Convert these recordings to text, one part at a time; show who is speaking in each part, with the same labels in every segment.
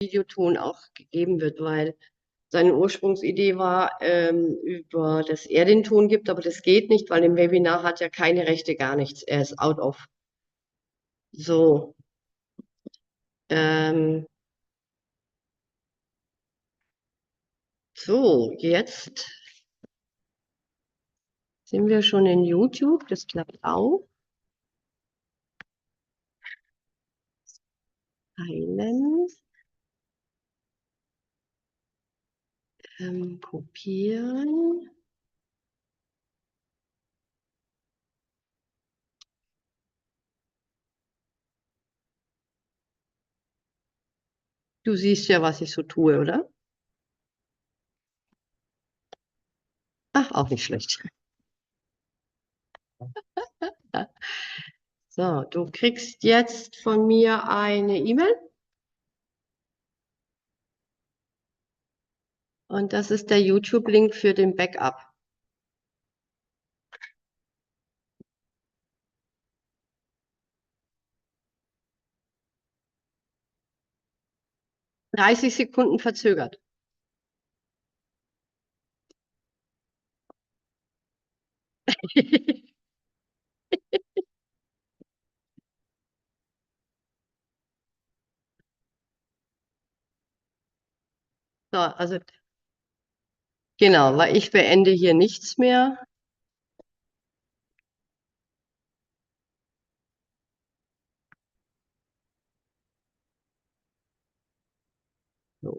Speaker 1: Videoton auch gegeben wird, weil seine Ursprungsidee war, dass er den Ton gibt, aber das geht nicht, weil im Webinar hat er keine Rechte, gar nichts. Er ist out of. So, ähm, so, jetzt sind wir schon in YouTube. Das klappt auch. Teilen, kopieren. Du siehst ja, was ich so tue, oder? Ach, auch nicht schlecht. So, du kriegst jetzt von mir eine E-Mail und das ist der YouTube-Link für den Backup. 30 Sekunden verzögert. So, also genau, weil ich beende hier nichts mehr. So.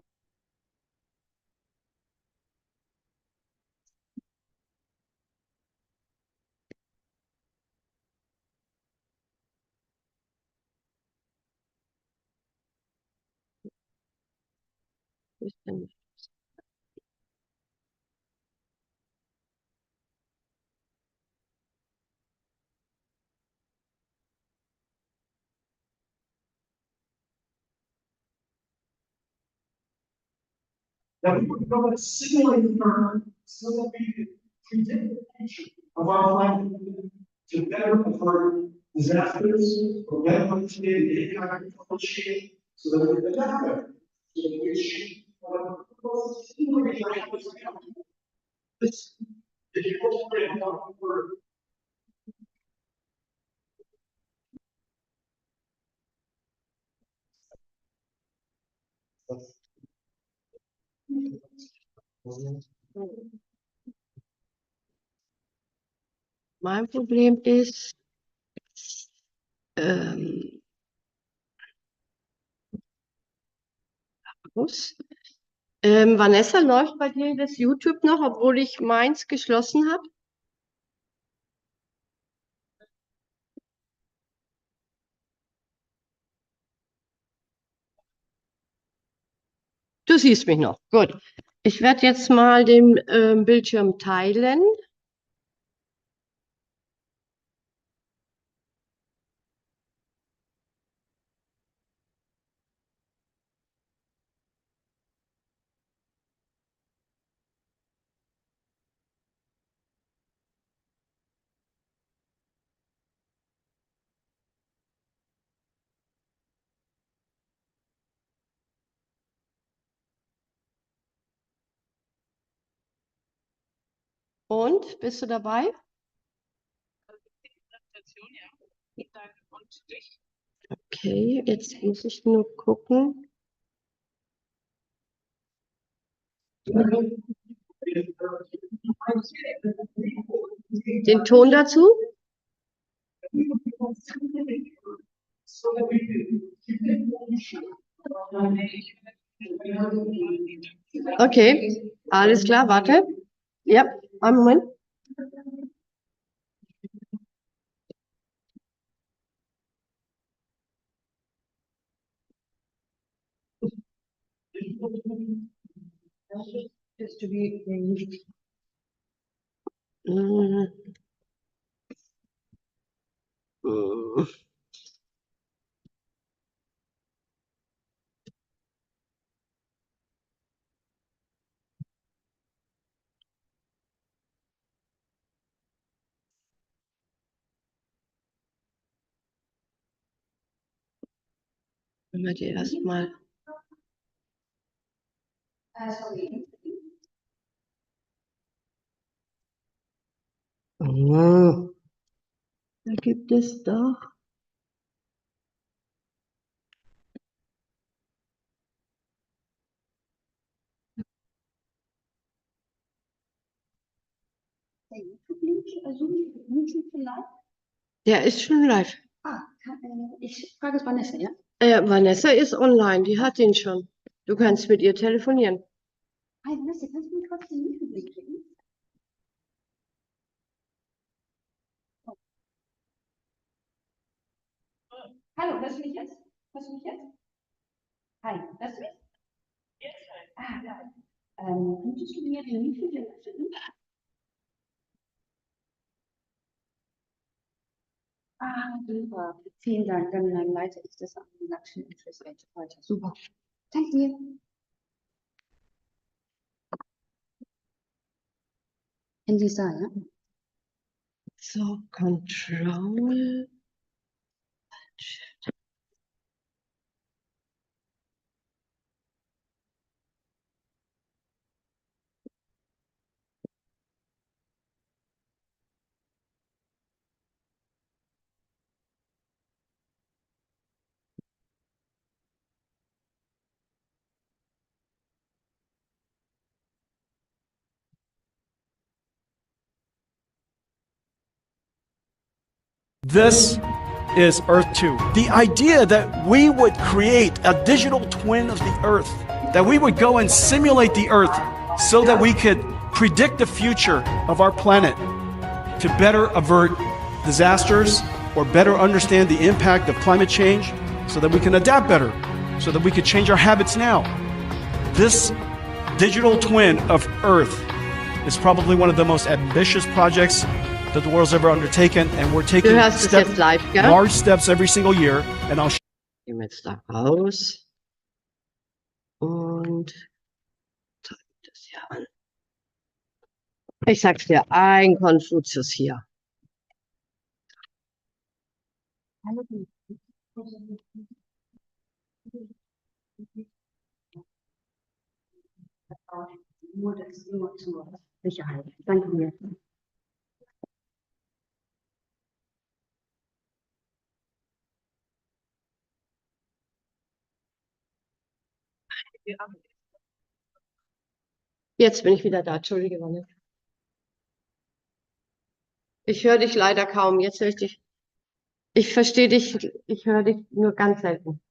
Speaker 2: Now, we would go and simulate the current so that we could predict the future of our planet to better avert disasters, prevent unintended impact of climate change, so that we can adapt better. So that we achieve, this, if you go for it,
Speaker 1: Mein Problem ist, ähm, Vanessa, läuft bei dir das YouTube noch, obwohl ich meins geschlossen habe? Du siehst mich noch. Gut. Ich werde jetzt mal den Bildschirm teilen. Und, bist du dabei? Okay, jetzt muss ich nur gucken. Den Ton dazu?
Speaker 2: so that we could predict the future.
Speaker 1: Okay, alles klar, warte. Ja, einen Moment. Mm, mm. Wenn wir die erstmal Oh, da gibt es doch.
Speaker 3: Der YouTube-Link, also YouTube vielleicht?
Speaker 1: Der ist schon live.
Speaker 3: Ich frage Vanessa, ja?
Speaker 1: Vanessa ist online, die hat den schon. Du kannst mit ihr telefonieren.
Speaker 3: Hi Vanessa, kannst du mir kurz den YouTube-Link schicken? Hallo, hörst du mich jetzt? Hörst du mich jetzt? Hi, hörst du mich? Jetzt. Ja. Könntest du mir den YouTube-Link schicken? Super. Vielen Dank. Dann leite ich das an die National Interest Rate weiter. Super. Danke dir. Handy ist da, ja?
Speaker 1: So, Control.
Speaker 4: This is Earth 2. The idea that we would create a digital twin of the Earth, that we would go and simulate the Earth so that we could predict the future of our planet to better avert disasters or better understand the impact of climate change so that we can adapt better, so that we could change our habits now. This digital twin of Earth is probably one of the most ambitious projects that the world's ever undertaken, and we're taking
Speaker 1: Du hörst es jetzt live, gell?
Speaker 4: large steps every single year, and I'll
Speaker 1: Gehen wir jetzt da raus und zeige das hier an. Ich sag's dir, ein Konfuzius hier.
Speaker 3: Nur das nur zur Sicherheit. Danke dir.
Speaker 1: Jetzt bin ich wieder da. Entschuldige, Wanne. Ich höre dich leider kaum. Jetzt höre ich dich. Ich verstehe dich. Ich höre dich nur ganz selten.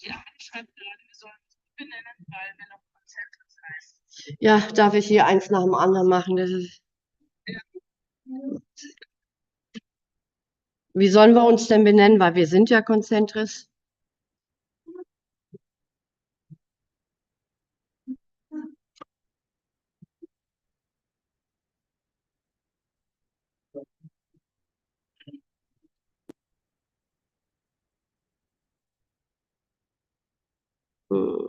Speaker 5: Ja, schreibt gerade, wir sollen es benennen, weil wir noch Konzentris heißen.
Speaker 1: Ja, darf ich hier eins nach dem anderen machen? Das ist... Wie sollen wir uns denn benennen? Weil wir sind ja Konzentris. Hm.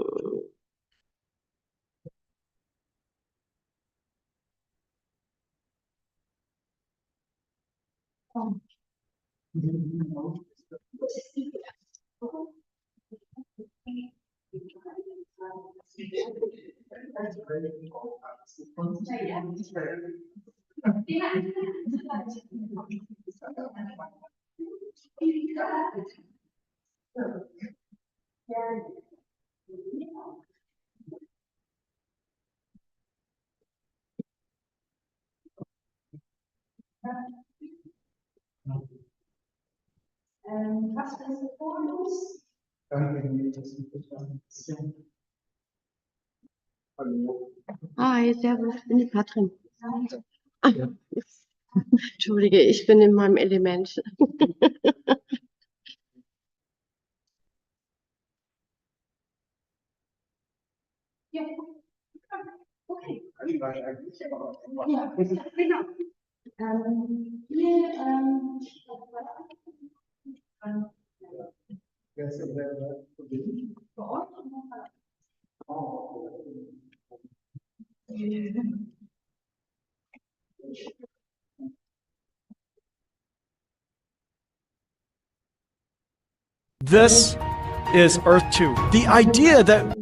Speaker 3: Was ist das vor uns?
Speaker 1: Hi, servus, ich bin die Katrin. Ah, Entschuldige, ich bin in meinem Element.
Speaker 3: Ja. Okay. Ja, genau. Hier, vor Ort.
Speaker 4: This is Earth 2. The idea that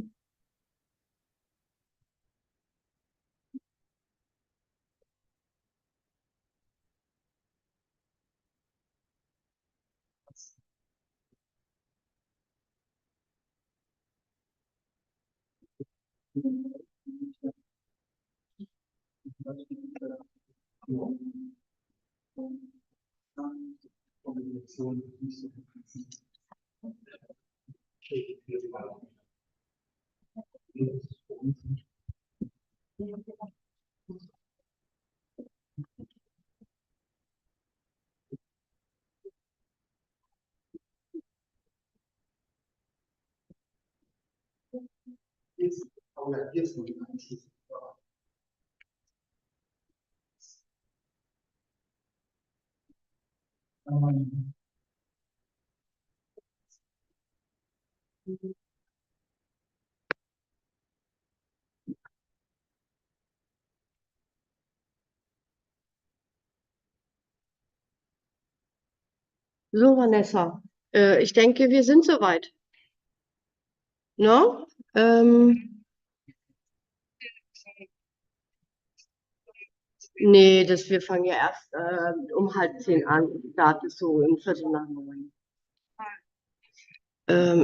Speaker 1: So, Vanessa, ich denke, wir sind soweit. No? Nee, wir fangen ja erst um 8:30 an. Start ist so um 8:45.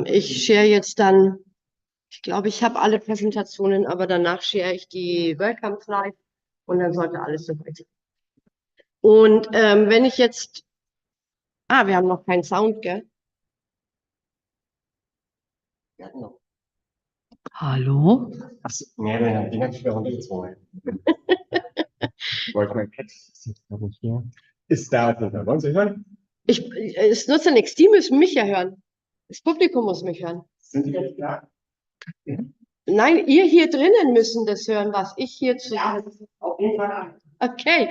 Speaker 1: Ich share jetzt dann, ich glaube, ich habe alle Präsentationen, aber danach share ich die Welcome Slide und dann sollte alles soweit sein. Und wenn ich jetzt, wir haben noch keinen Sound, gell? Hallo?
Speaker 6: Achso, nee, den hab ich mir runtergezogen. Wollte mein Pad ist jetzt noch nicht hier. Ist da auf jeden Fall. Wollen Sie hören?
Speaker 1: Es nutzt ja nichts, die müssen mich ja hören. Das Publikum muss mich hören.
Speaker 6: Sind die jetzt da?
Speaker 1: Nein, ihr hier drinnen müssen das hören, was ich hier zu
Speaker 2: Ja, das ist auf jeden Fall an.
Speaker 1: Okay.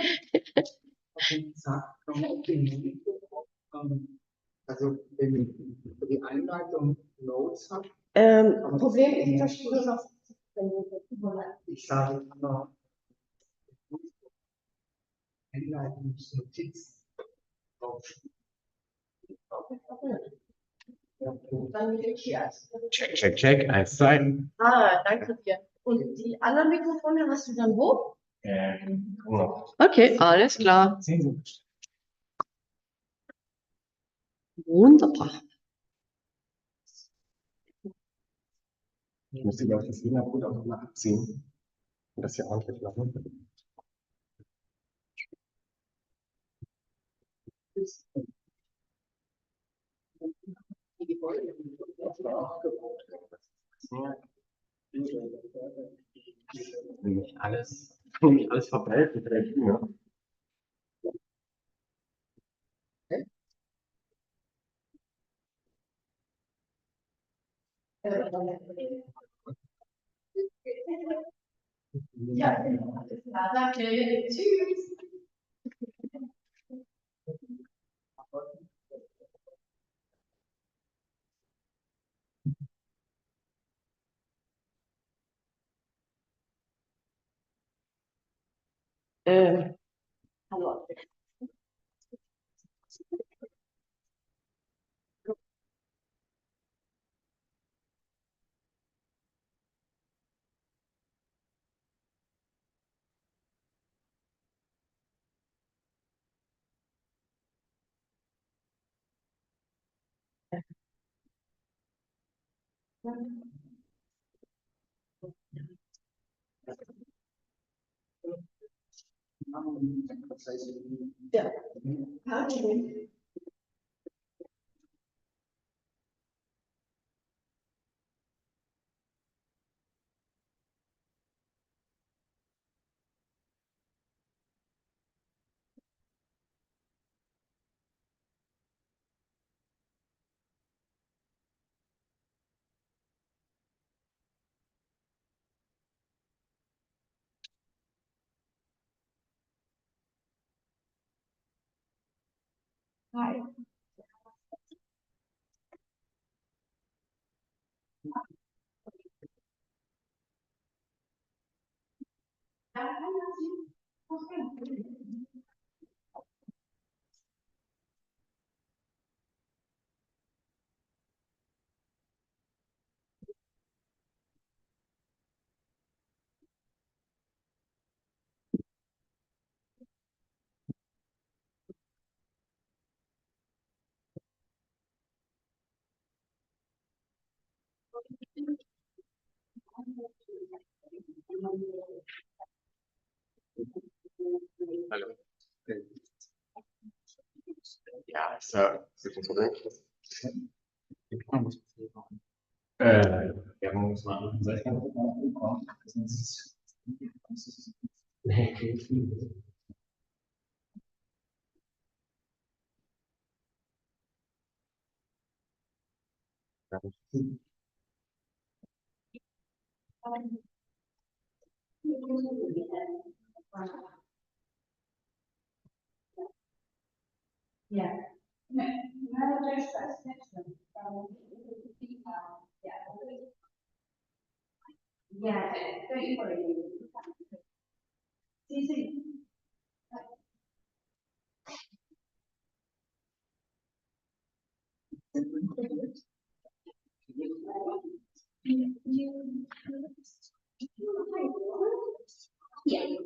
Speaker 2: Also, wenn ich für die Einleitung Notes habe,
Speaker 1: Problem ist, ich verstehe noch.
Speaker 2: ich sage immer Einleitungsnotiz drauf.
Speaker 1: Dann mit dem Cheers.
Speaker 6: Check, check, check. 1, 2.
Speaker 1: Danke dir. Und die anderen Mikrofone hast du dann wo?
Speaker 6: Noch
Speaker 1: Okay, alles klar.
Speaker 6: 10 Sekunden.
Speaker 1: Wunderbar.
Speaker 6: Ich müsste, glaube ich, das Fingerfood auch mal abziehen und das hier ordentlich machen. Nämlich alles verbellt mit der Bühne.
Speaker 1: Ja, alles klar. Danke. Tschüss. Hallo. Ja. Hallo. Hi.
Speaker 6: Hallo. Ja, ist das Problem? Ja, man muss mal
Speaker 3: Yeah. No, that's next one. Yeah. Yeah, don't you worry. See, see. Yeah.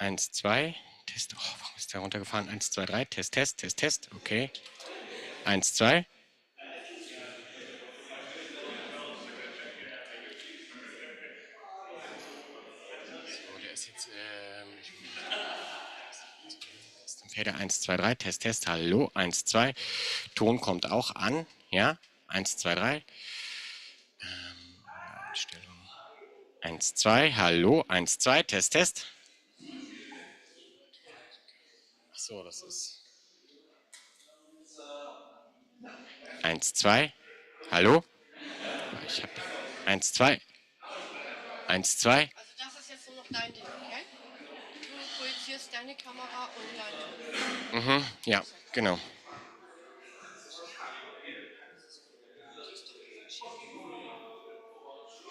Speaker 7: 1, 2, Test. Oh, warum ist der runtergefahren? 1, 2, 3, Test, Test, Test, Test. Okay. 1, 2. So, der ist jetzt, Feder 1, 2, 3, Test, Test, hallo, 1, 2. Ton kommt auch an, ja, 1, 2, 3. Einstellung. 1, 2, hallo, 1, 2, Test, Test. Achso, das ist 1, 2, hallo. Ich habe 1, 2, 1, 2.
Speaker 1: Also das ist jetzt nur noch dein Ding, okay? Du projizierst deine Kamera und dein Ton.
Speaker 7: Ja, genau.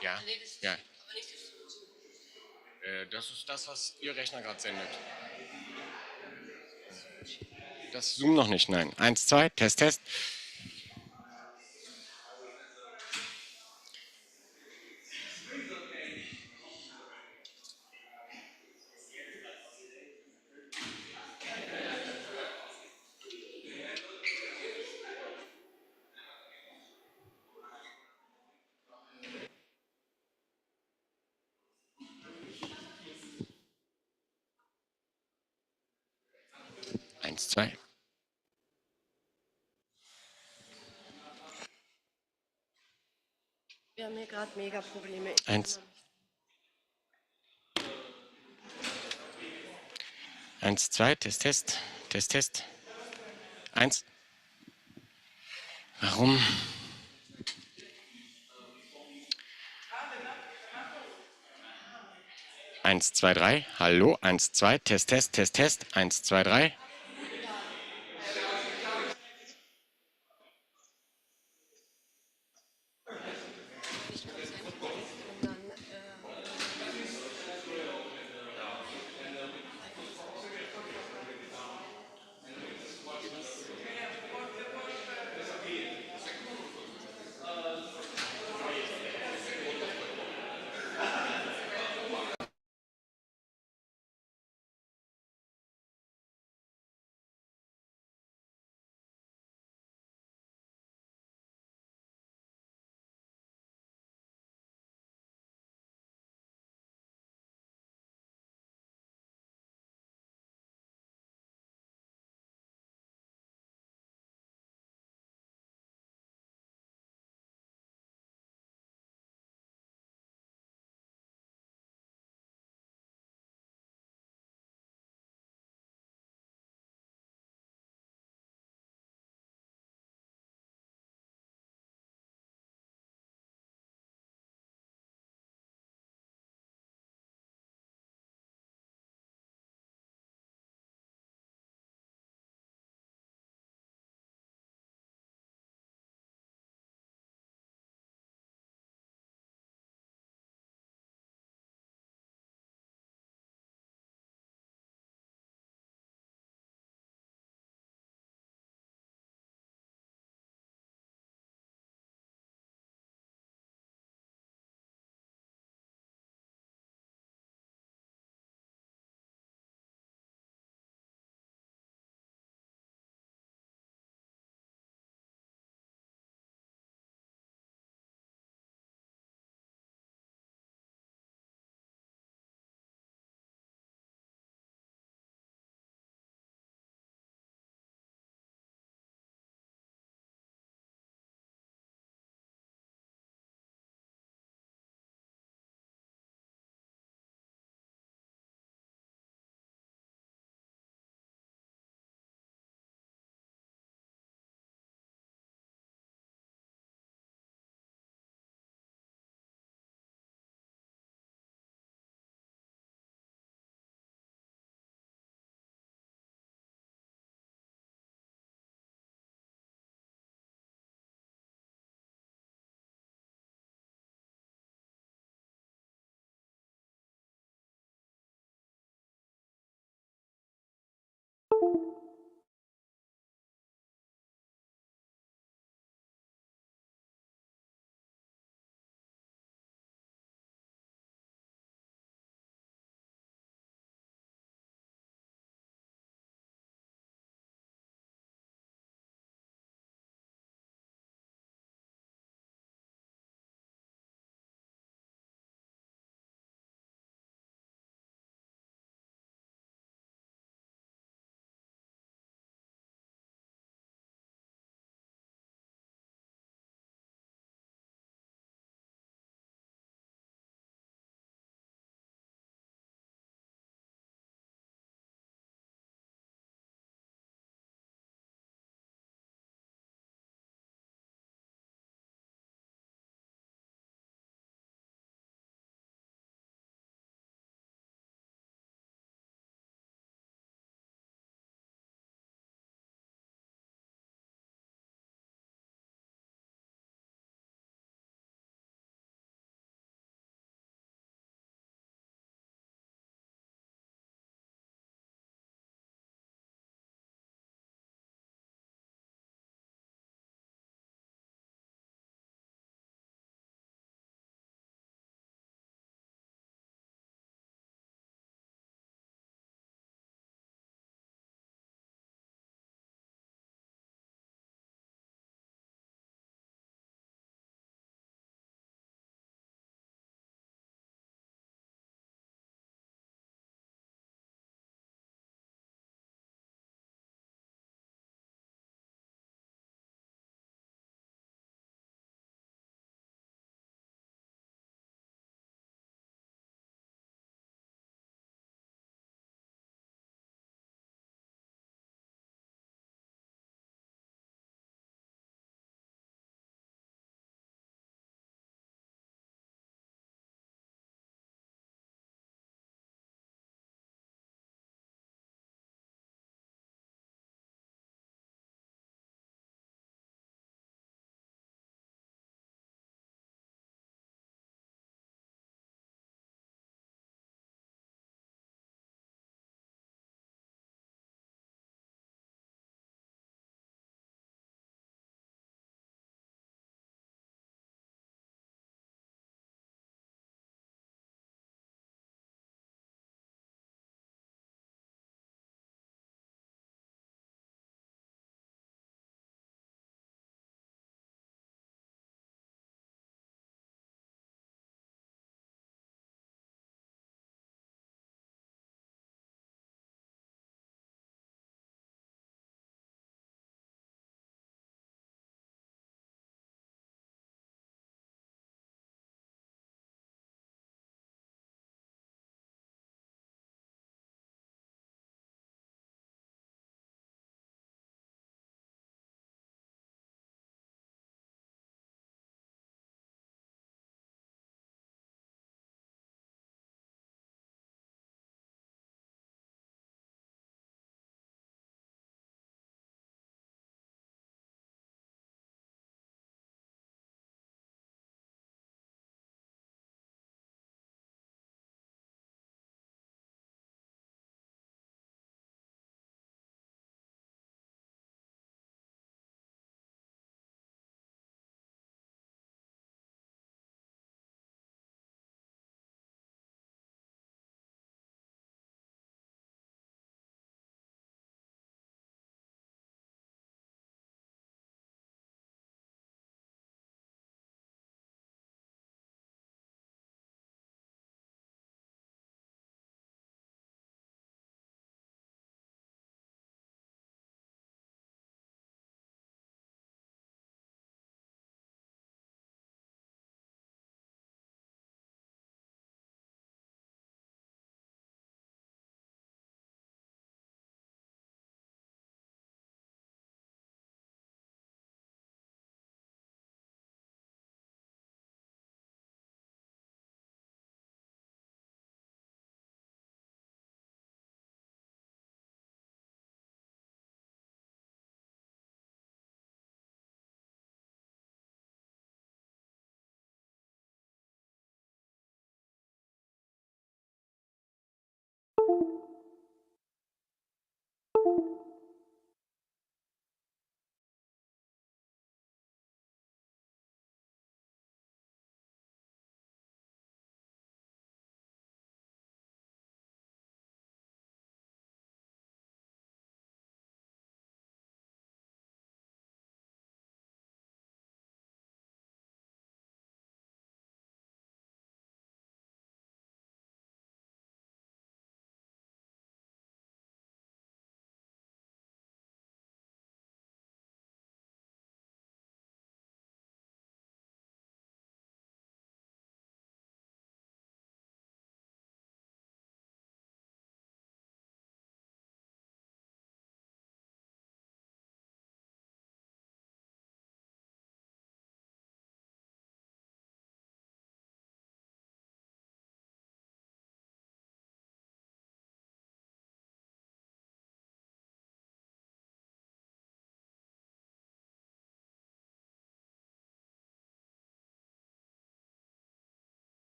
Speaker 7: Ja, ja.
Speaker 1: Aber nicht das
Speaker 7: Das ist das, was Ihr Rechner gerade sendet. Das Zoom noch nicht, nein. 1, 2, Test, Test. Eins, zwei.
Speaker 1: Wir haben hier gerade mega Probleme.
Speaker 7: 1, 1, 2, Test, Test, Test, Test. 1. Warum? 1, 2, 3. Hallo, 1, 2, Test, Test, Test, Test. 1, 2, 3.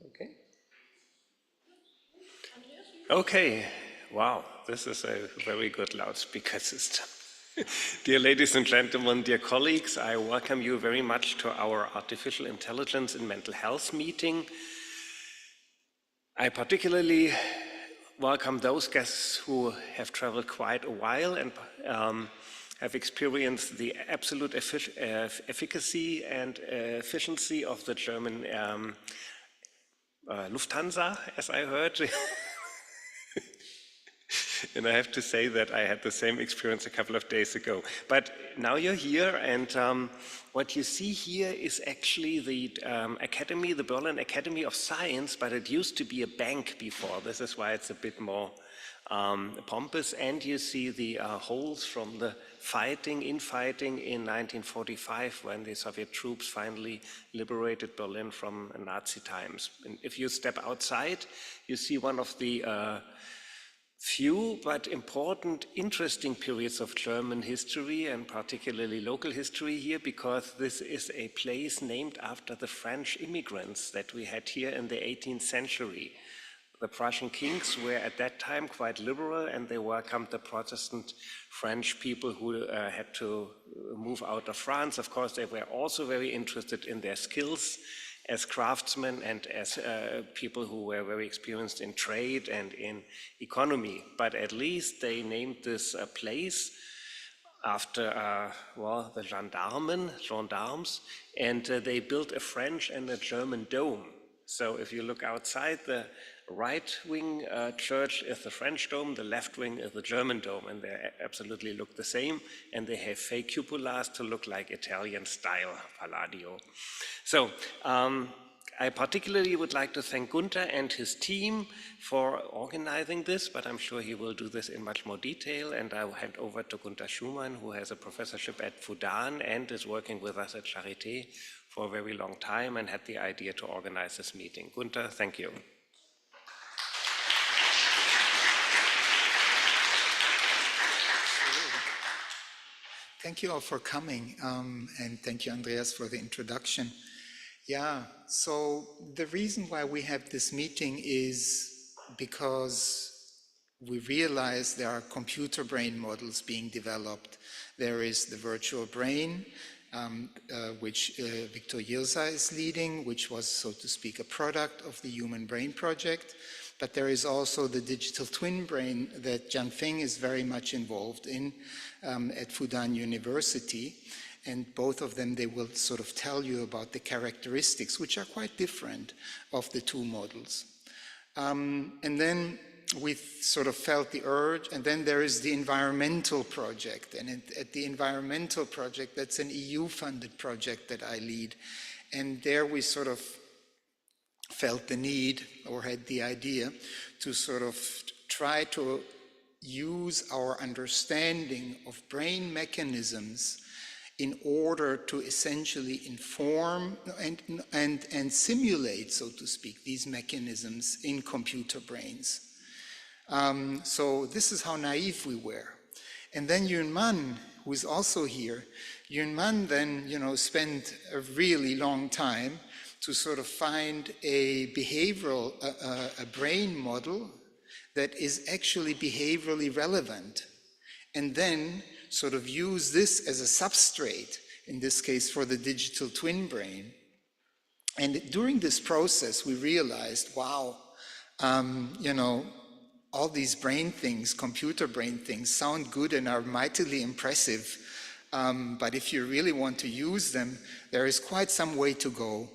Speaker 8: Okay. Okay. Wow, this is a very good loudspeaker system. Dear ladies and gentlemen, dear colleagues, I welcome you very much to our Artificial Intelligence in Mental Health meeting. I particularly welcome those guests who have traveled quite a while and have experienced the absolute efficacy and efficiency of the German Lufthansa, as I heard. And I have to say that I had the same experience a couple of days ago. But now you're here, and what you see here is actually the Academy, the Berlin Academy of Science, but it used to be a bank before. This is why it's a bit more pompous. And you see the holes from the infighting in 1945, when the Soviet troops finally liberated Berlin from Nazi times. And if you step outside, you see one of the few but important, interesting periods of German history, and particularly local history here, because this is a place named after the French immigrants that we had here in the 18th century. The Prussian kings were at that time quite liberal, and they welcomed the Protestant French people who had to move out of France. Of course, they were also very interested in their skills as craftsmen and as people who were very experienced in trade and in economy. But at least they named this place after, well, the gendarmes, and they built a French and a German dome. So if you look outside, the right-wing church is the French dome, the left wing is the German dome, and they absolutely look the same, and they have fake cupolas to look like Italian style Palladio. So I particularly would like to thank Gunther and his team for organizing this, but I'm sure he will do this in much more detail, and I will hand over to Gunther Schumann, who has a professorship at Fudan and is working with us at Charité for a very long time and had the idea to organize this meeting. Gunther, thank you.
Speaker 9: Thank you all for coming, and thank you, Andreas, for the introduction. Yeah, so the reason why we have this meeting is because we realize there are computer brain models being developed. There is the virtual brain, which Viktor Jirsa is leading, which was, so to speak, a product of the Human Brain Project. But there is also the digital twin brain that Jian Feng is very much involved in at Fudan University. And both of them, they will sort of tell you about the characteristics, which are quite different, of the two models. And then we sort of felt the urge, and then there is the environmental project. And at the environmental project, that's an EU-funded project that I lead. And there we sort of felt the need, or had the idea, to sort of try to use our understanding of brain mechanisms in order to essentially inform and simulate, so to speak, these mechanisms in computer brains. So this is how naive we were. And then Yun Man, who is also here, Yun Man then, spent a really long time to sort of find a behavioral, a brain model that is actually behaviorally relevant, and then sort of use this as a substrate, in this case for the digital twin brain. And during this process, we realized, wow, all these brain things, computer brain things, sound good and are mightily impressive, but if you really want to use them, there is quite some way to go.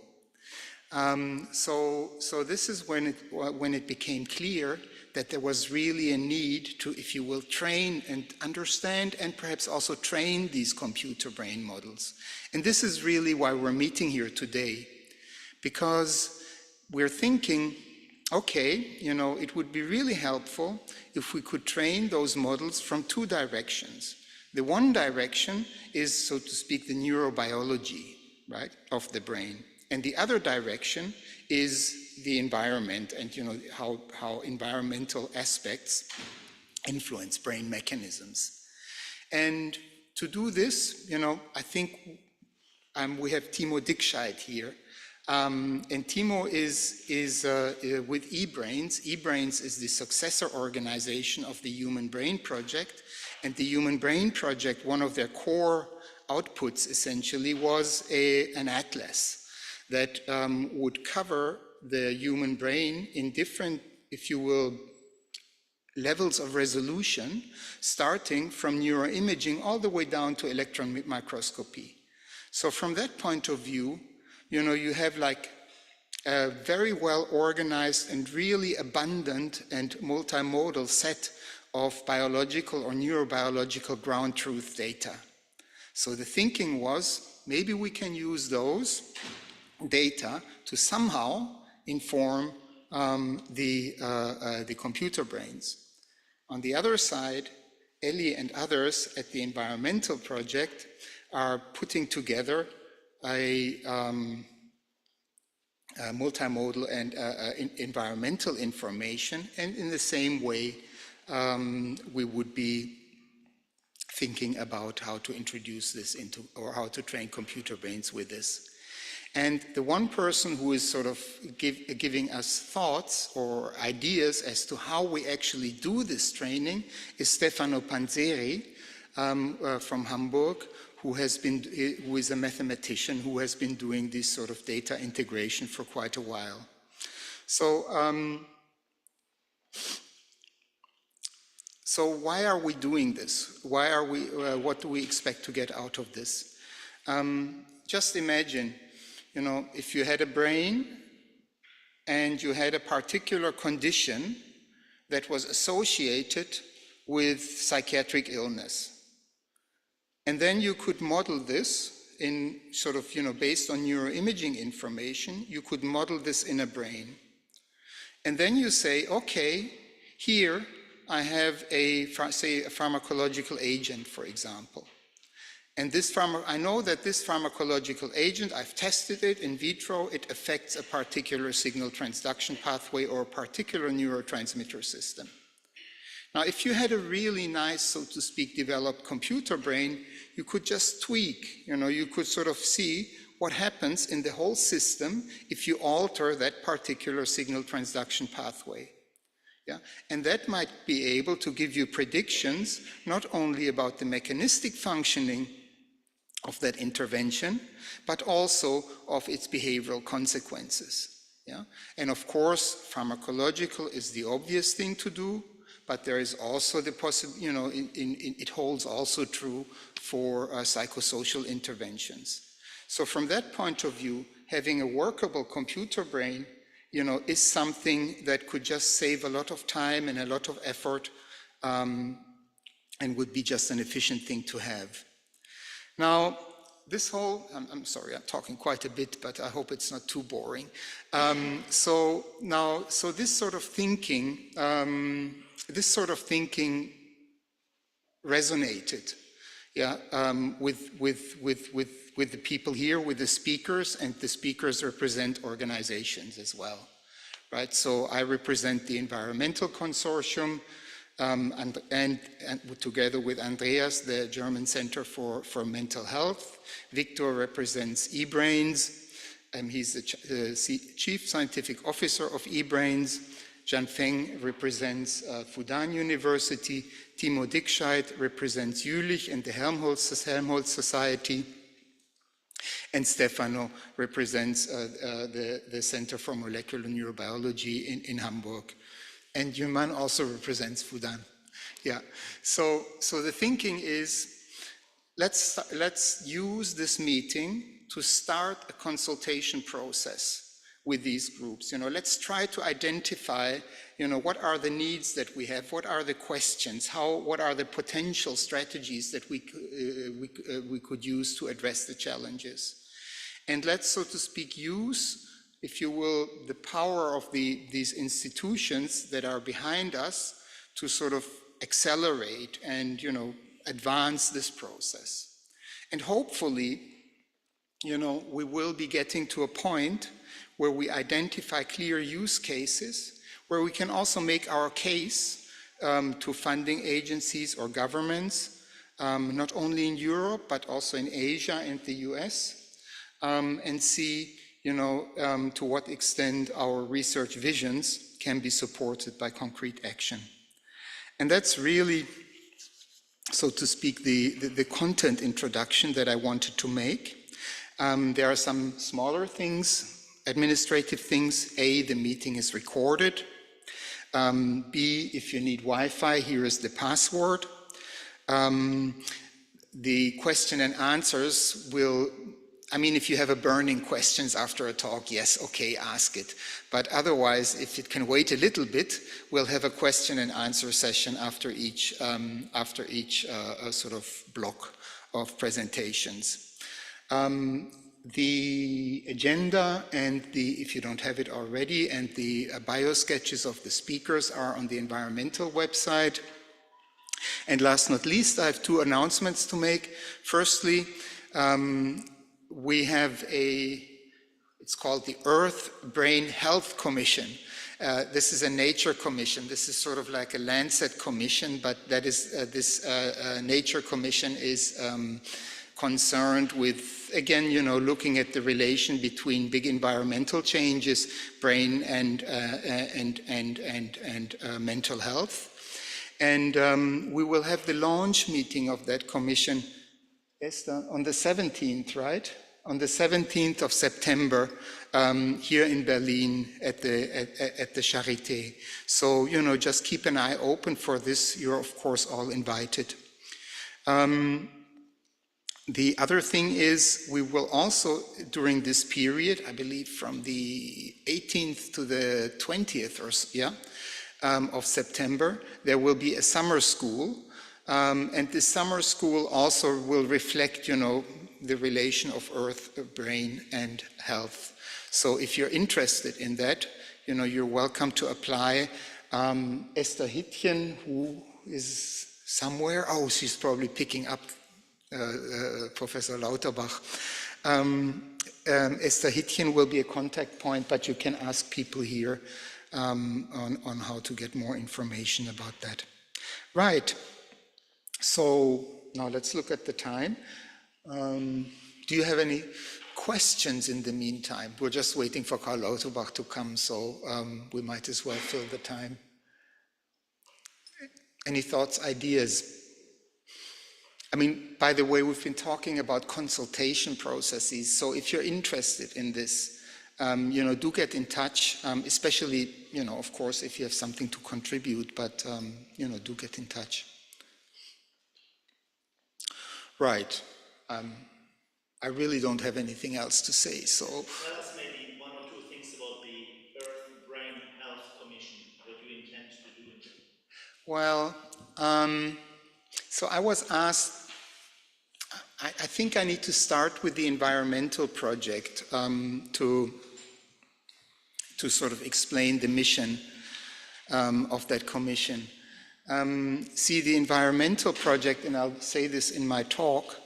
Speaker 9: So this is when it became clear that there was really a need to, if you will, train and understand and perhaps also train these computer brain models. And this is really why we're meeting here today, because we're thinking, okay, it would be really helpful if we could train those models from two directions. The one direction is, so to speak, the neurobiology, right, of the brain. And the other direction is the environment and how environmental aspects influence brain mechanisms. And to do this, I think we have Timo Dickscheid here, And Timo is with eBrains. eBrains is the successor organization of the Human Brain Project. And the Human Brain Project, one of their core outputs essentially was an atlas that would cover the human brain in different, if you will, levels of resolution, starting from neuroimaging all the way down to electron microscopy. So from that point of view, you know, you have like a very well organized and really abundant and multimodal set of biological or neurobiological ground truth data. So the thinking was, maybe we can use those data to somehow inform the computer brains. On the other side, Ellie and others at the Environmental Project are putting together a multimodal and environmental information, and in the same way we would be thinking about how to introduce this into, or how to train computer brains with this. And the one person who is sort of giving us thoughts or ideas as to how we actually do this training is Stefano Panzeri from Hamburg, who is a mathematician who has been doing this sort of data integration for quite a while. So, so why are we doing this? Why are we? What do we expect to get out of this? Just imagine, you know, if you had a brain and you had a particular condition that was associated with psychiatric illness. And then you could model this in sort of, you know, based on neuroimaging information, you could model this in a brain. And then you say, okay, here I have say a pharmacological agent, for example. And this I know that this pharmacological agent, I've tested it in vitro, it affects a particular signal transduction pathway or a particular neurotransmitter system. Now, if you had a really nice, so to speak, developed computer brain, you could just tweak, you know, you could sort of see what happens in the whole system if you alter that particular signal transduction pathway. Yeah? And that might be able to give you predictions, not only about the mechanistic functioning of that intervention, but also of its behavioral consequences. Yeah? And of course, pharmacological is the obvious thing to do, but there is also the possibility, you know, it holds also true for psychosocial interventions. So from that point of view, having a workable computer brain, you know, is something that could just save a lot of time and a lot of effort and would be just an efficient thing to have. Now, this whole, I'm sorry, I'm talking quite a bit, but I hope it's not too boring. So this sort of thinking resonated, yeah, with the people here, with the speakers, and the speakers represent organizations as well, right? So I represent the Environmental Consortium, and together with Andreas, the German Center for Mental Health. Victor represents eBrains, and he's the Chief Scientific Officer of eBrains. Jan Feng represents Fudan University. Timo Dickscheid represents Jülich and the Helmholtz Society. And Stefano represents the Center for Molecular Neurobiology in Hamburg. And Yuman also represents Fudan. Yeah. So the thinking is, let's use this meeting to start a consultation process with these groups. You know, let's try to identify, you know, what are the needs that we have, what are the questions, what are the potential strategies that we could use to address the challenges. And let's, so to speak, use, if you will, the power of these institutions that are behind us to sort of accelerate and, you know, advance this process. And hopefully, you know, we will be getting to a point where we identify clear use cases, where we can also make our case to funding agencies or governments, not only in Europe, but also in Asia and the US, and see, to what extent our research visions can be supported by concrete action. And that's really, so to speak, the content introduction that I wanted to make. There are some smaller things, administrative things. A, the meeting is recorded. B, if you need Wi-Fi, here is the password. The question and answers will, if you have a burning questions after a talk, yes, okay, ask it. But otherwise, if it can wait a little bit, we'll have a question and answer session after each sort of block of presentations. The agenda and if you don't have it already, and the bio sketches of the speakers are on the environmental website. And last not least, I have two announcements to make. Firstly, we have it's called the Earth Brain Health Commission. This is a nature commission. This is sort of like a Lancet commission, but that is this nature commission is concerned with, again, looking at the relation between big environmental changes, brain and mental health. And we will have the launch meeting of that commission, Esther, on the 17th, right? On the 17th of September, here in Berlin at the Charité. So, just keep an eye open for this. You're, of course, all invited. The other thing is, we will also, during this period, I believe from the 18th to the 20th of September, there will be a summer school. And this summer school also will reflect, the relation of earth, brain, and health. So if you're interested in that, you're welcome to apply. Esther Hittchen, who is somewhere, she's probably picking up Professor Lauterbach. Esther Hittchen will be a contact point, but you can ask people here on how to get more information about that. Right. So now let's look at the time. Do you have any questions in the meantime? We're just waiting for Karl Lauterbach to come, so we might as well fill the time. Any thoughts, ideas? By the way, we've been talking about consultation processes, so if you're interested in this, do get in touch, especially, of course, if you have something to contribute, but, do get in touch. Right. I really don't have anything else to say, so.
Speaker 10: Tell us maybe one or two things about the Earth Brain Health Commission, what you intend to do.
Speaker 9: Well, so I was asked, I think I need to start with the environmental project to sort of explain the mission of that commission. See, the environmental project, and I'll say this in my talk,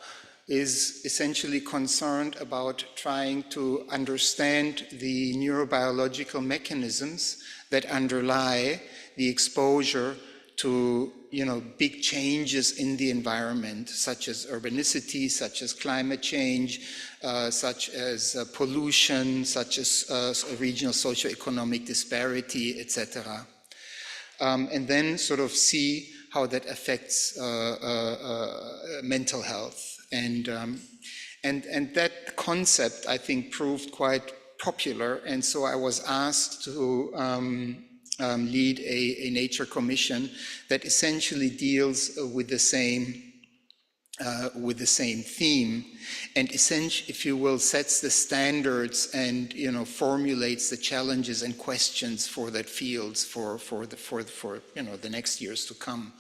Speaker 9: is essentially concerned about trying to understand the neurobiological mechanisms that underlie the exposure to big changes in the environment, such as urbanicity, such as climate change, such as pollution, such as regional socioeconomic disparity, etc. And then sort of see how that affects mental health. And that concept, I think, proved quite popular. And so I was asked to lead a nature commission that essentially deals with the same theme, and essentially, if you will, sets the standards and formulates the challenges and questions for that fields for the next years to come.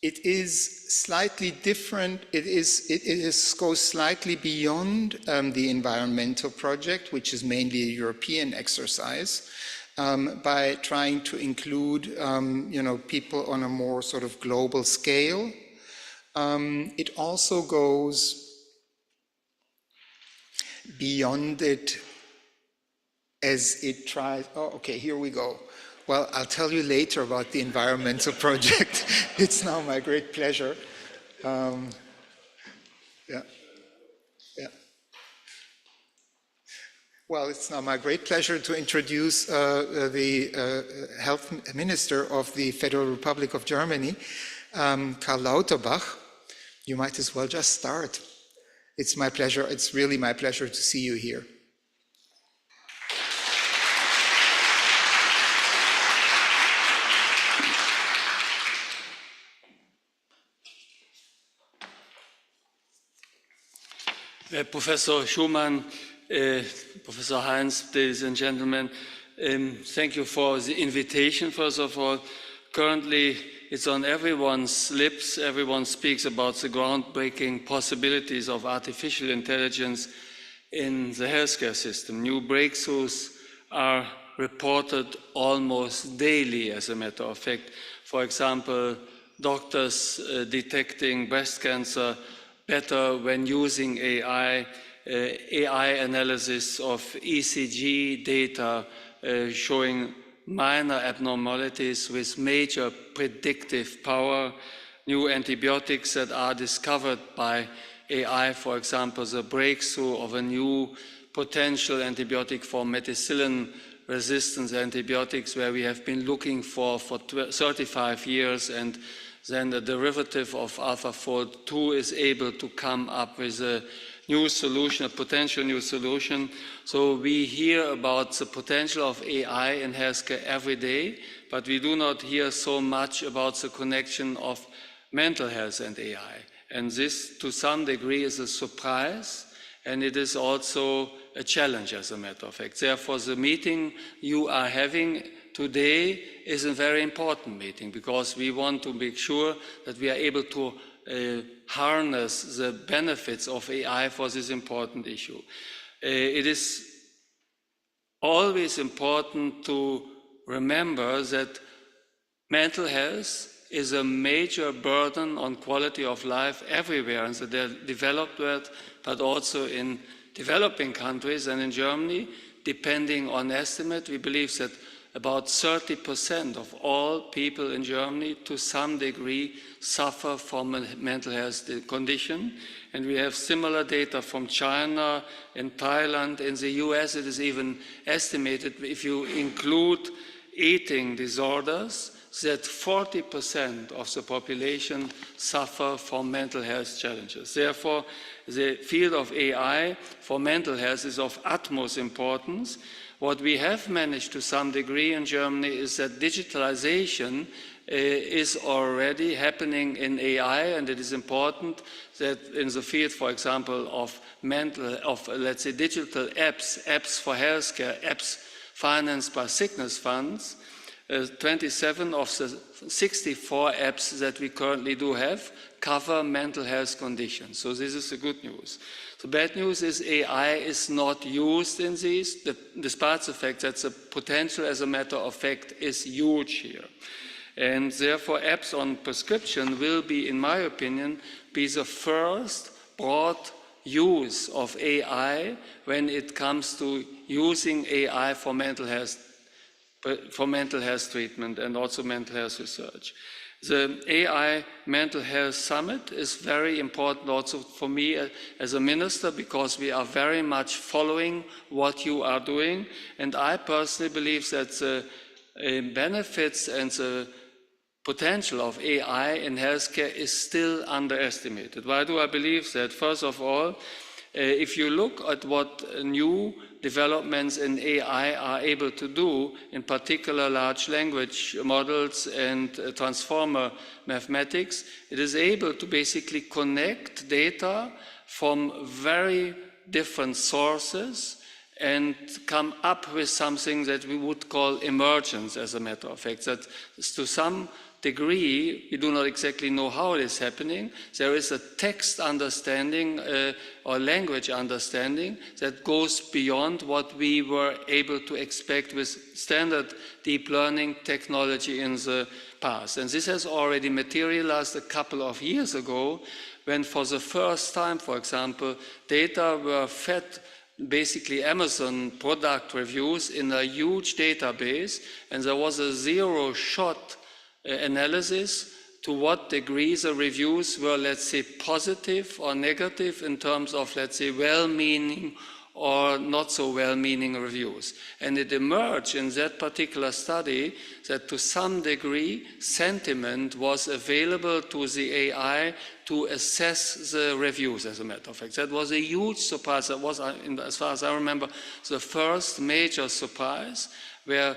Speaker 9: It is slightly different. It goes slightly beyond the environmental project, which is mainly a European exercise, by trying to include people on a more sort of global scale. It also goes beyond it as it tries. Oh, okay, here we go. Well, I'll tell you later about the environmental project. It's now my great pleasure. Well, it's now my great pleasure to introduce the Health Minister of the Federal Republic of Germany, Karl Lauterbach. You might as well just start. It's my pleasure. It's really my pleasure to see you here.
Speaker 11: Professor Schumann, Professor Heinz, ladies and gentlemen, thank you for the invitation, first of all. Currently, it's on everyone's lips. Everyone speaks about the groundbreaking possibilities of artificial intelligence in the healthcare system. New breakthroughs are reported almost daily, as a matter of fact. For example, doctors detecting breast cancer better when using AI, AI analysis of ECG data showing minor abnormalities with major predictive power, new antibiotics that are discovered by AI, for example, the breakthrough of a new potential antibiotic for methicillin-resistant antibiotics, where we have been looking for 35 years, and then the derivative of AlphaFold 2 is able to come up with a new solution, a potential new solution. So we hear about the potential of AI in healthcare every day, but we do not hear so much about the connection of mental health and AI. And this, to some degree, is a surprise, and it is also a challenge, as a matter of fact. Therefore, the meeting you are having today is a very important meeting, because we want to make sure that we are able to harness the benefits of AI for this important issue. It is always important to remember that mental health is a major burden on quality of life everywhere in the developed world, but also in developing countries. And in Germany, depending on estimate, we believe that about 30% of all people in Germany, to some degree, suffer from a mental health condition. And we have similar data from China and Thailand. In the US, it is even estimated, if you include eating disorders, that 40% of the population suffer from mental health challenges. Therefore, the field of AI for mental health is of utmost importance. What we have managed to some degree in Germany is that digitalization is already happening in AI, and it is important that in the field, for example, of let's say digital apps for healthcare, apps financed by sickness funds, 27 of the 64 apps that we currently do have cover mental health conditions. So this is the good news. The bad news is AI is not used in these, despite the fact that the potential, as a matter of fact, is huge here. And therefore, apps on prescription will be, in my opinion, be the first broad use of AI when it comes to using AI for mental health treatment and also mental health research. The AI Mental Health Summit is very important also for me as a minister, because we are very much following what you are doing. And I personally believe that the benefits and the potential of AI in healthcare is still underestimated. Why do I believe that? First of all, if you look at what new developments in AI are able to do, in particular large language models and transformer mathematics, it is able to basically connect data from very different sources and come up with something that we would call emergence, as a matter of fact. That to some degree, we do not exactly know how it is happening. There is a text understanding or language understanding that goes beyond what we were able to expect with standard deep learning technology in the past. And this has already materialized a couple of years ago, when for the first time, for example, data were fed basically Amazon product reviews in a huge database, and there was a zero-shot analysis to what degree the reviews were, let's say, positive or negative in terms of, let's say, well-meaning or not so well-meaning reviews. And it emerged in that particular study that to some degree sentiment was available to the AI to assess the reviews, as a matter of fact. That was a huge surprise. That was, as far as I remember, the first major surprise where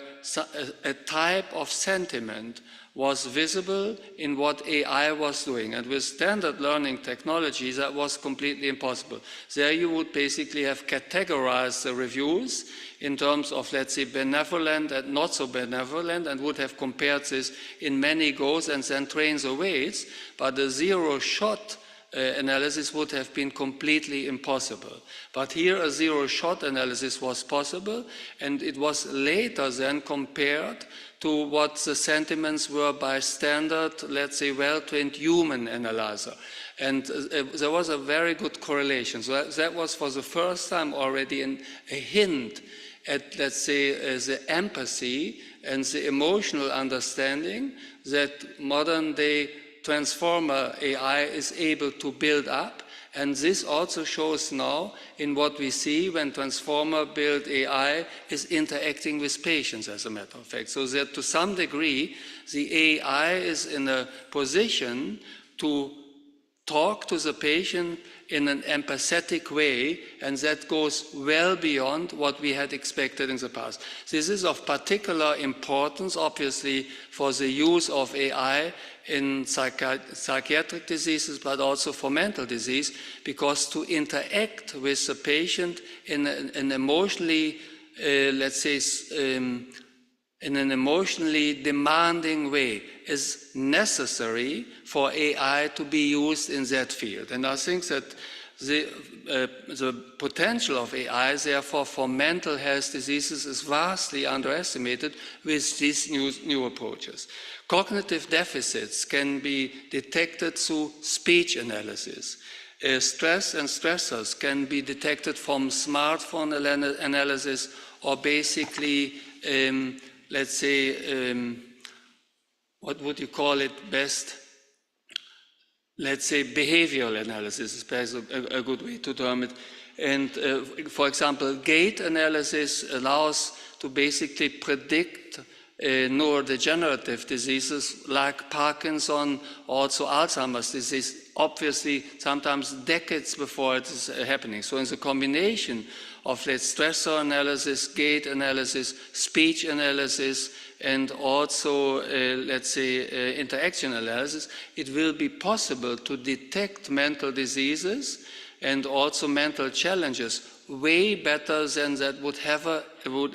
Speaker 11: a type of sentiment was visible in what AI was doing. And with standard learning technology, that was completely impossible. There you would basically have categorized the reviews in terms of, let's say, benevolent and not so benevolent, and would have compared this in many goes and then trained the weights, but the zero-shot analysis would have been completely impossible. But here a zero-shot analysis was possible, and it was later then compared to what the sentiments were by standard, let's say, well-trained human analyzer. And there was a very good correlation. So that was for the first time already a hint at, let's say, the empathy and the emotional understanding that modern-day transformer AI is able to build up. And this also shows now in what we see when transformer-built AI is interacting with patients, as a matter of fact. So that to some degree, the AI is in a position to talk to the patient in an empathetic way, and that goes well beyond what we had expected in the past. This is of particular importance, obviously, for the use of AI in psychiatric diseases, but also for mental disease, because to interact with the patient in an emotionally, let's say, in an emotionally demanding way is necessary for AI to be used in that field. And I think that the potential of AI, therefore, for mental health diseases is vastly underestimated with these new approaches. Cognitive deficits can be detected through speech analysis. Stress and stressors can be detected from smartphone analysis, or basically, let's say, what would you call it best? Let's say behavioral analysis is perhaps a good way to term it. And for example, gait analysis allows to basically predict neurodegenerative diseases like Parkinson, also Alzheimer's disease, obviously sometimes decades before it is happening. So in the combination of, let's stressor analysis, gait analysis, speech analysis, and also, let's say, interaction analysis, it will be possible to detect mental diseases and also mental challenges way better than that would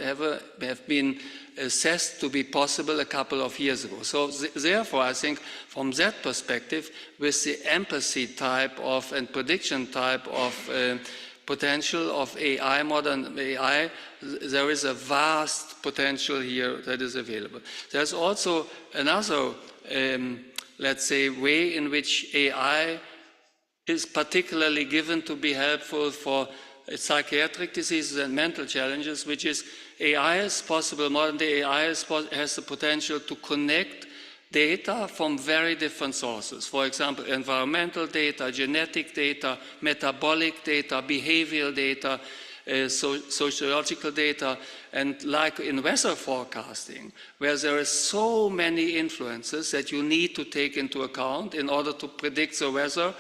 Speaker 11: ever have been assessed to be possible a couple of years ago. So therefore, I think from that perspective, with the empathy type of and prediction type of potential of AI, modern AI, there is a vast potential here that is available. There's also another, let's say, way in which AI is particularly given to be helpful for psychiatric diseases and mental challenges, which is AI is possible, modern day AI has the potential to connect data from very different sources. For example, environmental data, genetic data, metabolic data, behavioral data, sociological data, and like in weather forecasting, where there are so many influences that you need to take into account in order to predict the weather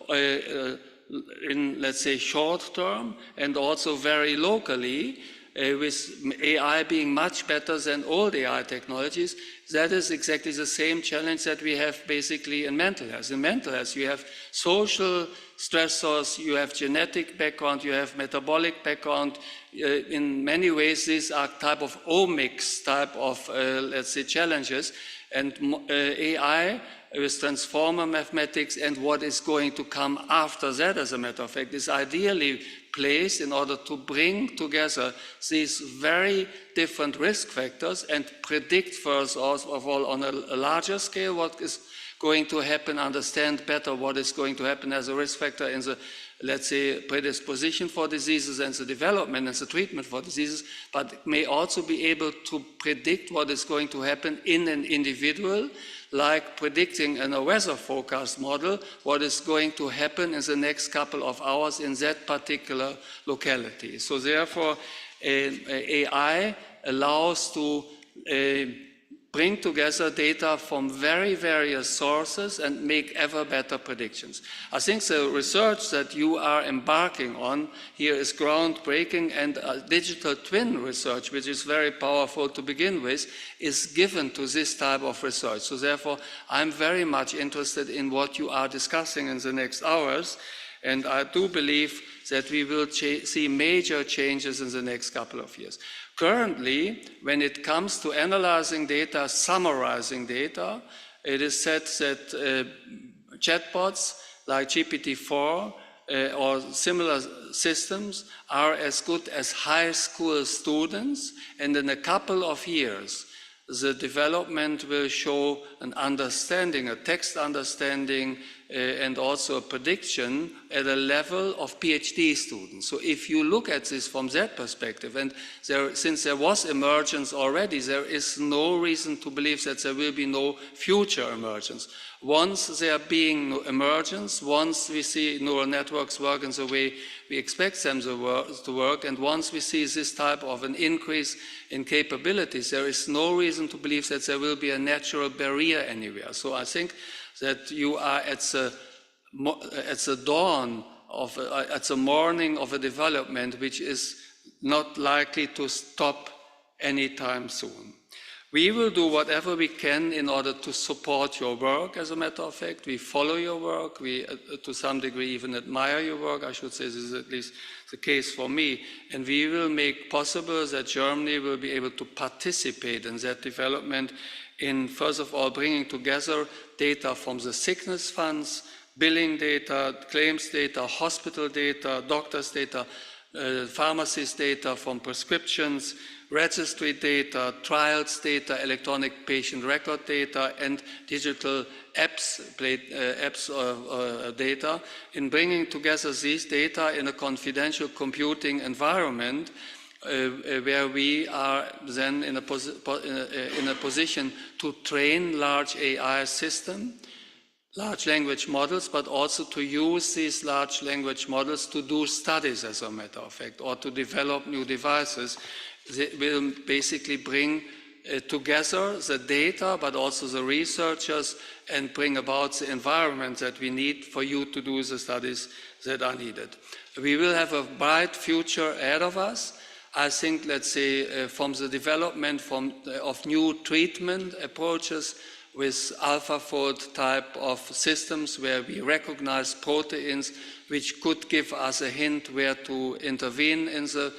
Speaker 11: in, let's say, short term and also very locally, with AI being much better than old AI technologies. That is exactly the same challenge that we have basically in mental health. In mental health, you have social stressors, you have genetic background, you have metabolic background. In many ways, these are type of omics type of, let's say, challenges. And AI with transformer mathematics and what is going to come after that, as a matter of fact, is ideally placed in order to bring together these very different risk factors and predict first of all on a larger scale what is going to happen, understand better what is going to happen as a risk factor in the let's say, predisposition for diseases and the development and the treatment for diseases, but may also be able to predict what is going to happen in an individual, like predicting in a weather forecast model what is going to happen in the next couple of hours in that particular locality. So therefore, AI allows to bring together data from very various sources and make ever better predictions. I think the research that you are embarking on here is groundbreaking, and digital twin research, which is very powerful to begin with, is given to this type of research. So therefore, I'm very much interested in what you are discussing in the next hours, and I do believe that we will see major changes in the next couple of years. Currently, when it comes to analyzing data, summarizing data, it is said that chatbots like GPT-4 or similar systems are as good as high school students, and in a couple of years, the development will show an understanding, a text understanding, and also a prediction at a level of PhD students. So if you look at this from that perspective, and since there was emergence already, there is no reason to believe that there will be no future emergence. Once there being emergence, once we see neural networks work in the way we expect them to work, and once we see this type of an increase in capabilities, there is no reason to believe that there will be a natural barrier anywhere. So I think that you are at the dawn of, at the morning of a development which is not likely to stop anytime soon. We will do whatever we can in order to support your work, as a matter of fact. We follow your work. We, to some degree, even admire your work. I should say this is at least the case for me. And we will make possible that Germany will be able to participate in that development in, first of all, bringing together data from the sickness funds, billing data, claims data, hospital data, doctors data, pharmacist data from prescriptions, registry data, trials data, electronic patient record data, and digital apps data, in bringing together these data in a confidential computing environment where we are then in a position to train large AI systems, large language models, but also to use these large language models to do studies, as a matter of fact, or to develop new devices. They will basically bring together the data, but also the researchers, and bring about the environment that we need for you to do the studies that are needed. We will have a bright future ahead of us. I think, let's say, from the development of new treatment approaches with AlphaFold type of systems where we recognize proteins which could give us a hint where to intervene in the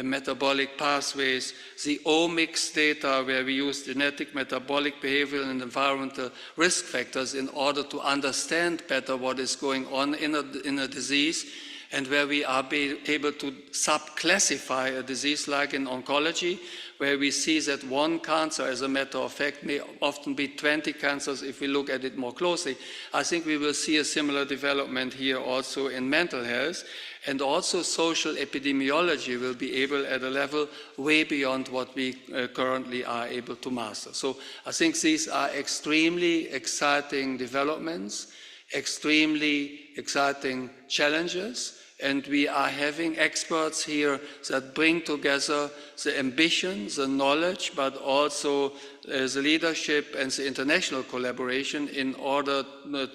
Speaker 11: metabolic pathways, the omics data where we use genetic, metabolic, behavioral and environmental risk factors in order to understand better what is going on in a disease, and where we are able to subclassify a disease like in oncology, where we see that one cancer, as a matter of fact, may often be 20 cancers if we look at it more closely. I think we will see a similar development here also in mental health, and also social epidemiology will be able at a level way beyond what we currently are able to master. So I think these are extremely exciting developments, extremely exciting challenges, and we are having experts here that bring together the ambition, the knowledge, but also the leadership and the international collaboration in order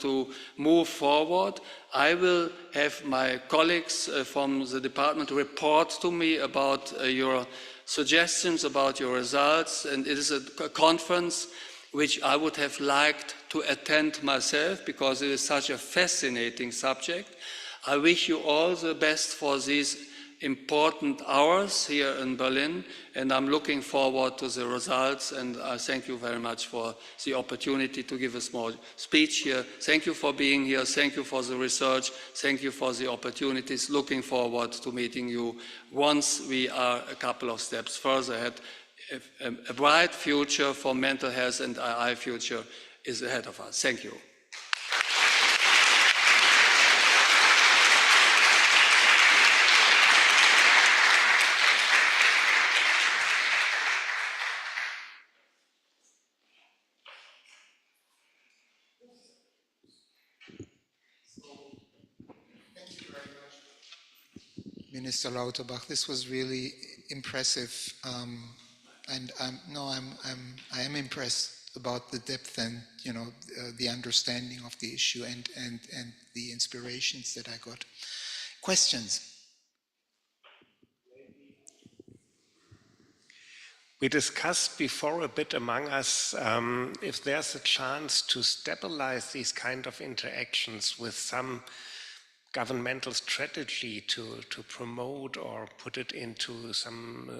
Speaker 11: to move forward. I will have my colleagues from the department report to me about your suggestions, about your results, and it is a conference which I would have liked to attend myself because it is such a fascinating subject. I wish you all the best for these important hours here in Berlin, and I'm looking forward to the results, and I thank you very much for the opportunity to give a small speech here. Thank you for being here, thank you for the research, thank you for the opportunities. Looking forward to meeting you once we are a couple of steps further ahead. A bright future for mental health and AI future is ahead of us. Thank you.
Speaker 9: Minister Lauterbach. This was really impressive, and I am impressed about the depth and the understanding of the issue and the inspirations that I got. Questions?
Speaker 8: We discussed before a bit among us if there's a chance to stabilize these kind of interactions with some governmental strategy to promote or put it into some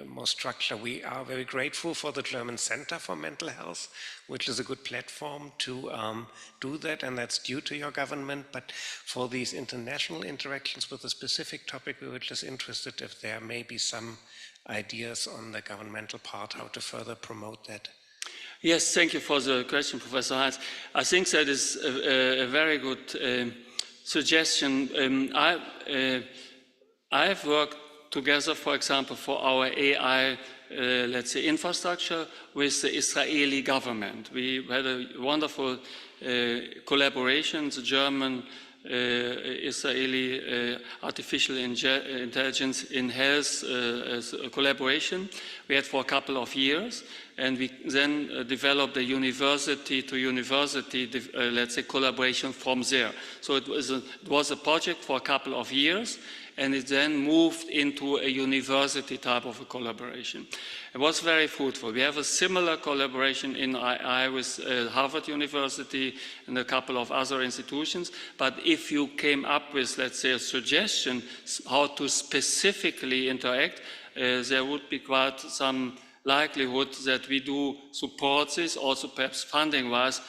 Speaker 8: more structure. We are very grateful for the German Center for Mental Health, which is a good platform to do that, and that's due to your government. But for these international interactions with a specific topic, we were just interested if there may be some ideas on the governmental part, how to further promote that.
Speaker 11: Yes, thank you for the question, Professor Heinz. I think that is a very good suggestion. I've worked together, for example, for our AI, let's say, infrastructure with the Israeli government. We had a wonderful collaboration, the German Israeli artificial intelligence in health collaboration we had for a couple of years, and we then developed a university to university, let's say, collaboration from there. So it was a project for a couple of years, and it then moved into a university type of a collaboration. It was very fruitful. We have a similar collaboration in AI with Harvard University and a couple of other institutions, but if you came up with, let's say, a suggestion how to specifically interact, there would be quite some likelihood that we do support this, also perhaps funding-wise.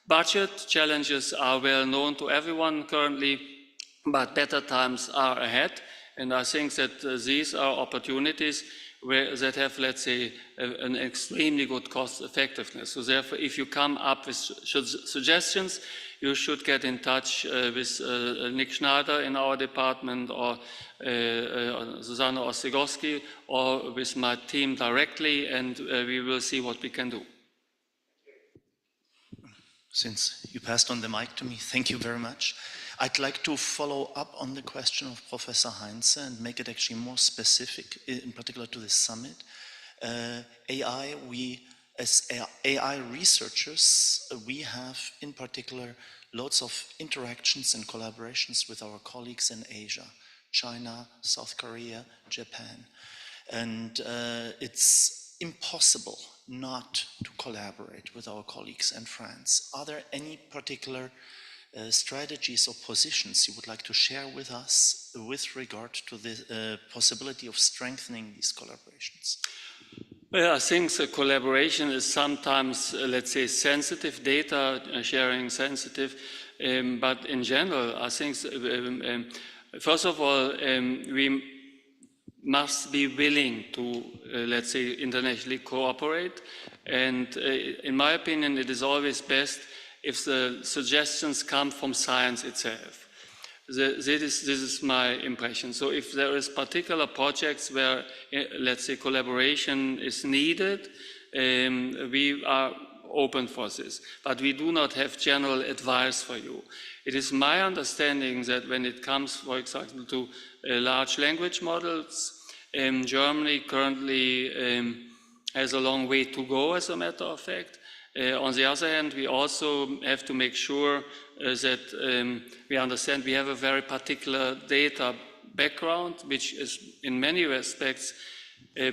Speaker 11: Budget challenges are well known to everyone currently, but better times are ahead, and I think that these are opportunities that have, let's say, an extremely good cost effectiveness. So therefore, if you come up with suggestions, you should get in touch with Nick Schneider in our department, or Susanne Ostigowski, or with my team directly, and we will see what we can do.
Speaker 10: Since you passed on the mic to me, thank you very much. I'd like to follow up on the question of Professor Heinze and make it actually more specific, in particular to this summit. AI, as AI researchers, we have in particular lots of interactions and collaborations with our colleagues in Asia, China, South Korea, Japan. And it's impossible not to collaborate with our colleagues in France. Are there any particular strategies or positions you would like to share with us with regard to the possibility of strengthening these collaborations?
Speaker 11: Well, I think the collaboration is sometimes, let's say, sensitive, data sharing sensitive, but in general, I think, first of all, we must be willing to, let's say, internationally cooperate, and in my opinion, it is always best if the suggestions come from science itself. This is my impression. So if there is particular projects where, let's say, collaboration is needed, we are open for this, but we do not have general advice for you. It is my understanding that when it comes, for example, to large language models, Germany currently has a long way to go, as a matter of fact. On the other hand, we also have to make sure that we understand we have a very particular data background, which is in many respects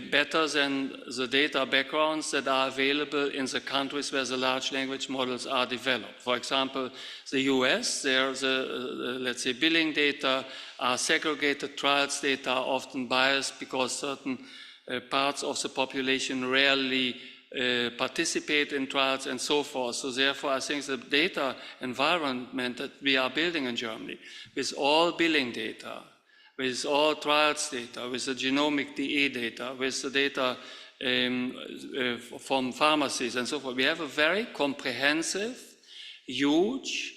Speaker 11: better than the data backgrounds that are available in the countries where the large language models are developed. For example, the US, there's let's say, billing data are segregated, trials data are often biased because certain parts of the population rarely participate in trials and so forth. So therefore, I think the data environment that we are building in Germany, with all billing data, with all trials data, with the genomic DE data, with the data from pharmacies and so forth, we have a very comprehensive, huge,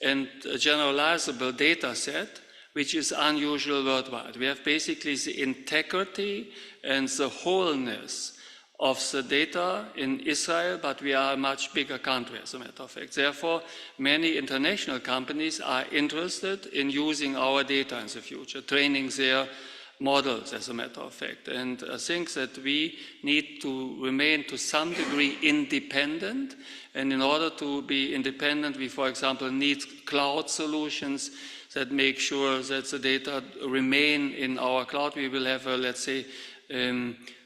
Speaker 11: and generalizable data set, which is unusual worldwide. We have basically the integrity and the wholeness of the data in Israel, but we are a much bigger country, as a matter of fact. Therefore, many international companies are interested in using our data in the future, training their models, as a matter of fact. And I think that we need to remain to some degree independent. And in order to be independent, we, for example, need cloud solutions that make sure that the data remain in our cloud. We will have a, let's say,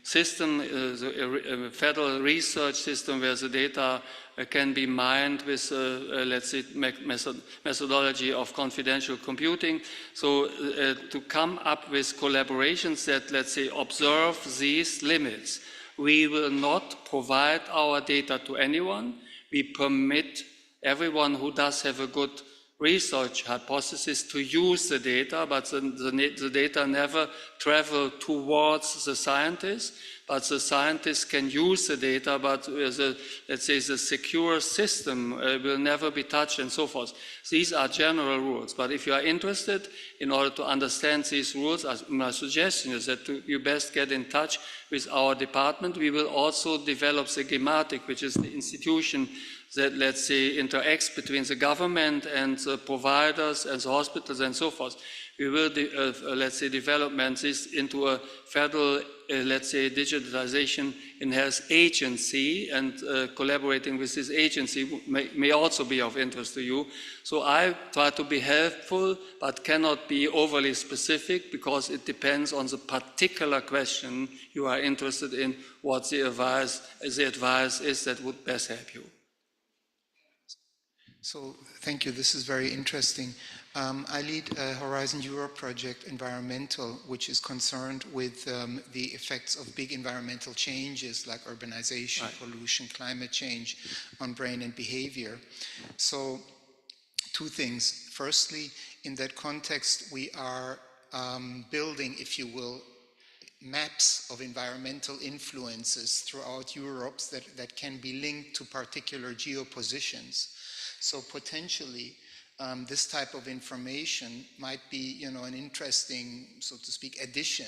Speaker 11: system, a federal research system where the data can be mined with, let's say, methodology of confidential computing. So to come up with collaborations that, let's say, observe these limits. We will not provide our data to anyone. We permit everyone who does have a good research hypothesis to use the data, but the data never travel towards the scientists, but the scientists can use the data, but let's say the secure system will never be touched and so forth. These are general rules, but if you are interested in order to understand these rules, my suggestion is that you best get in touch with our department. We will also develop the Gematik, which is the institution that, let's say, interacts between the government and the providers and the hospitals and so forth. We will, let's say, develop this into a federal, let's say, digitalization in health agency, and collaborating with this agency may also be of interest to you. So I try to be helpful, but cannot be overly specific, because it depends on the particular question you are interested in, what the advice is that would best help you.
Speaker 9: So thank you, this is very interesting. I lead a Horizon Europe project, environmental, which is concerned with the effects of big environmental changes like urbanization, pollution, climate change on brain and behavior. So two things. Firstly, in that context, we are building, if you will, maps of environmental influences throughout Europe that can be linked to particular geopositions. So potentially, this type of information might be, an interesting, so to speak, addition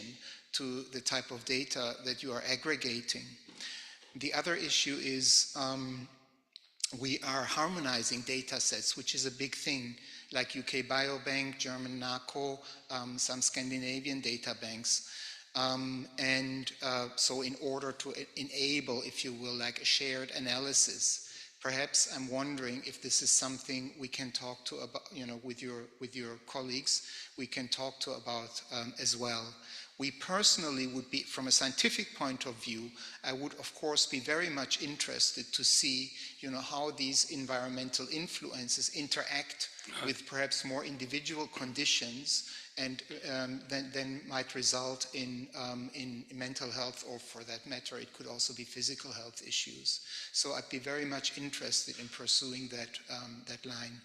Speaker 9: to the type of data that you are aggregating. The other issue is we are harmonizing data sets, which is a big thing, like UK Biobank, German NACO, some Scandinavian data banks. So in order to enable, if you will, like a shared analysis, perhaps I'm wondering if this is something we can talk to about, with your colleagues, we can talk to about as well. We personally would be, from a scientific point of view, I would of course be very much interested to see, how these environmental influences interact with perhaps more individual conditions, and then might result in mental health, or for that matter, it could also be physical health issues. So I'd be very much interested in pursuing that line.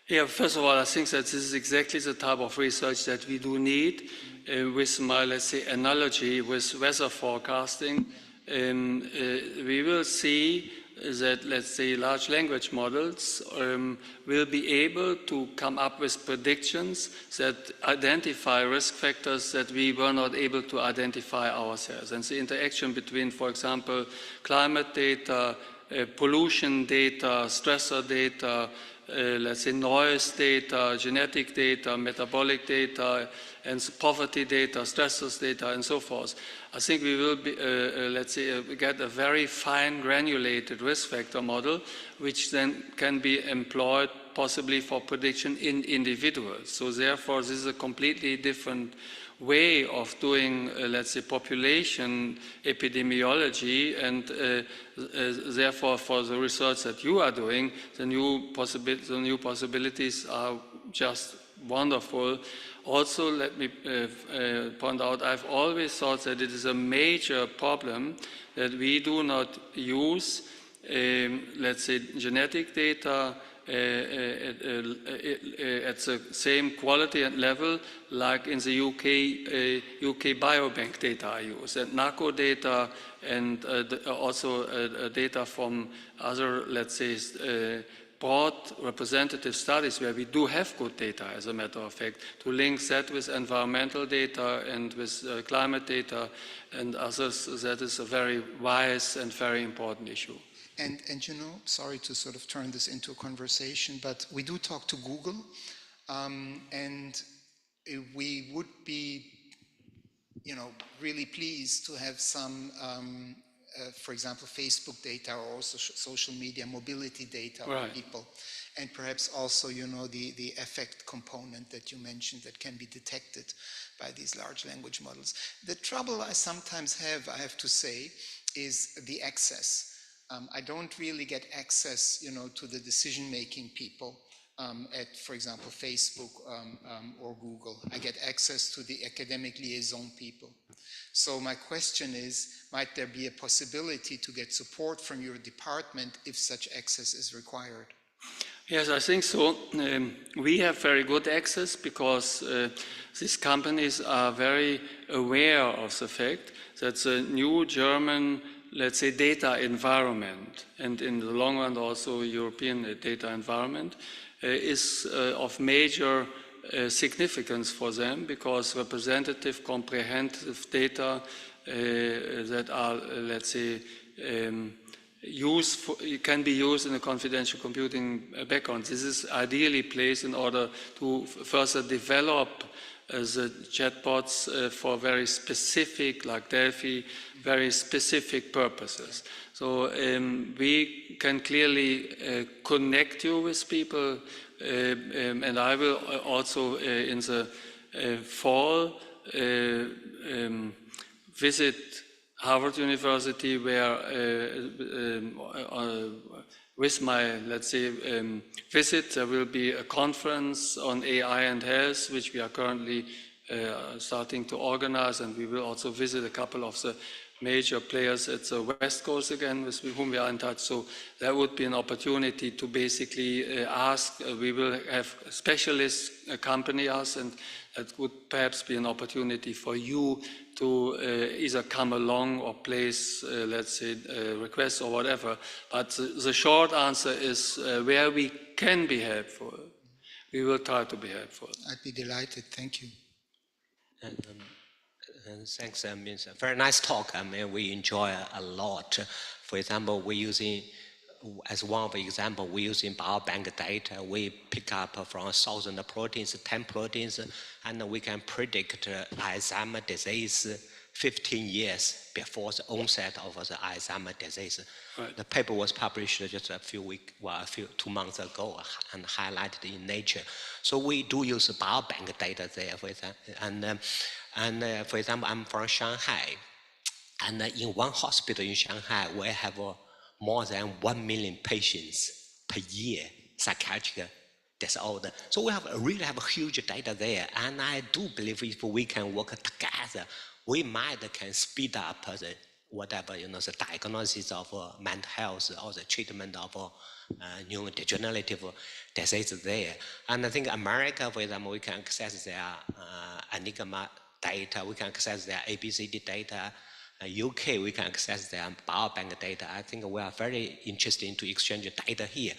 Speaker 11: Yeah, first of all, I think that this is exactly the type of research that we do need. With my, let's say, analogy with weather forecasting, we will see that, let's say, large language models will be able to come up with predictions that identify risk factors that we were not able to identify ourselves. And the interaction between, for example, climate data, pollution data, stressor data, let's say noise data, genetic data, metabolic data, and poverty data, stressors data, and so forth. I think we will be, let's say, get a very fine granulated risk factor model, which then can be employed possibly for prediction in individuals. So therefore, this is a completely different way of doing, let's say, population epidemiology, and therefore for the research that you are doing, the new possibilities are just wonderful. Also, let me point out, I've always thought that it is a major problem that we do not use, let's say, genetic data at the same quality and level like in the UK Biobank data I use, and NACO data, and also data from other, let's say, broad representative studies where we do have good data, as a matter of fact, to link that with environmental data and with climate data and others, that is a very wise and very important issue.
Speaker 9: And you know, sorry to sort of turn this into a conversation, but we do talk to Google, and we would be, you know, really pleased to have some, for example, Facebook data or also social media mobility data of people, and perhaps also, you know, the affect component that you mentioned that can be detected by these large language models. The trouble I sometimes have, I have to say, is the access. I don't really get access, you know, to the decision-making people at, for example, Facebook or Google. I get access to the academic liaison people. So my question is, might there be a possibility to get support from your department if such access is required?
Speaker 11: Yes, I think so. We have very good access because these companies are very aware of the fact that the new German, let's say, data environment, and in the long run also European data environment, is of major significance for them, because representative, comprehensive data that are, let's say, can be used in a confidential computing background. This is ideally placed in order to further develop the chatbots for very specific, like Delphi, very specific purposes. So we can clearly connect you with people, and I will also in the fall visit Harvard University, where with my, let's say, visit, there will be a conference on AI and health, which we are currently starting to organize, and we will also visit a couple of the major players at the West Coast again, with whom we are in touch. So that would be an opportunity to basically ask, we will have specialists accompany us, and that would perhaps be an opportunity for you to either come along or place, let's say, requests or whatever. But the short answer is where we can be helpful, we will try to be helpful.
Speaker 9: I'd be delighted. Thank you.
Speaker 12: Thanks. It's a very nice talk. I mean, we enjoy a lot. For example, we're using, as one of the example, we're using biobank data. We pick up from 1,000 proteins, 10 proteins, and we can predict Alzheimer's disease 15 years before the onset of the Alzheimer's disease. Right. The paper was published just a few 2 months ago and highlighted in Nature. So we do use biobank data there, for example. And for example, I'm from Shanghai, and in one hospital in Shanghai, we have more than 1 million patients per year, psychiatric disorder. So we really have a huge data there, and I do believe if we can work together, we can speed up the whatever, you know, the diagnosis of mental health or the treatment of neurodegenerative disease there. And I think America, for example, we can access their Enigma data, we can access their ABCD data. UK, we can access their biobank data. I think we are very interested to exchange data here.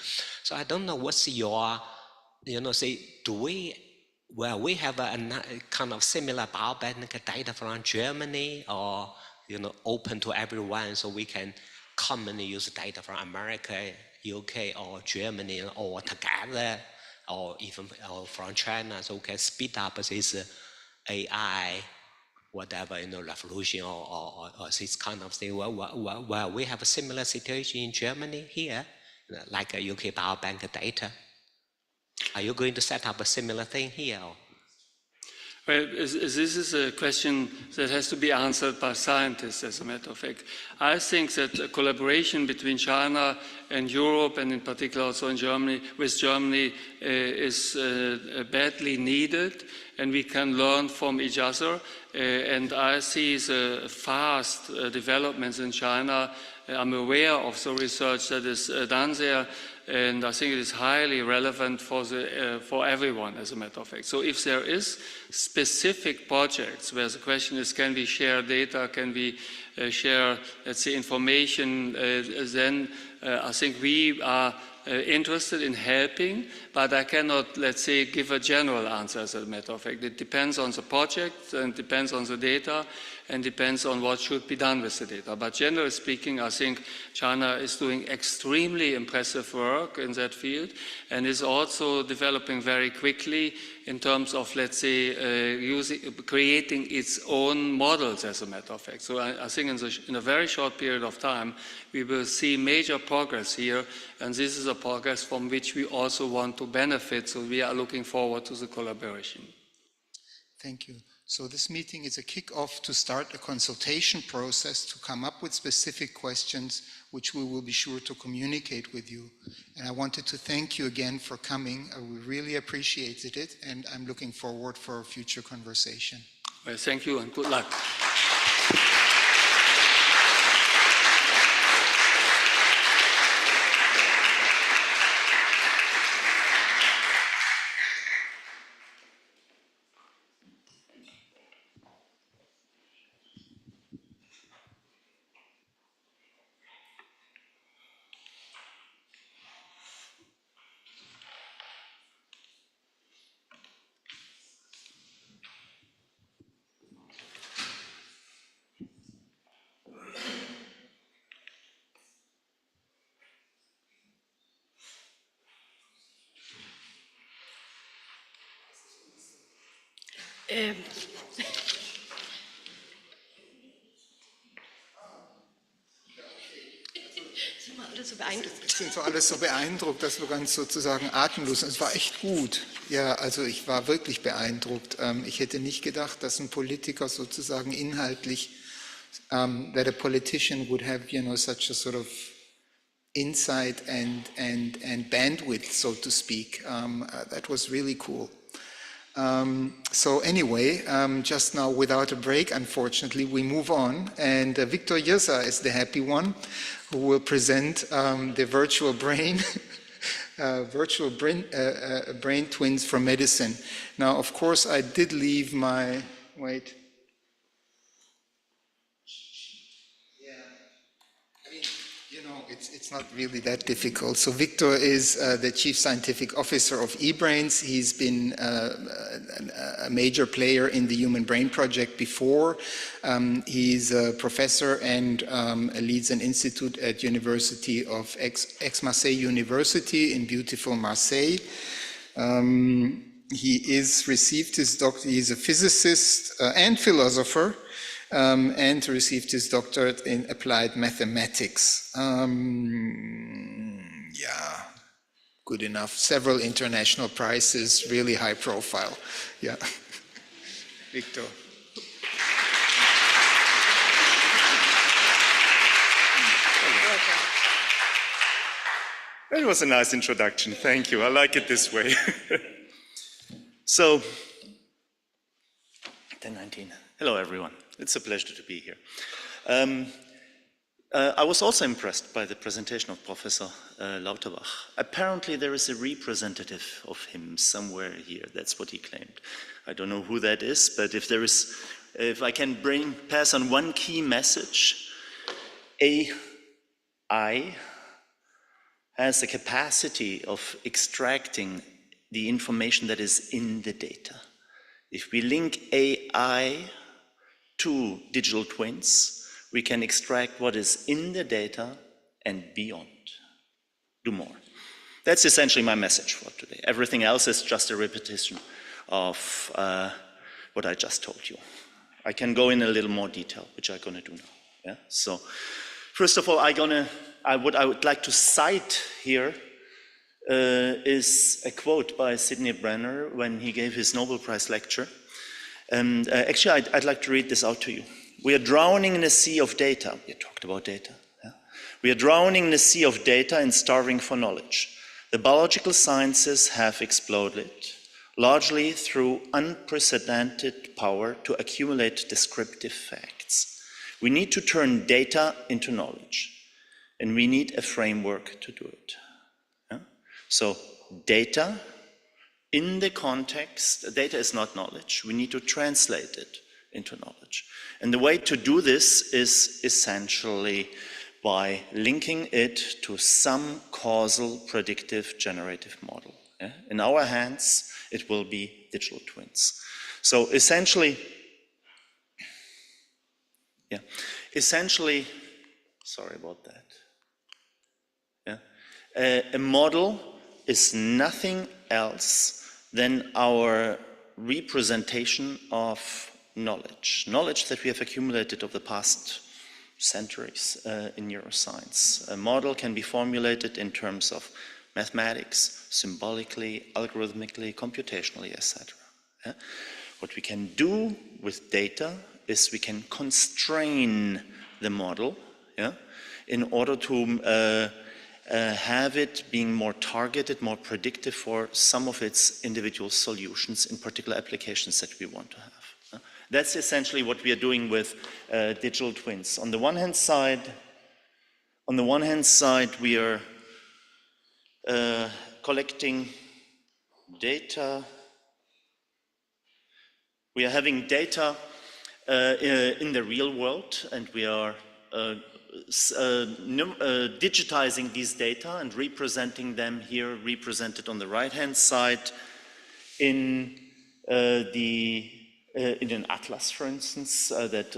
Speaker 12: So I don't know what's your, you know, say, we have a kind of similar biobank data from Germany, or, you know, open to everyone, so we can commonly use data from America, UK, or Germany, or together, or even from China, so we can speed up this AI, whatever, you know, revolution or this kind of thing. Well, we have a similar situation in Germany here, like a UK biobank data. Are you going to set up a similar thing here?
Speaker 11: Well, this is a question that has to be answered by scientists, as a matter of fact. I think that a collaboration between China and Europe, and in particular also in Germany, with Germany, is badly needed, and we can learn from each other. And I see the fast developments in China. I'm aware of the research that is done there. and I think it is highly relevant for everyone, as a matter of fact. So if there is specific projects where the question is, can we share data, can we share, let's say, information, then I think we are interested in helping, but I cannot, let's say, give a general answer, as a matter of fact. It depends on the project, and depends on the data, and depends on what should be done with the data. But generally speaking, I think China is doing extremely impressive work in that field, and is also developing very quickly in terms of, let's say, creating its own models, as a matter of fact. So I think in a very short period of time, we will see major progress here, and this is a progress from which we also want to benefit, so we are looking forward to the collaboration.
Speaker 9: Thank you. So this meeting is a kick-off to start a consultation process to come up with specific questions, which we will be sure to communicate with you. And I wanted to thank you again for coming. We really appreciated it, and I'm looking forward for a future conversation.
Speaker 11: Well, thank you and good luck.
Speaker 9: sind so alles so beeindruckt, dass wir ganz sozusagen atemlos sind. Es war echt gut. Ja, also ich war wirklich beeindruckt. Ich hätte nicht gedacht, dass ein Politiker sozusagen inhaltlich, that a politician would have, you know, such a sort of insight and bandwidth, so to speak. That was really cool. So anyway, just now without a break, unfortunately, we move on, and Victor Yrsa is the happy one who will present the virtual brain, brain twins for medicine. Now, of course, I did leave my, wait. It's not really that difficult. So Victor is the Chief Scientific Officer of eBrains. He's been a major player in the Human Brain Project before. He's a professor and leads an institute at University of Aix-Marseille University in beautiful Marseille. He is received his doctorate. He's a physicist and philosopher. And received his doctorate in applied mathematics. Yeah, good enough. Several international prizes, really high profile. Yeah, Victor.
Speaker 13: That was a nice introduction. Thank you. I like it this way. So, 10:19. Hello, everyone. It's a pleasure to be here. I was also impressed by the presentation of Professor Lauterbach. Apparently there is a representative of him somewhere here. That's what he claimed. I don't know who that is, but if I can pass on one key message, AI has the capacity of extracting the information that is in the data. If we link AI to digital twins, we can extract what is in the data and beyond. Do more. That's essentially my message for today. Everything else is just a repetition of what I just told you. I can go in a little more detail, which I'm gonna do now. Yeah. So, first of all, what I would like to cite here is a quote by Sidney Brenner when he gave his Nobel Prize lecture. And actually, I'd like to read this out to you. We are drowning in a sea of data. We talked about data. Yeah? We are drowning in a sea of data and starving for knowledge. The biological sciences have exploded, largely through unprecedented power to accumulate descriptive facts. We need to turn data into knowledge, and we need a framework to do it. Yeah? So data in the context, data is not knowledge. We need to translate it into knowledge. And the way to do this is essentially by linking it to some causal predictive generative model. Yeah? In our hands, it will be digital twins. So essentially, sorry about that. Yeah? A model is nothing else than our representation of knowledge. Knowledge that we have accumulated over the past centuries in neuroscience. A model can be formulated in terms of mathematics, symbolically, algorithmically, computationally, etc. Yeah? What we can do with data is we can constrain the model, yeah, in order to have it being more targeted, more predictive for some of its individual solutions in particular applications that we want to have. That's essentially what we are doing with digital twins. On the one hand side, we are collecting data. We are having data in the real world, and we are digitizing these data and representing them here, represented on the right-hand side in an atlas, for instance, that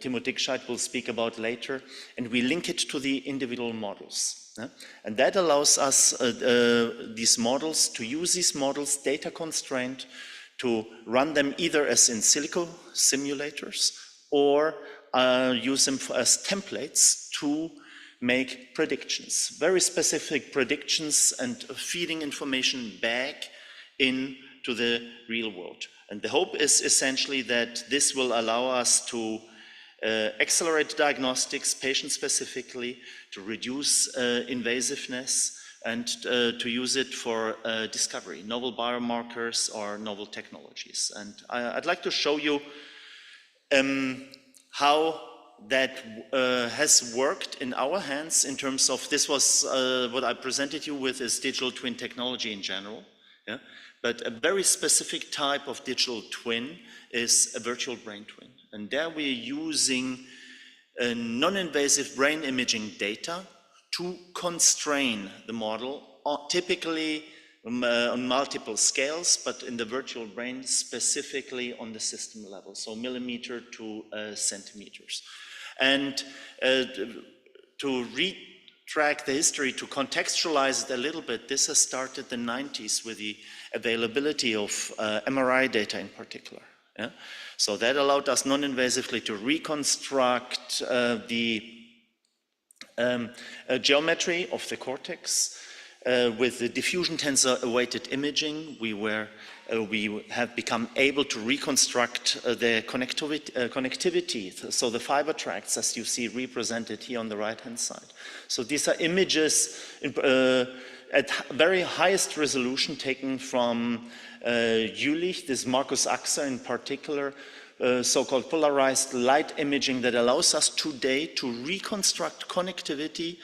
Speaker 13: Timo Dickscheid will speak about later, and we link it to the individual models. Yeah? And that allows us, these models, to use these models data constrained, to run them either as in silico simulators or use them as templates to make predictions, very specific predictions, and feeding information back into the real world. And the hope is essentially that this will allow us to accelerate diagnostics patient-specifically, to reduce invasiveness, and to use it for discovery, novel biomarkers or novel technologies. And I'd like to show you how that has worked in our hands in terms of, this was what I presented you with is digital twin technology in general. Yeah? But a very specific type of digital twin is a virtual brain twin. And there we are using non-invasive brain imaging data to constrain the model, typically on multiple scales, but in the virtual brain specifically on the system level, so millimeter to centimeters. And to retrack the history, to contextualize it a little bit, this has started in the 90s with the availability of MRI data in particular. Yeah? So that allowed us non-invasively to reconstruct the geometry of the cortex. With the diffusion tensor awaited imaging, we have become able to reconstruct the connectivity, so the fiber tracts, as you see represented here on the right-hand side. So these are images at very highest resolution taken from Jülich, this Markus Axer in particular, so-called polarized light imaging that allows us today to reconstruct connectivity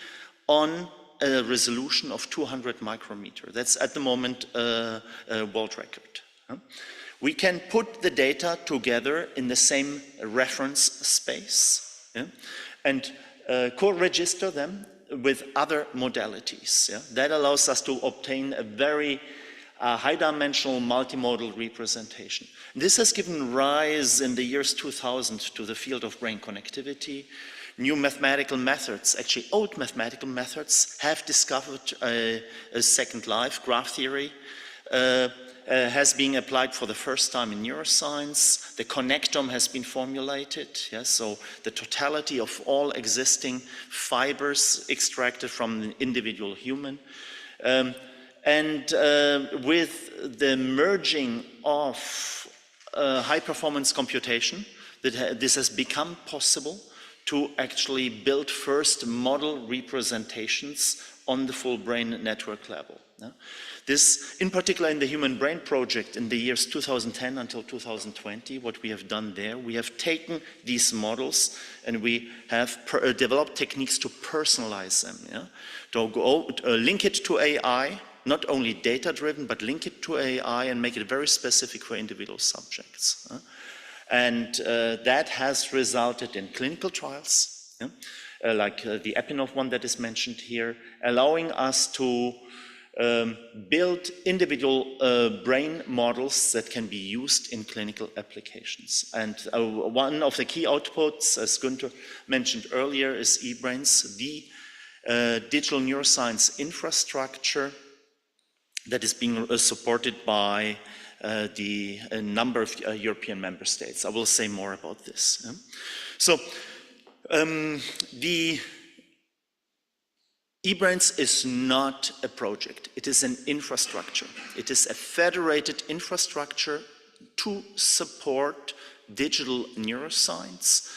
Speaker 13: on a resolution of 200 micrometer. That's at the moment a world record. We can put the data together in the same reference space, yeah, and co-register them with other modalities. Yeah. That allows us to obtain a very high-dimensional multimodal representation. This has given rise in the years 2000 to the field of brain connectivity. New mathematical methods, actually old mathematical methods, have discovered a second life. Graph theory has been applied for the first time in neuroscience. The connectome has been formulated, yes, so the totality of all existing fibers extracted from an individual human. And with the merging of high-performance computation, this has become possible to actually build first model representations on the full brain network level. Yeah? This, in particular in the Human Brain Project in the years 2010 until 2020, what we have done there, we have taken these models and we have developed techniques to personalize them, yeah? To link it to AI, not only data-driven, but link it to AI and make it very specific for individual subjects. And that has resulted in clinical trials, like the Epinov one that is mentioned here, allowing us to build individual brain models that can be used in clinical applications. And one of the key outputs, as Günther mentioned earlier, is eBrains, the digital neuroscience infrastructure that is being supported by a number of European member states. I will say more about this. So the eBrains is not a project, it is an infrastructure. It is a federated infrastructure to support digital neuroscience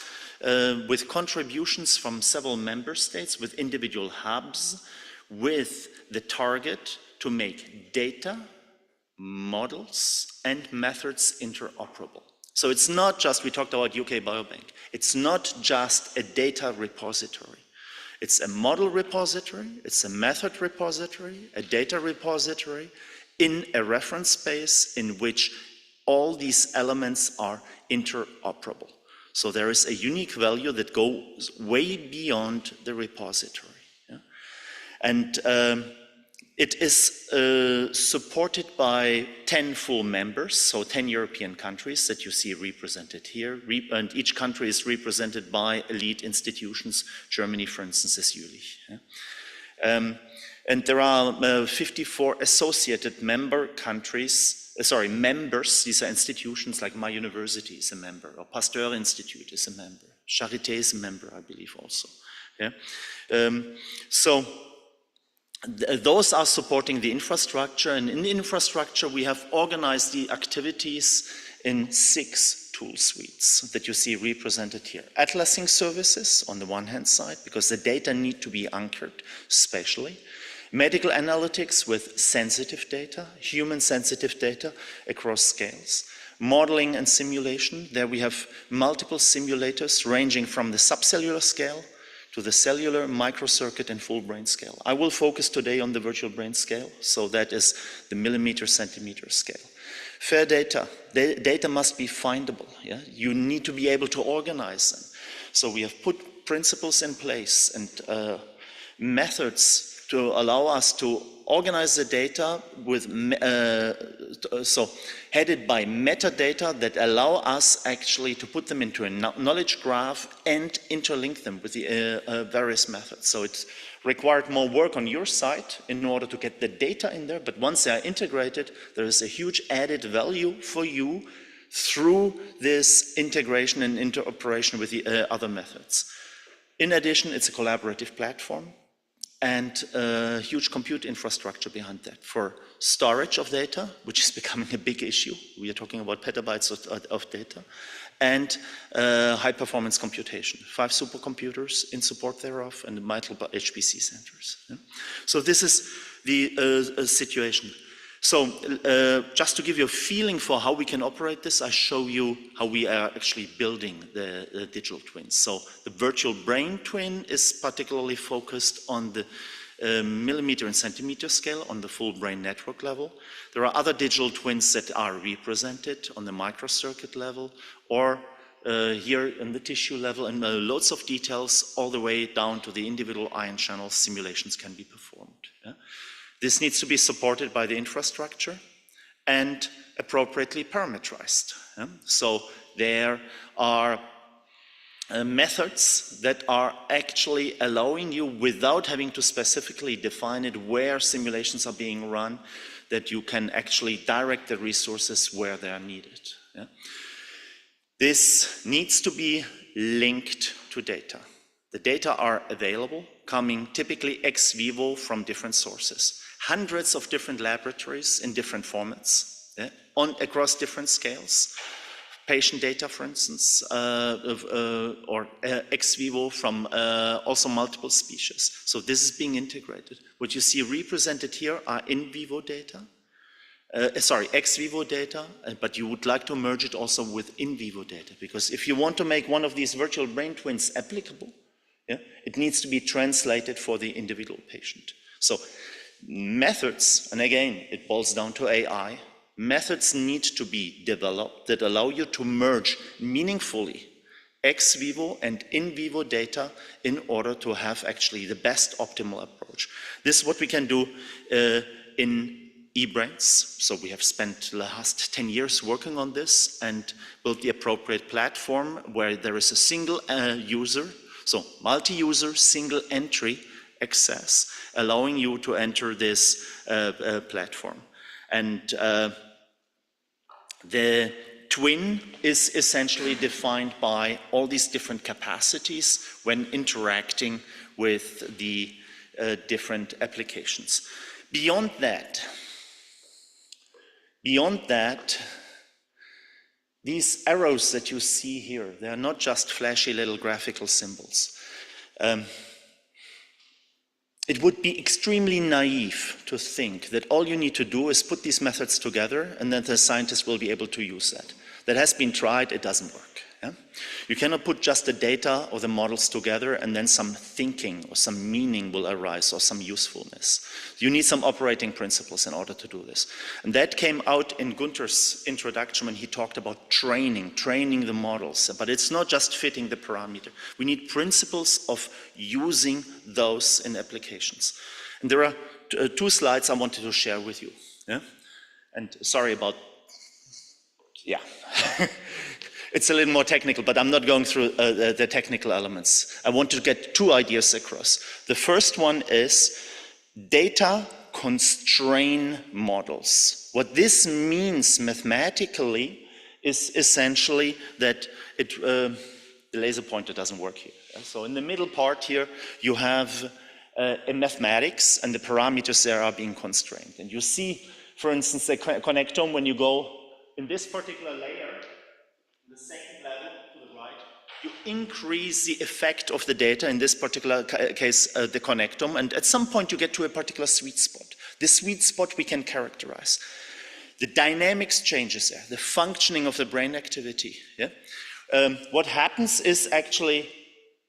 Speaker 13: with contributions from several member states, with individual hubs, with the target to make data, models, and methods interoperable. So it's not just, we talked about UK Biobank, it's not just a data repository. It's a model repository, it's a method repository, a data repository in a reference space in which all these elements are interoperable. So there is a unique value that goes way beyond the repository. And it is supported by 10 full members, so 10 European countries that you see represented here. And each country is represented by elite institutions. Germany, for instance, is Jülich. And there are 54 associated member countries, members. These are institutions like my university is a member, or Pasteur Institute is a member. Charité is a member, I believe, also. Those are supporting the infrastructure, and in the infrastructure we have organized the activities in 6 tool suites that you see represented here. Atlasing services on the one hand side, because the data need to be anchored spatially. Medical analytics with sensitive data, human sensitive data across scales. Modeling and simulation, there we have multiple simulators ranging from the subcellular scale to the cellular, microcircuit, and full brain scale. I will focus today on the virtual brain scale, so that is the millimeter, centimeter scale. Fair data. Data must be findable. Yeah? You need to be able to organize them. So we have put principles in place and methods to allow us to organize the data with, headed by metadata that allow us actually to put them into a knowledge graph and interlink them with the various methods. So it's required more work on your side in order to get the data in there, but once they are integrated, there is a huge added value for you through this integration and interoperation with the other methods. In addition, it's a collaborative platform and a huge compute infrastructure behind that for storage of data, which is becoming a big issue. We are talking about petabytes of data, and high performance computation. 5 supercomputers in support thereof and multiple HPC centers. Yeah? So this is the situation. So just to give you a feeling for how we can operate this, I show you how we are actually building the digital twins. So the virtual brain twin is particularly focused on the millimeter and centimeter scale on the full brain network level. There are other digital twins that are represented on the microcircuit level or here in the tissue level, and loads of details all the way down to the individual ion channel simulations can be performed. Yeah? This needs to be supported by the infrastructure and appropriately parameterized. Yeah? So there are methods that are actually allowing you, without having to specifically define it, where simulations are being run, that you can actually direct the resources where they are needed. Yeah? This needs to be linked to data. The data are available, coming typically ex vivo from different sources. Hundreds of different laboratories in different formats, yeah, across different scales. Patient data, for instance, or ex vivo from also multiple species. So this is being integrated. What you see represented here are in vivo data, ex vivo data, but you would like to merge it also with in vivo data, because if you want to make one of these virtual brain twins applicable, yeah, it needs to be translated for the individual patient. So methods, and again, it boils down to AI, methods need to be developed that allow you to merge meaningfully ex vivo and in vivo data in order to have actually the best optimal approach. This is what we can do in eBrains. So we have spent the last 10 years working on this and built the appropriate platform where there is a single user, so multi-user, single entry access, allowing you to enter this platform. And the twin is essentially defined by all these different capacities when interacting with the different applications. Beyond that, these arrows that you see here, they are not just flashy little graphical symbols. It would be extremely naive to think that all you need to do is put these methods together and then the scientist will be able to use that. That has been tried, it doesn't work. Yeah? You cannot put just the data or the models together and then some thinking or some meaning will arise or some usefulness. You need some operating principles in order to do this. And that came out in Gunter's introduction when he talked about training the models. But it's not just fitting the parameter. We need principles of using those in applications. And there are two slides I wanted to share with you. Yeah? And sorry about, yeah. It's a little more technical, but I'm not going through the technical elements. I want to get two ideas across. The first one is data constrain models. What this means mathematically is essentially that the laser pointer doesn't work here. So in the middle part here, you have a mathematics and the parameters there are being constrained. And you see, for instance, the connectome when you go in this particular layer, the second level to the right, you increase the effect of the data, in this particular case, the connectome, and at some point you get to a particular sweet spot. This sweet spot we can characterize. The dynamics changes there, the functioning of the brain activity. Yeah? What happens is actually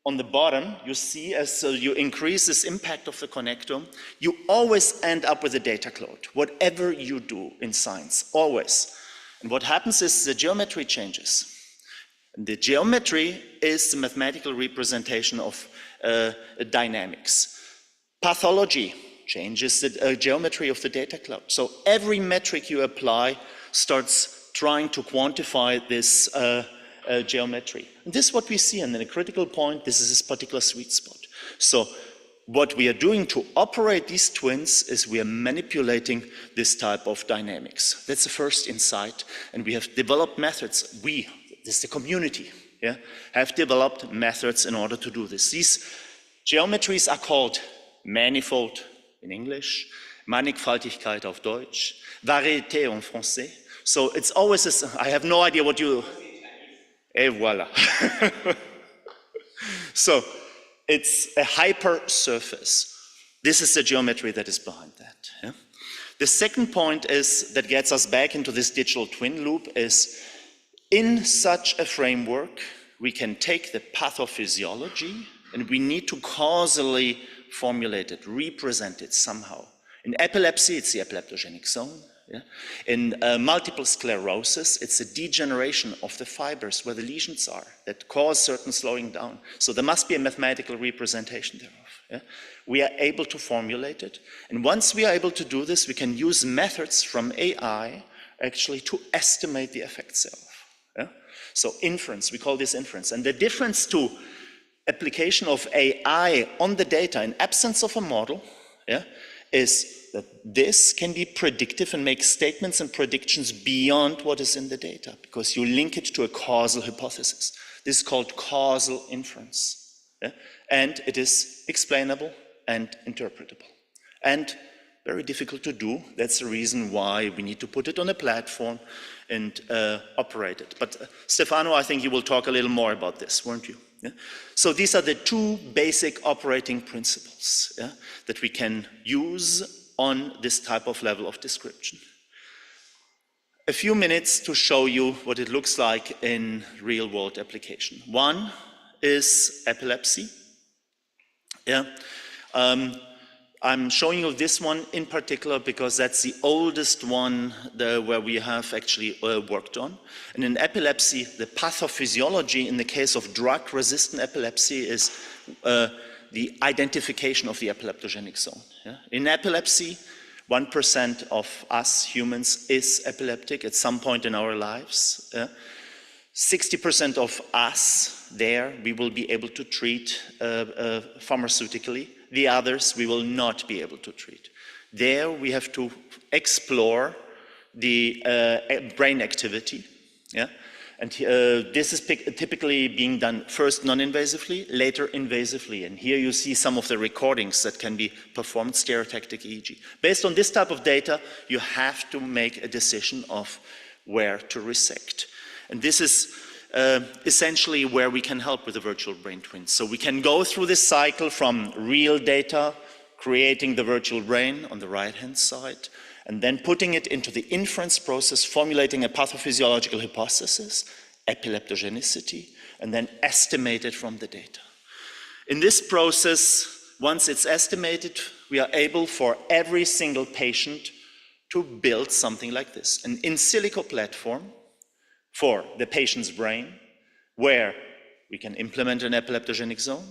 Speaker 13: on the bottom, you see as you increase this impact of the connectome, you always end up with a data cloud, whatever you do in science, always. And what happens is the geometry changes. And the geometry is the mathematical representation of dynamics. Pathology changes the geometry of the data cloud. So every metric you apply starts trying to quantify this geometry. And this is what we see, and then a critical point, this is this particular sweet spot. So what we are doing to operate these twins is we are manipulating this type of dynamics. That's the first insight, and we have developed methods. This is the community, yeah, have developed methods in order to do this. These geometries are called manifold in English, Mannigfaltigkeit auf Deutsch, Variété en français. So it's always this, I have no idea what you... Et voilà. So it's a hypersurface. This is the geometry that is behind that. Yeah? The second point is, that gets us back into this digital twin loop, is in such a framework, we can take the pathophysiology and we need to causally formulate it, represent it somehow. In epilepsy, it's the epileptogenic zone. Yeah? In multiple sclerosis, it's a degeneration of the fibers where the lesions are that cause certain slowing down. So there must be a mathematical representation thereof. Yeah? We are able to formulate it. And once we are able to do this, we can use methods from AI actually to estimate the effects thereof. Yeah? So inference, we call this inference. And the difference to application of AI on the data in absence of a model, yeah, is that this can be predictive and make statements and predictions beyond what is in the data, because you link it to a causal hypothesis. This is called causal inference. Yeah? And it is explainable and interpretable. And very difficult to do. That's the reason why we need to put it on a platform and operate it. But Stefano, I think you will talk a little more about this, won't you? Yeah? So these are the two basic operating principles, yeah, that we can use on this type of level of description. A few minutes to show you what it looks like in real-world application. One is epilepsy. Yeah. I'm showing you this one in particular because that's the oldest one where we have actually worked on. And in epilepsy, the pathophysiology in the case of drug-resistant epilepsy is the identification of the epileptogenic zone. Yeah? In epilepsy, 1% of us humans is epileptic at some point in our lives. 60% of us there we will be able to treat pharmaceutically. The others we will not be able to treat. There we have to explore the brain activity. Yeah? And this is typically being done first non-invasively, later invasively. And here you see some of the recordings that can be performed, stereotactic EEG. Based on this type of data, you have to make a decision of where to resect. And this is essentially where we can help with the virtual brain twins. So we can go through this cycle from real data, creating the virtual brain on the right-hand side, and then putting it into the inference process, formulating a pathophysiological hypothesis, epileptogenicity, and then estimate it from the data. In this process, once it's estimated, we are able for every single patient to build something like this, an in silico platform for the patient's brain, where we can implement an epileptogenic zone,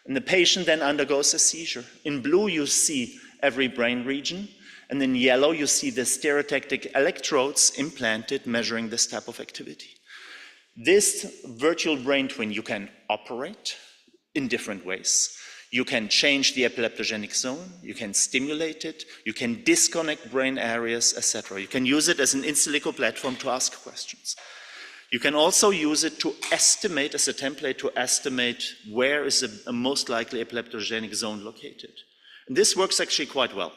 Speaker 13: and the patient then undergoes a seizure. In blue, you see every brain region, and in yellow, you see the stereotactic electrodes implanted measuring this type of activity. This virtual brain twin you can operate in different ways. You can change the epileptogenic zone, you can stimulate it, you can disconnect brain areas, etc. You can use it as an in silico platform to ask questions. You can also use it to estimate, as a template to estimate where is a most likely epileptogenic zone located. And this works actually quite well.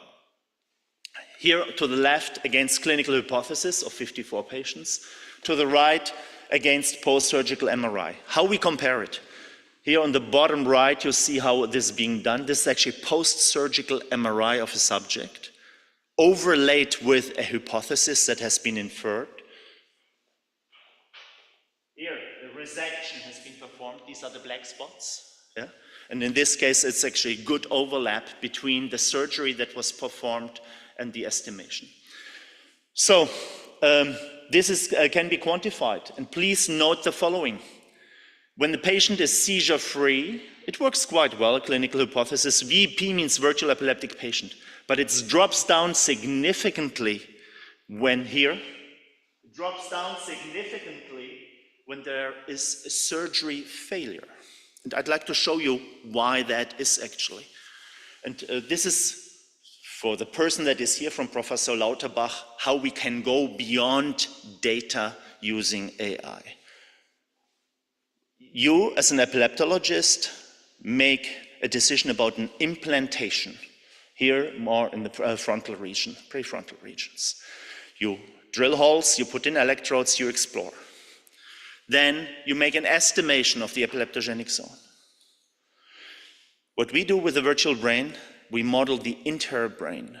Speaker 13: Here to the left against clinical hypothesis of 54 patients, to the right against post-surgical MRI. How we compare it? Here on the bottom right, you see how this is being done. This is actually post-surgical MRI of a subject, overlaid with a hypothesis that has been inferred. Here, the resection has been performed. These are the black spots. Yeah? And in this case, it's actually good overlap between the surgery that was performed and the estimation. So, this can be quantified. And please note the following. When the patient is seizure-free, it works quite well, clinical hypothesis. VEP means virtual epileptic patient, but it drops down significantly when here. It drops down significantly when there is a surgery failure. And I'd like to show you why that is actually. And this is for the person that is here from Professor Lauterbach, how we can go beyond data using AI. You, as an epileptologist, make a decision about an implantation, here more in the frontal region, prefrontal regions. You drill holes, you put in electrodes, you explore. Then you make an estimation of the epileptogenic zone. What we do with the virtual brain, we model the interior brain,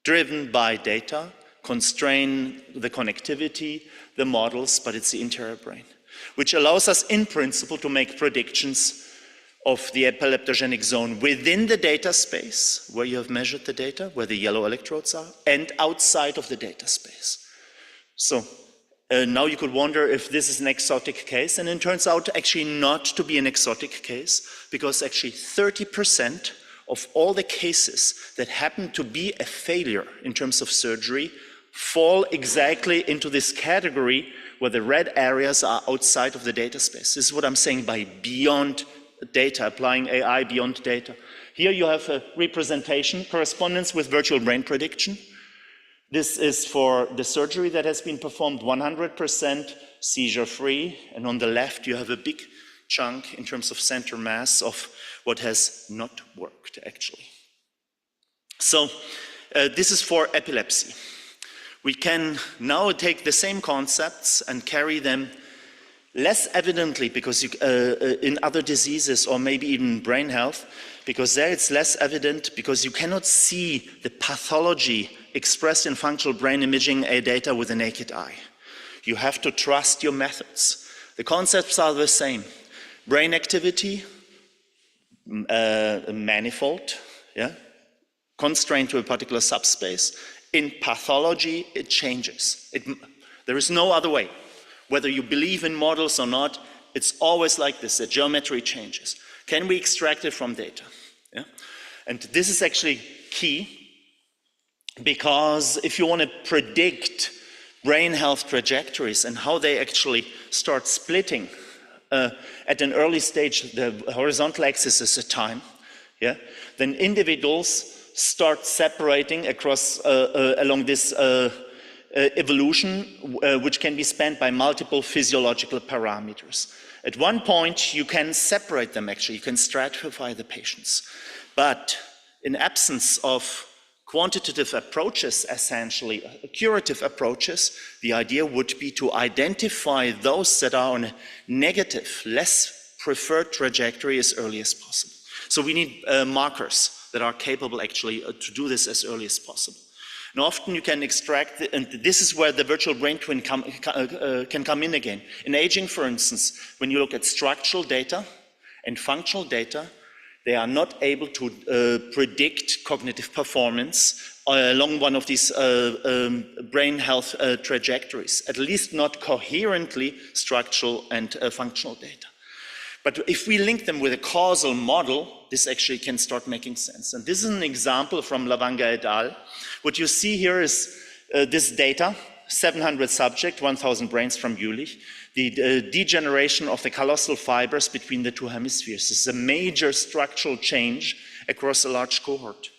Speaker 13: driven by data, constrain the connectivity, the models, but it's the interior brain, which allows us in principle to make predictions of the epileptogenic zone within the data space, where you have measured the data, where the yellow electrodes are, and outside of the data space. So now you could wonder if this is an exotic case, and it turns out actually not to be an exotic case, because actually 30% of all the cases that happen to be a failure in terms of surgery fall exactly into this category where the red areas are outside of the data space. This is what I'm saying by beyond data, applying AI beyond data. Here you have a representation, correspondence with virtual brain prediction. This is for the surgery that has been performed 100% seizure-free, and on the left you have a big chunk in terms of center mass of what has not worked actually. So this is for epilepsy. We can now take the same concepts and carry them less evidently because in other diseases or maybe even brain health, because there it's less evident because you cannot see the pathology expressed in functional brain imaging data with the naked eye. You have to trust your methods. The concepts are the same. Brain activity, manifold, yeah, constrained to a particular subspace. In pathology, it changes. There is no other way. Whether you believe in models or not, it's always like this, the geometry changes. Can we extract it from data? Yeah? And this is actually key, because if you want to predict brain health trajectories and how they actually start splitting at an early stage, the horizontal axis is the time, yeah? Then individuals start separating across along this evolution, which can be spanned by multiple physiological parameters. At one point, you can separate them actually, you can stratify the patients. But in absence of quantitative approaches, essentially, curative approaches, the idea would be to identify those that are on a negative, less preferred trajectory as early as possible. So we need markers that are capable actually to do this as early as possible. And often you can extract, and this is where the virtual brain twin can come in again. In aging, for instance, when you look at structural data and functional data, they are not able to predict cognitive performance along one of these brain health trajectories, at least not coherently structural and functional data. But if we link them with a causal model, this actually can start making sense. And this is an example from Lavanga et al. What you see here is this data, 700 subjects, 1,000 brains from Jülich, the degeneration of the callosal fibers between the two hemispheres. This is a major structural change across a large cohort.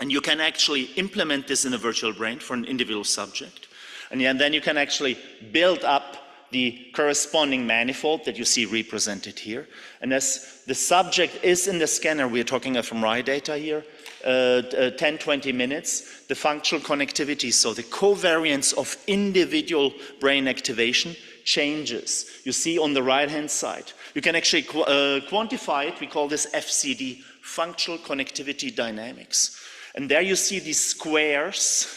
Speaker 13: And you can actually implement this in a virtual brain for an individual subject. And then you can actually build up the corresponding manifold that you see represented here. And as the subject is in the scanner, we're talking fMRI data here, 10, 20 minutes, the functional connectivity, so the covariance of individual brain activation changes. You see on the right-hand side. You can actually quantify it. We call this FCD, functional connectivity dynamics. And there you see these squares,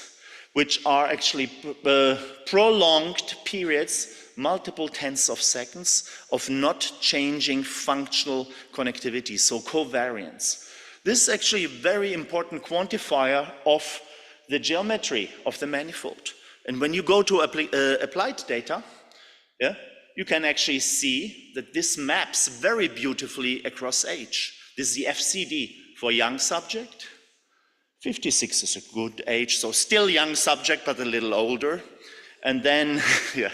Speaker 13: which are actually prolonged periods, multiple tens of seconds of not changing functional connectivity, so covariance. This is actually a very important quantifier of the geometry of the manifold. And when you go to applied data, yeah, you can actually see that this maps very beautifully across age. This is the FCD for young subject. 56 is a good age, so still young subject, but a little older. And then, yeah,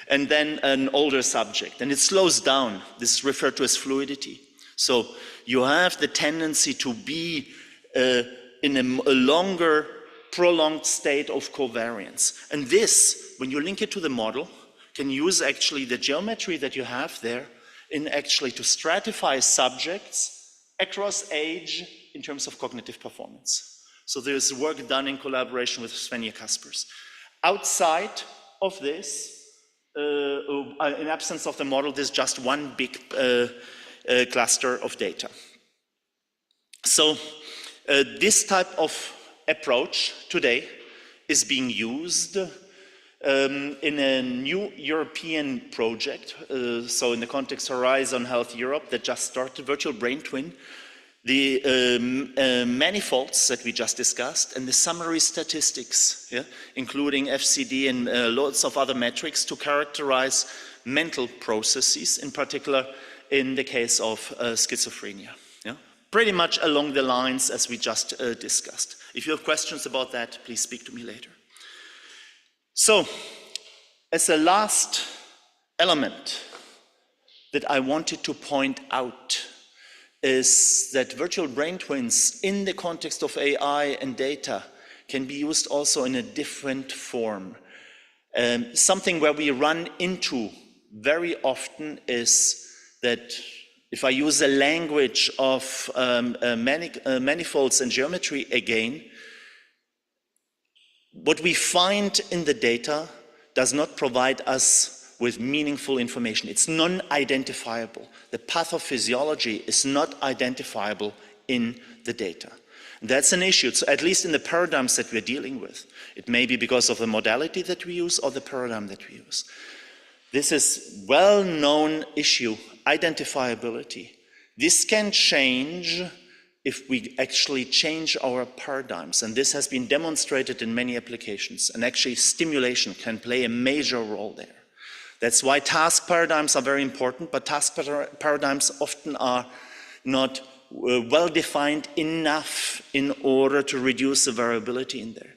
Speaker 13: and then an older subject, and it slows down. This is referred to as fluidity. So you have the tendency to be in a longer, prolonged state of covariance. And this, when you link it to the model, can use actually the geometry that you have there in actually to stratify subjects across age in terms of cognitive performance. So there's work done in collaboration with Svenja Kaspers. Outside of this, in absence of the model, there's just one big cluster of data. So this type of approach today is being used in a new European project, so in the context Horizon Health Europe that just started, Virtual Brain Twin, the manifolds that we just discussed and the summary statistics, yeah, including FCD and lots of other metrics to characterize mental processes, in particular in the case of schizophrenia. Yeah? Pretty much along the lines as we just discussed. If you have questions about that, please speak to me later. So, as a last element that I wanted to point out is that virtual brain twins in the context of AI and data can be used also in a different form. Something where we run into very often is that if I use the language of manifolds and geometry again, what we find in the data does not provide us with meaningful information. It's non-identifiable. The pathophysiology is not identifiable in the data. And that's an issue, so at least in the paradigms that we're dealing with. It may be because of the modality that we use or the paradigm that we use. This is well-known issue, identifiability. This can change if we actually change our paradigms, and this has been demonstrated in many applications, and actually stimulation can play a major role there. That's why task paradigms are very important, but task paradigms often are not well defined enough in order to reduce the variability in there.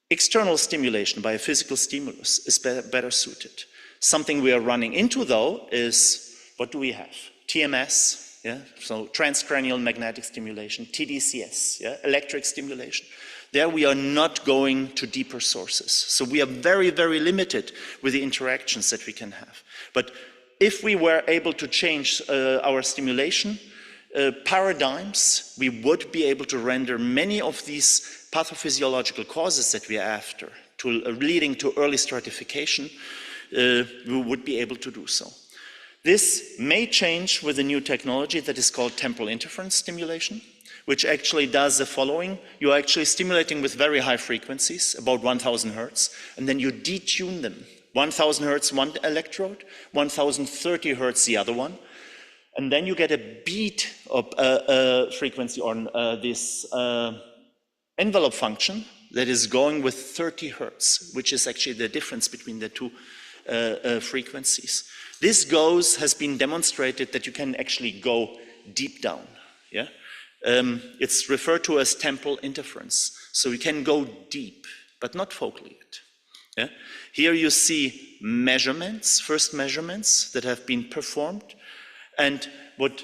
Speaker 13: External stimulation by a physical stimulus is better suited. Something we are running into, though, is, what do we have? TMS, yeah? So transcranial magnetic stimulation, TDCS, yeah? Electric stimulation. There we are not going to deeper sources. So we are very, very limited with the interactions that we can have. But if we were able to change our stimulation paradigms, we would be able to render many of these pathophysiological causes that we are after, leading to early stratification, we would be able to do so. This may change with a new technology that is called temporal interference stimulation, which actually does the following. You are actually stimulating with very high frequencies, about 1000 hertz, and then you detune them. 1000 hertz one electrode, 1030 hertz the other one, and then you get a beat of frequency on this envelope function that is going with 30 hertz, which is actually the difference between the two frequencies. This has been demonstrated that you can actually go deep down. Yeah, it's referred to as temporal interference. So you can go deep, but not focally yet. Yeah? Here you see measurements, first measurements that have been performed, and what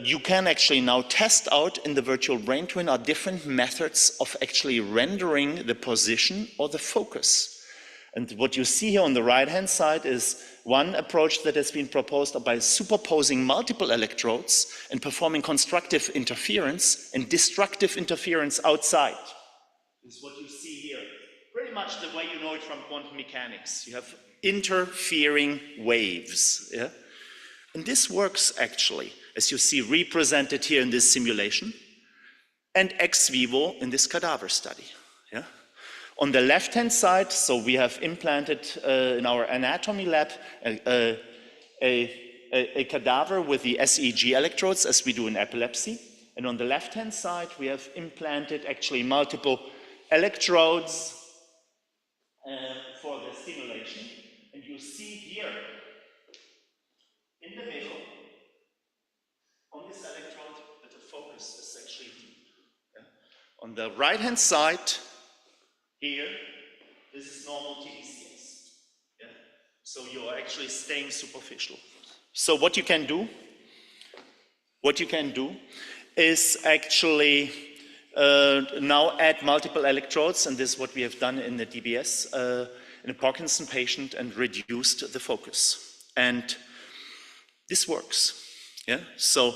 Speaker 13: you can actually now test out in the virtual brain twin are different methods of actually rendering the position or the focus. And what you see here on the right-hand side is one approach that has been proposed by superposing multiple electrodes and performing constructive interference and destructive interference outside. This is what you see here. Pretty much the way you know it from quantum mechanics. You have interfering waves. Yeah? And this works actually, as you see represented here in this simulation, and ex vivo in this cadaver study. Yeah? On the left-hand side, so we have implanted in our anatomy lab a cadaver with the SEG electrodes, as we do in epilepsy. And on the left-hand side, we have implanted actually multiple electrodes for the stimulation. And you see here, in the middle, on this electrode, that the focus is actually deep. Yeah? On the right-hand side, here, this is normal TDCS. Yeah? So you're actually staying superficial. So what you can do is actually now add multiple electrodes, and this is what we have done in the DBS, in a Parkinson patient, and reduced the focus. And this works. Yeah? So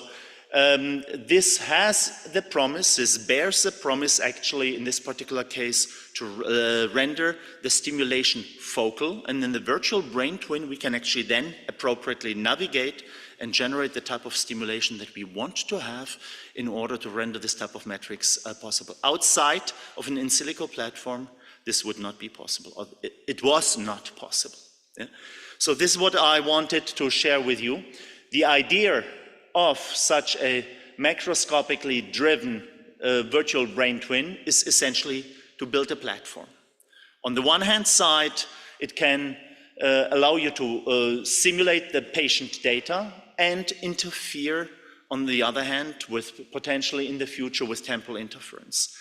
Speaker 13: this has the promise, this bears the promise actually in this particular case to render the stimulation focal, and in the virtual brain twin we can actually then appropriately navigate and generate the type of stimulation that we want to have in order to render this type of metrics possible. Outside of an in silico platform, this would not be possible, or it was not possible. Yeah? So this is what I wanted to share with you. The idea of such a macroscopically driven virtual brain twin is essentially to build a platform. On the one hand side, it can allow you to simulate the patient data and interfere, on the other hand, with potentially in the future with temporal interference.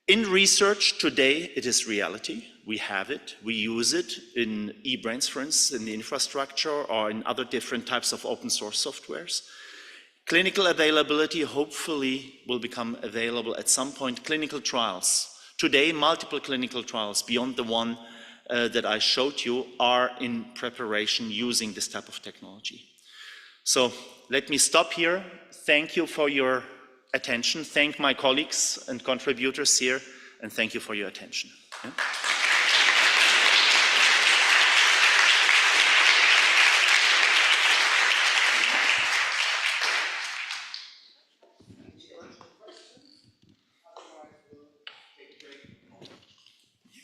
Speaker 13: In research today, it is reality. We have it, we use it in eBrains, for instance, in the infrastructure or in other different types of open source softwares. Clinical availability hopefully will become available at some point. Clinical trials. Today, multiple clinical trials beyond the one that I showed you are in preparation using this type of technology. So let me stop here. Thank you for your attention. Thank my colleagues and contributors here, and thank you for your attention. Yeah?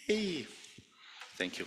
Speaker 13: Hey. Thank you.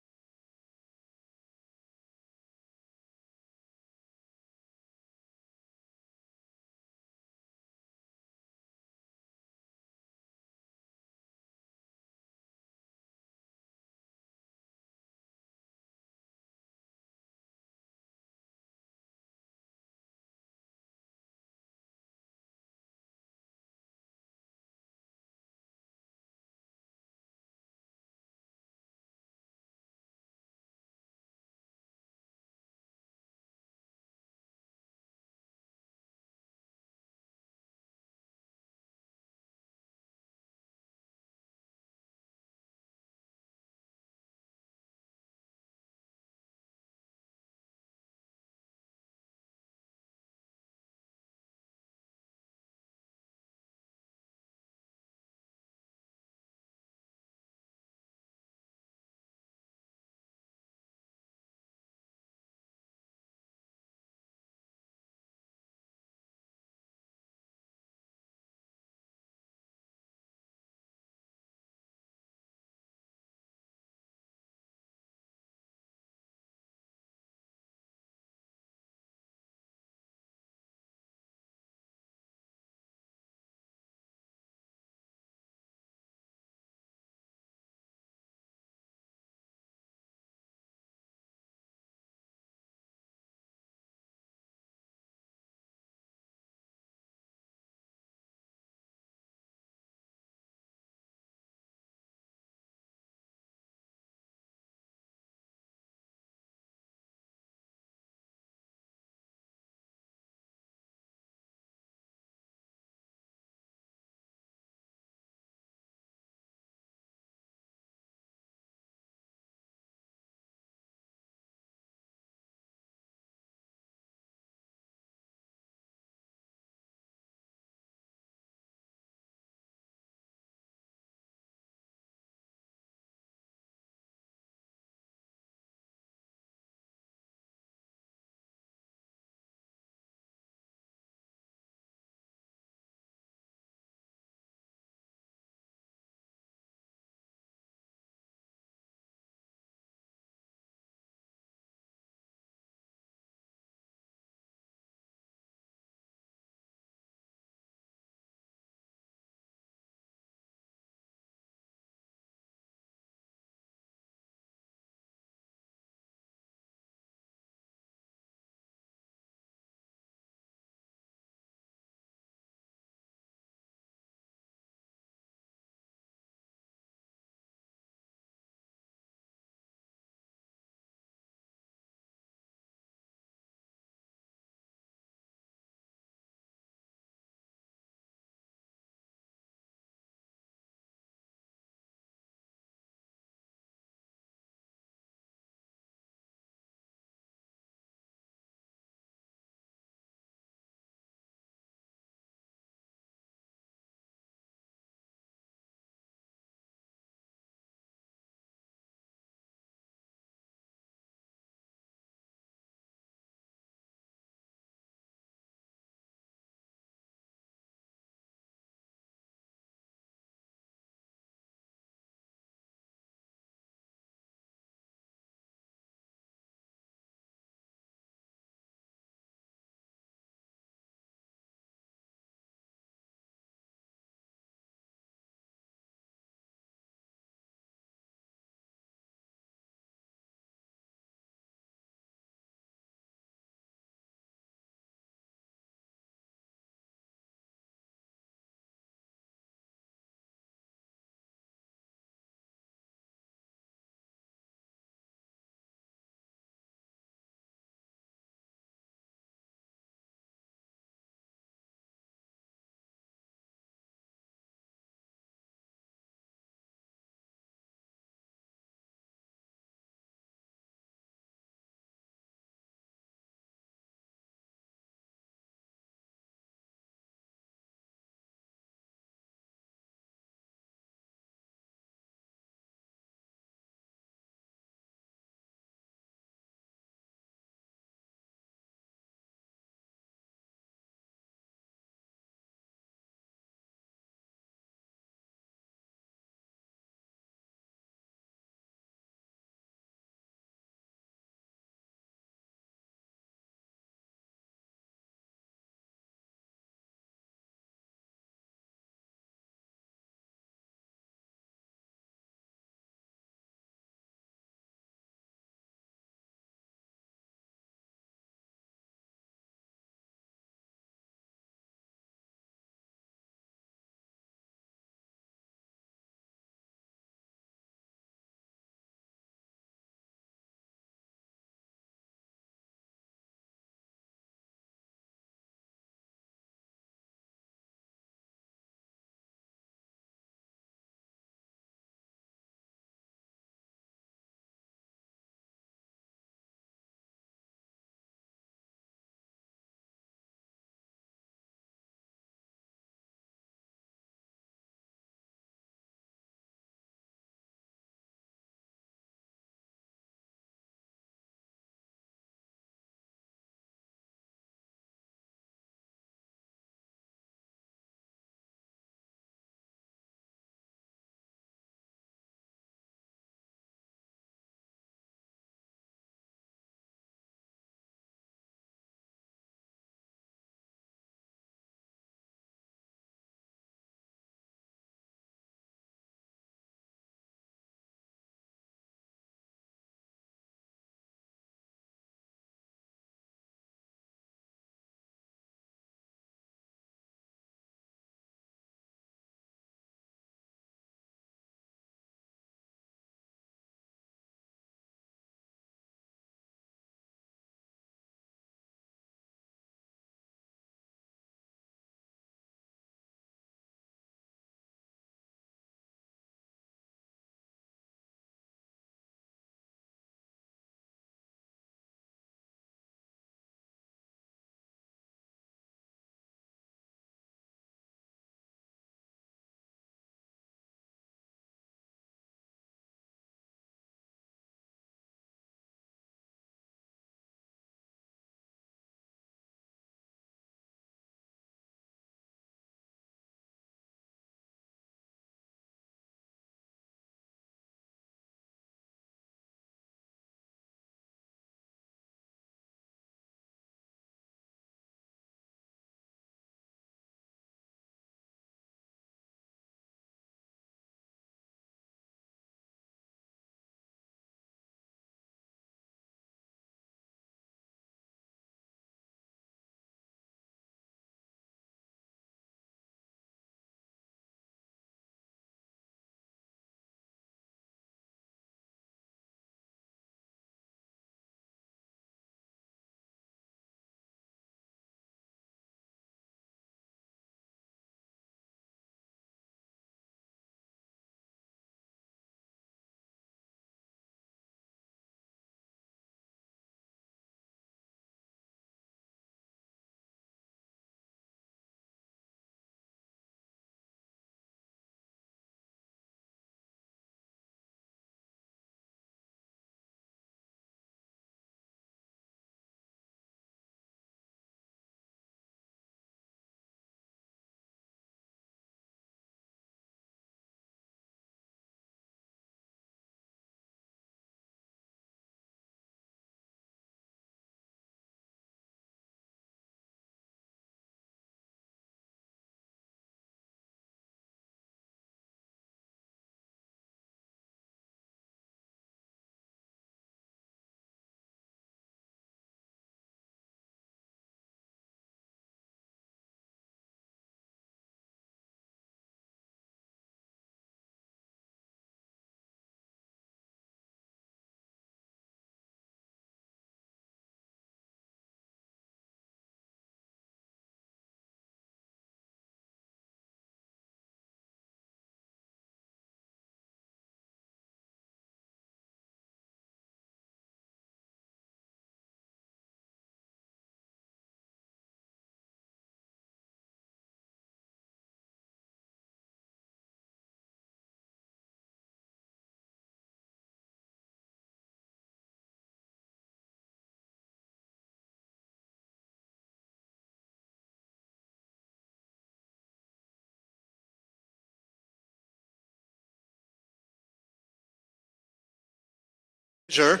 Speaker 9: Pleasure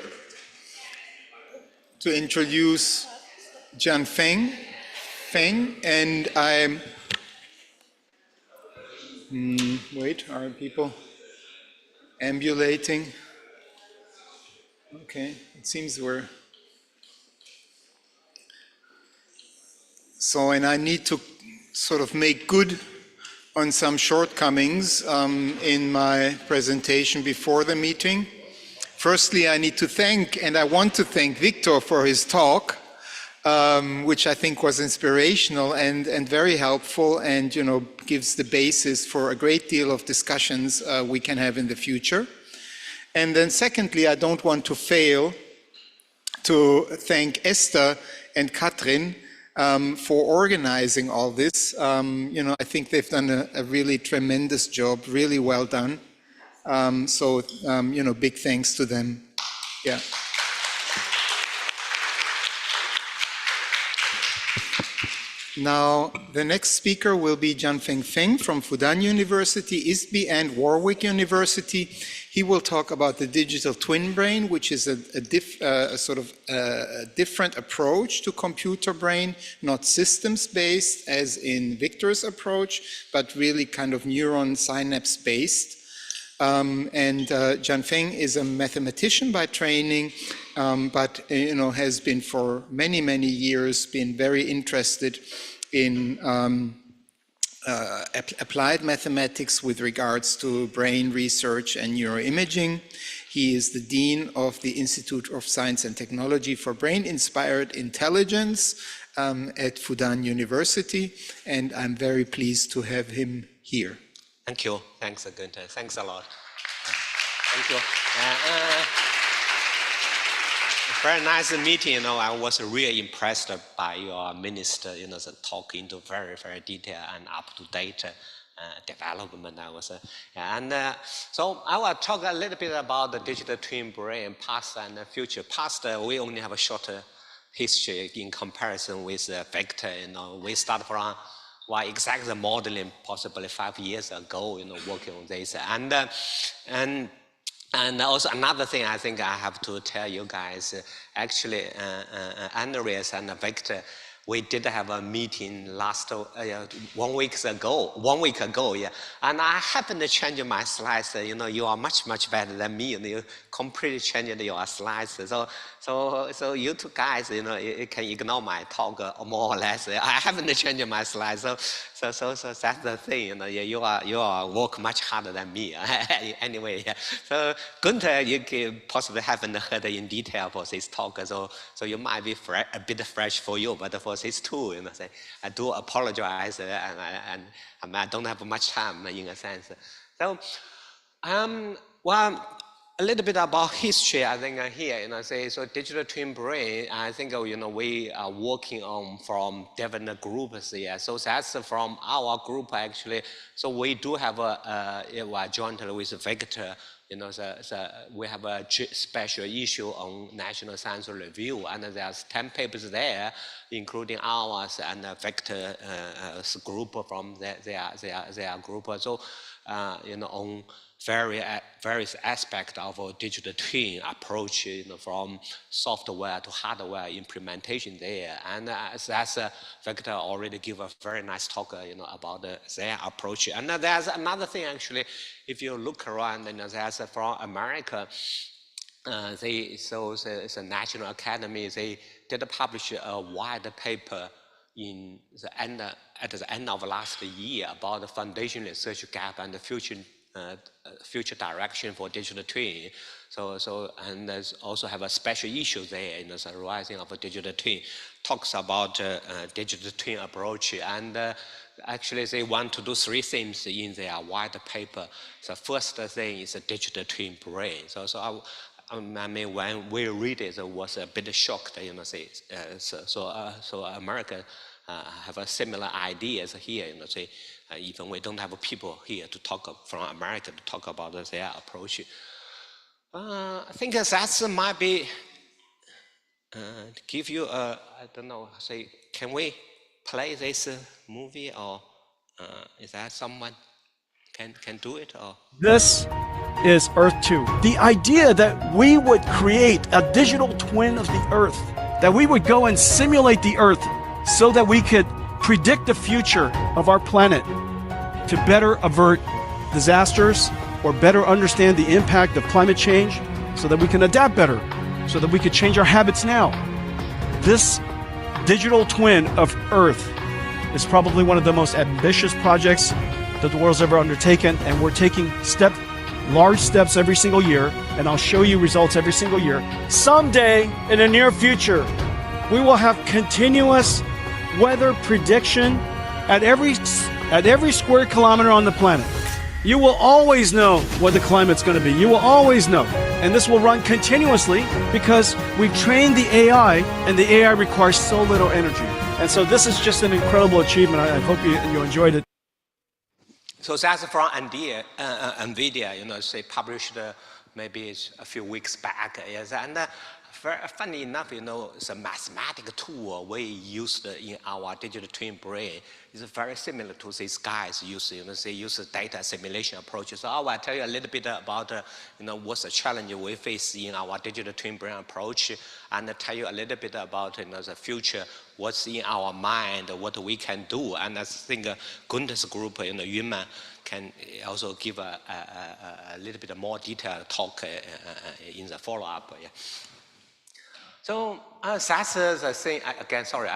Speaker 9: to introduce Jianfeng and I'm wait, are people ambulating? Okay, it seems we're so, and I need to sort of make good on some shortcomings in my presentation before the meeting. Firstly, I need to thank, and I want to thank Victor for his talk, which I think was inspirational and very helpful, and gives the basis for a great deal of discussions we can have in the future. And then secondly, I don't want to fail to thank Esther and Katrin for organizing all this. I think they've done a really tremendous job, really well done. Big thanks to them. Yeah. Now, the next speaker will be Jianfeng Feng from Fudan University, ISBY, and Warwick University. He will talk about the digital twin brain, which is a different approach to computer brain, not systems-based as in Victor's approach, but really kind of neuron synapse-based. Jianfeng is a mathematician by training, but has been for many, many years been very interested in applied mathematics with regards to brain research and neuroimaging. He is the Dean of the Institute of Science and Technology for Brain-Inspired Intelligence at Fudan University, and I'm very pleased to have him here.
Speaker 12: Thank you. Thanks, Günther. Thanks a lot. Thank you. Very nice meeting. I was really impressed by your minister. The talk into very, very detailed and up-to-date development. So I will talk a little bit about the digital twin brain, past and future. Past, we only have a shorter history in comparison with Victor. We start from exactly modeling possibly 5 years ago, working on this. And also another thing I think I have to tell you guys, actually, Andreas and Victor, we did have a meeting last 1 week ago, yeah. And I happened to change my slides. You are much, much better than me, and you completely changed your slides. So you two guys, you can ignore my talk more or less. I haven't changed my slides. So that's the thing. You are work much harder than me. Anyway, yeah. So Günther, you possibly haven't heard in detail for this talk. So you might be a bit fresh for you, but for this too, I do apologize, and I don't have much time in a sense. So, well, a little bit about history, I think here, so digital twin brain, I think, we are working on from different groups here. So that's from our group, actually. So we do have jointly with Victor, we have a special issue on National Science Review, and there's 10 papers there, including ours and Victor's group from their group. So, on various aspects of a digital twin approach, from software to hardware implementation there. And that's Victor already gave a very nice talk, about their approach. And there's another thing, actually, if you look around, there's from America, it's a National Academy, they did publish a wide paper at the end of last year about the foundation research gap and the future direction for digital twin. And there's also have a special issue there in the rising of a digital twin. Talks about digital twin approach, and actually they want to do 3 things in their wide paper. The first thing is a digital twin brain. I mean, when we read it, it was a bit shocked, so America have a similar ideas here, even we don't have people here to talk from America to talk about their approach. I think that might be give you I don't know, can we play this movie, or is that someone can do it? Or
Speaker 4: This is Earth 2. The idea that we would create a digital twin of the Earth, that we would go and simulate the Earth so that we could predict the future of our planet to better avert disasters or better understand the impact of climate change so that we can adapt better, so that we could change our habits now. This digital twin of Earth is probably one of the most ambitious projects that the world's ever undertaken, and we're taking large steps every single year, and I'll show you results every single year. Someday, in the near future, we will have continuous weather prediction at every square kilometer on the planet. You will always know what the climate's going to be. You will always know. And this will run continuously because we've trained the AI, and the AI requires so little energy. And so this is just an incredible achievement. I hope you enjoyed it.
Speaker 12: So that's from NVIDIA, they published maybe a few weeks back. Yes, and funny enough, the mathematical tool we used in our digital twin brain is very similar to these guys use. They use data simulation approaches. So I'll tell you a little bit about what's the challenge we face in our digital twin brain approach, and tell you a little bit about the future, what's in our mind, what we can do. And I think Gunther's group, Yunman, can also give a little bit more detailed talk in the follow-up. Yeah. So that's the thing. Again, sorry,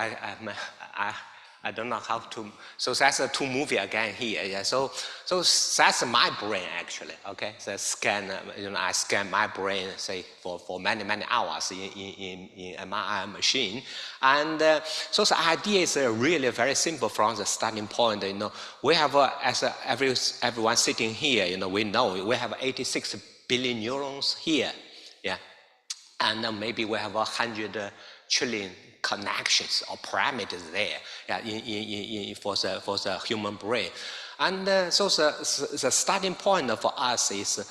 Speaker 12: I don't know how to. So that's a two movie again here. Yeah. So that's my brain actually. Okay. So scan. I scan my brain say for many hours in MRI machine, and so the idea is really very simple from the starting point. We have as everyone sitting here. We know we have 86 billion neurons here. Yeah. And maybe we have 100 trillion connections or parameters there for the human brain. And so the starting point for us is,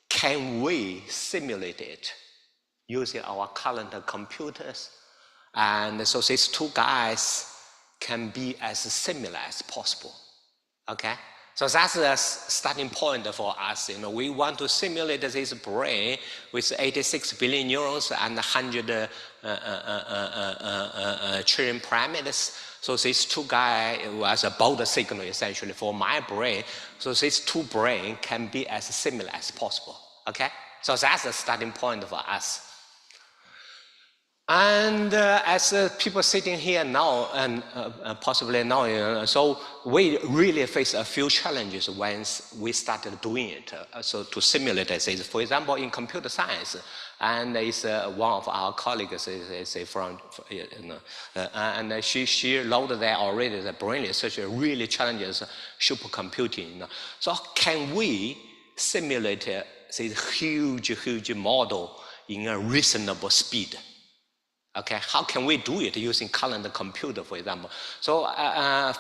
Speaker 12: can we simulate it using our current computers? And so these two guys can be as similar as possible, okay? So that's the starting point for us. We want to simulate this brain with 86 billion neurons and 100 trillion parameters. So these two guys was a bold signal essentially for my brain. So these two brains can be as similar as possible. Okay? So that's the starting point for us. And as people sitting here now and possibly now, so we really face a few challenges when we started doing it. So to simulate this, for example, in computer science, and it's one of our colleagues from, and she loaded there already. The brain research really challenges supercomputing. So can we simulate this huge model in a reasonable speed? Okay, how can we do it using current computer, for example? So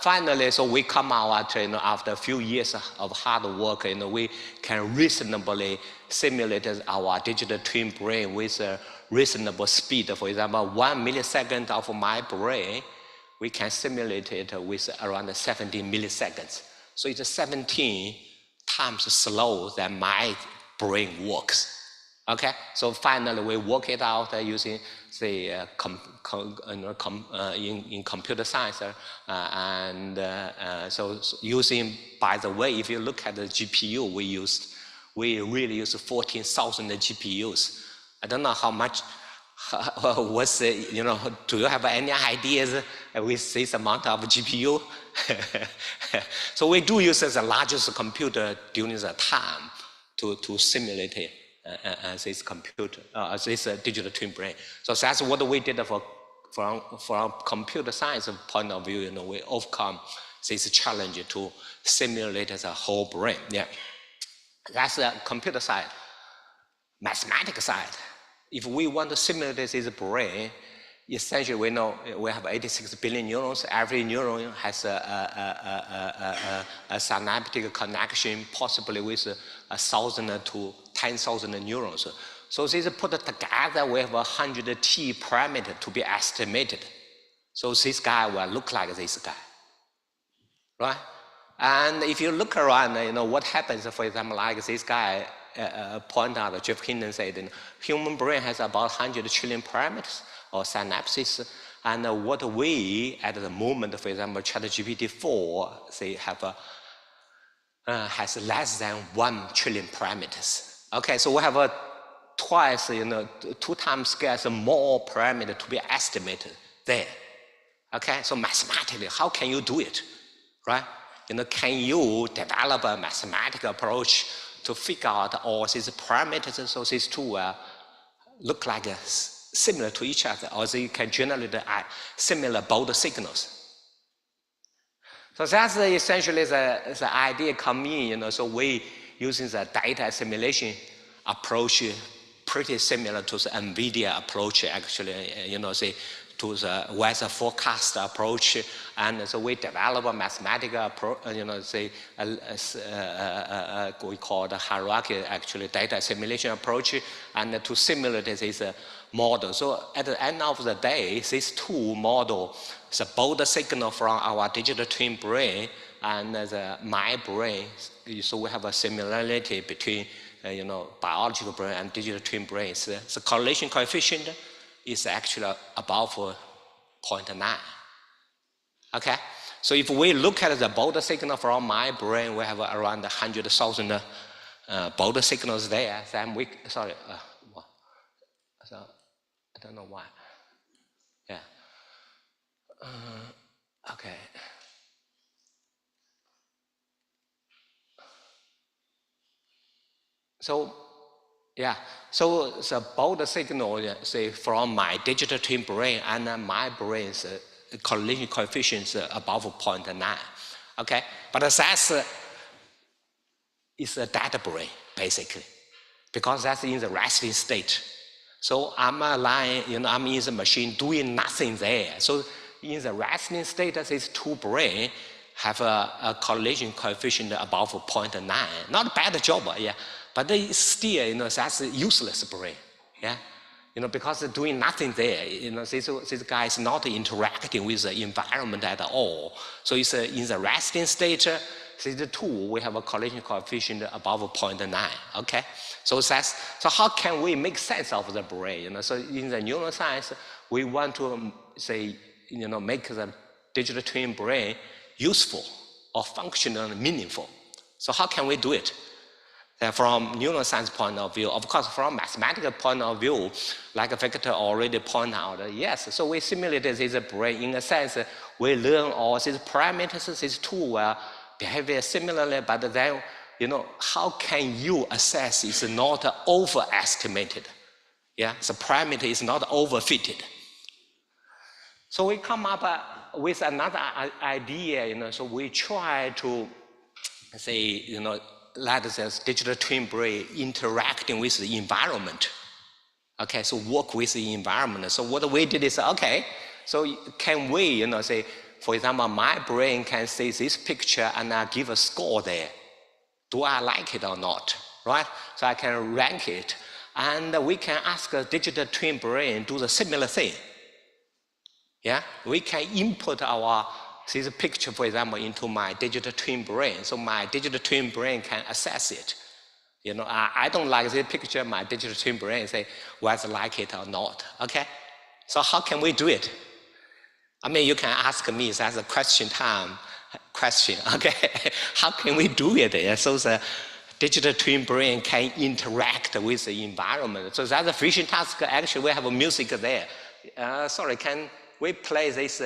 Speaker 12: finally, so we come out after a few years of hard work, we can reasonably simulate our digital twin brain with a reasonable speed. For example, 1 millisecond of my brain, we can simulate it with around 70 milliseconds. So it's 17 times slower than my brain works. Okay, so finally we work it out using the in computer science, so using, by the way, if you look at the GPU we really use 14,000 GPUs. I don't know how much. What's do you have any ideas with this amount of GPU? So we do use the largest computer during the time to simulate it. This computer, this digital twin brain. So that's what we did from computer science point of view. We overcome this challenge to simulate the whole brain. Yeah, that's the computer side. Mathematical side. If we want to simulate this brain, essentially we know we have 86 billion neurons. Every neuron has a synaptic connection, possibly with 1,000 to 10,000 neurons. So this put together, we have 100 T parameters to be estimated. So this guy will look like this guy, right? And if you look around, what happens, for example, like this guy point out, Jeff Hinton said, human brain has about 100 trillion parameters or synapses. And what we, at the moment, for example, ChatGPT-4, say, has less than 1 trillion parameters. Okay, so we have twice, 2 times scarce more parameters to be estimated there. Okay, so mathematically, how can you do it, right? Can you develop a mathematical approach to figure out all these parameters so these two look like similar to each other, or they can generate similar bold signals? So that's essentially the idea come in, so we using the data assimilation approach pretty similar to the NVIDIA approach, actually, to the weather forecast approach, and so we develop a mathematical approach, we call the hierarchy, actually, data assimilation approach, and to simulate this model. So at the end of the day, these two models, the bold signal from our digital twin brain and my brain, so we have a similarity between biological brain and digital twin brains. The correlation coefficient is actually above 0.9. Okay, so if we look at the bold signal from my brain, we have around 100,000 bold signals there. Then we, sorry, so I don't know why. Yeah. Okay. So, yeah, so the bold signal, say, from my digital twin brain and my brain's correlation coefficients above 0.9. Okay, but that's is a data brain, basically, because that's in the resting state. So I'm lying, I'm in the machine doing nothing there. So in the resting state, these two brains have a correlation coefficient above 0.9. Not a bad job, yeah. But they still, that's a useless brain, yeah? Because they're doing nothing there. This guy is not interacting with the environment at all. So it's in the resting state, the two, we have a correlation coefficient above 0.9, okay? So how can we make sense of the brain? So in the neuroscience, we want to say, make the digital twin brain useful or functional and meaningful. So how can we do it? From neuroscience point of view, of course, from mathematical point of view, like Victor already pointed out, yes, so we simulated this brain in a sense, we learn all these parameters, these two behave similarly, but then, how can you assess it's not overestimated? Yeah, the parameter is not overfitted. So we come up with another idea, so we try to say, let this digital twin brain interacting with the environment. Okay, so work with the environment. So what we did is, okay, so can we, say, for example, my brain can see this picture and I give a score there. Do I like it or not, right? So I can rank it. And we can ask a digital twin brain do the similar thing. Yeah, we can input this picture, for example, into my digital twin brain. So my digital twin brain can assess it. I don't like this picture, my digital twin brain say whether like it or not, okay? So how can we do it? I mean, you can ask me, that's a question time question, okay? How can we do it? So the digital twin brain can interact with the environment. So that's a vision task. Actually, we have a music there. Sorry, can we play this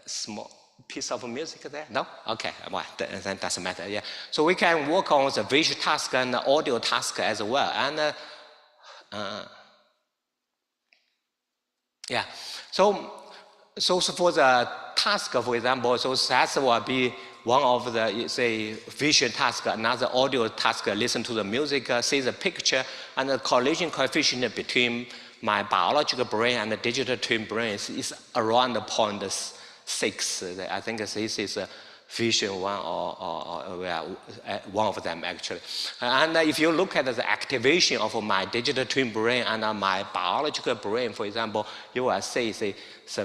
Speaker 12: small piece of music there? No? Okay, well, then doesn't matter, yeah. So we can work on the visual task and the audio task as well. And yeah, so for the task, for example, so that will be one of the, say, visual task, another audio task, listen to the music, see the picture, and the correlation coefficient between my biological brain and the digital twin brains is around 0.6. I think this is vision one or one of them actually. And if you look at the activation of my digital twin brain and my biological brain, for example, you will see the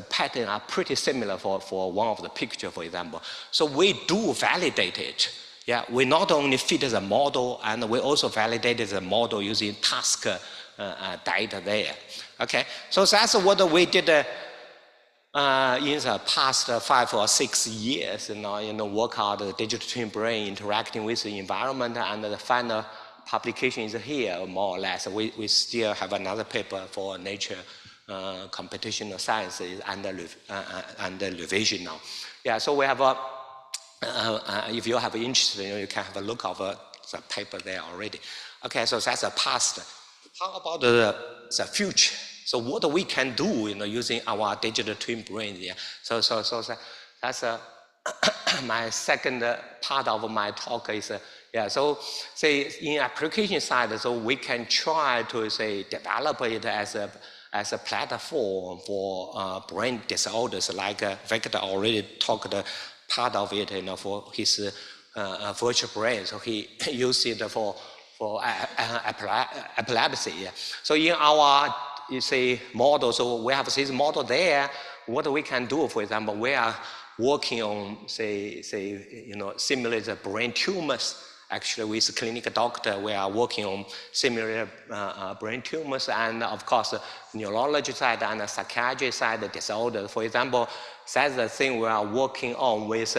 Speaker 12: patterns are pretty similar for one of the picture, for example. So we do validate it, Yeah, we not only fit the model, and we also validated the model using task data there. Okay, so that's what we did in the past 5 or 6 years. Work out the digital twin brain interacting with the environment, and the final publication is here, more or less. We still have another paper for Nature Computational Sciences under revision now. Yeah, so we have a. If you have interest, you can have a look over the paper there already. Okay, so that's the past. How about the future? So what we can do, using our digital twin brain? Yeah. So that's my second part of my talk is. So say in application side, so we can try to say develop it as a platform for brain disorders, like Victor already talked part of it, for his virtual brain. So he used it for epilepsy. Yeah. So in our model, so we have this model there. What we can do, for example, we are working on simulate the brain tumors. Actually, with clinical doctor, we are working on simulate brain tumors, and of course, neurology side and psychiatry side disorder. For example, that's the thing we are working on with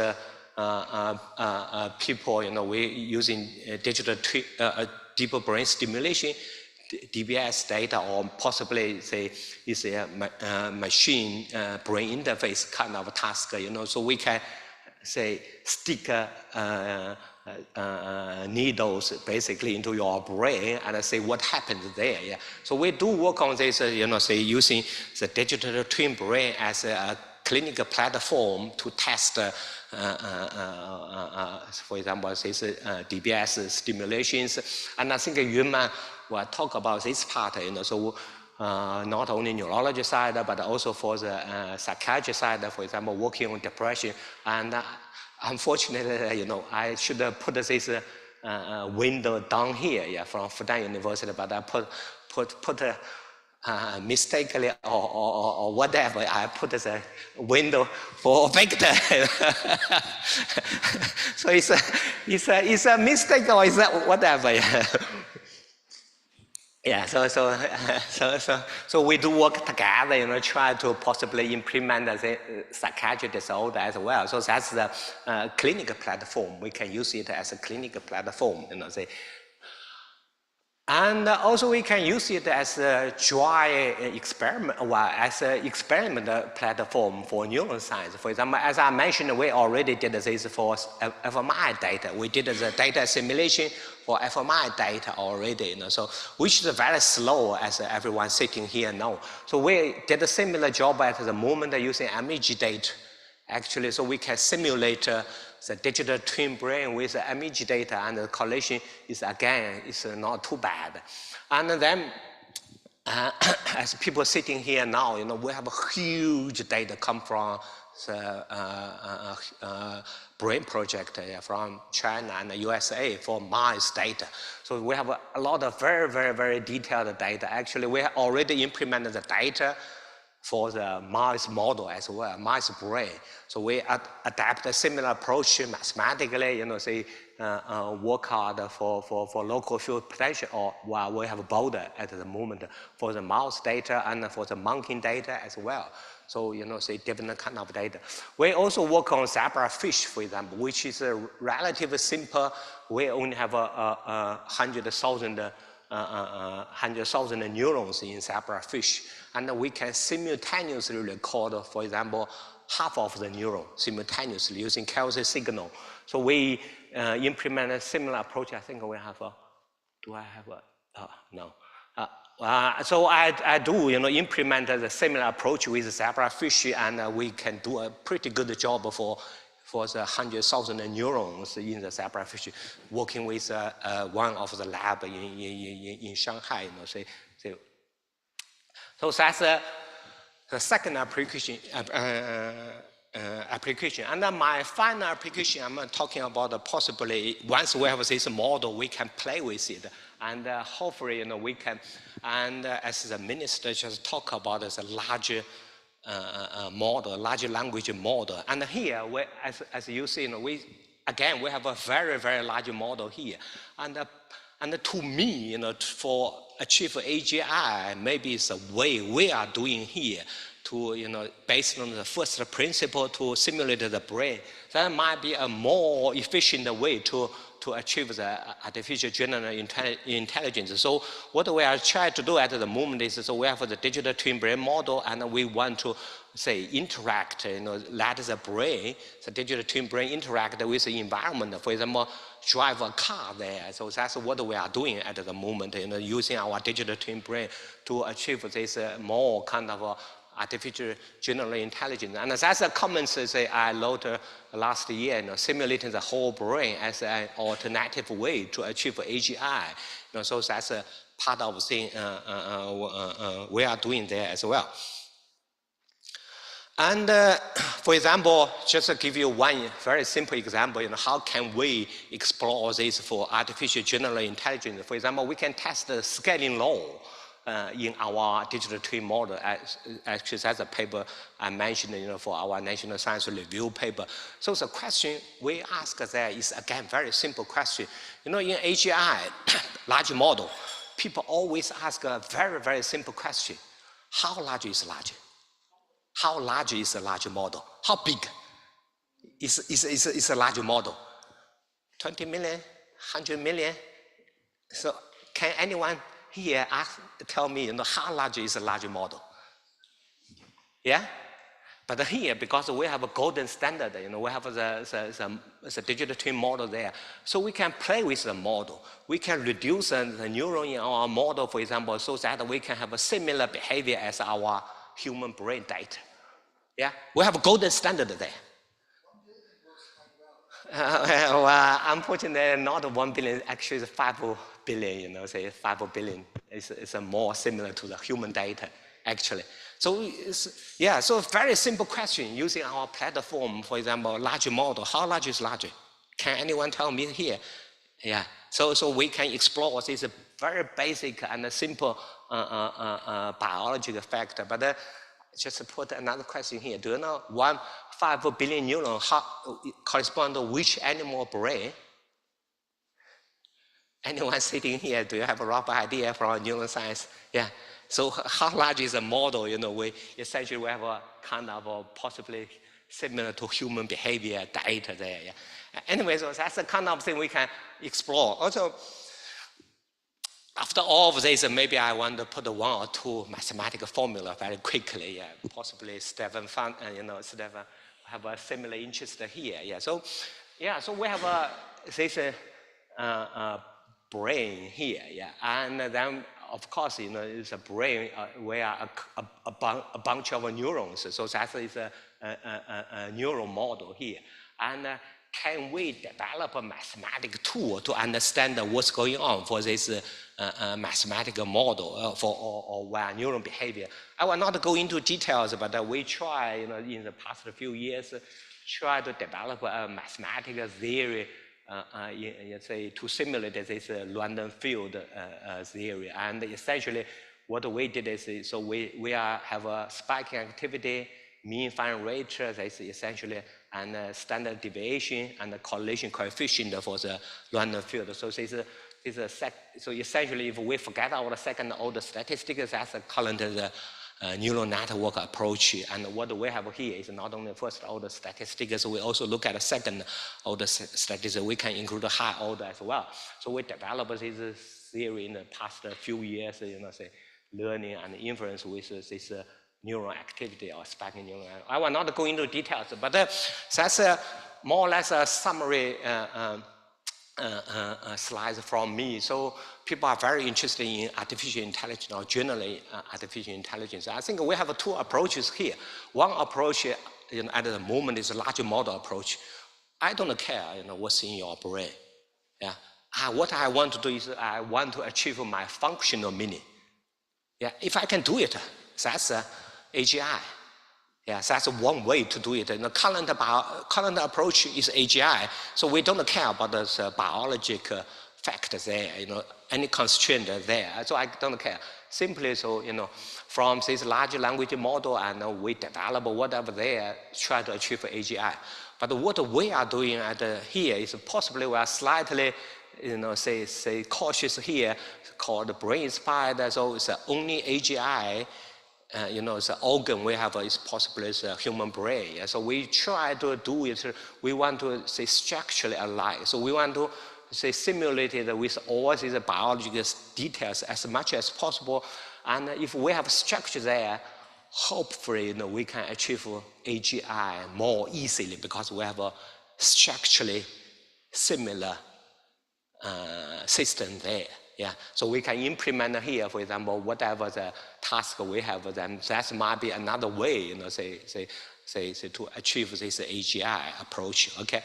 Speaker 12: people. We using digital deep brain stimulation, DBS data, or possibly it's a machine brain interface kind of task. So we can stick needles basically into your brain and say what happens there. Yeah. So we do work on this, using the digital twin brain as a clinical platform to test, for example, this DBS stimulations. And I think Yunman will talk about this part. So not only neurology side, but also for the psychiatry side. For example, working on depression. And unfortunately, I should have put this window down here, from Fudan University, but I put mistakenly or whatever. I put the window for Victor. So it's a mistake, or is that whatever? Yeah, so we do work together, try to possibly implement the psychiatric disorder as well. So that's the clinical platform. We can use it as a clinical platform, And also we can use it as a dry experiment, as an experiment platform for neuroscience. For example, as I mentioned, we already did this for fMRI data. We did the data simulation for fMRI data already, so which is very slow, as everyone sitting here know. So we did a similar job at the moment using image data, actually, so we can simulate the digital twin brain with the image data, and the correlation is not too bad. And then, as people sitting here now, we have a huge data come from the brain project from China and the USA for mice data. So we have a lot of very, very, very detailed data. Actually, we have already implemented the data for the mouse model as well, mouse brain. So we adapt a similar approach mathematically, work hard for local field potential, or while we have Boulder at the moment for the mouse data and for the monkey data as well. So, different kind of data. We also work on zebrafish, for example, which is a relatively simple. We only have 100,000 neurons in zebrafish, and we can simultaneously record, for example, half of the neuron simultaneously using Kelsey signal. So we implement a similar approach. I think we have do I have no. So I do, implement the similar approach with zebrafish, and we can do a pretty good job for the 100,000 neurons in the zebrafish, working with one of the lab in Shanghai. So that's the second application. And then my final application, I'm talking about possibly once we have this model, we can play with it, and hopefully, we can. And as the minister just talked about, as a larger model, large language model. And here, as you see, we again, we have a very, very large model here. And to me, for achieve AGI, maybe it's a way we are doing here to, based on the first principle to simulate the brain. That might be a more efficient way to achieve the artificial general intelligence. So what we are trying to do at the moment is, so we have the digital twin brain model, and we want to say interact, let the brain, the digital twin brain interact with the environment. For example, drive a car there. So that's what we are doing at the moment, using our digital twin brain to achieve this more kind of artificial general intelligence. And that's a comment I wrote last year, simulating the whole brain as an alternative way to achieve AGI. So that's a part of the thing we are doing there as well. And for example, just to give you one very simple example, how can we explore this for artificial general intelligence? For example, we can test the scaling law in our digital twin model. Actually, that's a paper I mentioned, for our National Science Review paper. So the question we ask there is, again, very simple question. In AGI, large model, people always ask a very, very simple question. How large is large? How large is a large model? How big is a large model? 20 million, 100 million? So can anyone here tell me, how large is a large model? Yeah? But here, because we have a golden standard, we have the digital twin model there, so we can play with the model. We can reduce the neuron in our model, for example, so that we can have a similar behavior as our human brain data. Yeah, we have a golden standard there. Well, unfortunately, not 1 billion, actually it's 5 billion, say 5 billion is more similar to the human data, actually. So, so a very simple question using our platform, for example, large model. How large is large? Can anyone tell me here? Yeah, so we can explore this very basic and simple biological factor. But just to put another question here. Do you know 5 billion neurons correspond to which animal brain? Anyone sitting here, do you have a rough idea from neuroscience? Yeah. So how large is a model? We essentially have a kind of possibly similar to human behavior data there. Yeah. Anyway, so that's the kind of thing we can explore. Also, after all of this, maybe I want to put 1 or 2 mathematical formula very quickly. Yeah. Possibly Stefan Stefan have a similar interest here. Yeah. So we have this brain here. Yeah. And then of course, it's a brain where a bunch of neurons. So that is a neural model here. And can we develop a mathematical tool to understand what's going on for this mathematical model or neuron behavior? I will not go into details, but we try, in the past few years, try to develop a mathematical theory say to simulate this random field theory. And essentially what we did is, so we have a spiking activity, mean find rate, that's essentially, and standard deviation and the correlation coefficient for the random field. So so essentially if we forget our second order statistics, that's the current neural network approach. And what we have here is not only first order statistics, we also look at the second order statistics. We can include the high order as well. So we developed this theory in the past few years, say learning and inference with this neural activity or spiking neural. I will not go into details, but that's more or less a summary slides from me. So people are very interested in artificial intelligence or generally artificial intelligence. I think we have 2 approaches here. One approach at the moment is a large model approach. I don't care what's in your brain. Yeah. What I want to do is I want to achieve my functional meaning. Yeah. If I can do it, that's AGI. Yeah, that's one way to do it. The current approach is AGI, so we don't care about the biological factors there, any constraint there. So I don't care. Simply, so from this large language model, and we develop whatever there, try to achieve AGI. But what we are doing at here is possibly we are slightly, say cautious here, called brain-inspired. So it's only AGI. The organ we have is possibly the human brain. So we try to do it. We want to say structurally alike. So we want to say simulate it with all these biological details as much as possible. And if we have structure there, hopefully we can achieve AGI more easily because we have a structurally similar system there. Yeah, so we can implement here, for example, whatever the task we have, then that might be another way, say to achieve this AGI approach. Okay,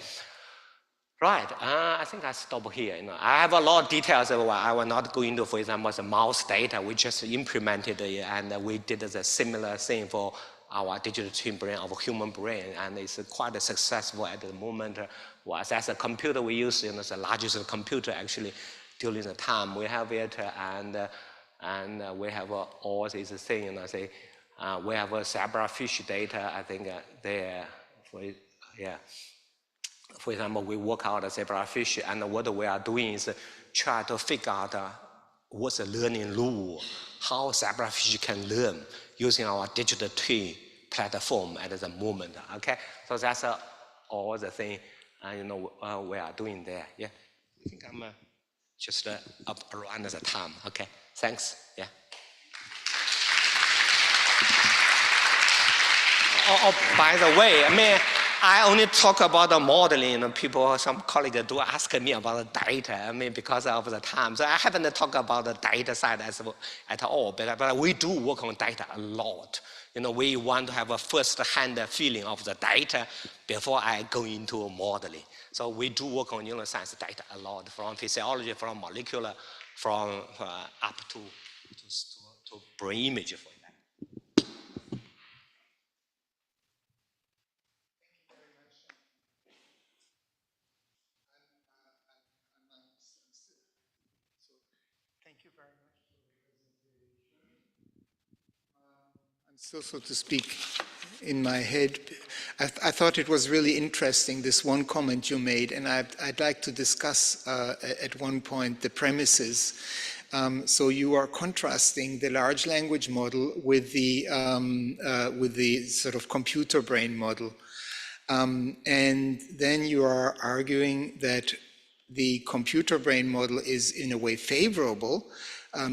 Speaker 12: right. I think I stop here. I have a lot of details. I will not go into, for example, the mouse data. We just implemented it, and we did the similar thing for our digital twin brain of human brain, and it's quite successful at the moment. Well, as a computer we use, the largest computer actually. During the time we have it, and we have all these things. We have zebrafish data. I think there, for example, we work out a zebrafish, and what we are doing is try to figure out what's the learning rule, how zebrafish can learn using our digital twin platform at the moment. Okay, so that's all the thing we are doing there. Yeah, I think I'm. Just up around the time. Okay, thanks. Yeah. By the way, I only talk about the modeling. People, some colleagues do ask me about the data. Because of the time, so I haven't talked about the data side at all. But we do work on data a lot. We want to have a first-hand feeling of the data before I go into modeling. So we do work on neuroscience data a lot, from physiology, from molecular, from up to brain image for that.
Speaker 9: Thank you very much for the presentation. I'm still, so to speak, in my head. I thought it was really interesting, this one comment you made, and I'd like to discuss at one point the premises. So you are contrasting the large language model with the sort of computer brain model. And then you are arguing that the computer brain model is in a way favorable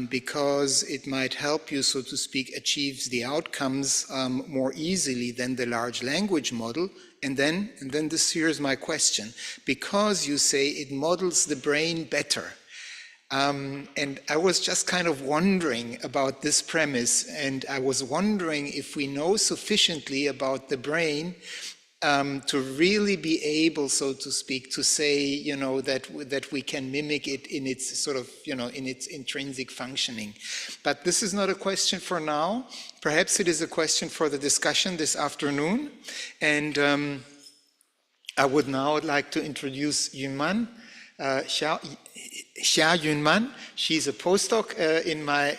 Speaker 9: because it might help you, so to speak, achieve the outcomes more easily than the large language model. And then here's my question. Because you say it models the brain better, and I was just kind of wondering about this premise, and I was wondering if we know sufficiently about the brain to really be able, so to speak, to say, that we can mimic it in its sort of, in its intrinsic functioning. But this is not a question for now. Perhaps it is a question for the discussion this afternoon. And I would now like to introduce Yunman, Xia Yunman. She's a postdoc in my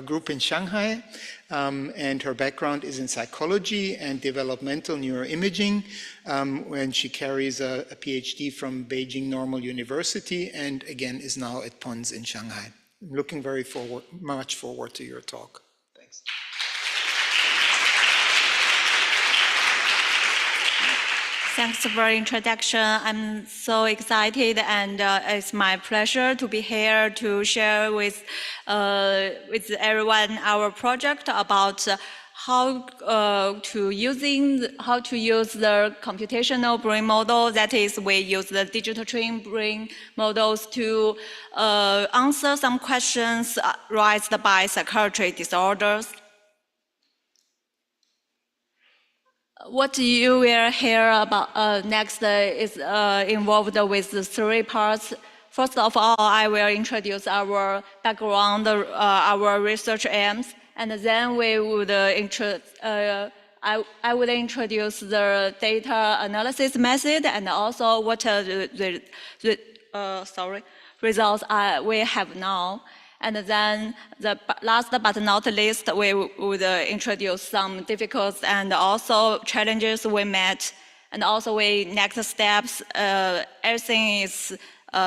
Speaker 9: group in Shanghai. And her background is in psychology and developmental neuroimaging, and she carries a PhD from Beijing Normal University, and again is now at Pons in Shanghai. I'm looking much forward to your talk. Thanks.
Speaker 14: Thanks for the introduction. I'm so excited, and it's my pleasure to be here to share with everyone our project about how to use the computational brain model. That is, we use the digital twin brain models to answer some questions raised by psychiatry disorders. What you will hear about next is involved with the 3 parts. First of all, I will introduce our background, our research aims, and then we would I would introduce the data analysis method and also what the results we have now. And then the last but not least, we would introduce some difficulties and also challenges we met And also next steps, everything is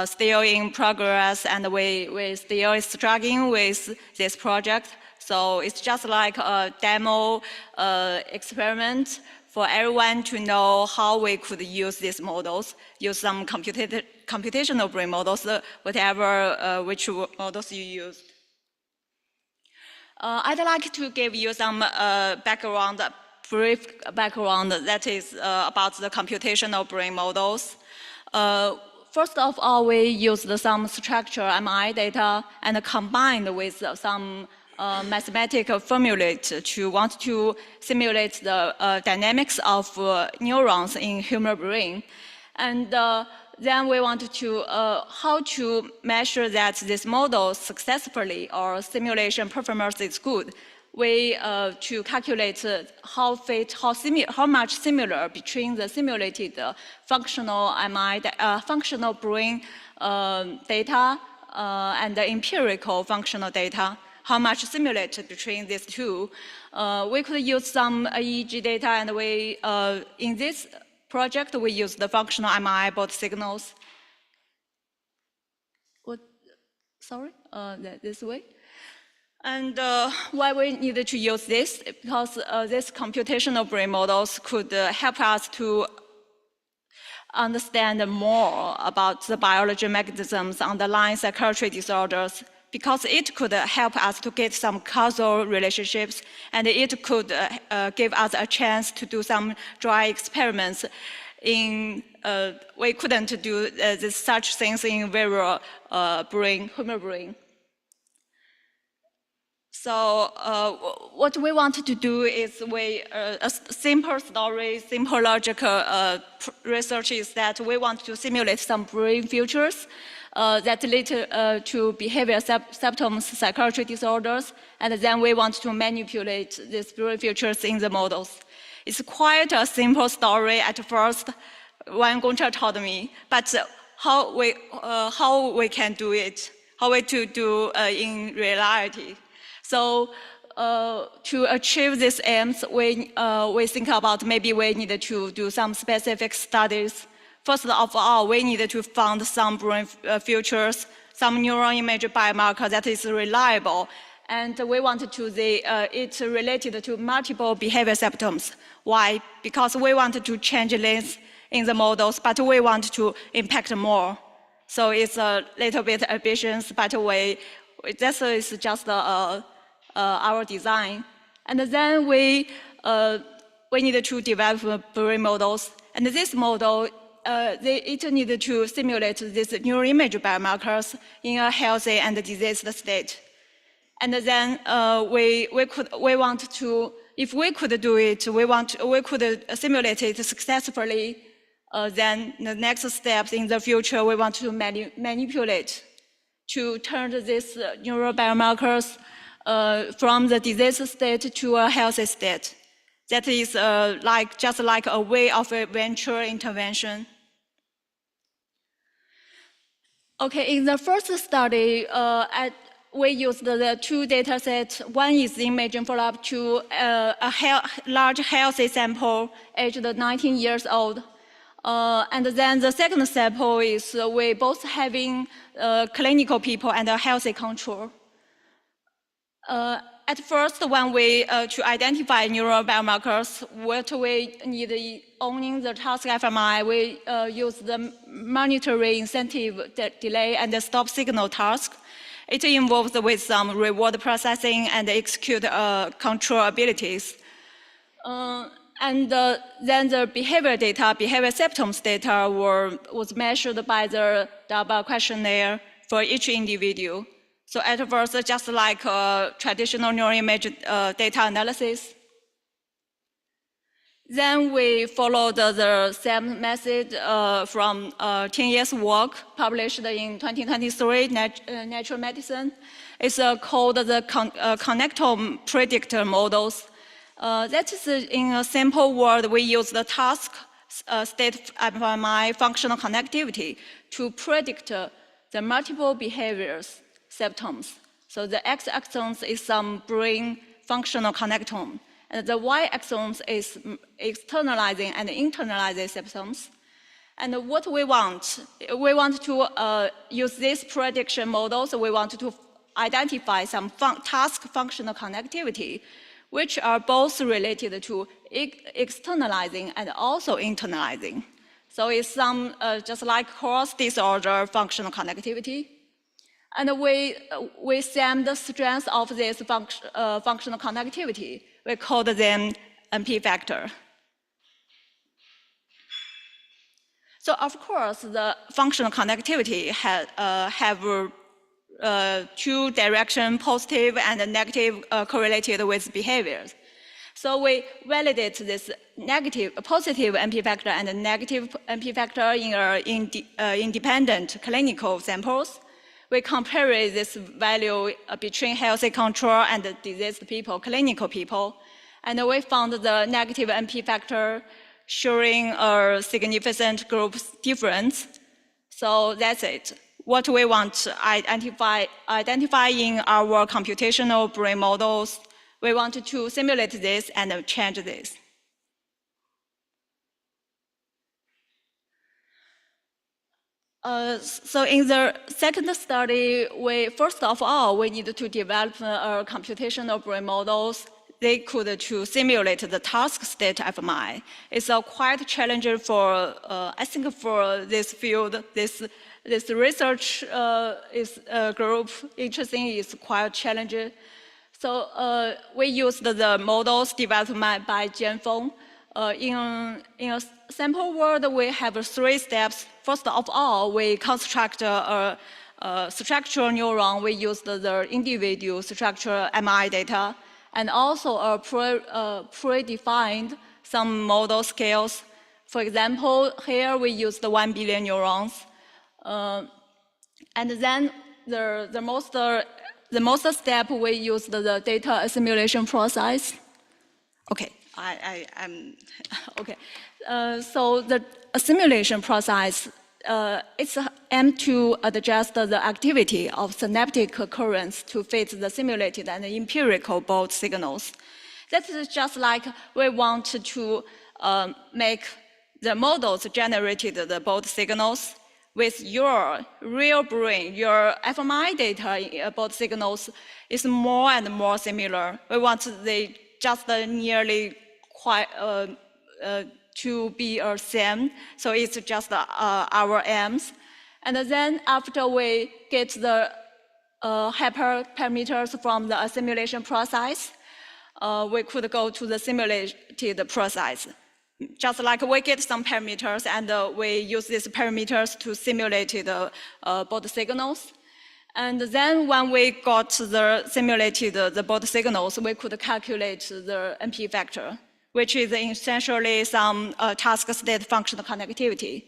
Speaker 14: still in progress, and we still struggling with this project. So it's just like a demo experiment for everyone to know how we could use these models, use some computational brain models, whatever which models you use. I'd like to give you some brief background that is about the computational brain models. First of all, we used some structured MRI data and combined with some mathematical formulate to want to simulate the dynamics of neurons in human brain. And then we wanted to how to measure that this model successfully or simulation performance is good. We to calculate how much similar between the simulated functional functional brain data and the empirical functional data. How much simulated between these two? We could use some EEG data, and we in this project we use the functional MRI both signals. What? Sorry, this way. And why we needed to use this? Because these computational brain models could help us to understand more about the biology mechanisms underlying psychiatric disorders, because it could help us to get some causal relationships, and it could give us a chance to do some dry experiments. We couldn't do such things in viral human brain. So what we wanted to do is a simple story, simple logical research is that we want to simulate some brain features that lead to behavior symptoms, psychiatric disorders, and then we want to manipulate these brain features in the models. It's quite a simple story at first, when Gongcha taught me, but how we can do it, how we to do in reality. So to achieve these aims, we think about maybe we need to do some specific studies. First of all, we need to find some brain features, some neuroimage biomarker that is reliable. And we wanted to it's related to multiple behavior symptoms. Why? Because we wanted to change length in the models, but we want to impact more. So it's a little bit ambitious, but this is just our design. And then we needed to develop brain models. And this model, it needed to simulate these neuroimage biomarkers in a healthy and diseased state. And then want to, if we could do it, we could simulate it successfully. Then the next steps in the future, we want to manipulate to turn these neural biomarkers from the disease state to a healthy state. That is just like a way of a venture intervention. Okay, in the first study, we used the two data sets. One is imaging follow-up to a large healthy sample aged 19 years old. And then the second sample is we both having clinical people and a healthy control. At first, when we to identify neural biomarkers, what we need owning the task fMRI, we use the monitoring incentive delay and the stop signal task. It involves with some reward processing and execute control abilities. And then the behavior symptoms data was measured by the double questionnaire for each individual. So at first, just like traditional neuroimage data analysis. Then we followed the same method from 10 years work published in 2023 Nature Medicine. It's called the connectome predictor models. That is in a simple word, we use the task state fMRI functional connectivity to predict the multiple behaviors symptoms. So the x-axis is some brain functional connectome, And the Y axons is externalizing and internalizing systems. And what we want to use these prediction models. We want to identify some task functional connectivity, which are both related to externalizing and also internalizing. So it's some just like cross disorder functional connectivity. And we sum the strength of this functional connectivity. We call them NP factor. So of course, the functional connectivity have two direction, positive and negative, correlated with behaviors. So we validate this positive NP factor and negative NP factor in independent clinical samples. We compare this value between healthy control and diseased people, clinical people, and we found the negative NP factor showing a significant group difference. So that's it. What we want to identify in our computational brain models, we want to simulate this and change this. So in the second study, first of all, we need to develop computational brain models. They could to simulate the task state fMRI. It's quite challenging for, I think for this field, this research group interesting is quite challenging. So we used the models developed by Jian Feng. In a sample world, we have 3 steps. First of all, we construct a structural neuron. We use the individual structural MRI data, and also predefined some model scales. For example, here we use the 1 billion neurons. And then the most step, we use the data assimilation process. Okay, I'm okay. So the assimilation process, it's aimed to adjust the activity of synaptic currents to fit the simulated and empirical both signals. That is just like we want to make the models generated the both signals with your real brain. Your fMRI data both signals is more and more similar. We want they just nearly quite to be the same. So it's just our aims. And then after we get the hyperparameters from the assimilation process, we could go to the simulated process. Just like we get some parameters and we use these parameters to simulate the both signals. And then when we got the simulated the both signals, we could calculate the NP factor, which is essentially some task state functional connectivity.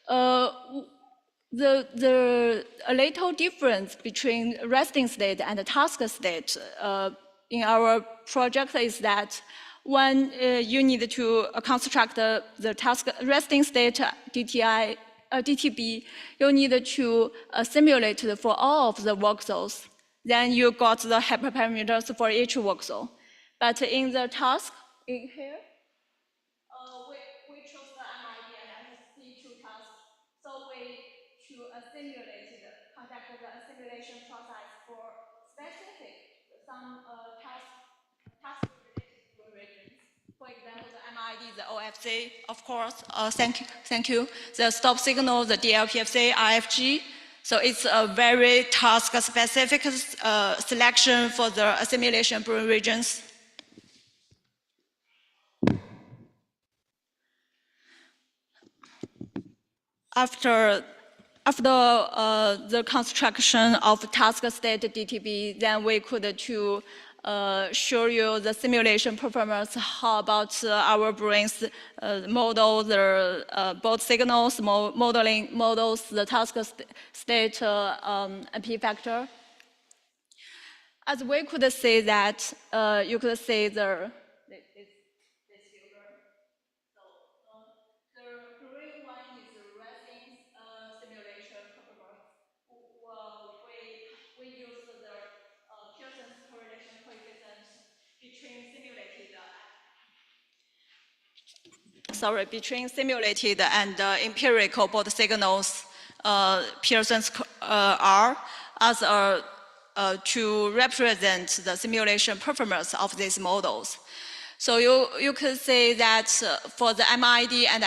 Speaker 14: A little difference between resting state and the task state in our project is that when you need to construct the task resting state DTB, you need to simulate for all of the voxels. Then you got the hyperparameters for each voxel. But in the task, in here, we chose the MID and ST2 task. So we conduct the simulation process for specific some task-related regions. For example, the MID, the OFC, of course. Thank you. The stop signal, the DLPFC, IFG. So it's a very task-specific selection for the assimilation brain regions. After the construction of task state DTB, then we could show you the simulation performance. How about our brain's model, the both signals, modeling models, the task state NP factor. As we could say that, you could say this figure. So the green one is the resting simulation performance. We use the Pearson's correlation coefficient between between simulated and empirical both signals, Pearson's R as to represent the simulation performance of these models. So you could say that for the MID and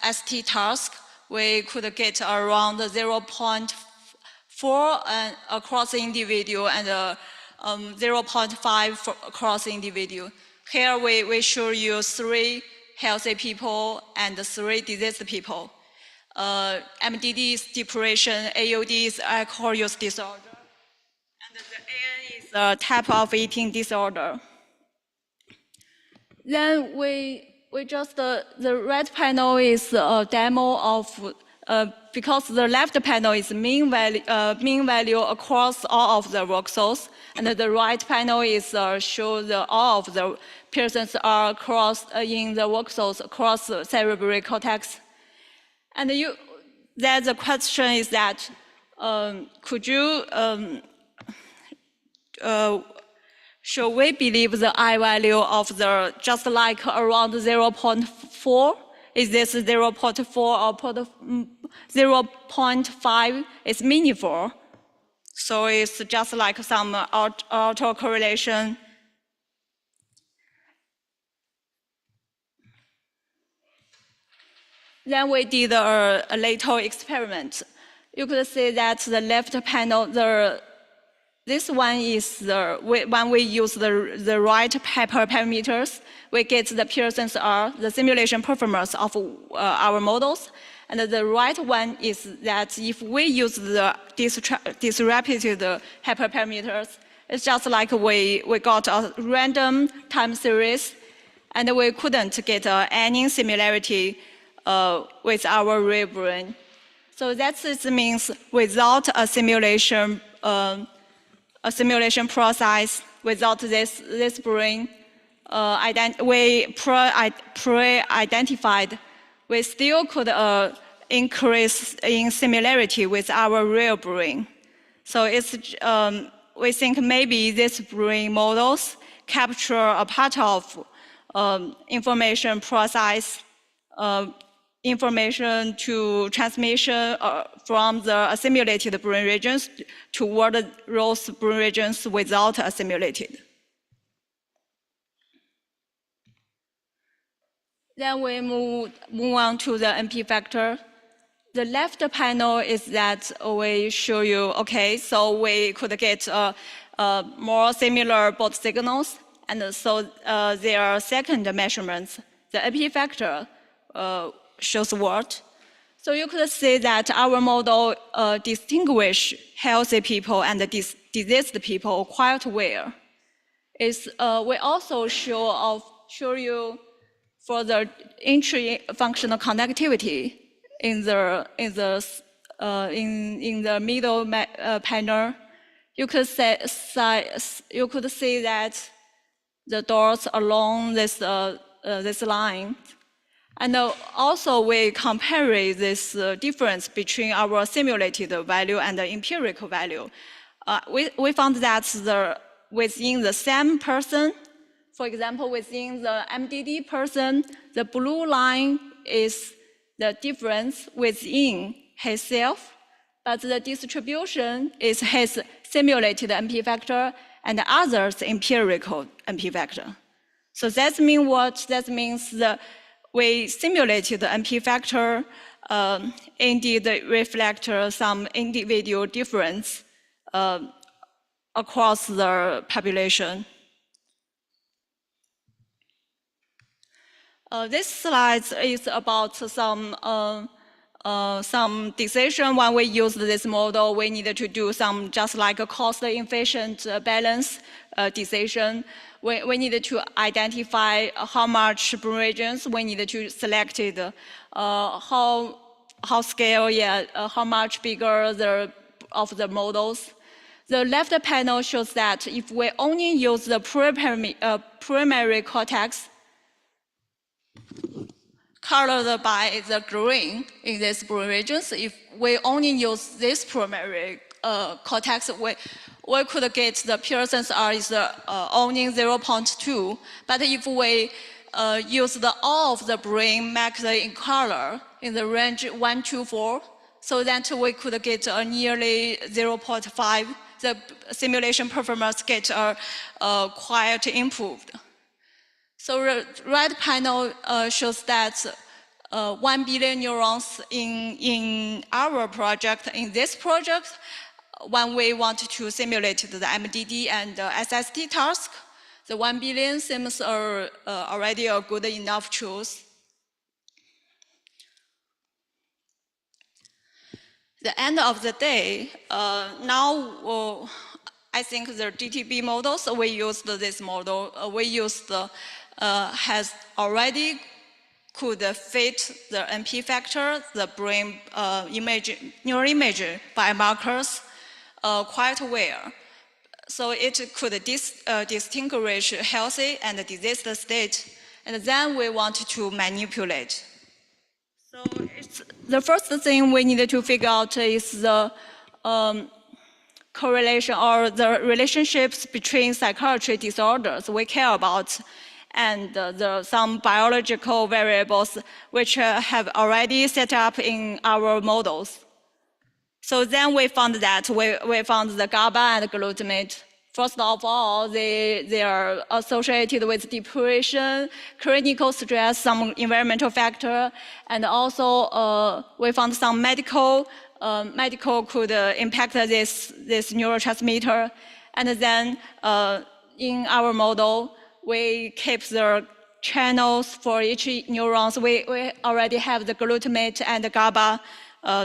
Speaker 14: ST task, we could get around 0.4 across individual and 0.5 across individual. Here we show you 3 healthy people and 3 diseased people. MDD is depression, AUD is alcohol use disorder, and the AN is a type of eating disorder. Then we just, the right panel is a demo of, because the left panel is mean value across all of the voxels, and the right panel is show all of the Pearson's are across in the voxels across the cerebral cortex. And the question is that, could you, should we believe the I value of the just like around 0.4? Is this 0.4 or 0.5 is meaningful? So it's just like some autocorrelation. Then we did a little experiment. You could see that the left panel, this one is when we use the right hyperparameters, we get the Pearson's R, the simulation performance of our models. And the right one is that if we use the disrupted hyperparameters, it's just like we got a random time series, and we couldn't get any similarity with our real brain. So that means without a simulation process, without this brain, we pre-identified, we still could increase in similarity with our real brain. So it's, we think maybe these brain models capture a part of information process, information to transmission from the assimilated brain regions toward those brain regions without assimilated. Then we move on to the NP factor. The left panel is that we show you, okay, so we could get more similar both signals, and so there are second measurements. The NP factor shows what? So you could see that our model distinguish healthy people and diseased people quite well. We also show you for the intra-functional connectivity in the middle panel. You could see that the dots along this line. And also we compare this difference between our simulated value and the empirical value. We found that within the same person, for example, within the MDD person, the blue line is the difference within himself, but the distribution is his simulated NP factor and the others empirical NP factor. So that means what? That means that we simulated the NP factor indeed reflect some individual difference across the population. This slide is about some decision when we use this model. We needed to do some just like a cost-efficient balance decision. We needed to identify how much brain regions we needed to select it, how scale, how much bigger of the models. The left panel shows that if we only use the primary cortex, colored by the green in these brain regions, if we only use this primary cortex, we could get the Pearson's R is only 0.2. But if we use all of the brain mapped in color in the range 1 to 4, so that we could get nearly 0.5. The simulation performance get quite improved. So the red panel shows that 1 billion neurons in our project, in this project, when we want to simulate the MDD and SST task, the 1 billion seems already a good enough choice. The end of the day, now I think the GTB models, we used this model, we used has already could fit the NP factor, the brain neural image biomarkers quite well. So it could distinguish healthy and diseased state, and then we want to manipulate. So the first thing we need to figure out is the correlation or the relationships between psychiatry disorders we care about and some biological variables which have already set up in our models. So then we found that we found the GABA and glutamate. First of all, they are associated with depression, clinical stress, some environmental factor, and also we found some medical could impact this neurotransmitter. And then in our model, we keep the channels for each neurons. We already have the glutamate and the GABA,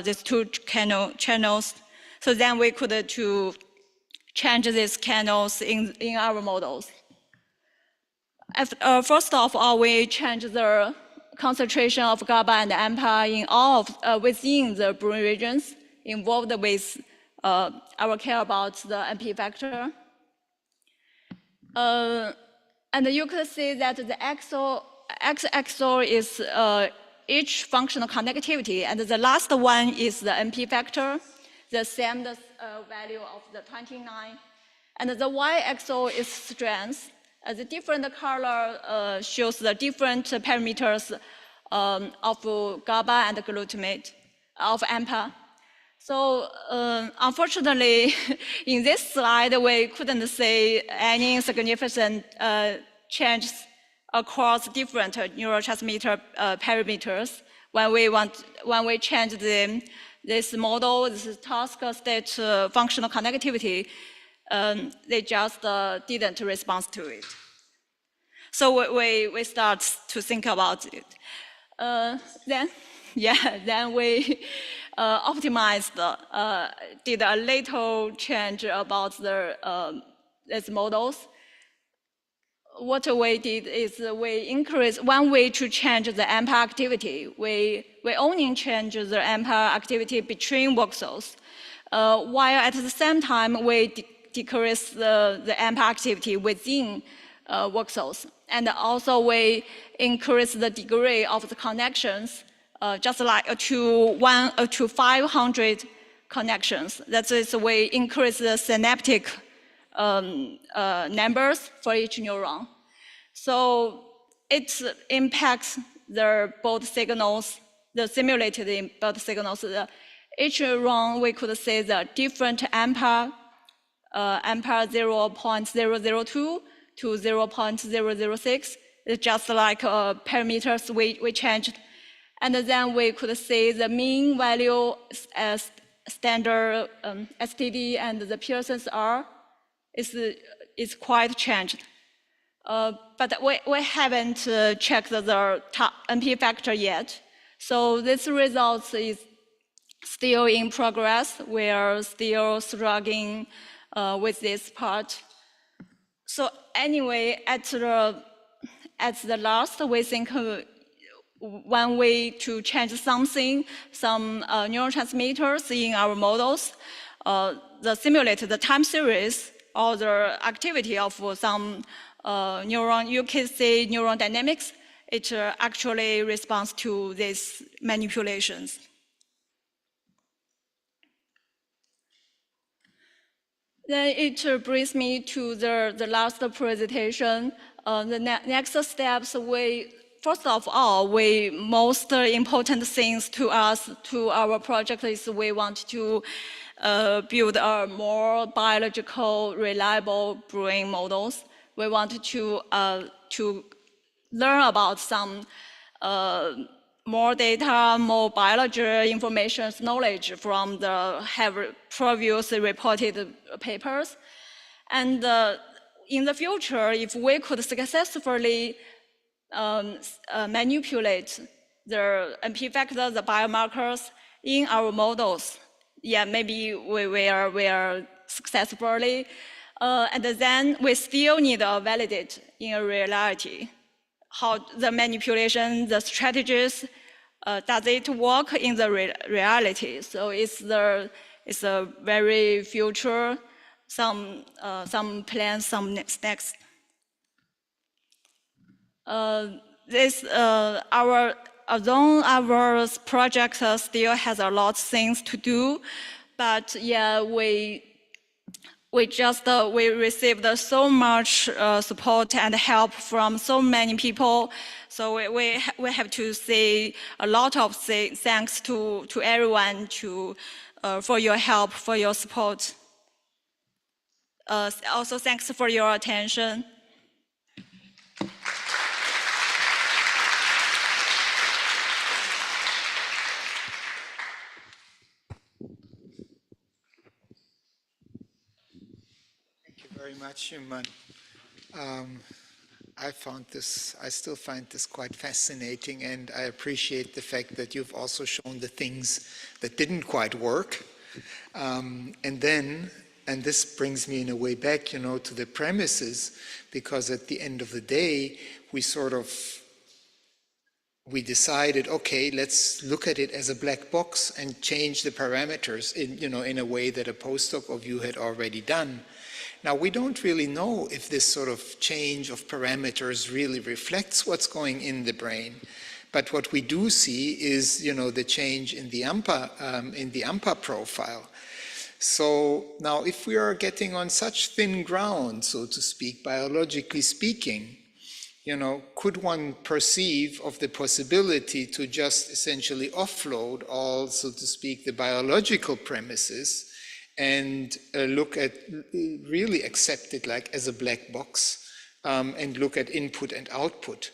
Speaker 14: these two channels. So then we could change these channels in our models. First of all, we change the concentration of GABA and AMPA in all of, within the brain regions involved with our care about the NP factor. And you could see that the x-axis is each functional connectivity, and the last one is the NP factor, the same value of the 29. And the y-axis is strength. The different color shows the different parameters of GABA and glutamate, of AMPA. So unfortunately, in this slide, we couldn't see any significant changes across different neurotransmitter parameters when we change this model, this task state functional connectivity. They just didn't respond to it. So we start to think about it. Then we optimized, did a little change about these models. What we did is we increased one way to change the AMPA activity. We only change the AMPA activity between voxels, while at the same time we decrease the AMPA activity within voxels. And also we increase the degree of the connections, just like to 500 connections. That is, we increase the synaptic numbers for each neuron. So it impacts both signals, the simulated both signals. Each neuron, we could say the different AMPA 0.002 to 0.006. It's just like parameters we changed. And then we could see the mean value as standard STD and the Pearson's R is quite changed. But we haven't checked the NP factor yet. So this result is still in progress. We are still struggling with this part. So anyway, at the last, we think one way to change something, some neurotransmitters in our models, the time series or the activity of some neuron, you can say neuron dynamics, it actually responds to these manipulations. Then it brings me to the last presentation. The next steps, first of all, most important things to us, to our project is we want to build a more biological, reliable brain models. We want to learn about some more data, more biology information, knowledge from the previously reported papers. And in the future, if we could successfully manipulate the MP factor, the biomarkers in our models, yeah, maybe we are successfully. And then we still need to validate in reality how the manipulation, the strategies, does it work in the reality? So it's a very future, some plans, some next. Although our project still has a lot of things to do, but yeah, we received so much support and help from so many people. So we have to say a lot of thanks to everyone for your help, for your support. Also, thanks for your attention.
Speaker 9: Very much, Shuman. I still find this quite fascinating, and I appreciate the fact that you've also shown the things that didn't quite work. And this brings me in a way back, to the premises, because at the end of the day, we decided, okay, let's look at it as a black box and change the parameters in a way that a postdoc of you had already done. Now, we don't really know if this sort of change of parameters really reflects what's going in the brain. But what we do see is, the change in the AMPA profile. So now, if we are getting on such thin ground, so to speak, biologically speaking, could one perceive of the possibility to just essentially offload all, so to speak, the biological premises and look at, really accept it like as a black box and look at input and output?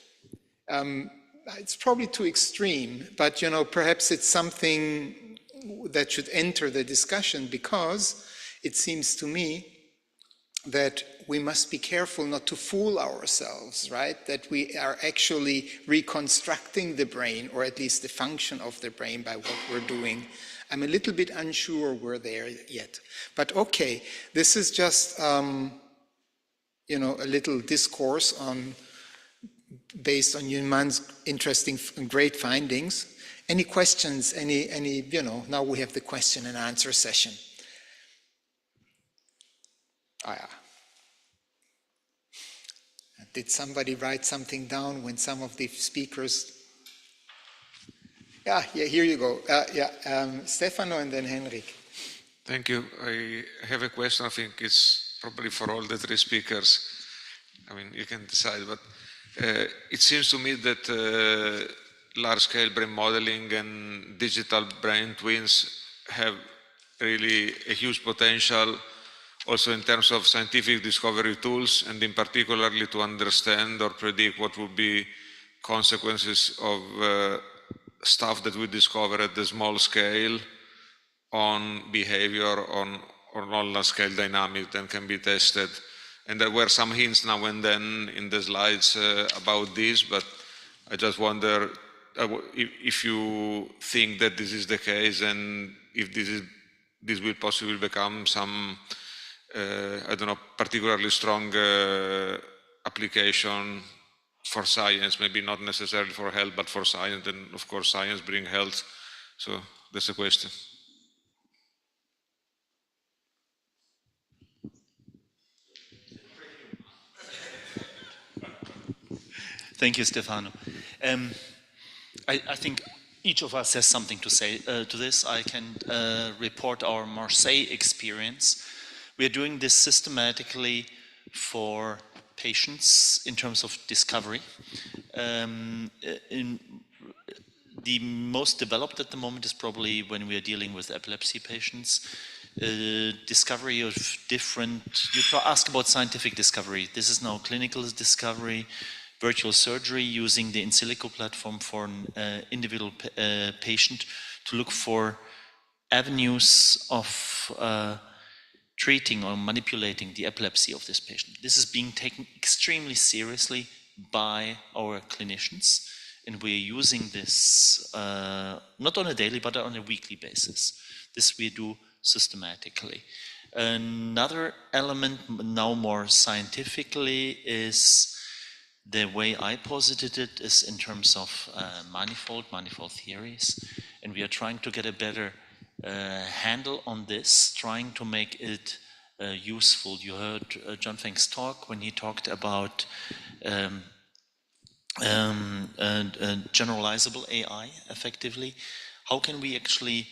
Speaker 9: It's probably too extreme, but perhaps it's something that should enter the discussion, because it seems to me that we must be careful not to fool ourselves, right? That we are actually reconstructing the brain, or at least the function of the brain, by what we're doing. I'm a little bit unsure we're there yet. But okay, this is just a little discourse based on Yuman's interesting and great findings. Any questions? Now we have the question and answer session. Did somebody write something down when some of the speakers? Yeah, here you go. Stefano and then Henrik.
Speaker 15: Thank you. I have a question. I think it's probably for all the three speakers. I mean, you can decide, but it seems to me that large-scale brain modeling and digital brain twins have really a huge potential also in terms of scientific discovery tools, and in particularly to understand or predict what would be consequences of stuff that we discover at the small scale on behavior, or on large scale dynamics that can be tested. And there were some hints now and then in the slides about this, but I just wonder if you think that this is the case, and if this will possibly become some I don't know, particularly strong application for science, maybe not necessarily for health, but for science, and of course science brings health. So that's a question.
Speaker 10: Thank you, Stefano. I think each of us has something to say to this. I can report our Marseille experience, We are doing this systematically for patients in terms of discovery. The most developed at the moment is probably when we are dealing with epilepsy patients. Discovery of different, you ask about scientific discovery. This is now clinical discovery, virtual surgery using the in silico platform for an individual patient to look for avenues of treating or manipulating the epilepsy of this patient. This is being taken extremely seriously by our clinicians, and we're using this not on a daily but on a weekly basis. This we do systematically. Another element, now more scientifically, is the way I posited it is in terms of manifold theories, and we are trying to get a better handle on this, trying to make it useful. You heard John Feng's talk when he talked about generalizable AI effectively. How can we actually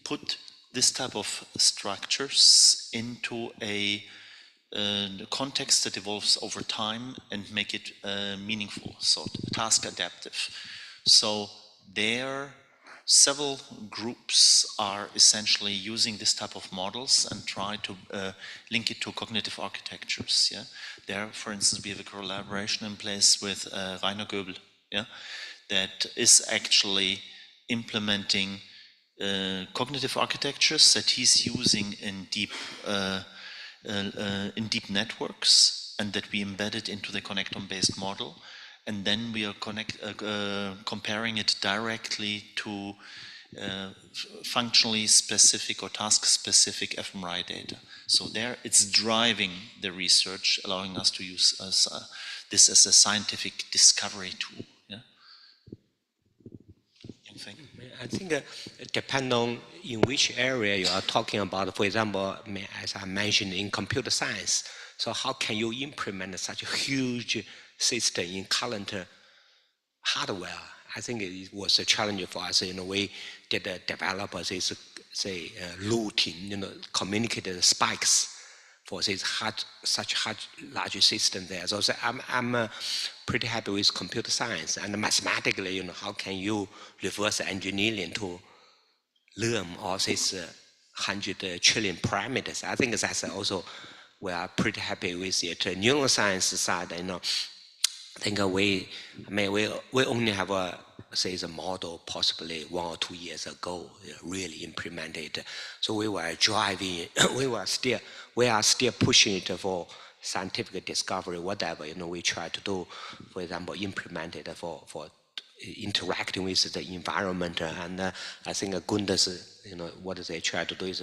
Speaker 10: put this type of structures into a context that evolves over time and make it meaningful, so task adaptive. So there, several groups are essentially using this type of models and try to link it to cognitive architectures. Yeah, there, for instance, we have a collaboration in place with Rainer Goebel. Yeah, that is actually implementing cognitive architectures that he's using in deep networks, and that we embedded into the connectome-based model, and then we are comparing it directly to functionally specific or task-specific fMRI data. So there, it's driving the research, allowing us to use this as a scientific discovery tool. Yeah.
Speaker 12: I think depending on in which area you are talking about, for example, as I mentioned in computer science, so how can you implement such a huge system in current hardware? I think it was a challenge for us. We did develop this, say, routine, communicated spikes for this such large system there. So I'm pretty happy with computer science, and mathematically, how can you reverse engineering to learn all these 100 trillion parameters? I think that's also, we are pretty happy with it. Neuroscience side, I think we only have a model possibly 1 or 2 years ago, really implemented. So we were driving, we are still pushing it for scientific discovery, whatever, we try to do, for example, implement it for interacting with the environment. And I think Gunder's, what they try to do is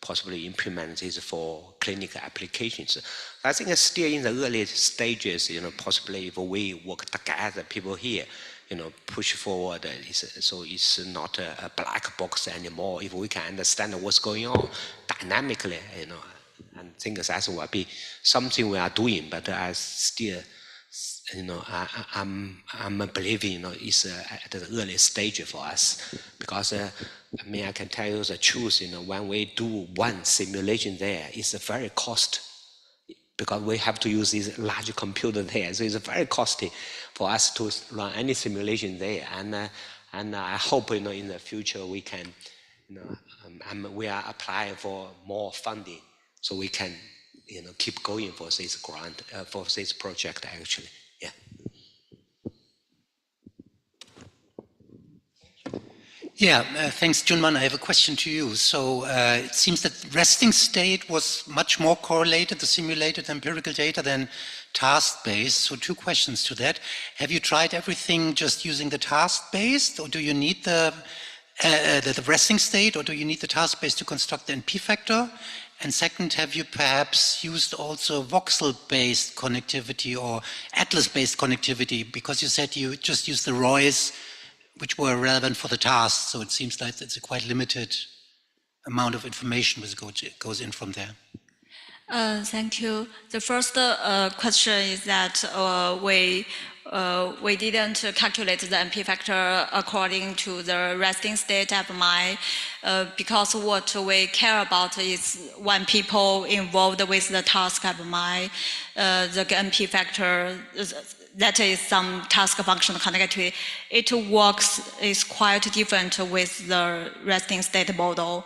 Speaker 12: possibly implement this for clinical applications. I think it's still in the early stages, possibly if we work together, people here, push forward, so it's not a black box anymore. If we can understand what's going on dynamically, and think that will be something we are doing, but I still, I'm believing, it's at the early stage for us, because I can tell you the truth, when we do one simulation there, it's very costly, because we have to use this large computer there, so it's very costly for us to run any simulation there, and I hope, in the future we can, we are applying for more funding, so we can, keep going for this grant, for this project actually. Yeah.
Speaker 16: Yeah, thanks, Junman. I have a question to you. So it seems that resting state was much more correlated, the simulated empirical data, than task-based. So 2 questions to that. Have you tried everything just using the task-based, or do you need the resting state, or do you need the task-based to construct the NP factor? And second, have you perhaps used also voxel-based connectivity or atlas-based connectivity? Because you said you just used the ROIs, which were relevant for the task. So it seems like it's a quite limited amount of information which goes in from there.
Speaker 14: Thank you. The first question is that we didn't calculate the NP factor according to the resting state of mind, because what we care about is when people involved with the task of mind, the NP factor, that is some task function connectivity, it works, is quite different with the resting state model.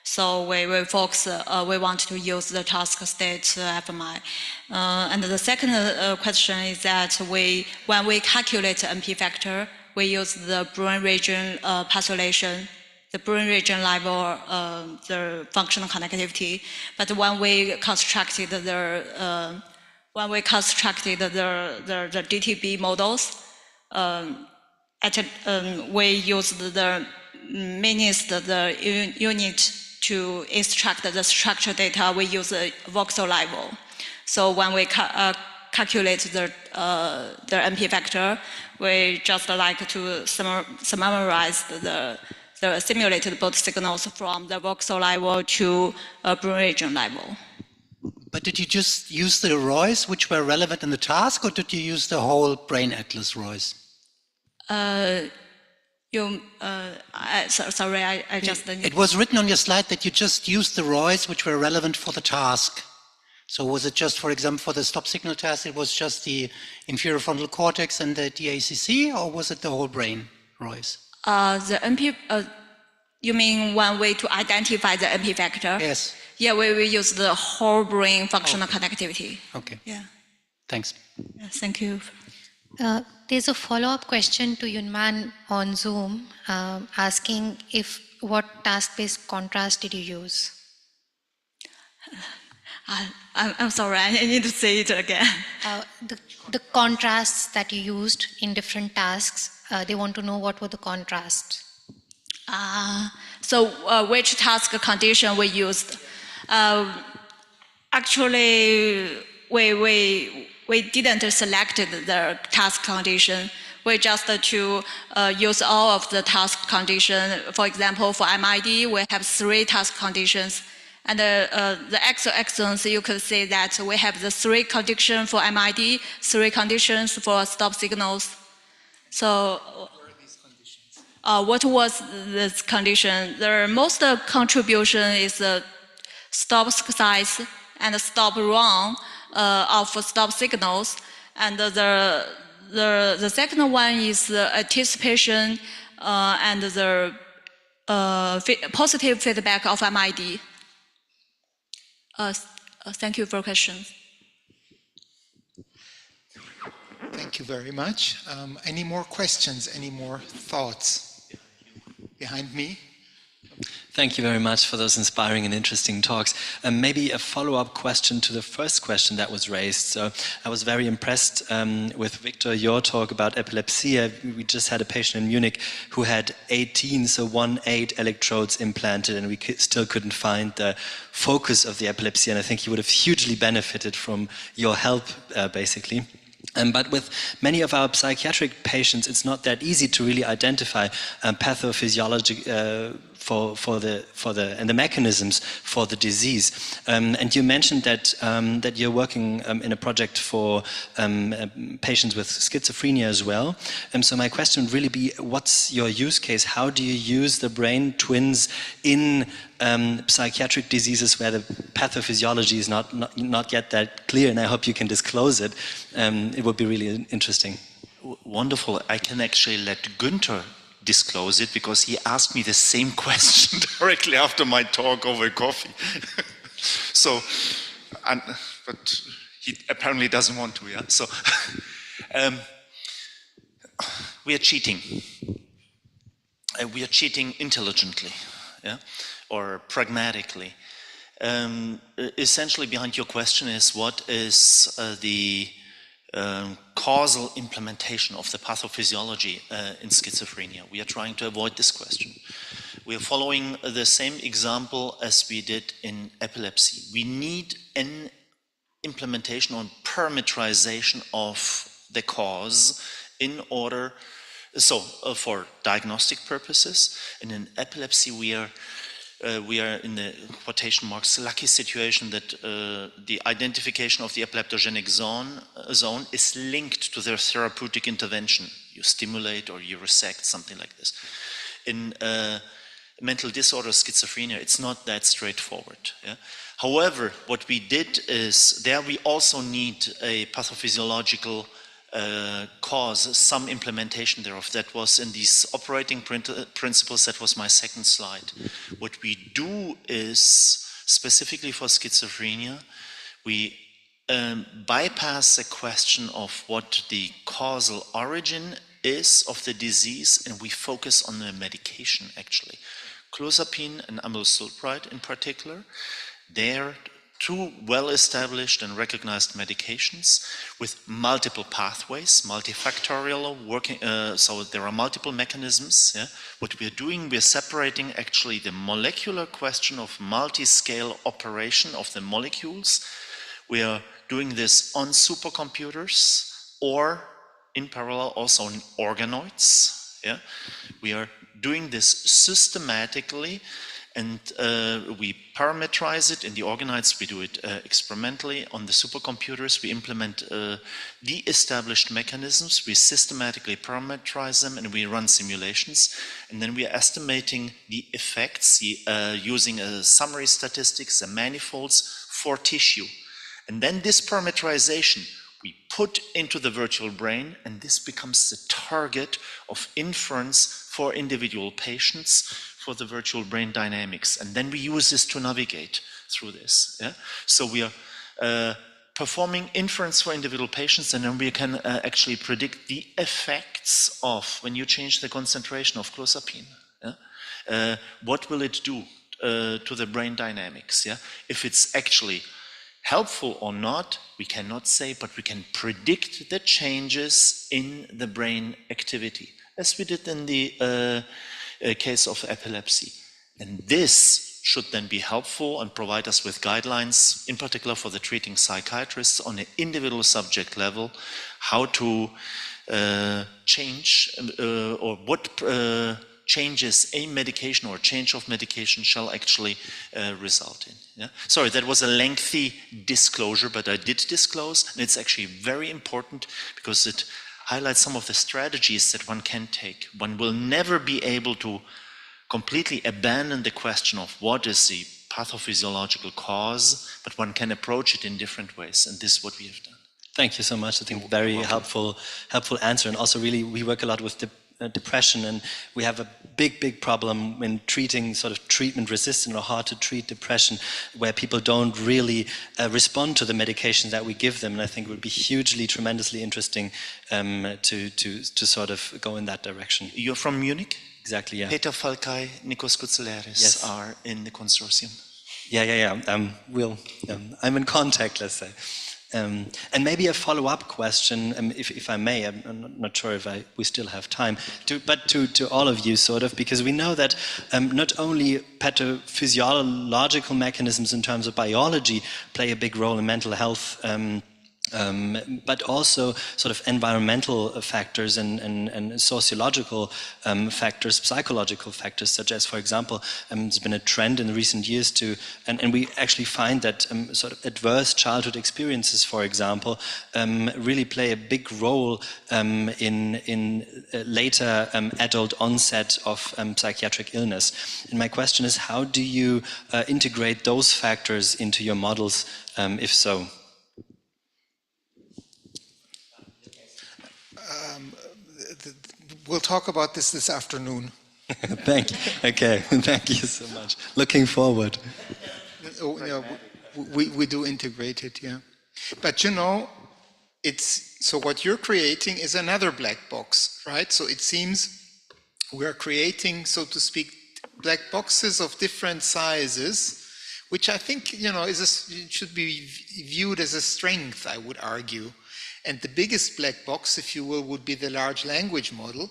Speaker 14: So we focus, we want to use the task state FMI. And the second question is that when we calculate the NP factor, we use the brain region postulation, the brain region level, the functional connectivity. But when we constructed the DTB models, we used the meanest the unit to extract the structure data. We use a voxel level. So when we calculate the NP factor, we just like to summarize the simulated both signals from the voxel level to brain region level.
Speaker 16: But did you just use the ROIs which were relevant in the task, or did you use the whole brain atlas ROIs?
Speaker 14: Sorry, I just...
Speaker 16: It was written on your slide that you just used the ROIs which were relevant for the task. So was it just, for example, for the stop signal task, it was just the inferior frontal cortex and the DACC, or was it the whole brain ROIs?
Speaker 14: The NP, you mean one way to identify the NP factor?
Speaker 16: Yes.
Speaker 14: Yeah, we use the whole brain functional connectivity.
Speaker 16: Okay.
Speaker 14: Yeah.
Speaker 16: Thanks.
Speaker 14: Yeah, thank you.
Speaker 17: There's a follow-up question to Yunman on Zoom, asking what task-based contrast did you use?
Speaker 14: I'm sorry, I need to say it again.
Speaker 17: The contrasts that you used in different tasks, they want to know what were the contrasts.
Speaker 14: So which task condition we used? Actually, we didn't select the task condition. We just to use all of the task condition. For example, for MID, we have 3 task conditions. And the axons, you could see that we have the 3 conditions for MID, 3 conditions for stop signals. So what was this condition? The most contribution is the stop size and stop run of stop signals, and the second one is the anticipation and the positive feedback of MID. Thank you for questions.
Speaker 9: Thank you very much. Any more questions? Any more thoughts? Behind me.
Speaker 18: Thank you very much for those inspiring and interesting talks. Maybe a follow-up question to the first question that was raised. So I was very impressed with Victor, your talk about epilepsy. We just had a patient in Munich who had 18 electrodes implanted, and we still couldn't find the focus of the epilepsy. And I think he would have hugely benefited from your help, basically. But with many of our psychiatric patients, it's not that easy to really identify pathophysiology and the mechanisms for the disease. And you mentioned that you're working in a project for patients with schizophrenia as well. So my question would really be, what's your use case? How do you use the brain twins in psychiatric diseases where the pathophysiology is not yet that clear? And I hope you can disclose it. It would be really interesting.
Speaker 13: Wonderful. I can actually let Günther disclose it, because he asked me the same question directly after my talk over coffee. So, but he apparently doesn't want to, yeah? So, we are cheating. We are cheating intelligently, yeah? Or pragmatically. Essentially behind your question is, what is the causal implementation of the pathophysiology in schizophrenia? We are trying to avoid this question. We are following the same example as we did in epilepsy. We need an implementation or parameterization of the cause in order, for diagnostic purposes. And in epilepsy, we are
Speaker 10: we are in the quotation marks lucky situation that the identification of the epileptogenic zone is linked to their therapeutic intervention. You stimulate or you resect, something like this. In mental disorder, schizophrenia, it's not that straightforward. Yeah? However, what we did is, there we also need a pathophysiological cause, some implementation thereof. That was in these operating principles, that was my second slide. What we do is, specifically for schizophrenia, we bypass the question of what the causal origin is of the disease, and we focus on the medication actually. Clozapine and amylosulpride in particular, they're two well-established and recognized medications with multiple pathways, multifactorial working, so there are multiple mechanisms. Yeah? What we're doing, we're separating actually the molecular question of multi-scale operation of the molecules. We are doing this on supercomputers or in parallel also on organoids. Yeah? We are doing this systematically, and we parameterize it in the organoids. We do it experimentally. On the supercomputers, we implement the established mechanisms. We systematically parameterize them, and we run simulations. And then we are estimating the effects using summary statistics, the manifolds for tissue. And then this parameterization we put into the virtual brain, and this becomes the target of inference for individual patients for the virtual brain dynamics. And then we use this to navigate through this. Yeah? So we are performing inference for individual patients, and then we can actually predict the effects of when you change the concentration of clozapine. Yeah? What will it do to the brain dynamics? Yeah? If it's actually helpful or not, we cannot say, but we can predict the changes in the brain activity, as we did in the case of epilepsy. And this should then be helpful and provide us with guidelines, in particular for the treating psychiatrists on an individual subject level, how to change or what changes a medication or change of medication shall actually result in. Yeah? Sorry, that was a lengthy disclosure, but I did disclose, and it's actually very important because it highlights some of the strategies that one can take. One will never be able to completely abandon the question of what is the pathophysiological cause, but one can approach it in different ways, and this is what we have done.
Speaker 18: Thank you so much. I think very helpful answer, and also really we work a lot with depression, and we have a big problem in treating sort of treatment resistant or hard to treat depression, where people don't really respond to the medications that we give them. And I think it would be hugely, tremendously interesting to sort of go in that direction.
Speaker 10: You're from Munich?
Speaker 18: Exactly, yeah.
Speaker 10: Peter Falkay, Nikos Koutsouleris are in the consortium.
Speaker 18: Yeah. I'm in contact, let's say. And maybe a follow-up question, if I may. I'm not sure if we still have time, but to all of you, sort of, because we know that not only pathophysiological mechanisms in terms of biology play a big role in mental health, but also sort of environmental factors and sociological factors, psychological factors, such as, for example, there's been a trend in recent years and we actually find that sort of adverse childhood experiences, for example, really play a big role in later adult onset of psychiatric illness. And my question is, how do you integrate those factors into your models, if so?
Speaker 9: We'll talk about this afternoon.
Speaker 18: Thank you. Okay, thank you so much. Looking forward.
Speaker 9: We do integrate it, yeah. But you know, so what you're creating is another black box, right? So it seems we are creating, so to speak, black boxes of different sizes, which I think, you know, should be viewed as a strength, I would argue. And the biggest black box, if you will, would be the large language model.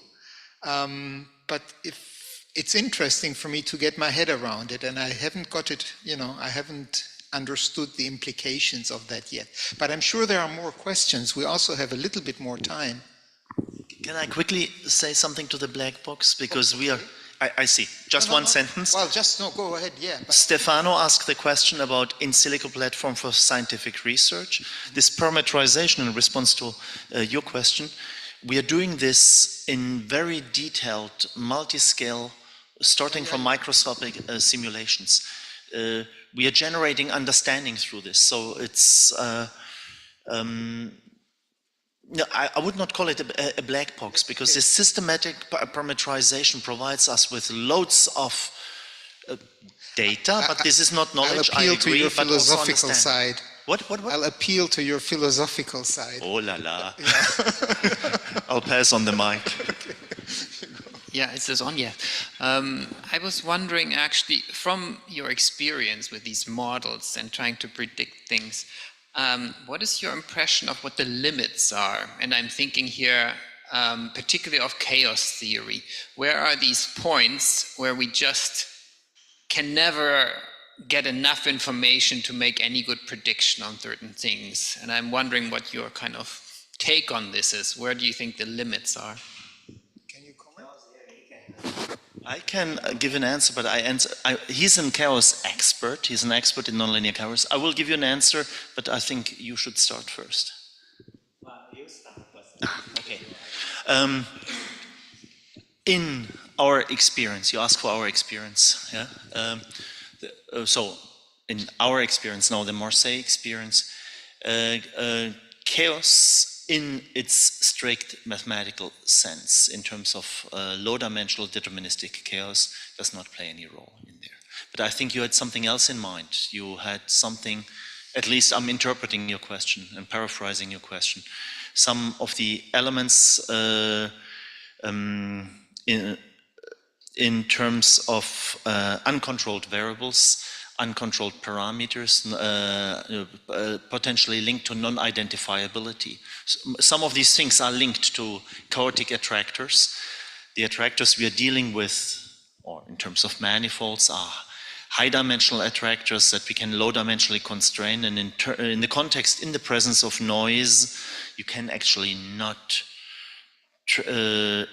Speaker 9: But if it's interesting for me to get my head around it, and I haven't got it, you know, I haven't understood the implications of that yet. But I'm sure there are more questions. We also have a little bit more time.
Speaker 10: Can I quickly say something to the black box? Because we are
Speaker 9: Okay.
Speaker 13: I see. Just one sentence.
Speaker 9: Well, just no, go ahead, yeah.
Speaker 13: Stefano asked the question about in silico platform for scientific research. This parameterization, in response to your question, we are doing this in very detailed, multi-scale, starting from microscopic simulations. We are generating understanding through this. So it's, no, I would not call it a black box, because this systematic parameterization provides us with loads of data, but this is not knowledge.
Speaker 9: I'll appeal
Speaker 13: I agree,
Speaker 9: to your
Speaker 13: but also
Speaker 9: philosophical
Speaker 13: understanding.
Speaker 9: side.
Speaker 13: What?
Speaker 9: I'll appeal to your philosophical side.
Speaker 13: Oh la la. I'll pass on the mic.
Speaker 19: Yeah, is this on? Yeah. I was wondering, actually, from your experience with these models and trying to predict things, what is your impression of what the limits are? And I'm thinking here particularly of chaos theory. Where are these points where we just can never get enough information to make any good prediction on certain things? And I'm wondering what your kind of take on this is. Where do you think the limits are?
Speaker 13: I can give an answer, but he's a chaos expert. He's an expert in nonlinear chaos. I will give you an answer, but I think you should start first.
Speaker 12: Well, you start first.
Speaker 13: Okay. In our experience, you ask for our experience, yeah? So, in our experience now, the Marseille experience, chaos in its strict mathematical sense, in terms of low-dimensional deterministic chaos, does not play any role in there. But I think you had something else in mind. You had something, at least I'm interpreting your question and paraphrasing your question. Some of the elements in terms of uncontrolled variables, uncontrolled parameters, potentially linked to non-identifiability. Some of these things are linked to chaotic attractors. The attractors we are dealing with, or in terms of manifolds, are high-dimensional attractors that we can low-dimensionally constrain, and in the context, in the presence of noise, you can actually not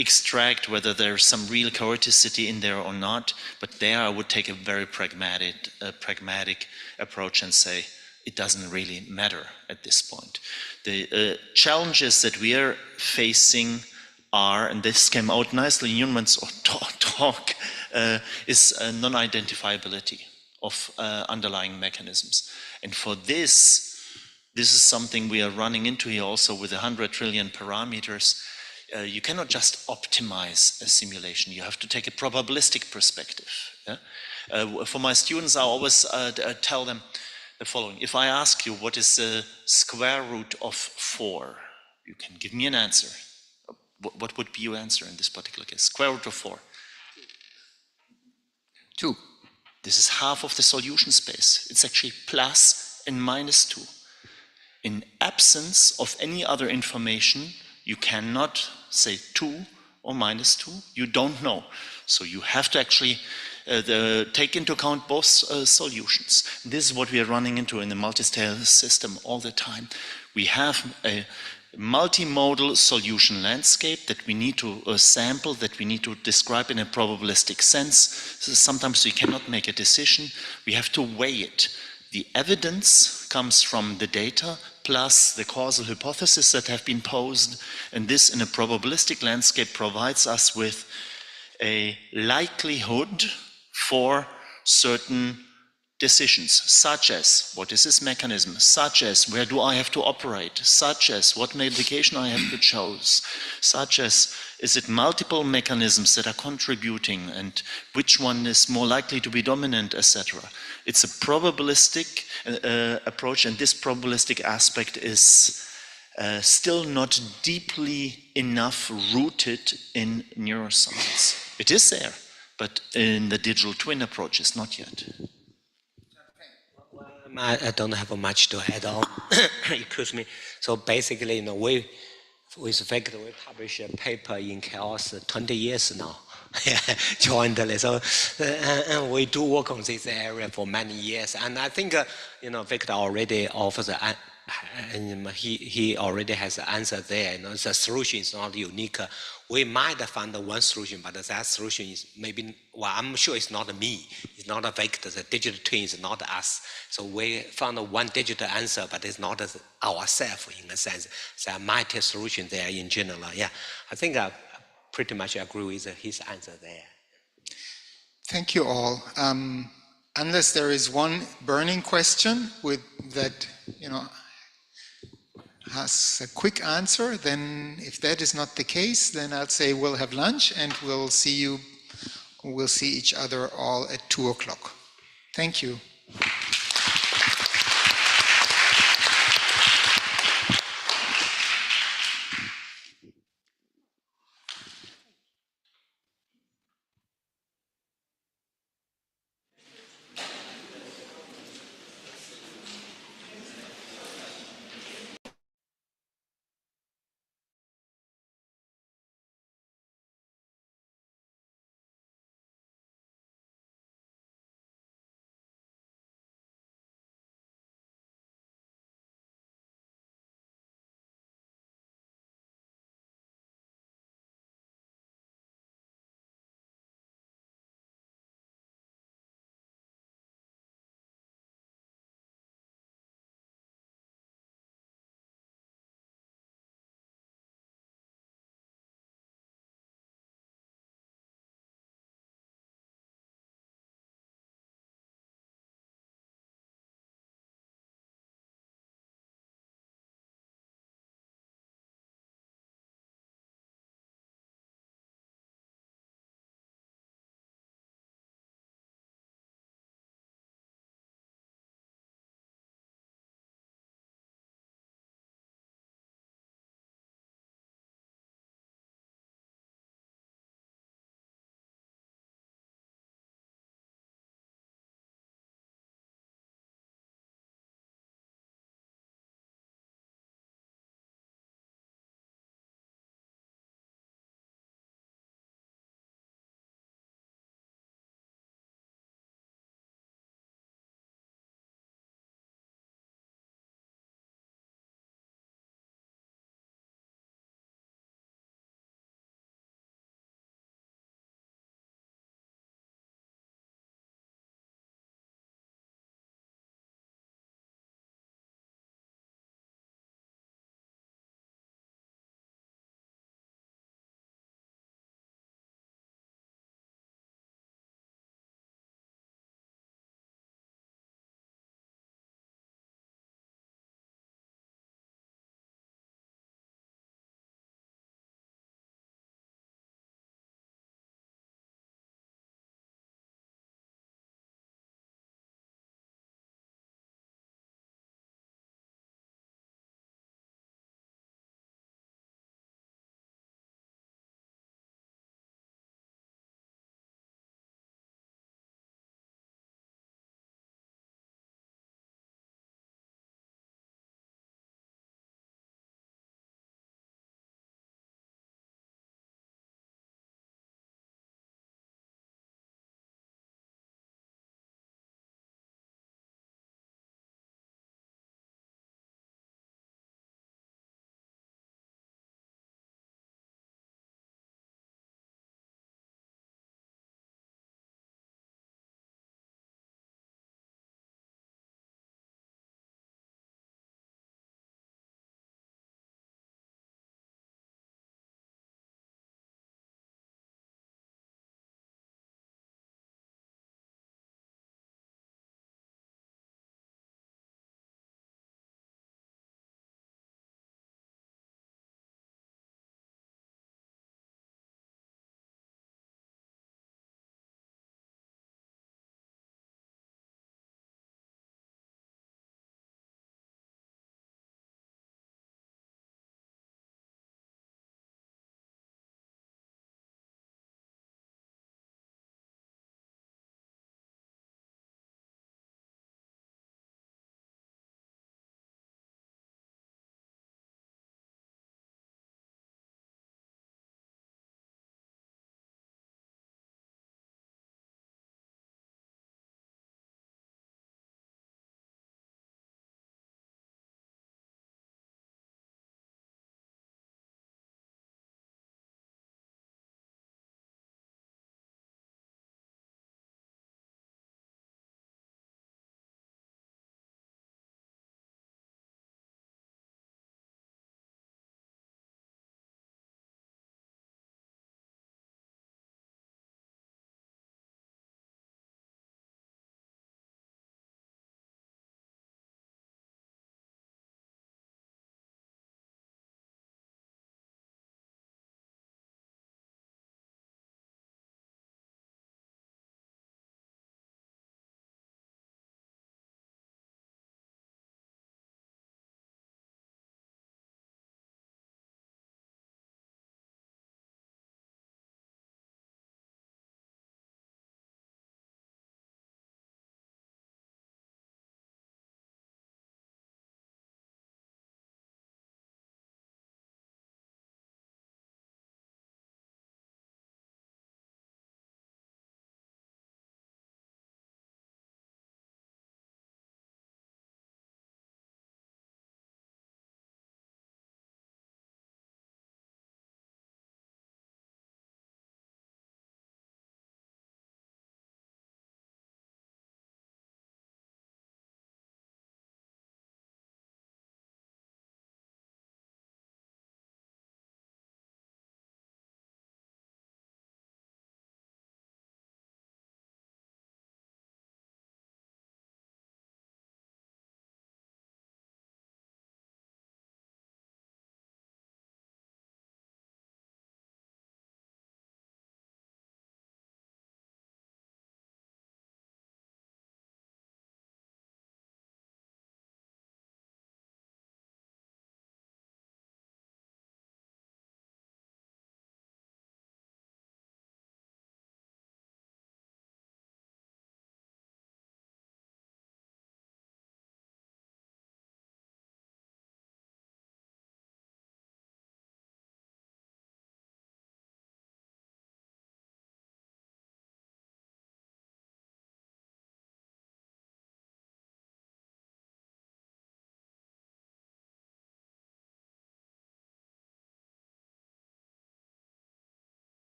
Speaker 13: extract whether there's some real chaoticity in there or not, but there I would take a very pragmatic approach and say it doesn't really matter at this point. The challenges that we are facing are, and this came out nicely in Junman's talk, is non-identifiability of underlying mechanisms. And for this is something we are running into here also with 100 trillion parameters. You cannot just optimize a simulation. You have to take a probabilistic perspective. Yeah? For my students, I always tell them the following. If I ask you what is the square root of 4, you can give me an answer. What would be your answer in this particular case? Square root of 4.
Speaker 19: 2.
Speaker 13: This is half of the solution space. It's actually plus and minus 2. In absence of any other information, you cannot say 2 or minus 2. You don't know. So you have to actually take into account both solutions. This is what we are running into in the multi-scale system all the time. We have a multimodal solution landscape that we need to sample, that we need to describe in a probabilistic sense. So sometimes we cannot make a decision. We have to weigh it. The evidence comes from the data plus the causal hypotheses that have been posed, and this in a probabilistic landscape provides us with a likelihood for certain decisions, such as what is this mechanism, such as where do I have to operate, such as what medication I have to choose, such as is it multiple mechanisms that are contributing and which one is more likely to be dominant, etc. It's a probabilistic approach, and this probabilistic aspect is still not deeply enough rooted in neuroscience. It is there, but in the digital twin approach it's not yet.
Speaker 12: I don't have much to add on. Excuse me. So basically, with Victor, we publish a paper in Chaos 20 years now, jointly. So, and we do work on this area for many years. And I think, Victor already offers and he already has an answer there. You know, the solution is not unique. We might find one solution, but that solution is maybe, well, I'm sure it's not me. It's not a vector. The digital twin is not us. So we found one digital answer, but it's not ourselves in a sense. So might a solution there in general. Yeah, I think I pretty much agree with his answer there.
Speaker 9: Thank you all. Unless there is one burning question that, you know, has a quick answer, then if that is not the case, then I'll say we'll have lunch and we'll see each other all at 2 o'clock. Thank you.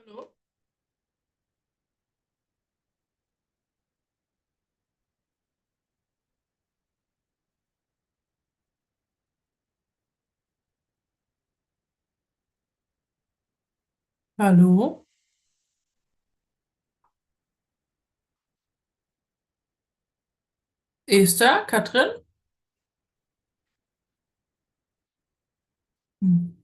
Speaker 5: Hallo? Hallo? Esther, Katrin? Hm.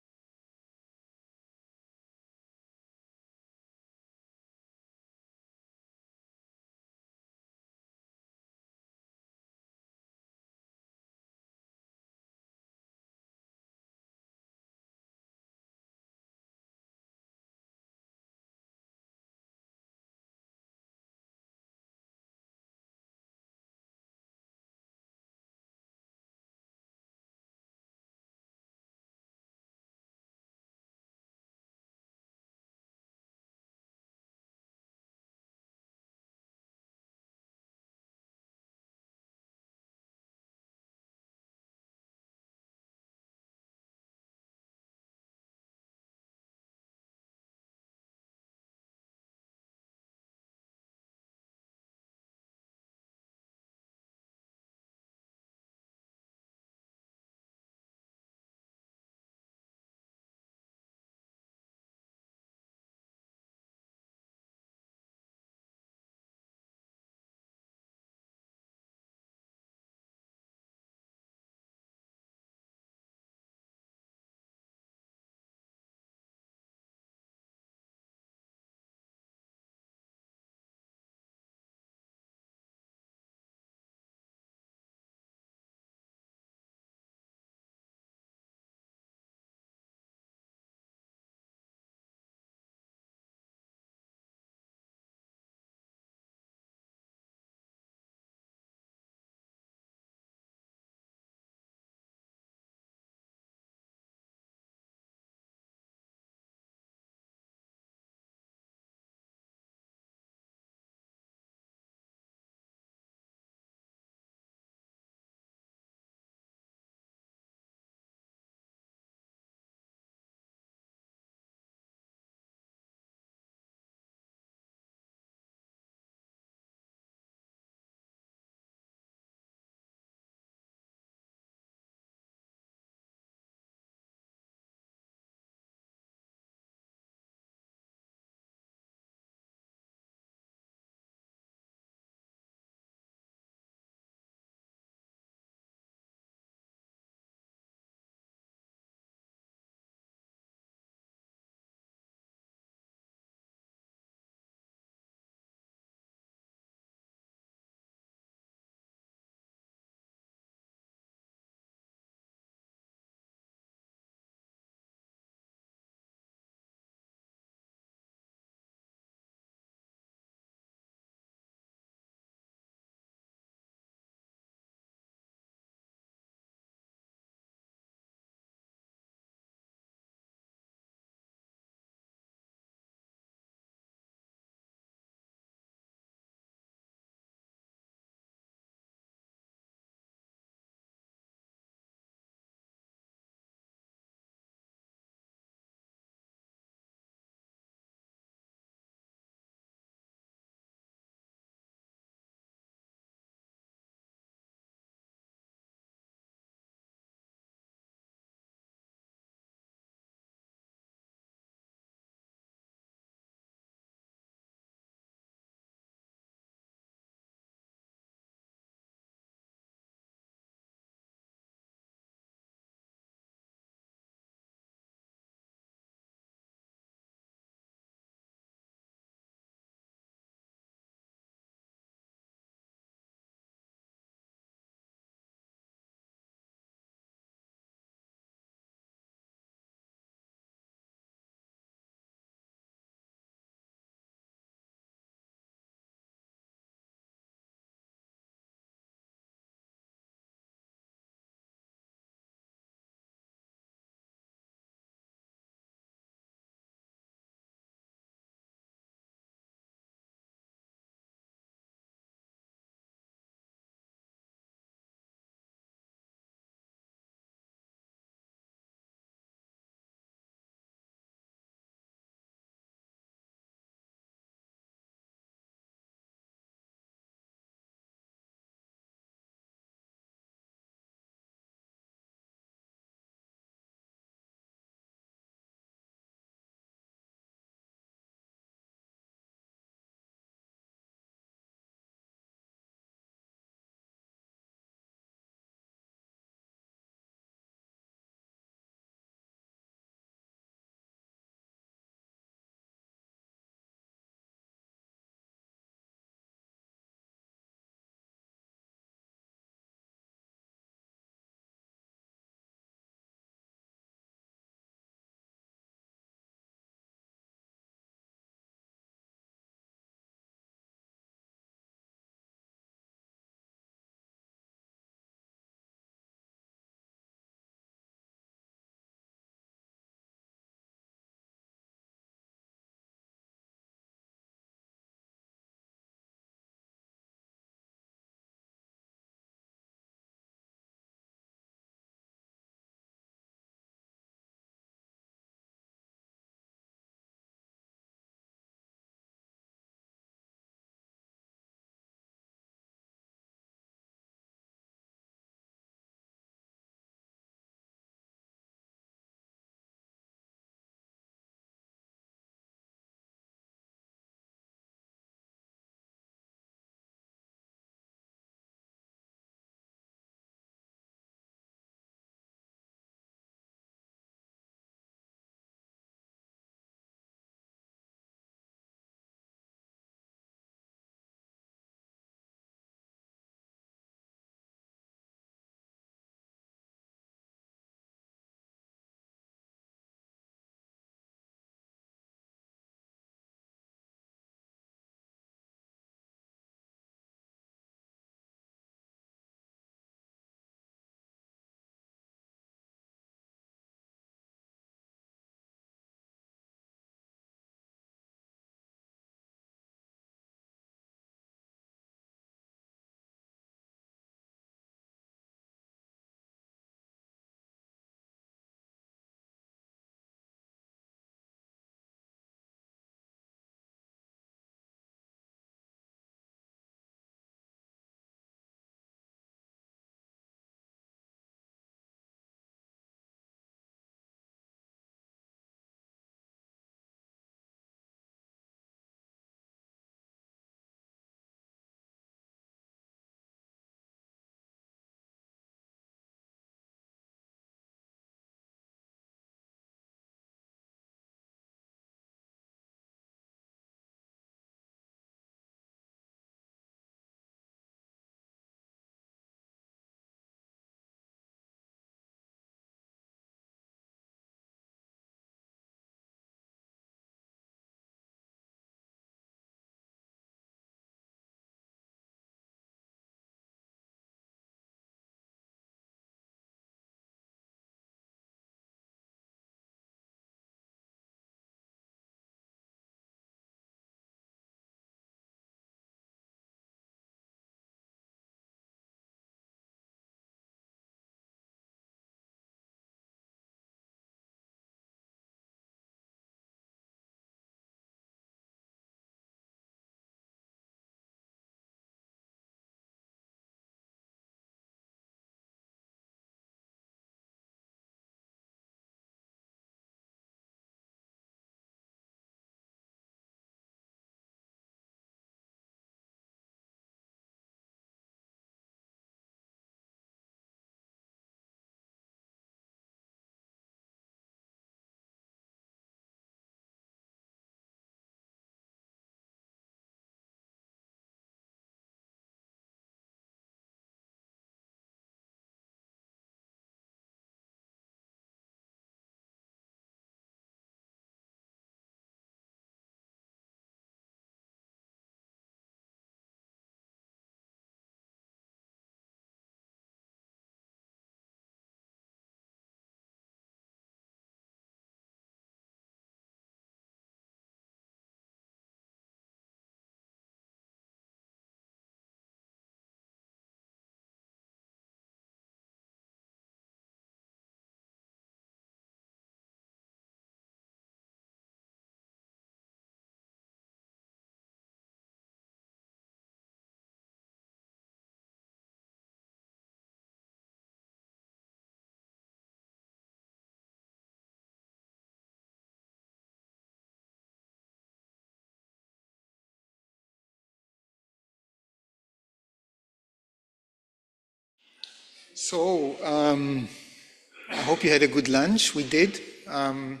Speaker 9: So, I hope you had a good lunch. We did. And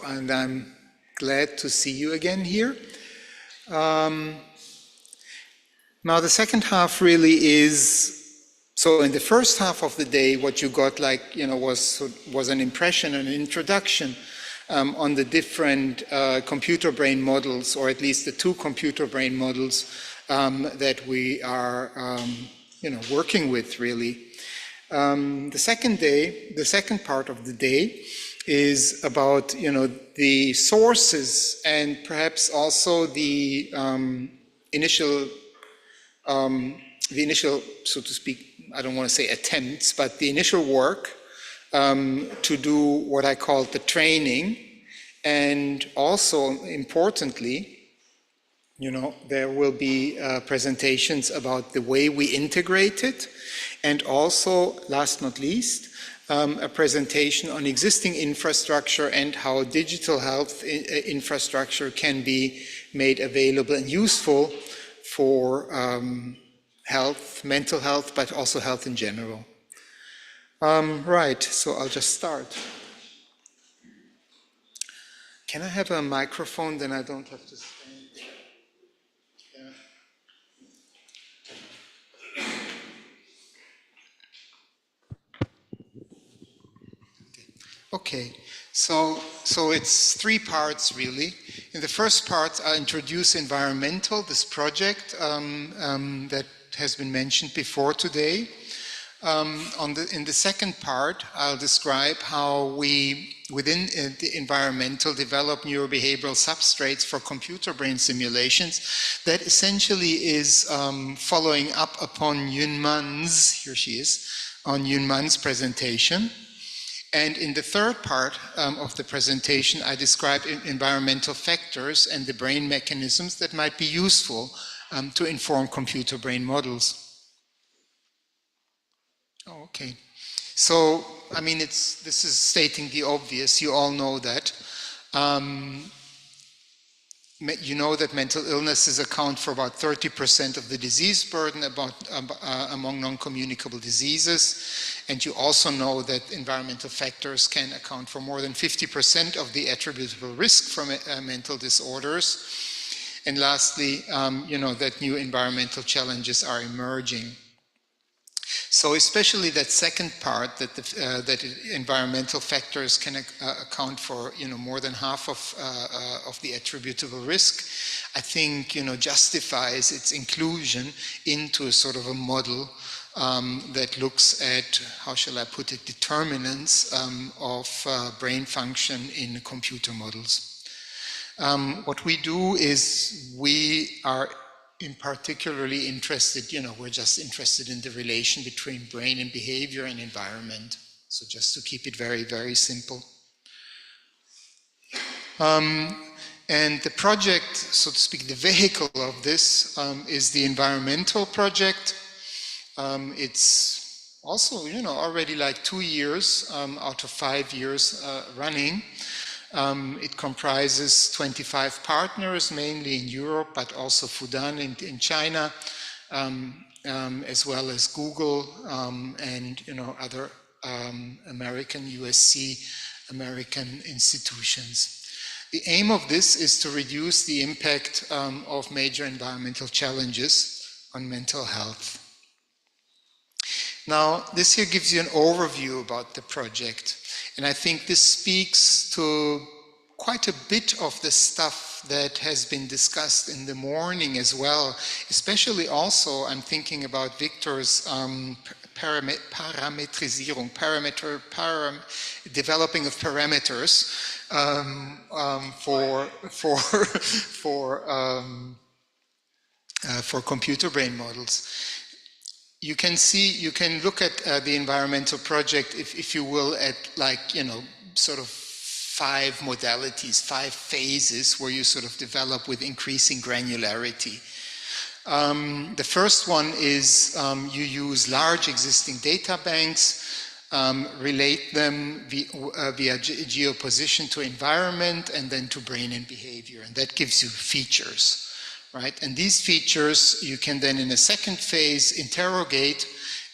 Speaker 9: I'm glad to see you again here. Now, the second half really is, so in the first half of the day, what you got was an impression, an introduction on the different computer brain models, or at least the two computer brain models that we are working with, really. The second part of the day is about the sources and perhaps also the initial, so to speak, I don't want to say attempts, but the initial work to do what I call the training, and also importantly, there will be presentations about the way we integrate it, and also, last not least, a presentation on existing infrastructure and how digital health infrastructure can be made available and useful for health, mental health, but also health in general. Right, so I'll just start. Can I have a microphone, then I don't have to stand? Okay, so it's three parts really. In the first part, I'll introduce Environmental, this project that has been mentioned before today. In the second part, I'll describe how we, within the Environmental, develop neurobehavioral substrates for computer brain simulations. That essentially is following up upon Yunman's, here she is, on Yunman's presentation. And in the third part of the presentation, I describe environmental factors and the brain mechanisms that might be useful to inform computer brain models. Oh, okay. So, I mean, this is stating the obvious. You all know that. You know that mental illnesses account for about 30% of the disease burden among non-communicable diseases. And you also know that environmental factors can account for more than 50% of the attributable risk from mental disorders. And lastly, you know that new environmental challenges are emerging. So especially that second part, that environmental factors can account for more than half of the attributable risk, I think justifies its inclusion into a sort of a model that looks at, how shall I put it, determinants of brain function in computer models. What we do is we are particularly interested, we're just interested in the relation between brain and behavior and environment. So just to keep it very, very simple. And the project, so to speak, the vehicle of this is the Environmental project. It's also, already like 2 years out of 5 years running. It comprises 25 partners, mainly in Europe, but also Fudan in China, as well as Google and other American, USC, American institutions. The aim of this is to reduce the impact of major environmental challenges on mental health. Now, this here gives you an overview about the project. And I think this speaks to quite a bit of the stuff that has been discussed in the morning as well, especially also I'm thinking about Victor's parametrization, developing of parameters for computer brain models. You can look at the Environmental project, if you will, at sort of 5 modalities, 5 phases where you sort of develop with increasing granularity. The first one is you use large existing data banks, relate them via geoposition to environment and then to brain and behavior, and that gives you features. Right? And these features you can then in a second phase interrogate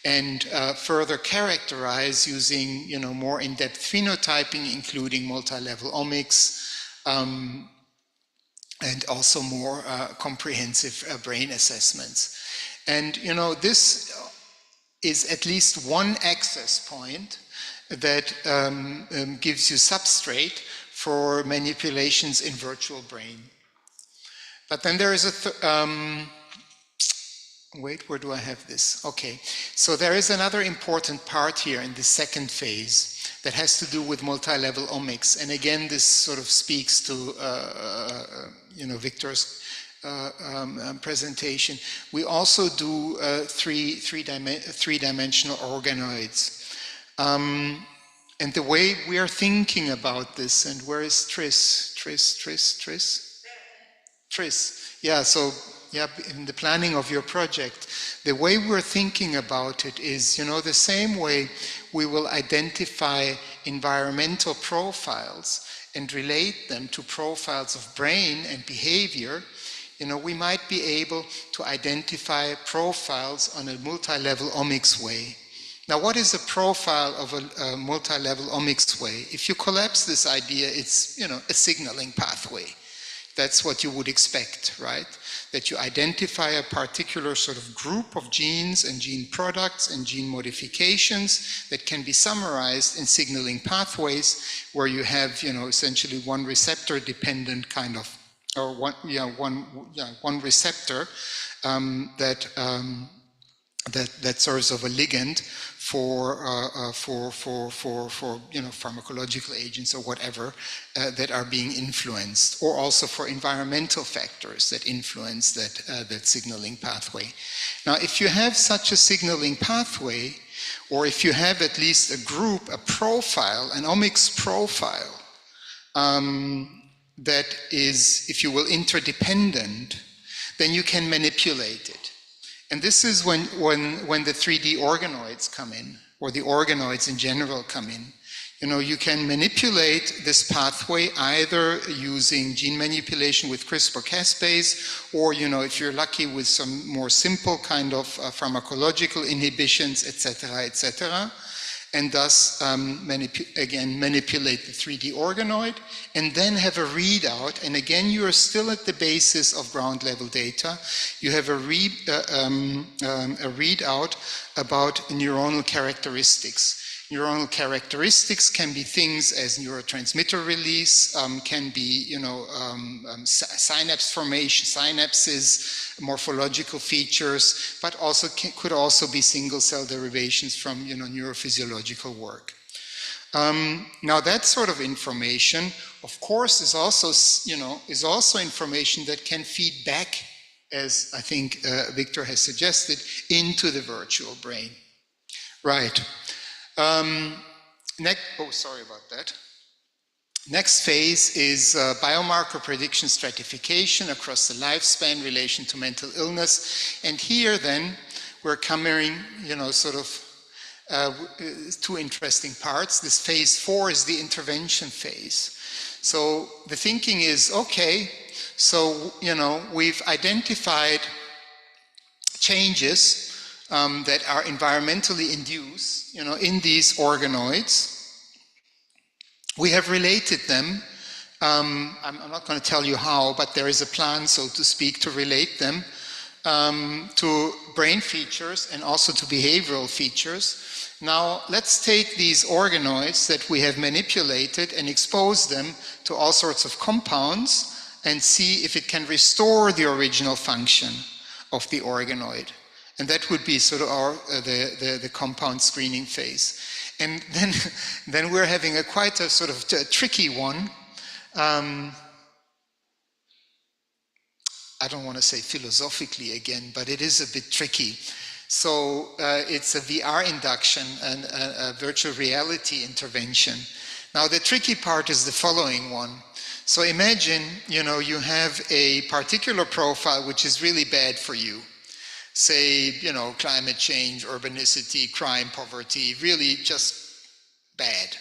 Speaker 9: and further characterize using, you know, more in-depth phenotyping, including multi-level omics, and also more comprehensive brain assessments. And, you know, this is at least one access point that gives you substrate for manipulations in virtual brain. But then there is a, wait, where do I have this? Okay, so there is another important part here in the second phase that has to do with multi-level omics. And again, this sort of speaks to, you know, Victor's presentation. We also do three-dimensional organoids. And the way we are thinking about this, and where is Tris? Yeah, so yeah, in the planning of your project, the way we're thinking about it is, you know, the same way we will identify environmental profiles and relate them to profiles of brain and behavior. You know, we might be able to identify profiles on a multi-level omics way. Now, what is a profile of a multi-level omics way? If you collapse this idea, it's, you know, a signaling pathway. That's what you would expect, right? That you identify a particular sort of group of genes and gene products and gene modifications that can be summarized in signaling pathways where you have, you know, essentially one receptor dependent kind of, or one receptor that serves as a ligand for you know, pharmacological agents or whatever that are being influenced, or also for environmental factors that influence that signaling pathway. Now, if you have such a signaling pathway, or if you have at least a group, a profile, an omics profile that is, if you will, interdependent, then you can manipulate it. And this is when the 3D organoids come in, or the organoids in general come in. You know, you can manipulate this pathway either using gene manipulation with CRISPR-Cas9, or, you know, if you're lucky, with some more simple kind of pharmacological inhibitions, etc., and thus manipulate the 3D organoid, and then have a readout. And again, you are still at the basis of ground level data. You have a readout about neuronal characteristics. Neuronal characteristics can be things as neurotransmitter release, can be, you know, synapse formation, synapses, morphological features, but also could also be single cell derivations from, you know, neurophysiological work. Now that sort of information, of course, is also, you know, information that can feed back, as I think Victor has suggested, into the virtual brain. Right. Sorry about that. Next phase is biomarker prediction stratification across the lifespan, relation to mental illness. And here then, we're coming, you know, sort of two interesting parts. This phase 4 is the intervention phase. So the thinking is, okay, so, you know, we've identified changes that are environmentally induced, you know, in these organoids. We have related them. I'm not going to tell you how, but there is a plan, so to speak, to relate them to brain features and also to behavioral features. Now, let's take these organoids that we have manipulated and expose them to all sorts of compounds and see if it can restore the original function of the organoid. And that would be sort of the compound screening phase. And then we're having quite a sort of tricky one. I don't want to say philosophically again, but it is a bit tricky. So it's a VR induction and a virtual reality intervention. Now the tricky part is the following one. So imagine, you know, you have a particular profile which is really bad for you. Say, you know, climate change, urbanicity, crime, poverty, really just bad.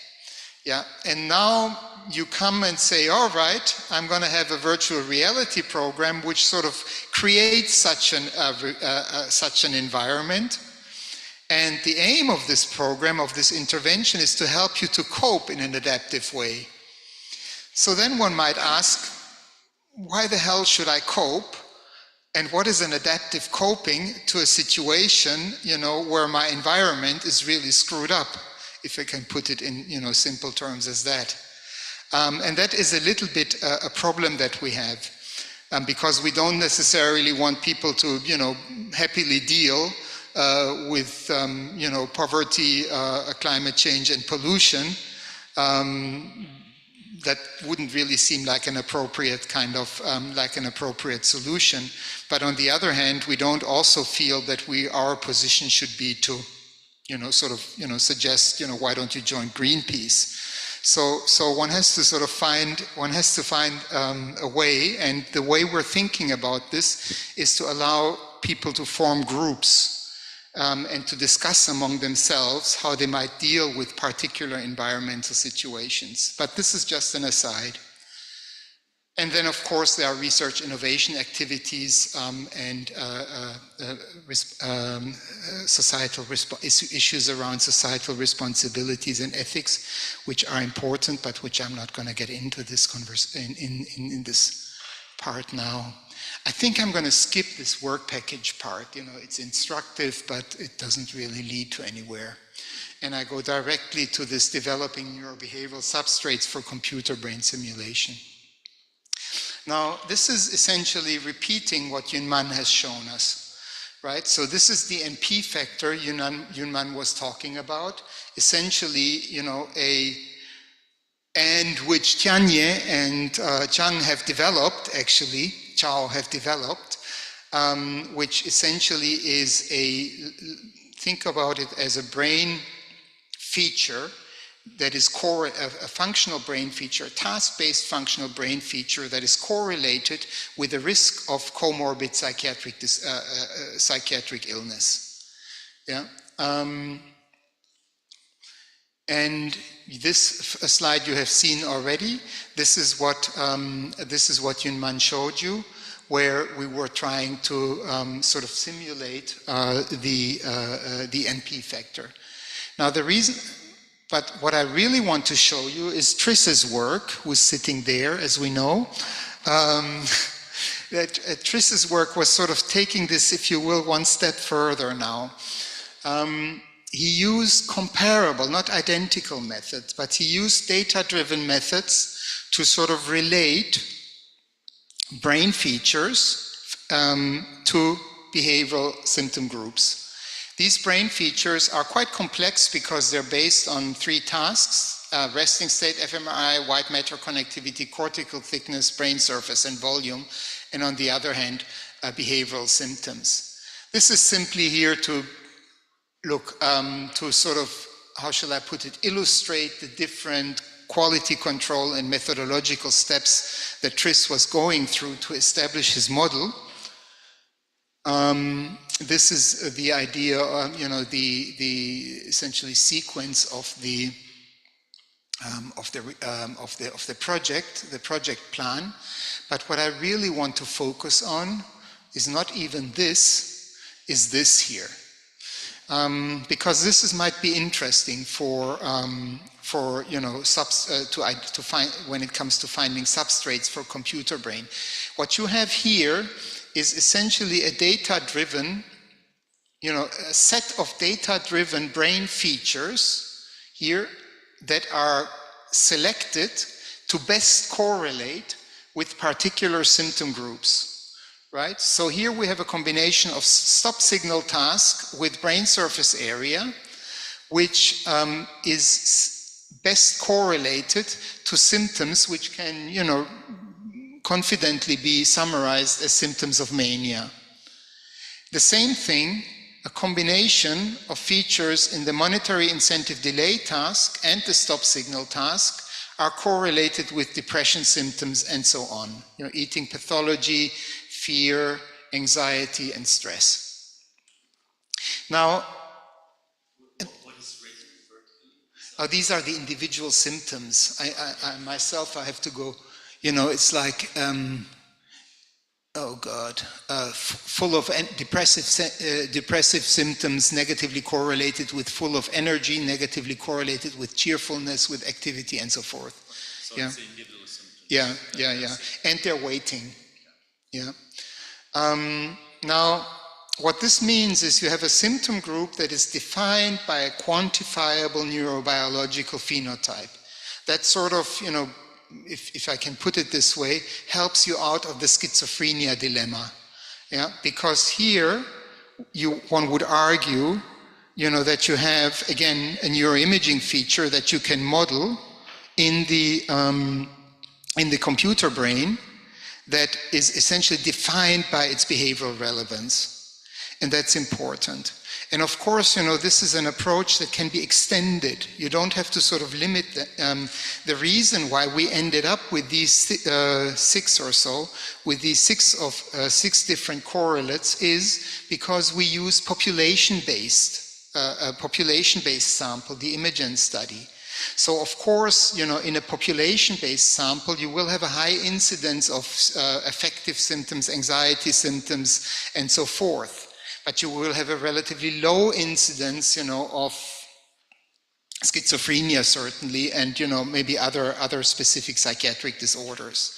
Speaker 9: Yeah, and now you come and say, all right, I'm going to have a virtual reality program which sort of creates such an environment. And the aim of this program, of this intervention, is to help you to cope in an adaptive way. So then one might ask, why the hell should I cope? And what is an adaptive coping to a situation, you know, where my environment is really screwed up, if I can put it in, you know, simple terms as that. And that is a little bit a problem that we have, because we don't necessarily want people to, you know, happily deal with, you know, poverty, climate change, and pollution. That wouldn't really seem like an appropriate kind of, like an appropriate solution. But on the other hand, we don't also feel that our position should be to, you know, sort of, you know, suggest, you know, why don't you join Greenpeace? So one has to sort of find a way, and the way we're thinking about this is to allow people to form groups and to discuss among themselves how they might deal with particular environmental situations. But this is just an aside. And then, of course, there are research innovation activities and societal issues around societal responsibilities and ethics, which are important, but which I'm not going to get into this in this part now. I think I'm going to skip this work package part. You know, it's instructive, but it doesn't really lead to anywhere. And I go directly to this developing neurobehavioral substrates for computer brain simulation. Now, this is essentially repeating what Yunman has shown us, right? So this is the NP factor Yunman was talking about. Essentially, you know, and which Tianye and Zhang have developed, actually, Chao have developed, which essentially is think about it as a brain feature that is a functional brain feature, a task-based functional brain feature that is correlated with the risk of comorbid psychiatric illness. Yeah. And this slide you have seen already. This is what Yunman showed you, where we were trying to sort of simulate the NP factor. Now the reason. But what I really want to show you is Triss's work, who's sitting there, as we know. That Triss's work was sort of taking this, if you will, one step further now. He used comparable, not identical methods, but he used data-driven methods to sort of relate brain features to behavioral symptom groups. These brain features are quite complex because they're based on 3 tasks: resting state, fMRI, white matter connectivity, cortical thickness, brain surface, and volume, and on the other hand, behavioral symptoms. This is simply here to look, to sort of, how shall I put it, illustrate the different quality control and methodological steps that Triss was going through to establish his model. This is the idea, you know, the essentially sequence of the project plan. But what I really want to focus on is not even this, is this here, because this might be interesting for you know, to find when it comes to finding substrates for computer brain. What you have here is essentially a data-driven, you know, a set of data-driven brain features here that are selected to best correlate with particular symptom groups, right? So here we have a combination of stop signal task with brain surface area, which is best correlated to symptoms which can, you know, confidently be summarized as symptoms of mania. The same thing, a combination of features in the monetary incentive delay task and the stop signal task are correlated with depression symptoms and so on. You know, eating pathology, fear, anxiety, and stress. Now, these are the individual symptoms. I myself, I have to go. You know, it's like, oh God, full of depressive symptoms, negatively correlated with full of energy, negatively correlated with cheerfulness, with activity, and so forth.
Speaker 10: So
Speaker 9: yeah.
Speaker 10: it's the individual symptoms.
Speaker 9: Yeah. And they're waiting. Yeah. Now, what this means is you have a symptom group that is defined by a quantifiable neurobiological phenotype. That sort of, you know, if I can put it this way, helps you out of the schizophrenia dilemma. Yeah, because here, one would argue, you know, that you have, again, a neuroimaging feature that you can model in the computer brain that is essentially defined by its behavioral relevance. And that's important. And of course, you know, this is an approach that can be extended. You don't have to sort of limit the reason why we ended up with these six or so, with these six different correlates is because we use population-based sample, the Imagen study. So of course, you know, in a population-based sample, you will have a high incidence of affective symptoms, anxiety symptoms, and so forth. But you will have a relatively low incidence, you know, of schizophrenia certainly, and you know, maybe other specific psychiatric disorders.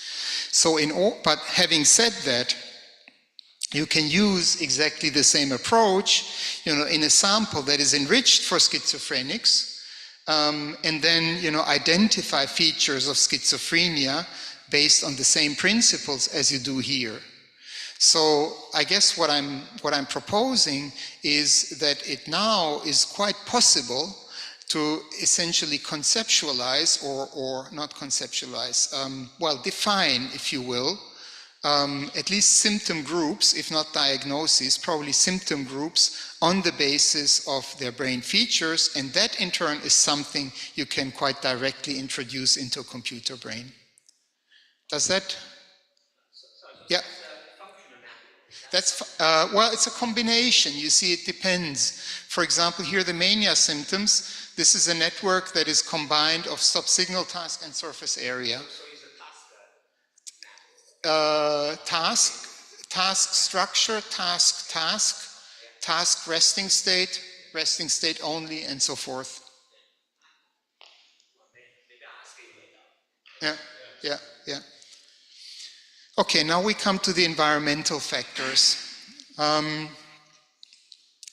Speaker 9: So but having said that, you can use exactly the same approach, you know, in a sample that is enriched for schizophrenics, and then, you know, identify features of schizophrenia based on the same principles as you do here. So I guess what I'm proposing is that it now is quite possible to essentially conceptualize or not conceptualize, well, define, if you will, at least symptom groups, if not diagnoses, probably symptom groups on the basis of their brain features, and that in turn is something you can quite directly introduce into a computer brain. Does that? Yeah. That's, well, it's a combination. You see, it depends. For example, here the mania symptoms. This is a network that is combined of stop-signal task and surface area. Task structure, task resting state only, and so forth. Yeah. Okay, now we come to the environmental factors.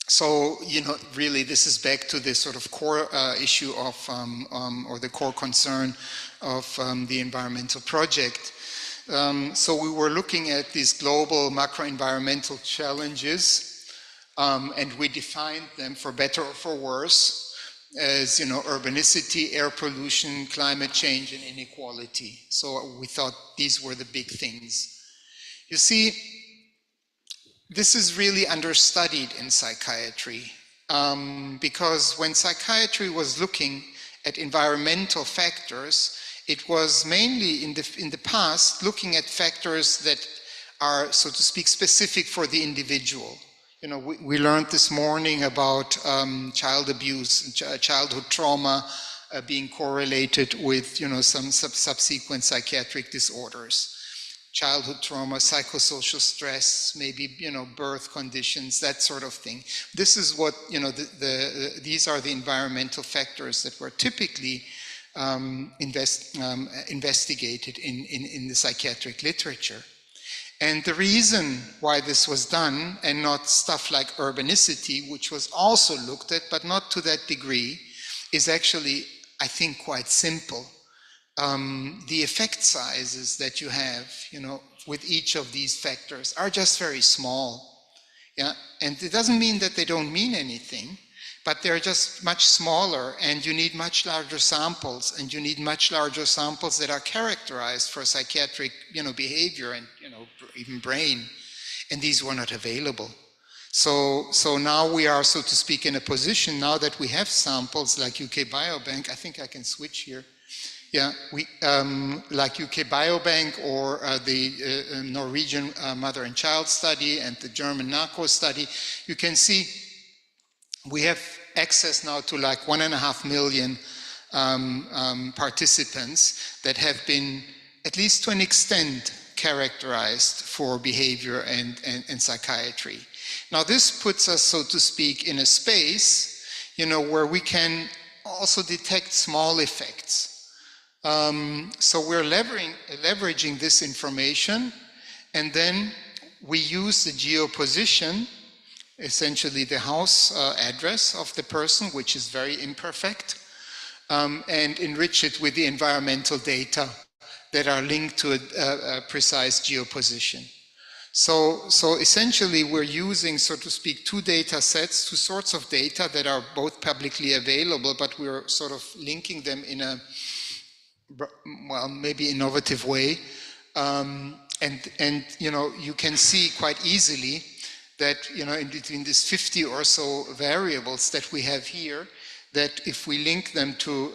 Speaker 9: So, you know, really this is back to this sort of core issue of, or the core concern of the environmental project. So we were looking at these global macro-environmental challenges, and we defined them, for better or for worse, as, you know, urbanicity, air pollution, climate change, and inequality. So we thought these were the big things. You see, this is really understudied in psychiatry, because when psychiatry was looking at environmental factors, it was mainly in the past looking at factors that are, so to speak, specific for the individual. You know, we learned this morning about child abuse, childhood trauma being correlated with, you know, some subsequent psychiatric disorders. Childhood trauma, psychosocial stress, maybe, you know, birth conditions, that sort of thing. This is what, you know, these are the environmental factors that were typically investigated in the psychiatric literature. And the reason why this was done, and not stuff like urbanicity, which was also looked at, but not to that degree, is actually, I think, quite simple. The effect sizes that you have, you know, with each of these factors are just very small. Yeah, and it doesn't mean that they don't mean anything, but they're just much smaller, and you need much larger samples, and you need much larger samples that are characterized for psychiatric, you know, behavior and, you know, even brain, and these were not available. So now we are, so to speak, in a position, now that we have samples like UK Biobank, I think I can switch here. Yeah, like UK Biobank or the Norwegian Mother and Child Study and the German NACO study, you can see we have access now to like 1.5 million participants that have been, at least to an extent, characterized for behavior and psychiatry. Now this puts us, so to speak, in a space, where we can also detect small effects. So we're leveraging this information, and then we use the geoposition, essentially the house address of the person, which is very imperfect, and enrich it with the environmental data that are linked to a precise geoposition. So essentially we're using, so to speak, two data sets, two sorts of data that are both publicly available, but we're sort of linking them in a, well, maybe innovative way. And you can see quite easily that, in between these 50 or so variables that we have here, that if we link them to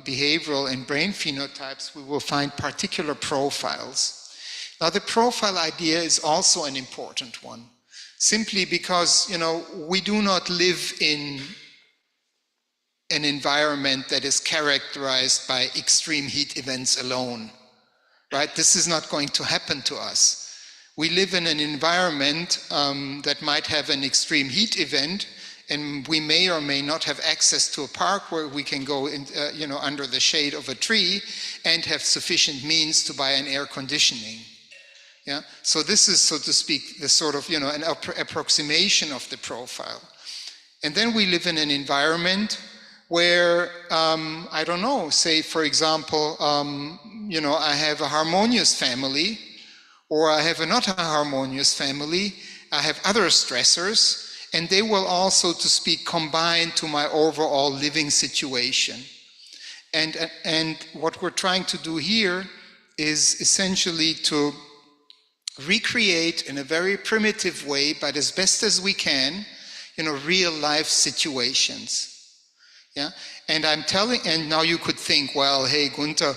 Speaker 9: behavioral and brain phenotypes, we will find particular profiles. Now, the profile idea is also an important one, simply because, we do not live in an environment that is characterized by extreme heat events alone, right? This is not going to happen to us. We live in an environment that might have an extreme heat event, and we may or may not have access to a park where we can go in, under the shade of a tree and have sufficient means to buy an air conditioning. Yeah, so this is, so to speak, the sort of, an approximation of the profile. And then we live in an environment where, I don't know, say, for example, I have a harmonious family, or I have a not a harmonious family, I have other stressors, and they will also, to speak, combine to my overall living situation. And what we're trying to do here is essentially to recreate in a very primitive way, but as best as we can, real life situations. Yeah, and and now you could think, well, hey, Gunther,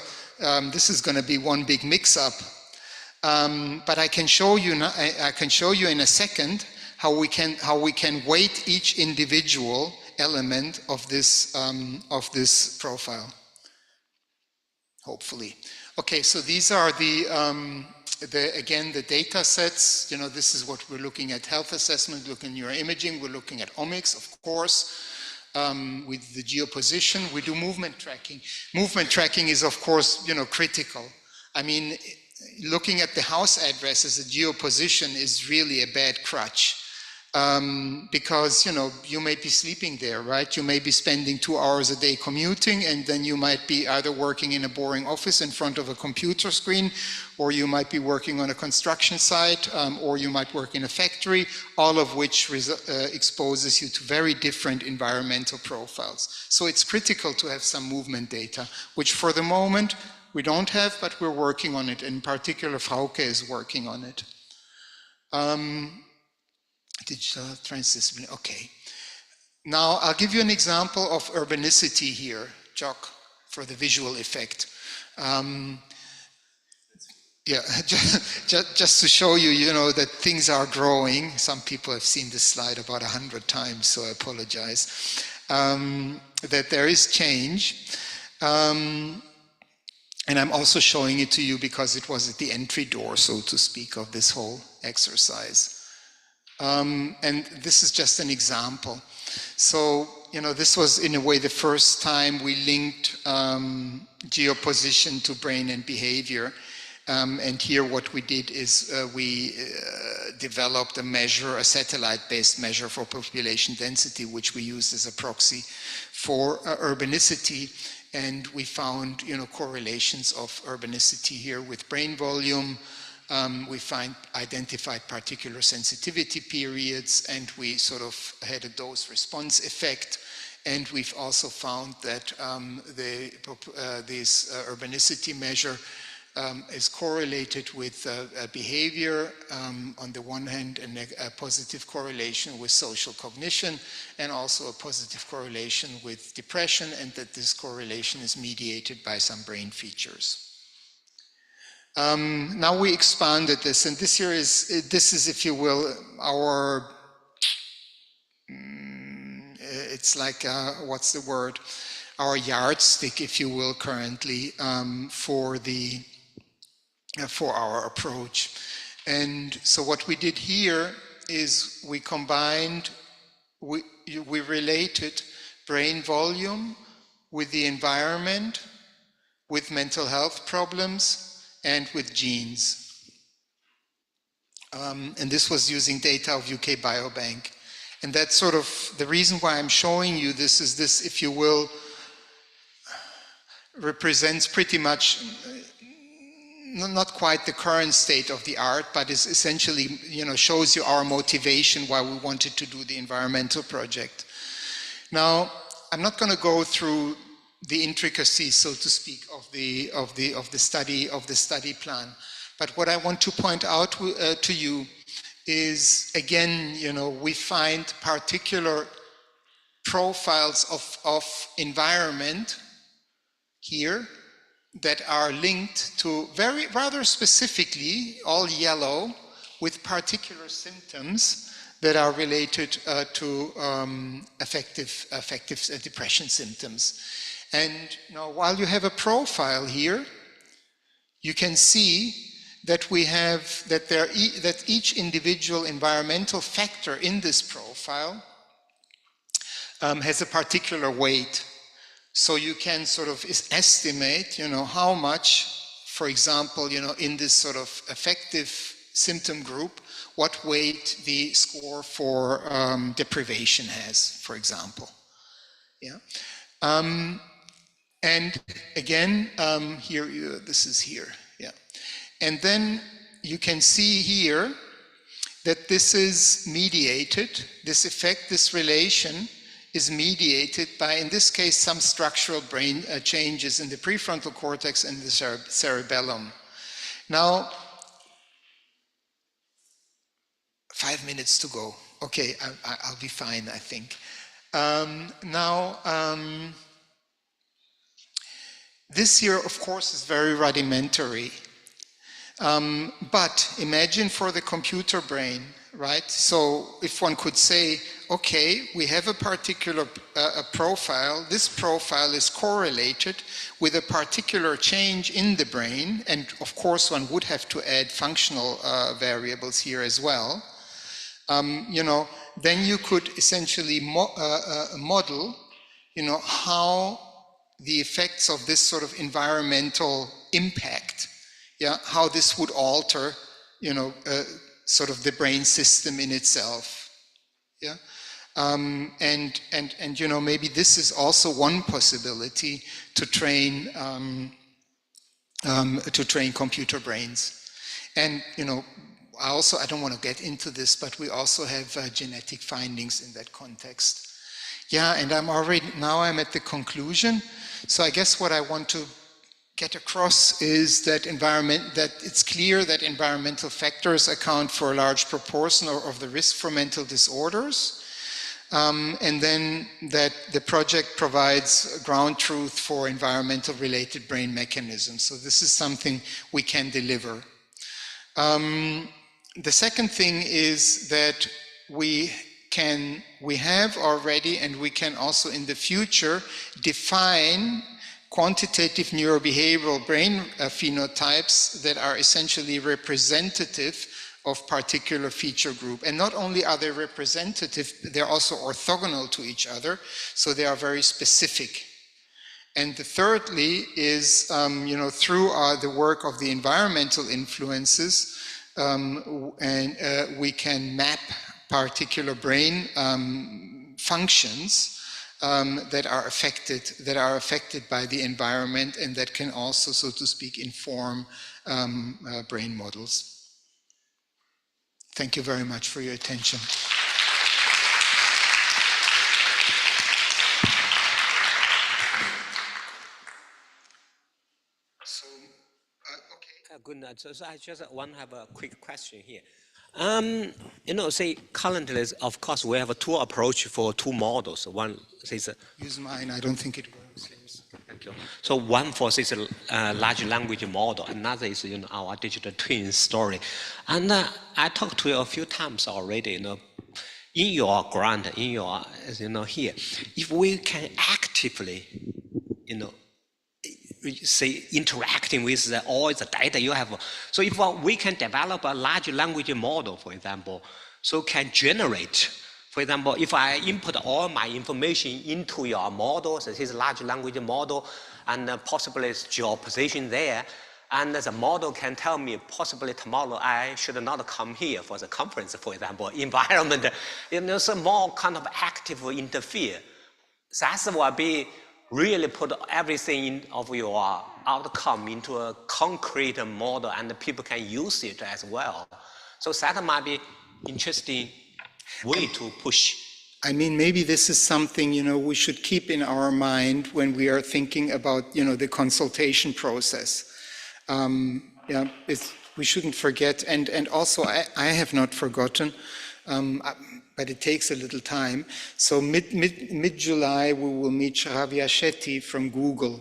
Speaker 9: this is going to be one big mix-up. But I can show you in a second how we can weight each individual element of this profile. Hopefully, okay. So these are again, the data sets. This is what we're looking at: health assessment, looking at neuroimaging. We're looking at omics, of course. With the geoposition, we do movement tracking. Movement tracking is, of course, critical. I mean, looking at the house address as a geoposition is really a bad crutch. Because, you may be sleeping there, right? You may be spending 2 hours a day commuting, and then you might be either working in a boring office in front of a computer screen, or you might be working on a construction site, or you might work in a factory, all of which exposes you to very different environmental profiles. So it's critical to have some movement data, which for the moment we don't have, but we're working on it. In particular, Frauke is working on it. Digital transdisciplinary, okay. Now I'll give you an example of urbanicity here, Jock, for the visual effect. Yeah, just to show you, that things are growing. Some people have seen this slide about 100 times, so I apologize. That there is change. And I'm also showing it to you because it was at the entry door, so to speak, of this whole exercise. And this is just an example. So, this was in a way the first time we linked geoposition to brain and behavior. And here what we did is we developed a satellite-based measure for population density, which we used as a proxy for urbanicity. And we found, correlations of urbanicity here with brain volume. We identified particular sensitivity periods, and we sort of had a dose-response effect. And we've also found that this urbanicity measure is correlated with behavior on the one hand, and a positive correlation with social cognition, and also a positive correlation with depression, and that this correlation is mediated by some brain features. Now we expanded this, and this is, if you will, our, it's like, what's the word? Our yardstick, if you will, currently for the for our approach. And so what we did here is we combined, we related brain volume with the environment, with mental health problems, and with genes. And this was using data of UK Biobank. And that's sort of the reason why I'm showing you this is this, if you will, represents pretty much not quite the current state of the art, but is essentially, shows you our motivation why we wanted to do the environmental project. Now, I'm not going to go through the intricacies, so to speak, of the study plan. But what I want to point out to you is, again, we find particular profiles of environment here that are linked to rather specifically, all yellow, with particular symptoms that are related to affective depression symptoms. And now, while you have a profile here, you can see that we have that each individual environmental factor in this profile has a particular weight. So you can sort of estimate, how much, for example, in this sort of affective symptom group, what weight the score for deprivation has, for example. Yeah. And again, here, this is here, yeah. And then you can see here that this is mediated, this effect, this relation is mediated by, in this case, some structural brain changes in the prefrontal cortex and the cerebellum. Now, 5 minutes to go. Okay, I'll be fine, I think. This here, of course, is very rudimentary. But imagine for the computer brain, right? So if one could say, okay, we have a particular profile. This profile is correlated with a particular change in the brain. And of course, one would have to add functional variables here as well. Then you could essentially model, how the effects of this sort of environmental impact, how this would alter, sort of the brain system in itself. Yeah. And maybe this is also one possibility to train computer brains. And I don't want to get into this, but we also have genetic findings in that context. Yeah, and I'm at the conclusion. So I guess what I want to get across is that it's clear that environmental factors account for a large proportion of the risk for mental disorders. And then that the project provides ground truth for environmental related brain mechanisms. So this is something we can deliver. The second thing is that we have already, and we can also in the future, define quantitative neurobehavioral brain phenotypes that are essentially representative of particular feature group. And not only are they representative, they're also orthogonal to each other, so they are very specific. And thirdly is, through the work of the environmental influences, we can map particular brain functions that are affected by the environment, and that can also, so to speak, inform brain models. Thank you very much for your attention.
Speaker 12: Good. So I just want to have a quick question here. Say currently, of course, we have two approach for two models. One says
Speaker 9: use mine. I don't think it works.
Speaker 12: Thank you. So one for this large language model, another is our digital twin story. And I talked to you a few times already. In your grant, in your here, if we can actively, say, interacting with all the data you have. So if we can develop a large language model, for example, so can generate, for example, if I input all my information into your model, so this is a large language model, and possibly it's your position there, and the model can tell me possibly tomorrow I should not come here for the conference, for example, environment, some more kind of active interfere. That's will be really put everything in of your outcome into a concrete model, and people can use it as well. So that might be interesting way to push.
Speaker 9: I mean, maybe this is something, we should keep in our mind when we are thinking about, the consultation process. We shouldn't forget, and also I have not forgotten, but it takes a little time. So mid-July we will meet Shravya Shetty from Google,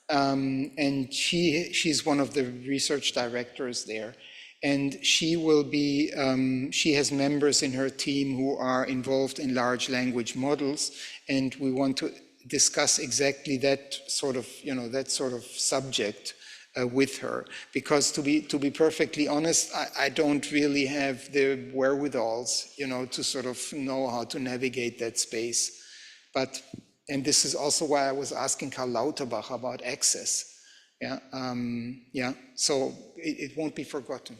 Speaker 9: and she's one of the research directors there, and she will be she has members in her team who are involved in large language models, and we want to discuss exactly that sort of subject with her, because to be perfectly honest, I don't really have the wherewithals, to sort of know how to navigate that space. And this is also why I was asking Karl Lauterbach about access. So it won't be forgotten.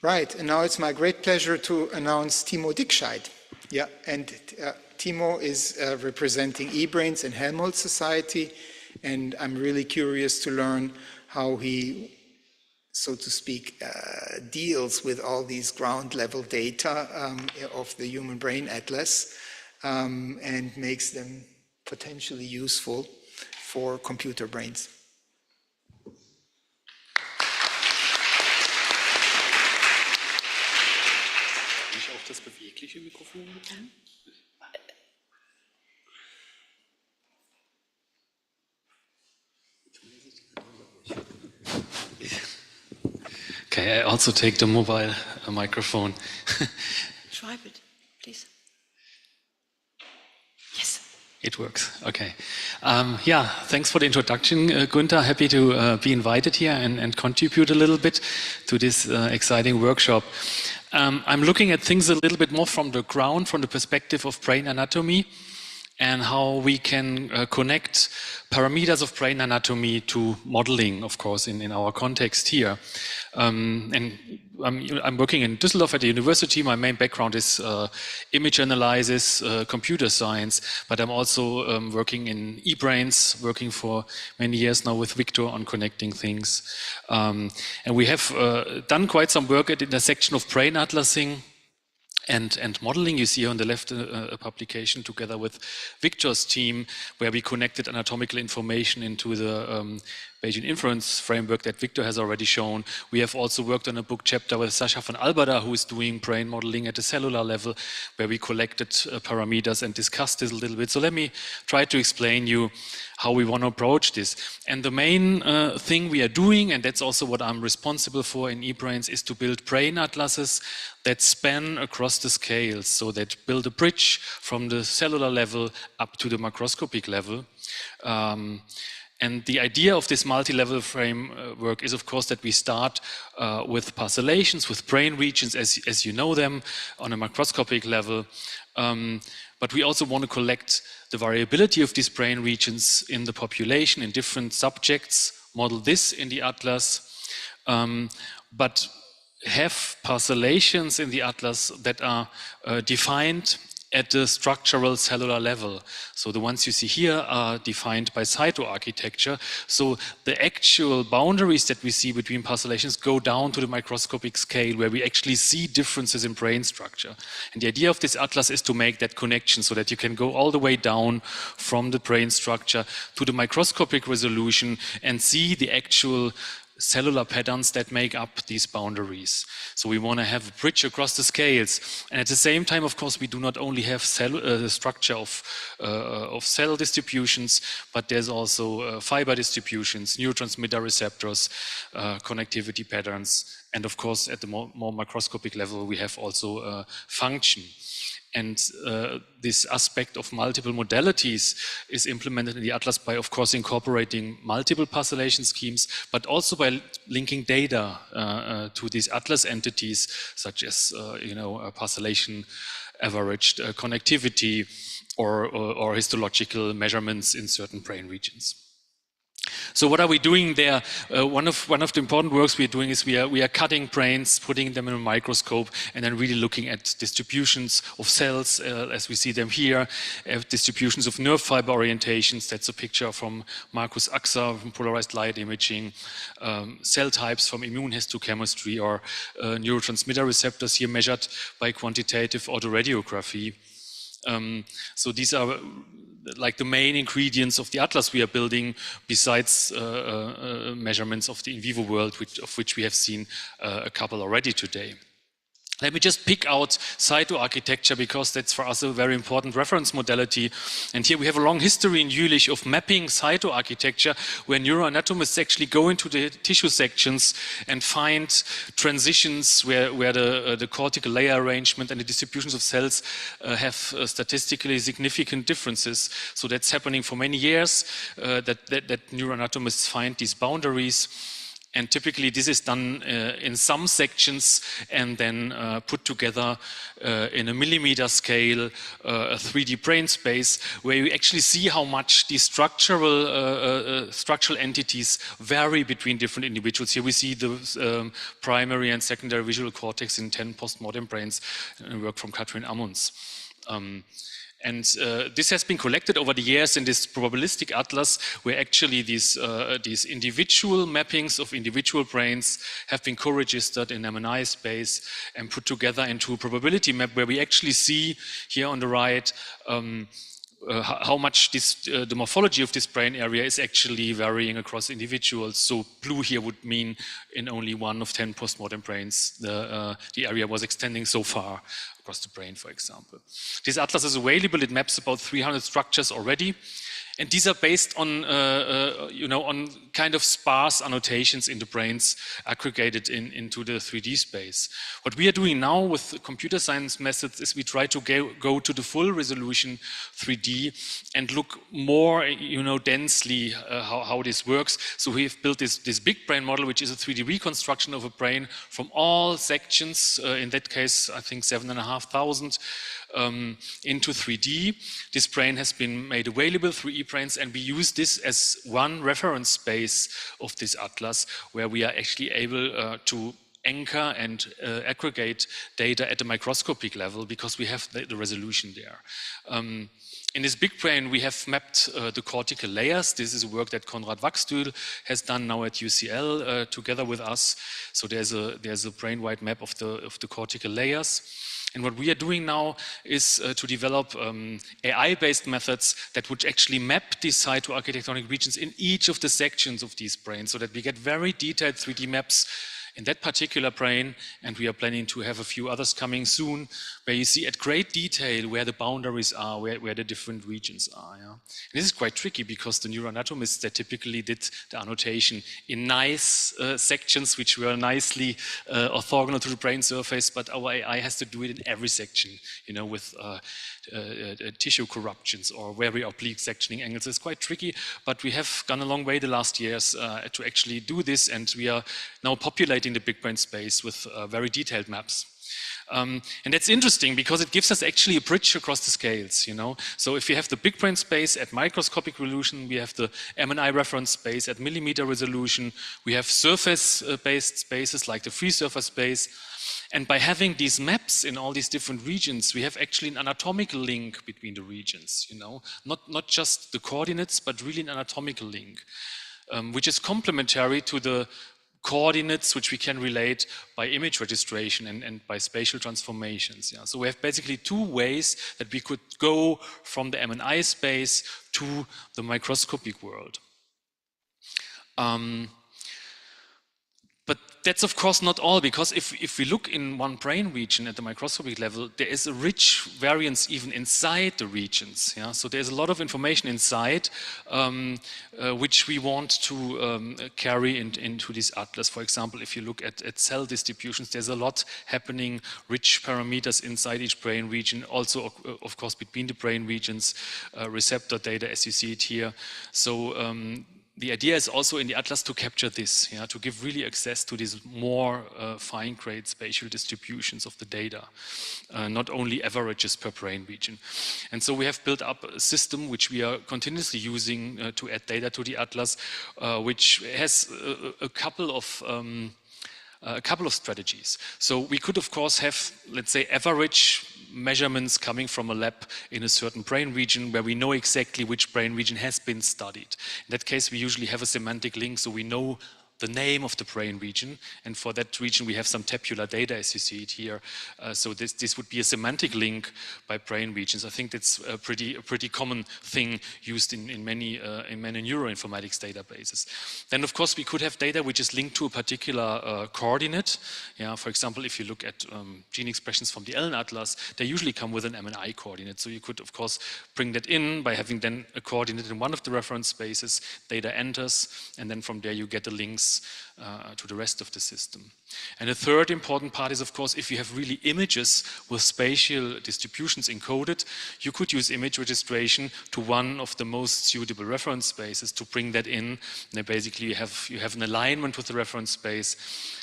Speaker 9: Right, and now it's my great pleasure to announce Timo Dickscheid. Timo is representing eBrains and Helmholtz Society, and I'm really curious to learn how he, so to speak, deals with all these ground level data of the Human Brain Atlas and makes them potentially useful for computer brains.
Speaker 20: Das bewegliche Mikrofon bekommen? Okay, I also take the mobile microphone.
Speaker 3: Try it, please. Yes.
Speaker 20: It works. Okay. Thanks for the introduction, Gunther. Happy to be invited here and contribute a little bit to this exciting workshop. I'm looking at things a little bit more from the ground, from the perspective of brain anatomy, and how we can connect parameters of brain anatomy to modeling, of course, in our context here. And I'm working in Düsseldorf at the university. My main background is image analysis, computer science, but I'm also working in eBrains, working for many years now with Victor on connecting things. And we have done quite some work at the intersection of brain atlasing and modeling. You see on the left a publication together with Victor's team where we connected anatomical information into the Bayesian inference framework that Victor has already shown. We have also worked on a book chapter with Sascha von Albada, who is doing brain modeling at the cellular level, where we collected parameters and discussed this a little bit. So let me try to explain you how we want to approach this. And the main thing we are doing, and that's also what I'm responsible for in eBrains, is to build brain atlases that span across the scales, so that build a bridge from the cellular level up to the macroscopic level. And the idea of this multi-level framework is, of course, that we start with parcellations, with brain regions as you know them, on a macroscopic level. But we also want to collect the variability of these brain regions in the population, in different subjects, model this in the atlas, but have parcellations in the atlas that are defined at the structural cellular level. So the ones you see here are defined by cytoarchitecture. So the actual boundaries that we see between parcellations go down to the microscopic scale, where we actually see differences in brain structure. And the idea of this atlas is to make that connection so that you can go all the way down from the brain structure to the microscopic resolution and see the actual cellular patterns that make up these boundaries. So we want to have a bridge across the scales. And at the same time, of course, we do not only have the structure of cell distributions, but there's also fiber distributions, neurotransmitter receptors, connectivity patterns, and of course, at the more macroscopic level, we have also function. And this aspect of multiple modalities is implemented in the atlas by, of course, incorporating multiple parcellation schemes, but also by linking data to these atlas entities, such as parcellation averaged connectivity or histological measurements in certain brain regions. So what are we doing there? One of the important works we are doing is we are cutting brains, putting them in a microscope, and then really looking at distributions of cells as we see them here, distributions of nerve fiber orientations. That's a picture from Markus Axer from polarized light imaging, cell types from immune histochemistry, or neurotransmitter receptors here measured by quantitative autoradiography. So these are like the main ingredients of the atlas we are building, besides measurements of the in vivo world, of which we have seen a couple already today. Let me just pick out cytoarchitecture, because that's for us a very important reference modality. And here we have a long history in Jülich of mapping cytoarchitecture, where neuroanatomists actually go into the tissue sections and find transitions where the cortical layer arrangement and the distributions of cells have statistically significant differences. So that's happening for many years, that neuroanatomists find these boundaries. And typically this is done in some sections and then put together in a millimeter scale, a 3D brain space, where you actually see how much these structural entities vary between different individuals. Here we see the primary and secondary visual cortex in 10 postmortem brains, work from Katrin Amundsen. And this has been collected over the years in this probabilistic atlas, where actually these individual mappings of individual brains have been co-registered in MNI space and put together into a probability map, where we actually see here on the right how much the morphology of this brain area is actually varying across individuals. So blue here would mean in only 1 of 10 postmortem brains the area was extending so far across the brain, for example. This atlas is available. It maps about 300 structures already. And these are based on, on kind of sparse annotations in the brains aggregated into the 3D space. What we are doing now with computer science methods is we try to go to the full resolution 3D and look more, densely how this works. So we've built this big brain model, which is a 3D reconstruction of a brain from all sections. In that case, I think 7,500. Into 3D. This brain has been made available through eBrains, and we use this as one reference space of this atlas, where we are actually able to anchor and aggregate data at the microscopic level, because we have the resolution there. In this big brain, we have mapped the cortical layers. This is work that Konrad Wachstühl has done now at UCL together with us. So there's a brain-wide map of the cortical layers. And what we are doing now is to develop AI-based methods that would actually map these cytoarchitectonic regions in each of the sections of these brains, so that we get very detailed 3D maps in that particular brain, and we are planning to have a few others coming soon, where you see at great detail where the boundaries are, where the different regions are. Yeah? This is quite tricky, because the neuroanatomists, they typically did the annotation in nice sections, which were nicely orthogonal to the brain surface, but our AI has to do it in every section, with tissue corruptions or very oblique sectioning angles. It's quite tricky, but we have gone a long way the last years to actually do this, and we are now populating the big brain space with very detailed maps. And that's interesting, because it gives us actually a bridge across the scales, So if we have the big brain space at microscopic resolution, we have the MNI reference space at millimeter resolution, we have surface-based spaces like the free surface space. And by having these maps in all these different regions, we have actually an anatomical link between the regions, Not just the coordinates, but really an anatomical link, which is complementary to the coordinates which we can relate by image registration and by spatial transformations. Yeah. So we have basically two ways that we could go from the MNI space to the microscopic world. But that's of course not all, because if we look in one brain region at the microscopic level, there is a rich variance even inside the regions. Yeah? So there's a lot of information inside which we want to carry into this atlas. For example, if you look at cell distributions, there's a lot happening, rich parameters inside each brain region, also of course between the brain regions, receptor data as you see it here. So the idea is also in the atlas to capture this, yeah, to give really access to these more fine-grained spatial distributions of the data, not only averages per brain region. And so we have built up a system which we are continuously using to add data to the atlas, which has a couple of strategies. So we could of course have, let's say, average measurements coming from a lab in a certain brain region where we know exactly which brain region has been studied. In that case, we usually have a semantic link, so we know the name of the brain region, and for that region we have some tabular data as you see it here. So this would be a semantic link by brain regions. I think that's a pretty common thing used in many neuroinformatics databases. Then of course we could have data which is linked to a particular coordinate. Yeah, for example, if you look at gene expressions from the Allen Atlas, they usually come with an MNI coordinate. So you could of course bring that in by having then a coordinate in one of the reference spaces, data enters, and then from there you get the links to the rest of the system. And a third important part is, of course, if you have really images with spatial distributions encoded, you could use image registration to one of the most suitable reference spaces to bring that in. And then basically you have an alignment with the reference space,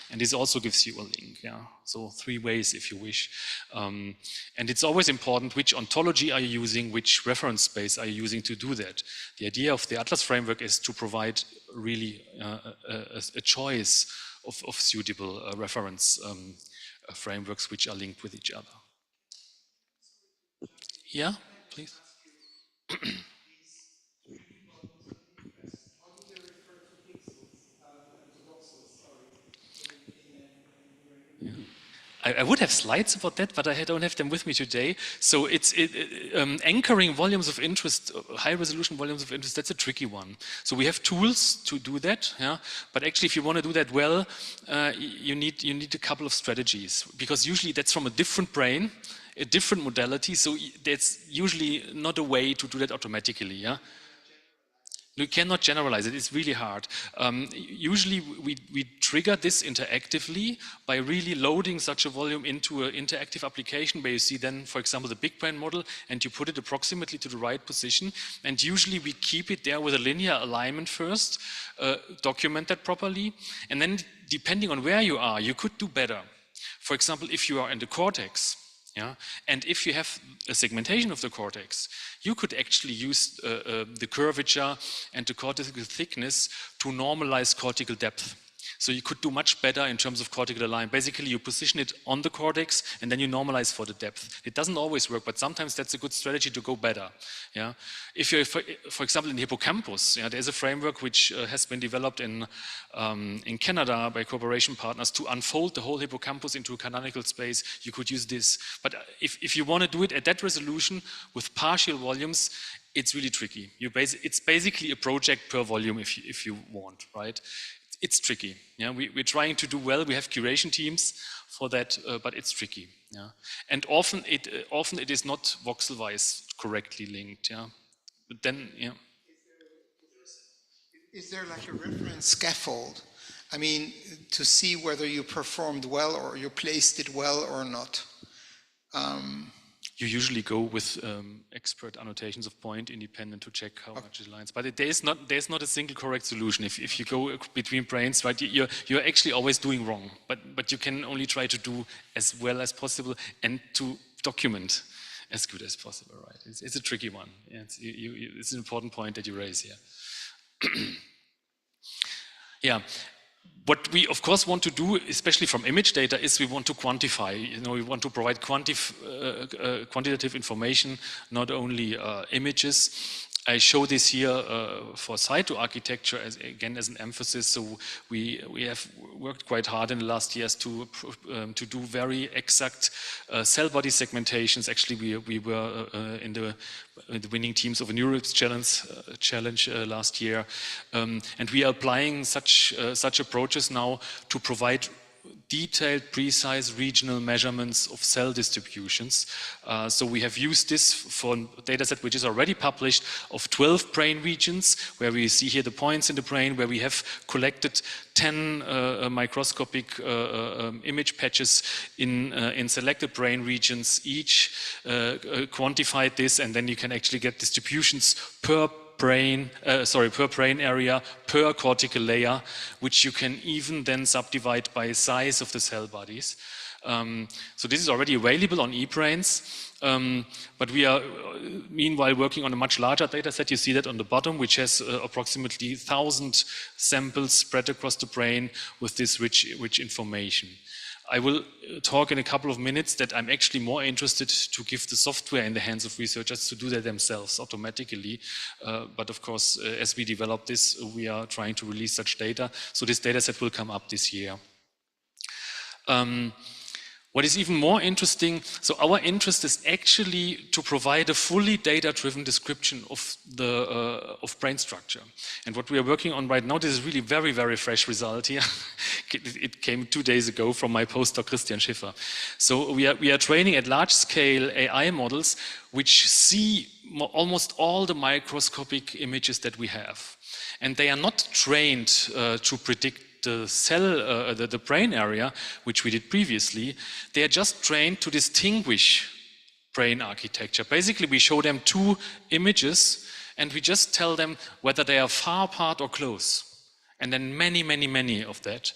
Speaker 20: and this also gives you a link. Yeah? So 3 ways if you wish. And it's always important which ontology are you using, which reference space are you using to do that. The idea of the Atlas framework is to provide really a choice of suitable reference frameworks which are linked with each other. Yeah, please. I would have slides about that, but I don't have them with me today. So it's anchoring volumes of interest, high-resolution volumes of interest, that's a tricky one. So we have tools to do that, yeah? But actually if you want to do that well, you need a couple of strategies, because usually that's from a different brain, a different modality, so that's usually not a way to do that automatically, yeah? You cannot generalize it, it's really hard. Usually we trigger this interactively by really loading such a volume into an interactive application where you see then, for example, the big brain model, and you put it approximately to the right position, and usually we keep it there with a linear alignment first, document that properly, and then depending on where you are, you could do better. For example, if you are in the cortex, yeah, and if you have a segmentation of the cortex, you could actually use the curvature and the cortical thickness to normalize cortical depth. So you could do much better in terms of cortical alignment. Basically, you position it on the cortex and then you normalize for the depth. It doesn't always work, but sometimes that's a good strategy to go better. Yeah? If you're, for example, in the hippocampus, yeah, there's a framework which has been developed in Canada by cooperation partners to unfold the whole hippocampus into a canonical space. You could use this. But if you want to do it at that resolution with partial volumes, it's really tricky. It's basically a project per volume if you want, right? It's tricky. Yeah, we're trying to do well. We have curation teams for that, but it's tricky. Yeah, and often it is not voxel-wise correctly linked. Yeah, but then yeah.
Speaker 9: Is there like a reference scaffold? I mean, to see whether you performed well or you placed it well or not.
Speaker 20: You usually go with expert annotations of point independent to check how much it aligns. But there's not a single correct solution. If you go between brains, right, you're actually always doing wrong. But you can only try to do as well as possible and to document as good as possible, right? It's a tricky one. Yeah, it's an important point that you raise here. Yeah. What we, of course, want to do, especially from image data, is we want to quantify. You know, we want to provide quantitative information, not only images. I show this here for cytoarchitecture again as an emphasis. So we have worked quite hard in the last years to do very exact cell body segmentations. Actually, we were in the winning teams of a NeurIPS challenge last year, and we are applying such approaches now to provide detailed, precise regional measurements of cell distributions. So we have used this for a data set which is already published of 12 brain regions, where we see here the points in the brain, where we have collected 10 microscopic image patches in selected brain regions, each quantified this, and then you can actually get distributions per brain area, per cortical layer, which you can even then subdivide by size of the cell bodies. So this is already available on eBrains, but we are meanwhile working on a much larger data set. You see that on the bottom, which has approximately 1,000 samples spread across the brain with this rich information. I will talk in a couple of minutes that I'm actually more interested to give the software in the hands of researchers to do that themselves automatically. But of course, as we develop this, we are trying to release such data. So this data set will come up this year. What is even more interesting, so our interest is actually to provide a fully data-driven description of brain structure. And what we are working on right now, this is really very, very fresh result here. It came 2 days ago from my postdoc Christian Schiffer. So we are training at large-scale AI models which see almost all the microscopic images that we have. And they are not trained to predict the cell, the brain area, which we did previously. They are just trained to distinguish brain architecture. Basically, we show them 2 images and we just tell them whether they are far apart or close. And then many of that.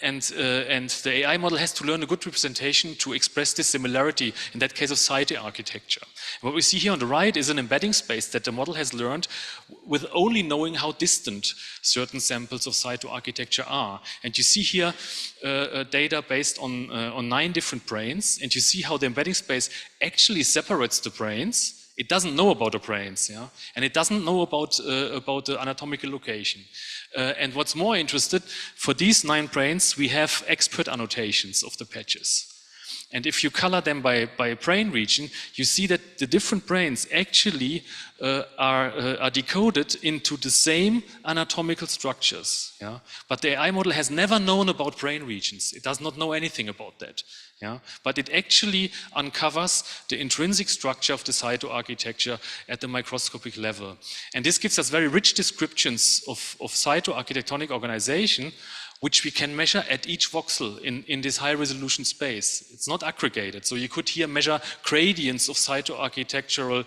Speaker 20: And the AI model has to learn a good representation to express this similarity, in that case of cytoarchitecture. What we see here on the right is an embedding space that the model has learned with only knowing how distant certain samples of cytoarchitecture are. And you see here data based on 9 different brains, and you see how the embedding space actually separates the brains. It doesn't know about the brains, yeah? And it doesn't know about the anatomical location. And what's more interested, for these 9 brains, we have expert annotations of the patches. And if you color them by brain region, you see that the different brains actually are decoded into the same anatomical structures. Yeah? But the AI model has never known about brain regions. It does not know anything about that. Yeah? But it actually uncovers the intrinsic structure of the cytoarchitecture at the microscopic level. And this gives us very rich descriptions of cytoarchitectonic organization, which we can measure at each voxel in this high resolution space. It's not aggregated. So you could here measure gradients of cytoarchitectural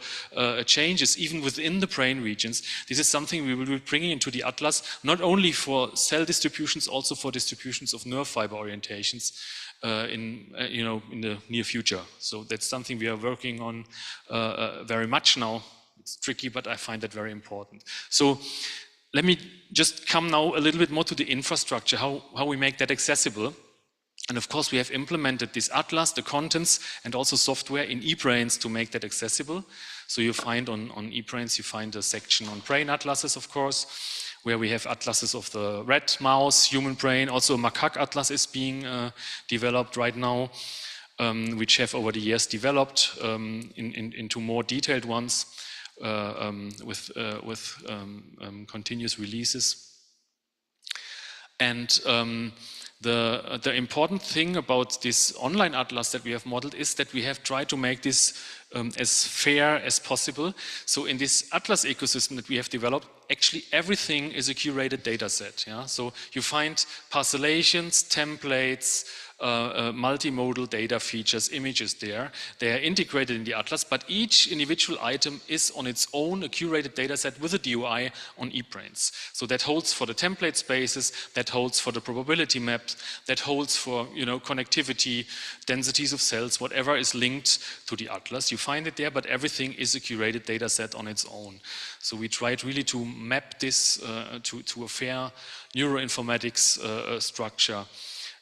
Speaker 20: changes even within the brain regions. This is something we will be bringing into the atlas, not only for cell distributions, also for distributions of nerve fiber orientations in the near future. So that's something we are working on very much now. It's tricky, but I find that very important. So let me just come now a little bit more to the infrastructure, how we make that accessible. And of course, we have implemented this atlas, the contents, and also software in eBrains to make that accessible. So you find on eBrains, you find a section on brain atlases, of course, where we have atlases of the rat, mouse, human brain. Also a macaque atlas is being developed right now, which have over the years developed into more detailed ones with continuous releases. And the important thing about this online atlas that we have modeled is that we have tried to make this as fair as possible. So in this atlas ecosystem that we have developed, actually everything is a curated data set. Yeah? So you find parcellations, templates, multimodal data features, images there. They are integrated in the atlas, but each individual item is on its own a curated data set with a DOI on eBrains. So that holds for the template spaces, that holds for the probability maps, that holds for connectivity, densities of cells, whatever is linked to the atlas. You find it there, but everything is a curated data set on its own. So we tried really to map this to a fair neuroinformatics structure.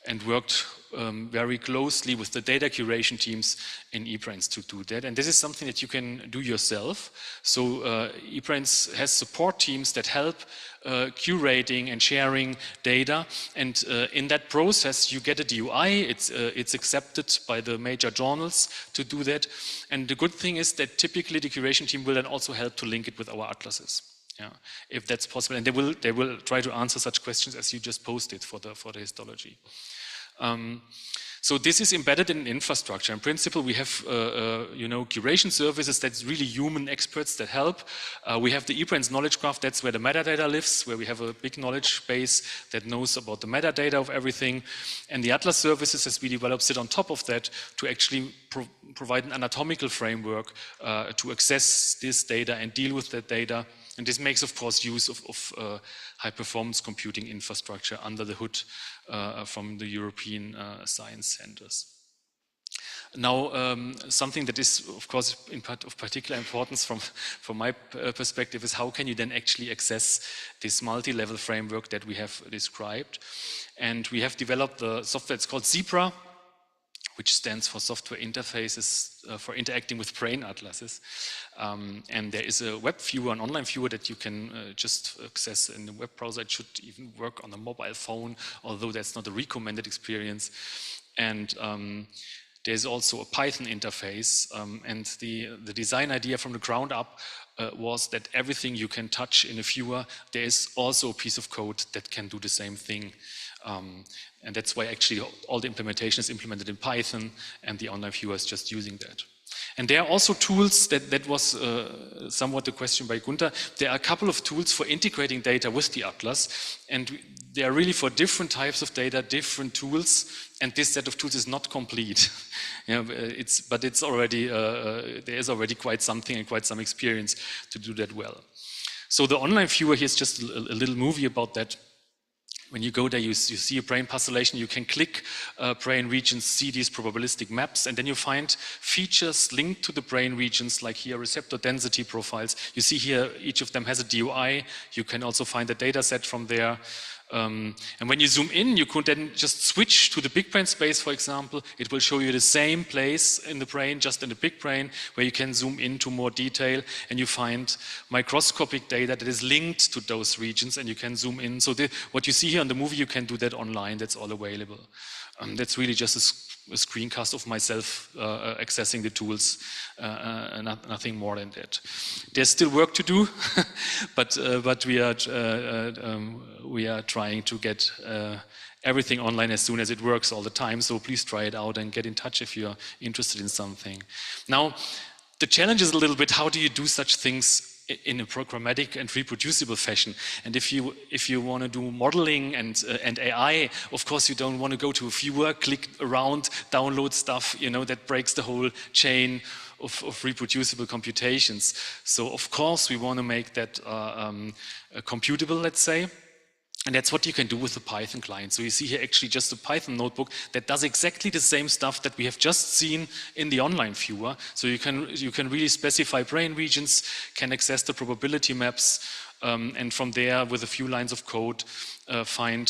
Speaker 20: and worked very closely with the data curation teams in eBrains to do that. And this is something that you can do yourself. So eBrains has support teams that help curating and sharing data. And in that process, you get a DOI. It's accepted by the major journals to do that. And the good thing is that typically the curation team will then also help to link it with our atlases. Yeah, if that's possible, and they will try to answer such questions as you just posted for the histology. So this is embedded in infrastructure. In principle, we have curation services that's really human experts that help. We have the eBrains knowledge graph. That's where the metadata lives, where we have a big knowledge base that knows about the metadata of everything. And the Atlas services, as we develop, sit on top of that to actually provide an anatomical framework to access this data and deal with that data. And this makes, of course, use of high-performance computing infrastructure under the hood from the European science centers. Now, something that is, of course, of particular importance from my perspective is how can you then actually access this multi-level framework that we have described. And we have developed the software, it's called Zebra, which stands for Software Interfaces for Interacting with Brain Atlases. And there is a web viewer, an online viewer that you can just access in the web browser. It should even work on a mobile phone, although that's not a recommended experience. And there's also a Python interface. And the design idea from the ground up was that everything you can touch in a viewer, there is also a piece of code that can do the same thing. And that's why actually all the implementation is implemented in Python, and the online viewer is just using that. And there are also tools, that was somewhat the question by Gunther. There are a couple of tools for integrating data with the Atlas, and they are really for different types of data, different tools, and this set of tools is not complete. But it's already, there is already quite something and quite some experience to do that well. So the online viewer, here's just a little movie about that. When you go there, you see a brain pastillation, you can click brain regions, see these probabilistic maps, and then you find features linked to the brain regions, like here receptor density profiles. You see here, each of them has a DOI. You can also find a data set from there. And when you zoom in, you could then just switch to the big brain space, for example. It will show you the same place in the brain, just in the big brain, where you can zoom into more detail, and you find microscopic data that is linked to those regions, and you can zoom in. So what you see here on the movie, you can do that online. That's all available. That's really just a screencast of myself accessing the tools, nothing more than that. There's still work to do, but we are trying to get everything online as soon as it works all the time. So please try it out and get in touch if you're interested in something. Now, the challenge is a little bit, how do you do such things in a programmatic and reproducible fashion? And if you want to do modeling and AI, of course you don't want to go to a viewer, click around, download stuff, that breaks the whole chain of reproducible computations. So of course we want to make that computable, let's say. And that's what you can do with the Python client. So you see here actually just a Python notebook that does exactly the same stuff that we have just seen in the online viewer. So you can really specify brain regions, can access the probability maps, and from there, with a few lines of code, find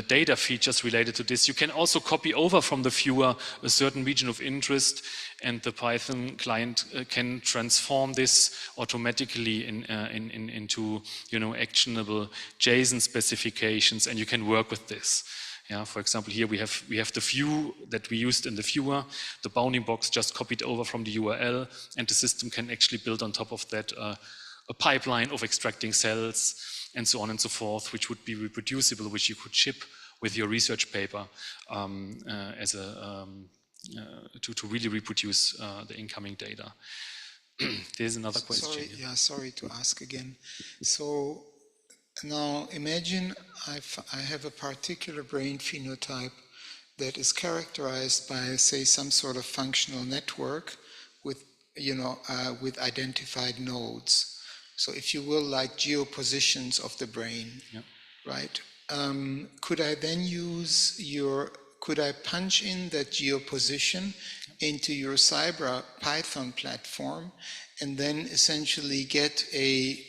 Speaker 20: data features related to this. You can also copy over from the viewer a certain region of interest, and the Python client can transform this automatically into actionable JSON specifications, and you can work with this. Yeah, for example, here we have the view that we used in the viewer, the bounding box just copied over from the URL, and the system can actually build on top of that a pipeline of extracting cells, and so on and so forth, which would be reproducible, which you could ship with your research paper to really reproduce the incoming data. There's another question.
Speaker 9: Sorry to ask again. So now imagine I have a particular brain phenotype that is characterized by, say, some sort of functional network with identified nodes. So if you will, like geopositions of the brain, right? Could I then could I punch in that geoposition into your Zebra Python platform and then essentially get a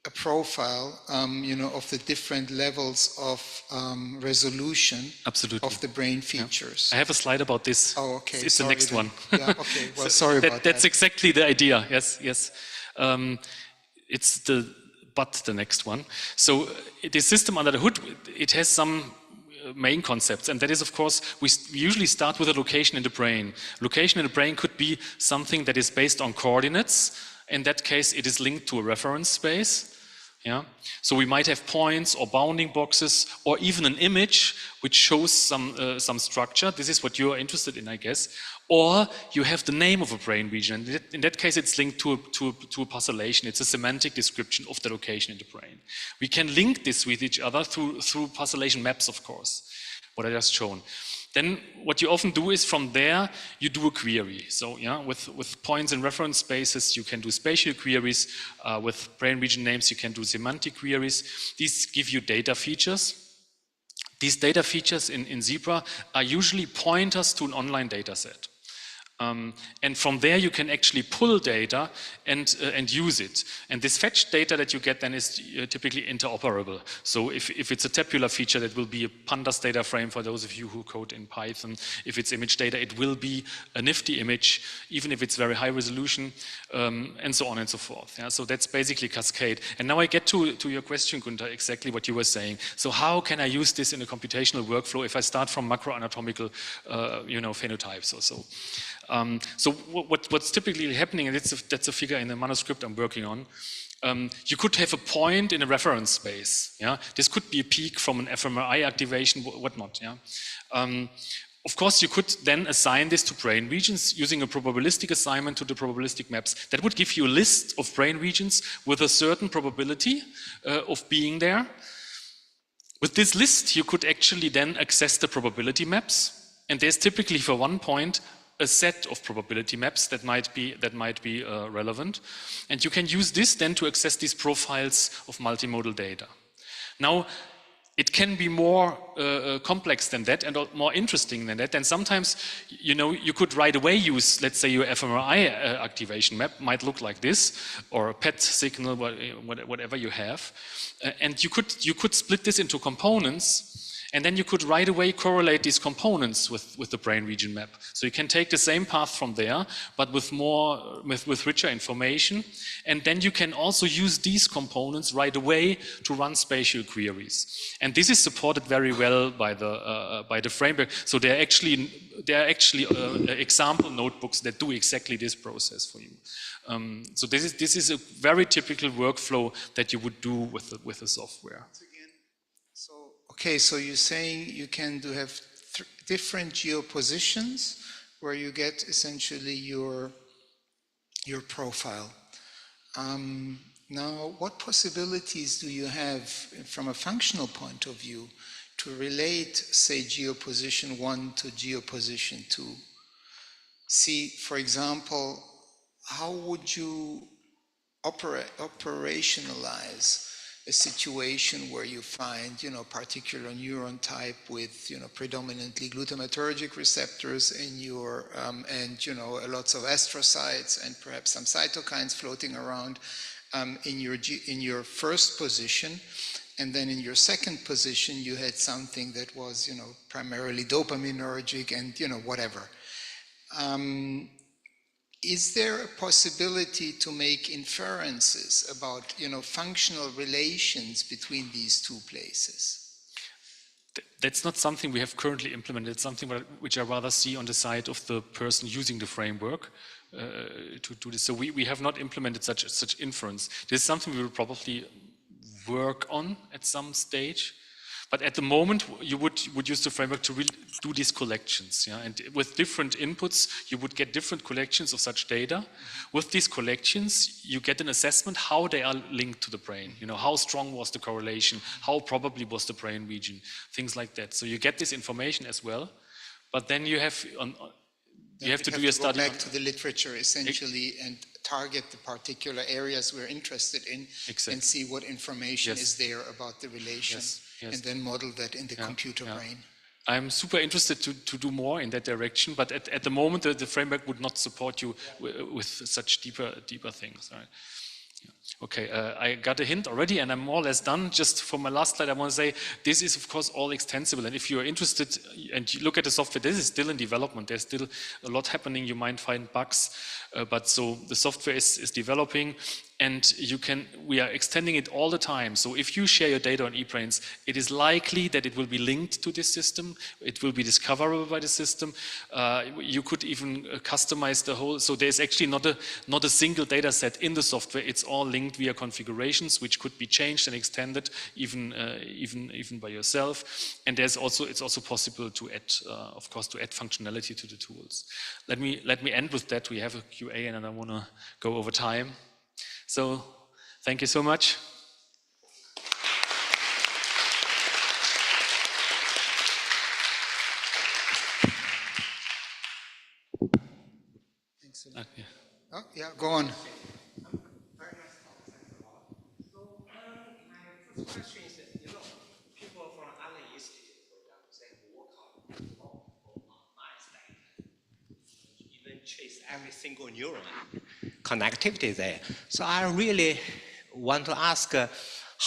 Speaker 9: a profile, you know, of the different levels of resolution
Speaker 20: Absolutely.
Speaker 9: of the brain features.
Speaker 20: I have a slide about this.
Speaker 9: Oh, okay.
Speaker 20: It's the
Speaker 9: Sorry
Speaker 20: next
Speaker 9: then.
Speaker 20: one.
Speaker 9: Yeah, okay. Well, sorry about
Speaker 20: That's
Speaker 9: that.
Speaker 20: exactly the idea. Yes, yes. It's the next one. So the system under the hood, it has some main concepts, and that is, of course, we usually start with a location in the brain. Location in the brain could be something that is based on coordinates. In that case, it is linked to a reference space. Yeah. So we might have points or bounding boxes, or even an image which shows some structure. This is what you are interested in, I guess. Or you have the name of a brain region. In that case, it's linked to a passellation. It's a semantic description of the location in the brain. We can link this with each other through passellation maps, of course, what I just shown. Then what you often do is from there, you do a query. So yeah, with points and reference spaces, you can do spatial queries. With brain region names, you can do semantic queries. These give you data features. These data features in Zebra are usually pointers to an online data set. And from there you can actually pull data and use it. And this fetch data that you get then is typically interoperable. So if it's a tabular feature, that will be a pandas data frame for those of you who code in Python. If it's image data, it will be a nifty image, even if it's very high resolution, and so on and so forth. Yeah? So that's basically Cascade. And now I get to your question, Gunther, exactly what you were saying. So how can I use this in a computational workflow if I start from macroanatomical phenotypes or so? So what's typically happening, and that's a figure in the manuscript I'm working on, you could have a point in a reference space. Yeah? This could be a peak from an fMRI activation, whatnot. Yeah? Of course, you could then assign this to brain regions using a probabilistic assignment to the probabilistic maps. That would give you a list of brain regions with a certain probability of being there. With this list, you could actually then access the probability maps. And there's typically, for one point, a set of probability maps that might be relevant. And you can use this then to access these profiles of multimodal data. Now, it can be more complex than that and more interesting than that. And sometimes, you could right away use, let's say, your fMRI activation map might look like this, or a PET signal, whatever you have. And you could split this into components. And then you could right away correlate these components with the brain region map. So you can take the same path from there, but with richer information. And then you can also use these components right away to run spatial queries. And this is supported very well by the framework. So there are actually example notebooks that do exactly this process for you. So this is a very typical workflow that you would do with the software.
Speaker 9: Okay, so you're saying you can have different geopositions where you get essentially your profile. Now, what possibilities do you have from a functional point of view to relate, say, geoposition 1 to geoposition 2? See, for example, how would you operationalize a situation where you find, particular neuron type with, predominantly glutamatergic receptors in your, lots of astrocytes and perhaps some cytokines floating around in your first position, and then in your second position you had something that was, primarily dopaminergic and, whatever. Is there a possibility to make inferences about, functional relations between these two places?
Speaker 20: That's not something we have currently implemented. It's something which I rather see on the side of the person using the framework to do this. So we have not implemented such inference. This is something we will probably work on at some stage. But at the moment, you would use the framework to really do these collections. Yeah? And with different inputs, you would get different collections of such data. With these collections, you get an assessment how they are linked to the brain. How strong was the correlation? How probably was the brain region? Things like that. So you get this information as well. But then you have to do your study.
Speaker 9: Go back to the literature, essentially, and target the particular areas we're interested in, and see what information is there about the relation. Yes. And then model that in the computer brain.
Speaker 20: I'm super interested to do more in that direction, but at the moment the framework would not support you with such deeper things. Right? Okay, I got a hint already and I'm more or less done. Just for my last slide, I want to say this is of course all extensible, and if you're interested and you look at the software, this is still in development. There's still a lot happening. You might find bugs, but so the software is developing, and we are extending it all the time. So if you share your data on eBrains, it is likely that it will be linked to this system. It will be discoverable by the system. You could even customize the whole. So there's actually not a single data set in the software. It's all linked via configurations, which could be changed and extended even by yourself. And it's also possible to add, of course, to add functionality to the tools. Let me end with that. We have a QA, and I want to go over time. So, thank you so much.
Speaker 9: Thanks a lot. Oh, yeah, go on.
Speaker 12: Question is, people from other institutes, for example, say work on mice data, even trace every single neuron connectivity there. So I really want to ask,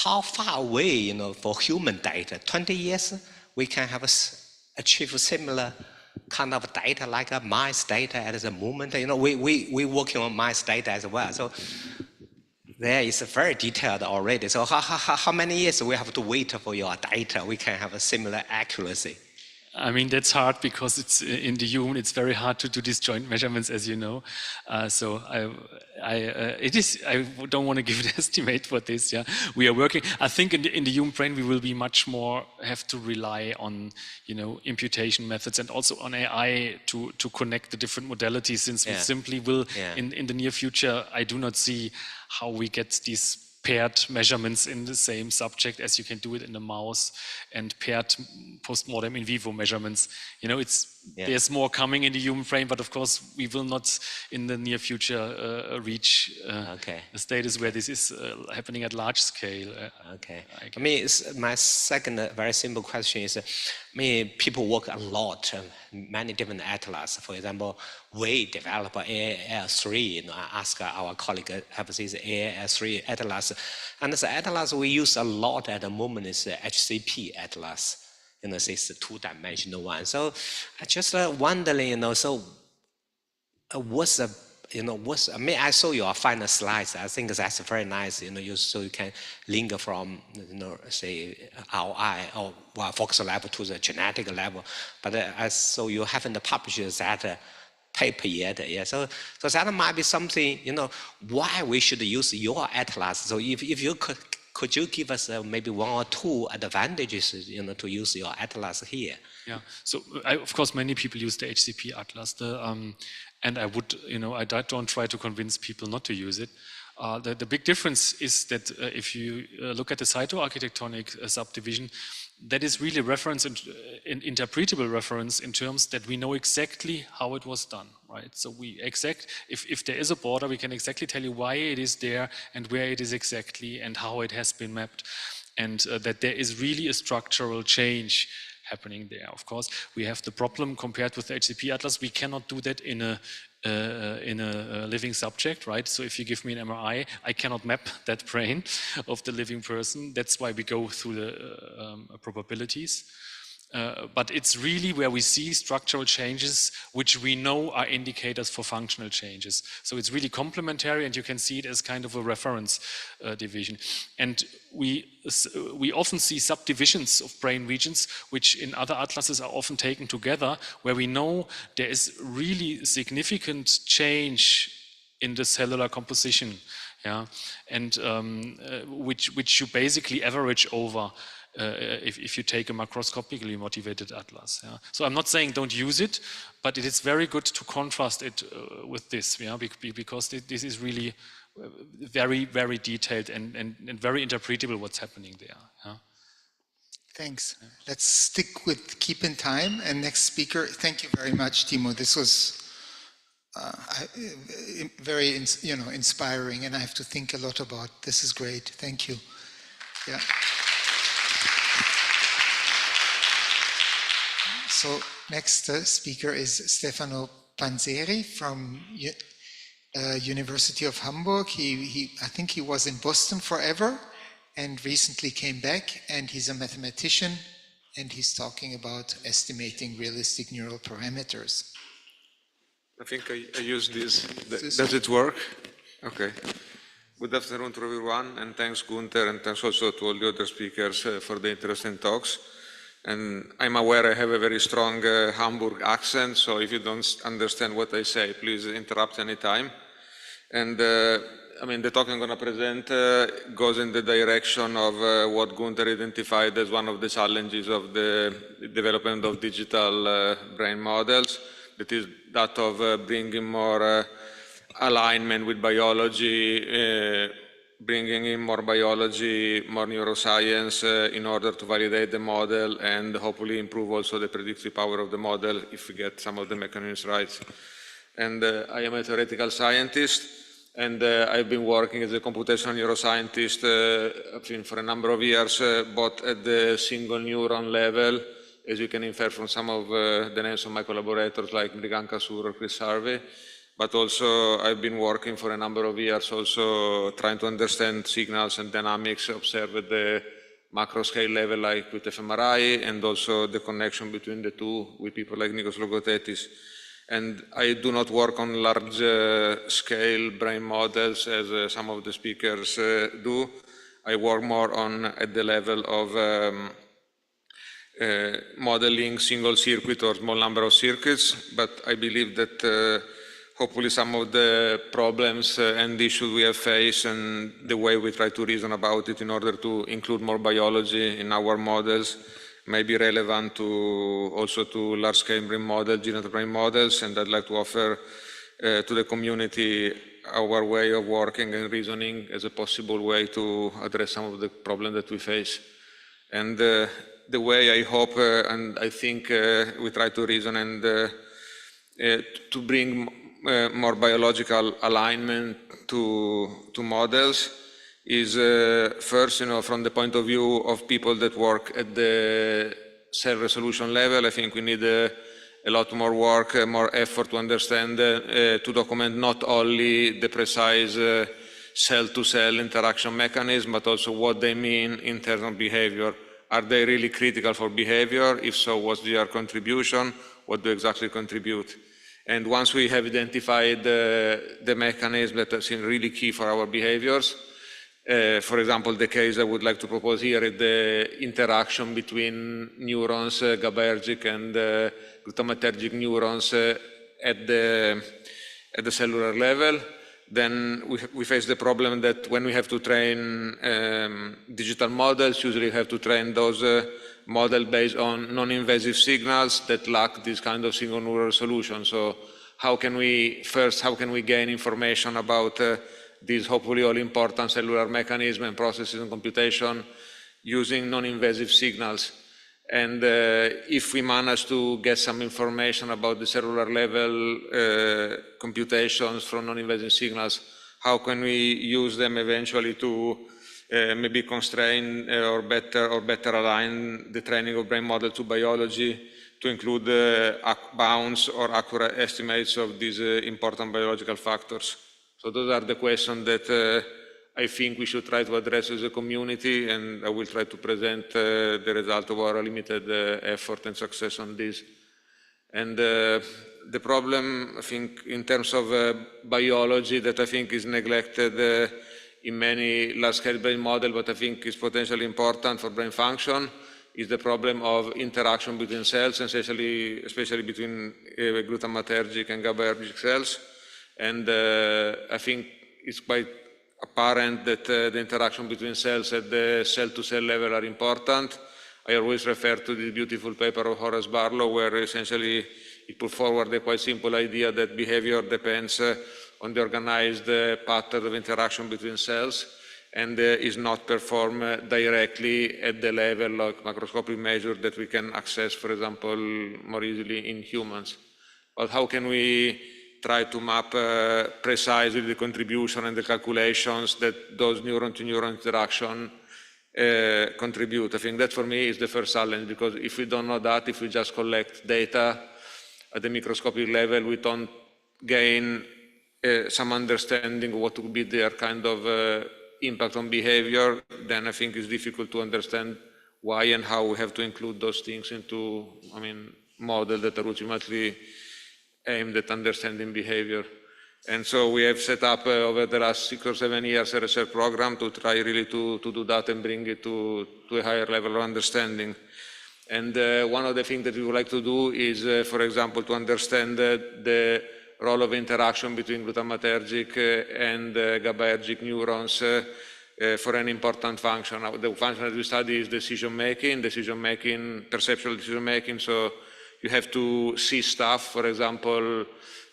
Speaker 12: how far away, for human data? 20 years, we can have achieve similar kind of data like a mice data at the moment. We working on mice data as well. So there is very detailed already. So how many years we have to wait for your data? We can have a similar accuracy.
Speaker 20: I mean, that's hard because it's in the human. It's very hard to do these joint measurements, as you know. So I don't want to give an estimate for this. Yeah, we are working. I think in the human brain we will be much more have to rely on imputation methods and also on AI to connect the different modalities. Since we simply will in the near future, I do not see how we get these paired measurements in the same subject as you can do it in a mouse, and paired post-mortem in vivo measurements. There's more coming in the human brain, but of course we will not in the near future reach a status where this is happening at large scale.
Speaker 12: I mean, my second very simple question is, people work a lot, many different atlas. For example, we develop AAL3. I ask our colleague, have this AAL3 atlas. And this atlas we use a lot at the moment is HCP atlas. It's a two-dimensional one. So I just wondering, so what's the, I saw your final slides. I think that's very nice. So you can link from, say, RI or Fox level to the genetic level. But I saw you haven't published that paper yet. Yeah. So that might be something. Why we should use your atlas. So if you could you give us maybe one or two advantages, to use your atlas here?
Speaker 20: Yeah. So of course, many people use the HCP atlas, and I would, I don't try to convince people not to use it. The big difference is that if you look at the cytoarchitectonic subdivision, that is really reference and interpretable reference in terms that we know exactly how it was done, right? So if there is a border, we can exactly tell you why it is there and where it is exactly and how it has been mapped, and that there is really a structural change happening there. Of course, we have the problem compared with the HCP atlas. We cannot do that in a living subject, right? So if you give me an MRI, I cannot map that brain of the living person. That's why we go through the probabilities. But it's really where we see structural changes, which we know are indicators for functional changes. So it's really complementary, and you can see it as kind of a reference division. And we often see subdivisions of brain regions, which in other atlases are often taken together, where we know there is really significant change in the cellular composition, and which you basically average over. If you take a macroscopically motivated atlas. So I'm not saying don't use it, but it is very good to contrast it with this, because this is really very, very detailed and very interpretable what's happening there.
Speaker 9: Thanks. Let's stick with keeping time. And next speaker, thank you very much, Timo. This was very inspiring, and I have to think a lot about. This is great. Thank you. Yeah. So next speaker is Stefano Panzeri from University of Hamburg. I think he was in Boston forever and recently came back, and he's a mathematician, and he's talking about estimating realistic neural parameters.
Speaker 15: I think I use this. Does it work? Okay. Good afternoon to everyone, and thanks Gunther, and thanks also to all the other speakers for the interesting talks. And I'm aware I have a very strong Hamburg accent, so if you don't understand what I say, please interrupt anytime. And I mean, the talk I'm going to present goes in the direction of what Gunther identified as one of the challenges of the development of digital brain models, that is that of bringing more alignment with biology, bringing in more biology, more neuroscience in order to validate the model and hopefully improve also the predictive power of the model if we get some of the mechanisms right. And I am a theoretical scientist, and I've been working as a computational neuroscientist for a number of years, both at the single neuron level, as you can infer from some of the names of my collaborators like Mrigan Kasur or Chris Harvey, but also I've been working for a number of years also trying to understand signals and dynamics observed at the macro scale level like with fMRI, and also the connection between the two with people like Nikos Logothetis. And I do not work on large scale brain models as some of the speakers do. I work more on at the level of modeling single circuit or small number of circuits, but I believe that hopefully some of the problems and issues we have faced and the way we try to reason about it in order to include more biology in our models may be relevant to also to large-scale brain models, generative brain models, and I'd like to offer to the community our way of working and reasoning as a possible way to address some of the problems that we face. And the way I hope and I think we try to reason and to bring more biological alignment to models is first, from the point of view of people that work at the cell resolution level. I think we need a lot more work, more effort to understand, to document not only the precise cell-to-cell interaction mechanism, but also what they mean in terms of behavior. Are they really critical for behavior? If so, what's their contribution? What do exactly contribute? And once we have identified the mechanism that seem really key for our behaviors, for example, the case I would like to propose here is the interaction between neurons, GABAergic and glutamatergic neurons at the cellular level. Then we face the problem that when we have to train digital models, usually we have to train those models based on non-invasive signals that lack this kind of single neural resolution. So how can we gain information about these hopefully all important cellular mechanisms and processes and computation using non-invasive signals? And if we manage to get some information about the cellular level computations from non-invasive signals, how can we use them eventually to maybe constrain or better align the training of brain model to biology to include bounds or accurate estimates of these important biological factors? So those are the questions that I think we should try to address as a community, and I will try to present the result of our limited effort and success on this. And the problem, I think, in terms of biology that I think is neglected in many large-scale brain models, but I think is potentially important for brain function, is the problem of interaction between cells, especially between glutamatergic and GABAergic cells. And I think it's quite apparent that the interaction between cells at the cell-to-cell level are important. I always refer to the beautiful paper of Horace Barlow, where essentially he put forward a quite simple idea that behavior depends on the organized pattern of interaction between cells and is not performed directly at the level of macroscopic measure that we can access, for example, more easily in humans. But how can we try to map precisely the contribution and the calculations that those neuron-to-neuron interaction contribute? I think that for me is the first challenge, because if we don't know that, if we just collect data at the microscopic level, we don't gain some understanding of what would be their kind of impact on behavior, then I think it's difficult to understand why and how we have to include those things into, models that are ultimately aimed at understanding behavior. And so we have set up over the last 6 or 7 years a research program to try really to do that and bring it to a higher level of understanding. And one of the things that we would like to do is, for example, to understand the role of interaction between glutamatergic and GABAergic neurons for an important function. The function that we study is decision-making, perceptual decision-making. So you have to see stuff, for example,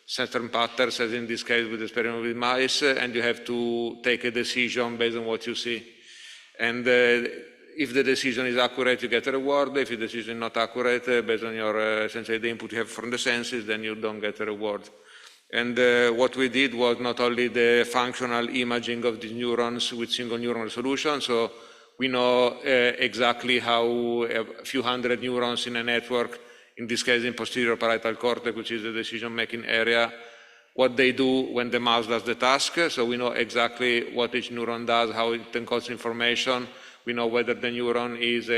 Speaker 15: certain patterns, as in this case with the experiment with mice, and you have to take a decision based on what you see. And if the decision is accurate, you get a reward. If the decision is not accurate, based on your essentially the input you have from the senses, then you don't get a reward. And what we did was not only the functional imaging of the neurons with single neuron resolution, so we know exactly how a few hundred neurons in a network, in this case in posterior parietal cortex, which is the decision-making area, what they do when the mouse does the task. So we know exactly what each neuron does, how it encodes information. We know whether the neuron is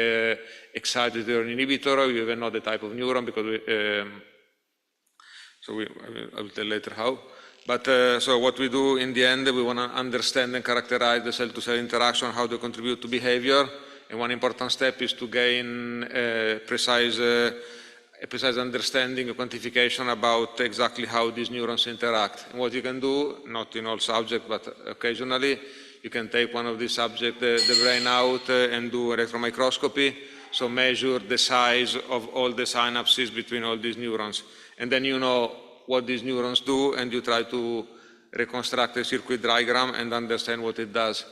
Speaker 15: excited or an inhibitor. We even know the type of neuron because I will tell later how. But so what we do in the end, we want to understand and characterize the cell-to-cell interaction, how they contribute to behavior. And one important step is to gain a precise understanding, a quantification about exactly how these neurons interact. And what you can do, not in all subjects, but occasionally, you can take one of these subjects, the brain out, and do electron microscopy. So measure the size of all the synapses between all these neurons. And then you know what these neurons do, and you try to reconstruct a circuit diagram and understand what it does.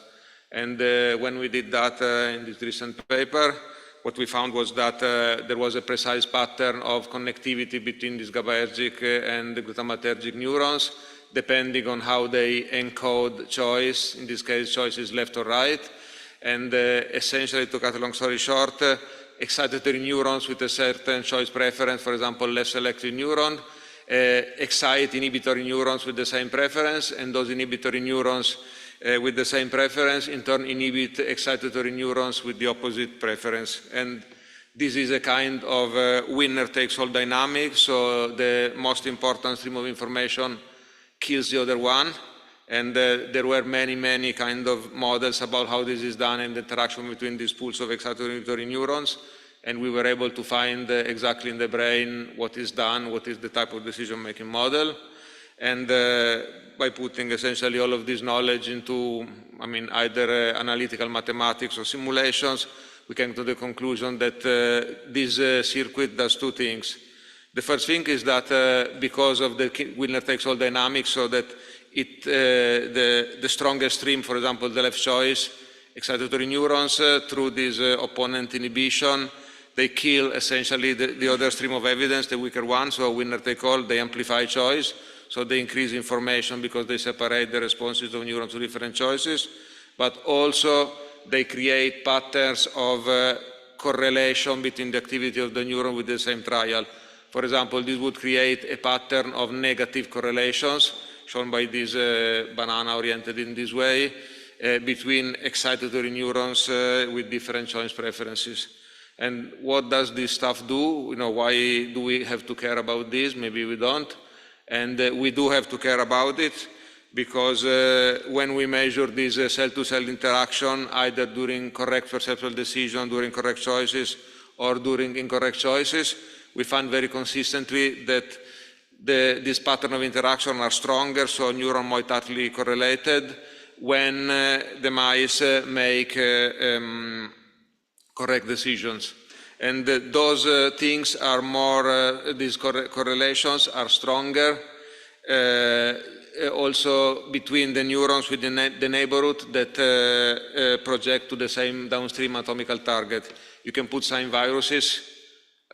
Speaker 15: And when we did that in this recent paper, what we found was that there was a precise pattern of connectivity between these GABAergic and the glutamatergic neurons, depending on how they encode choice. In this case, choice is left or right. And essentially, to cut a long story short, excitatory neurons with a certain choice preference, for example, less selective neuron, excite inhibitory neurons with the same preference, and those inhibitory neurons with the same preference in turn inhibit excitatory neurons with the opposite preference. And this is a kind of winner-takes-all dynamic, so the most important stream of information kills the other one. And there were many kind of models about how this is done and the interaction between these pools of excitatory inhibitory neurons. And we were able to find exactly in the brain what is done, what is the type of decision-making model. And by putting essentially all of this knowledge into, either analytical mathematics or simulations, we came to the conclusion that this circuit does two things. The first thing is that because of the winner-takes-all dynamics, so that the strongest stream, for example, the left choice, excitatory neurons, through this opponent inhibition, they kill essentially the other stream of evidence, the weaker one, so winner-take-all, they amplify choice, so they increase information because they separate the responses of neurons to different choices, but also they create patterns of correlation between the activity of the neuron with the same trial. For example, this would create a pattern of negative correlations, shown by this banana oriented in this way, between excitatory neurons with different choice preferences. And what does this stuff do? Why do we have to care about this? Maybe we don't. And we do have to care about it because when we measure this cell-to-cell interaction, either during correct perceptual decision, during correct choices, or during incorrect choices, we find very consistently that this pattern of interaction are stronger, so neuron more tightly correlated when the mice make correct decisions. And those things are more, these correlations are stronger also between the neurons within the neighborhood that project to the same downstream anatomical target. You can put some viruses,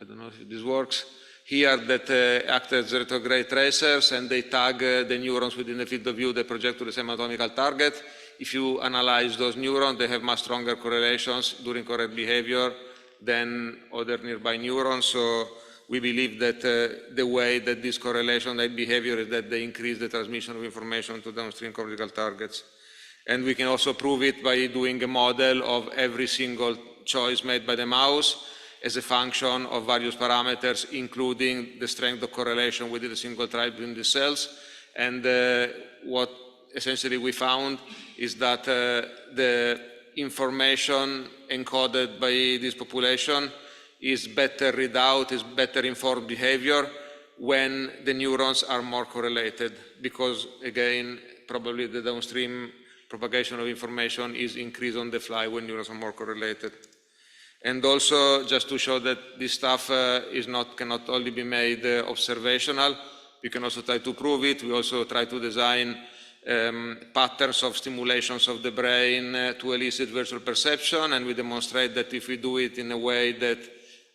Speaker 15: I don't know if this works, here that act as retrograde tracers, and they tag the neurons within the field of view that project to the same anatomical target. If you analyze those neurons, they have much stronger correlations during correct behavior than other nearby neurons. So we believe that the way that this correlation and behavior is that they increase the transmission of information to downstream cortical targets. And we can also prove it by doing a model of every single choice made by the mouse as a function of various parameters, including the strength of correlation within a single tribe between the cells. And what essentially we found is that the information encoded by this population is better read out, is better informed behavior when the neurons are more correlated, because again, probably the downstream propagation of information is increased on the fly when neurons are more correlated. And also, just to show that this stuff cannot only be made observational, we can also try to prove it. We also try to design patterns of stimulations of the brain to elicit virtual perception, and we demonstrate that if we do it in a way that,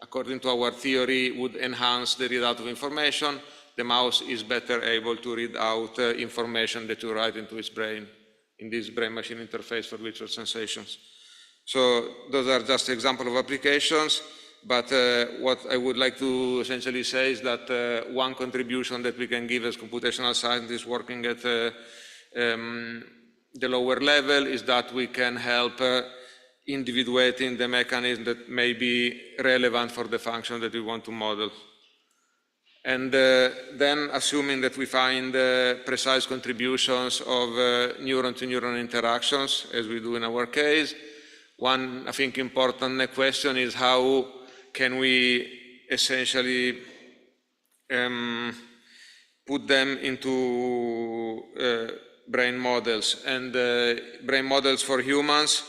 Speaker 15: according to our theory, would enhance the readout of information, the mouse is better able to read out information that you write into its brain, in this brain-machine interface for visual sensations. So those are just examples of applications, but what I would like to essentially say is that one contribution that we can give as computational scientists working at the lower level is that we can help individuating the mechanism that may be relevant for the function that we want to model. And then, assuming that we find precise contributions of neuron-to-neuron interactions, as we do in our case, one, I think, important question is how can we essentially put them into brain models. And brain models for humans,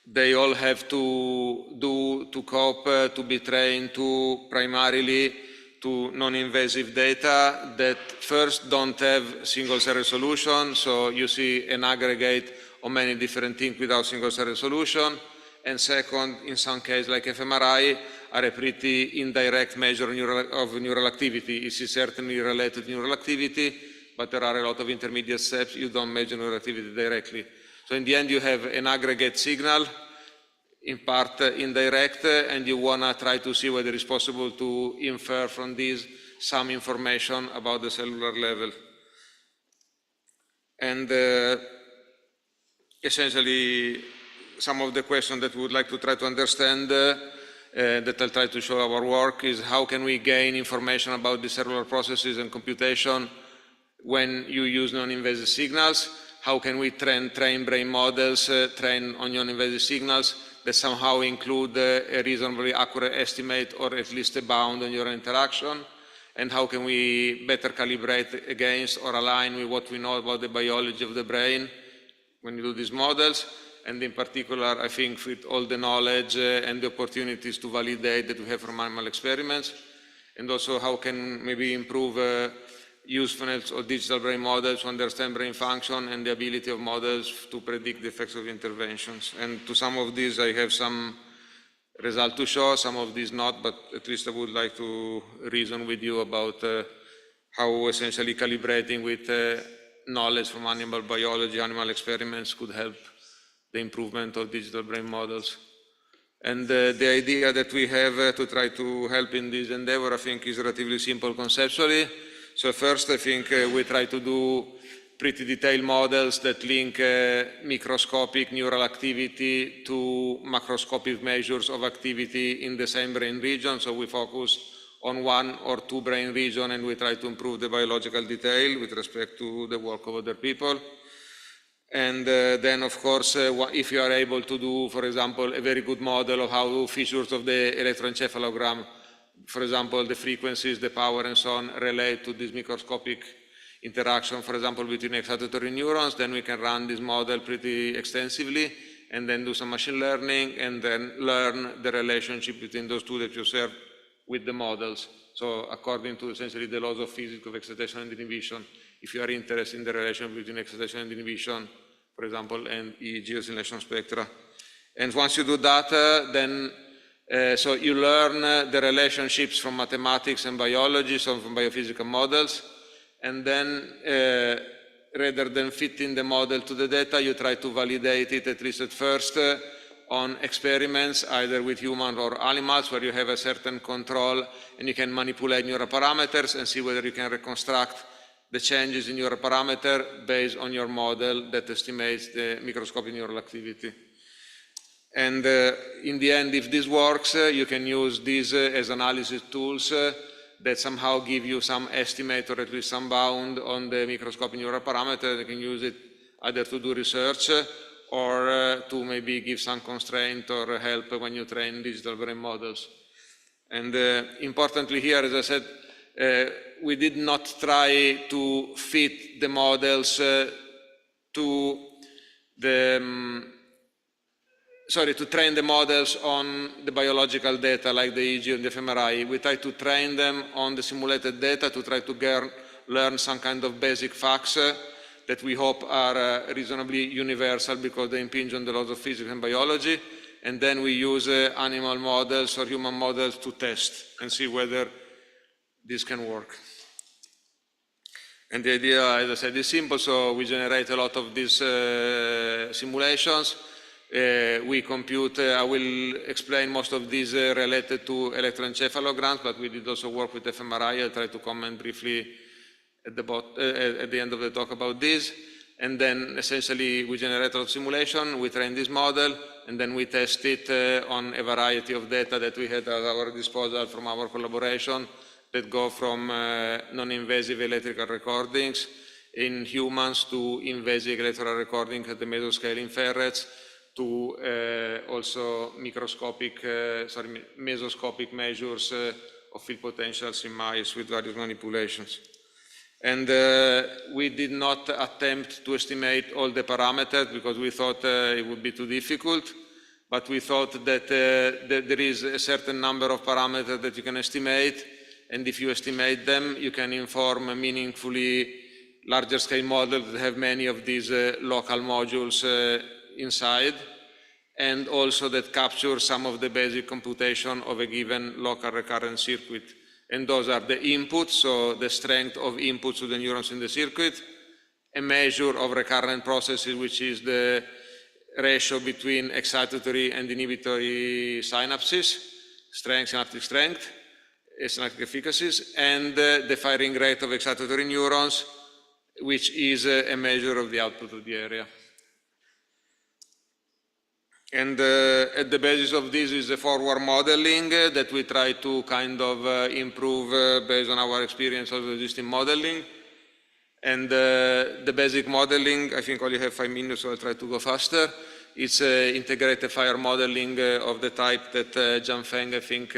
Speaker 15: they all have to cope, to be trained to primarily to non-invasive data that first don't have single-cell resolution, so you see an aggregate of many different things without single-cell resolution, and second, in some cases like fMRI, are a pretty indirect measure of neural activity. It is certainly related to neural activity, but there are a lot of intermediate steps. You don't measure neural activity directly. So in the end, you have an aggregate signal, in part indirect, and you want to try to see whether it's possible to infer from this some information about the cellular level. And essentially, some of the questions that we would like to try to understand, that I'll try to show our work, is how can we gain information about the cellular processes and computation when you use non-invasive signals? How can we train brain models, train on non-invasive signals that somehow include a reasonably accurate estimate or at least a bound on neural interaction? And how can we better calibrate against or align with what we know about the biology of the brain when you do these models? And in particular, I think with all the knowledge and the opportunities to validate that we have from animal experiments, and also how can maybe improve usefulness of digital brain models to understand brain function and the ability of models to predict the effects of interventions. And to some of these, I have some result to show, some of these not, but at least I would like to reason with you about how essentially calibrating with knowledge from animal biology, animal experiments could help the improvement of digital brain models. And the idea that we have to try to help in this endeavor, I think, is relatively simple conceptually. So first, I think we try to do pretty detailed models that link microscopic neural activity to macroscopic measures of activity in the same brain region. So we focus on one or two brain regions and we try to improve the biological detail with respect to the work of other people. And then, of course, if you are able to do, for example, a very good model of how features of the electroencephalogram, for example, the frequencies, the power, and so on, relate to this microscopic interaction, for example, between excitatory neurons, then we can run this model pretty extensively and then do some machine learning and then learn the relationship between those two that you observe with the models. So according to essentially the laws of physics of excitation and inhibition, if you are interested in the relation between excitation and inhibition, for example, and EEG oscillation spectra. And once you do that, then so you learn the relationships from mathematics and biology, so from biophysical models, and then rather than fitting the model to the data, you try to validate it, at least at first, on experiments, either with humans or animals, where you have a certain control and you can manipulate neural parameters and see whether you can reconstruct the changes in your parameter based on your model that estimates the microscopic neural activity. And in the end, if this works, you can use these as analysis tools that somehow give you some estimate or at least some bound on the microscopic neural parameter. You can use it either to do research or to maybe give some constraint or help when you train digital brain models. And importantly here, as I said, we did not try to fit the models to train the models on the biological data like the EEG and the fMRI. We try to train them on the simulated data to try to learn some kind of basic facts that we hope are reasonably universal because they impinge on the laws of physics and biology. And then we use animal models or human models to test and see whether this can work. And the idea, as I said, is simple. So we generate a lot of these simulations. We compute, I will explain most of these related to electroencephalograms, but we did also work with fMRI. I'll try to comment briefly at the end of the talk about this. And then essentially we generate a lot of simulation, we train this model, and then we test it on a variety of data that we had at our disposal from our collaboration that go from non-invasive electrical recordings in humans to invasive electrical recording at the mesoscale in ferrets to also mesoscopic measures of field potentials in mice with various manipulations. And we did not attempt to estimate all the parameters because we thought it would be too difficult, but we thought that there is a certain number of parameters that you can estimate, and if you estimate them, you can inform a meaningfully larger scale models that have many of these local modules inside, and also that capture some of the basic computation of a given local recurrent circuit. And those are the inputs, so the strength of inputs to the neurons in the circuit, a measure of recurrent processes, which is the ratio between excitatory and inhibitory synapses, synaptic strength, synaptic efficacies, and the firing rate of excitatory neurons, which is a measure of the output of the area. And at the basis of this is the forward modeling that we try to kind of improve based on our experience of existing modeling. And the basic modeling, I think I only have 5 minutes, so I'll try to go faster. It's integrated FIRE modeling of the type that Jian Feng, I think,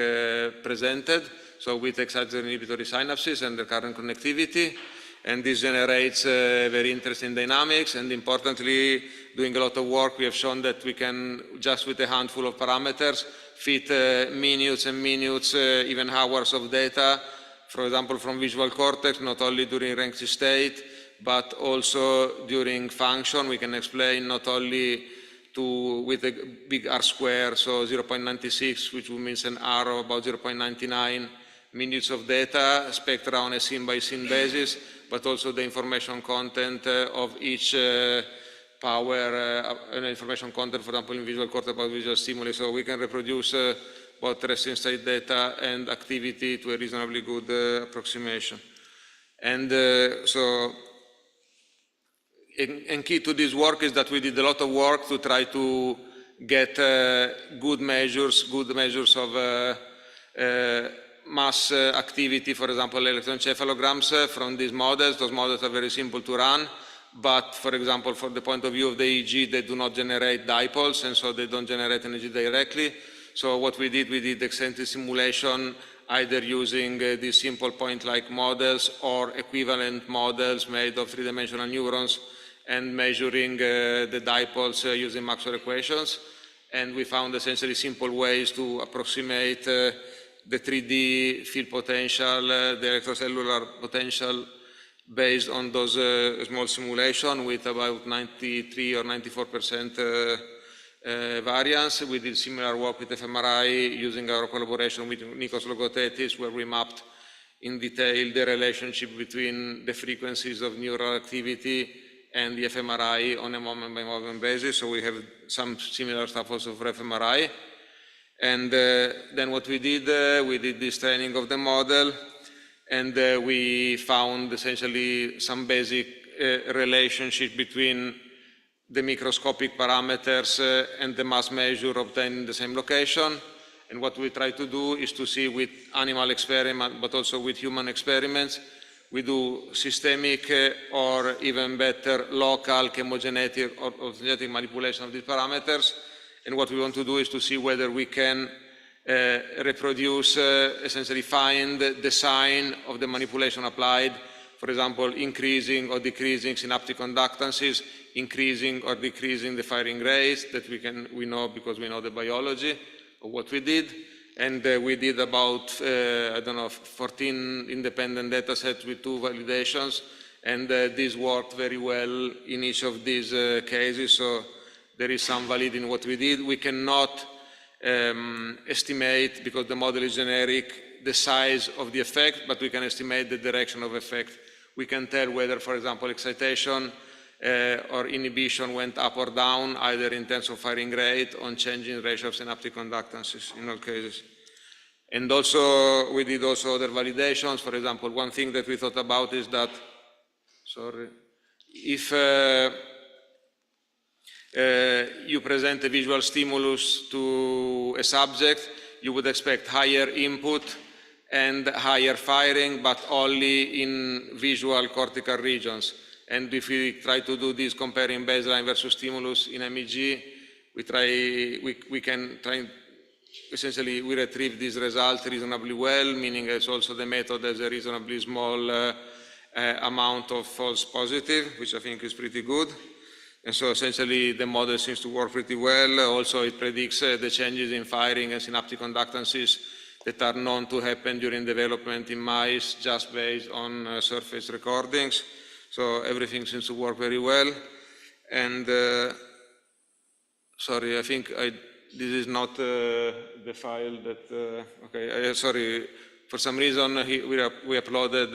Speaker 15: presented. So with excitatory inhibitory synapses and the current connectivity. And this generates very interesting dynamics, and importantly, doing a lot of work, we have shown that we can, just with a handful of parameters, fit minutes and minutes, even hours of data, for example, from visual cortex, not only during REM state, but also during function. We can explain not only with a big R square, so 0.96, which means an R of about 0.99 minutes of data, spectra on a scene-by-scene basis, but also the information content of each power, information content, for example, in visual cortex about visual stimuli. So we can reproduce both resting state data and activity to a reasonably good approximation. And and key to this work is that we did a lot of work to try to get good measures of mass activity, for example, electroencephalograms from these models. Those models are very simple to run, but for example, from the point of view of the EEG, they do not generate dipoles, and so they don't generate energy directly. So what we did extensive simulation, either using these simple point-like models or equivalent models made of three-dimensional neurons, and measuring the dipoles using Maxwell equations. And we found essentially simple ways to approximate the 3D field potential, the electrocellular potential, based on those small simulation with about 93 or 94% variance. We did similar work with fMRI using our collaboration with Nikos Logothetis, where we mapped in detail the relationship between the frequencies of neural activity and the fMRI on a moment-by-moment basis. So we have some similar stuff also for fMRI. And then what we did this training of the model, and we found essentially some basic relationship between the microscopic parameters and the mass measure obtained in the same location. And what we try to do is to see with animal experiments, but also with human experiments, we do systemic or even better local chemogenetic or genetic manipulation of these parameters. And what we want to do is to see whether we can reproduce, essentially find the sign of the manipulation applied, for example, increasing or decreasing synaptic conductances, increasing or decreasing the firing rates that we know because we know the biology of what we did. And we did about, 14 independent data sets with 2 validations. And this worked very well in each of these cases. So there is some validity in what we did. We cannot estimate, because the model is generic, the size of the effect, but we can estimate the direction of effect. We can tell whether, for example, excitation or inhibition went up or down, either in terms of firing rate or changing ratio of synaptic conductances in all cases. And also, we did also other validations. For example, one thing that we thought about is that, if you present a visual stimulus to a subject, you would expect higher input and higher firing, but only in visual cortical regions. And if we try to do this comparing baseline versus stimulus in MEG, we can try, essentially we retrieve this result reasonably well, meaning it's also the method has a reasonably small amount of false positive, which I think is pretty good. And so essentially the model seems to work pretty well. Also it predicts the changes in firing and synaptic conductances that are known to happen during development in mice just based on surface recordings. So everything seems to work very well. And sorry, I think this is not the file that, okay, sorry, for some reason we uploaded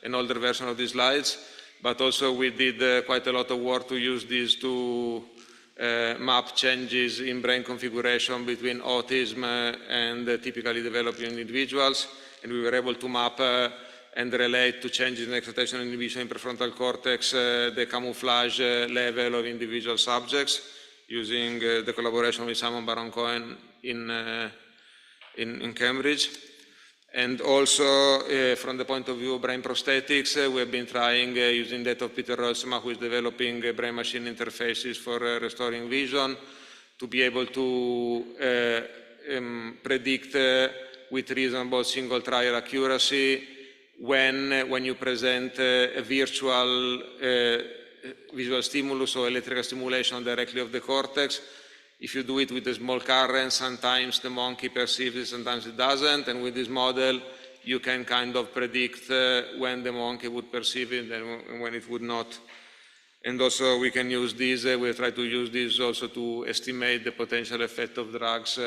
Speaker 15: an older version of these slides, but also we did quite a lot of work to use these to map changes in brain configuration between autism and typically developing individuals. And we were able to map and relate to changes in excitation and inhibition in prefrontal cortex, the camouflage level of individual subjects, using the collaboration with Simon Baron-Cohen in Cambridge. And also, from the point of view of brain prosthetics, we have been trying, using data of Peter Rootsma, who is developing brain-machine interfaces for restoring vision, to be able to predict with reasonable single trial accuracy when you present a virtual visual stimulus or electrical stimulation directly of the cortex. If you do it with a small current, sometimes the monkey perceives it, sometimes it doesn't. And with this model, you can kind of predict when the monkey would perceive it and when it would not. And also we can use this, we try to use this also to estimate the potential effect of drugs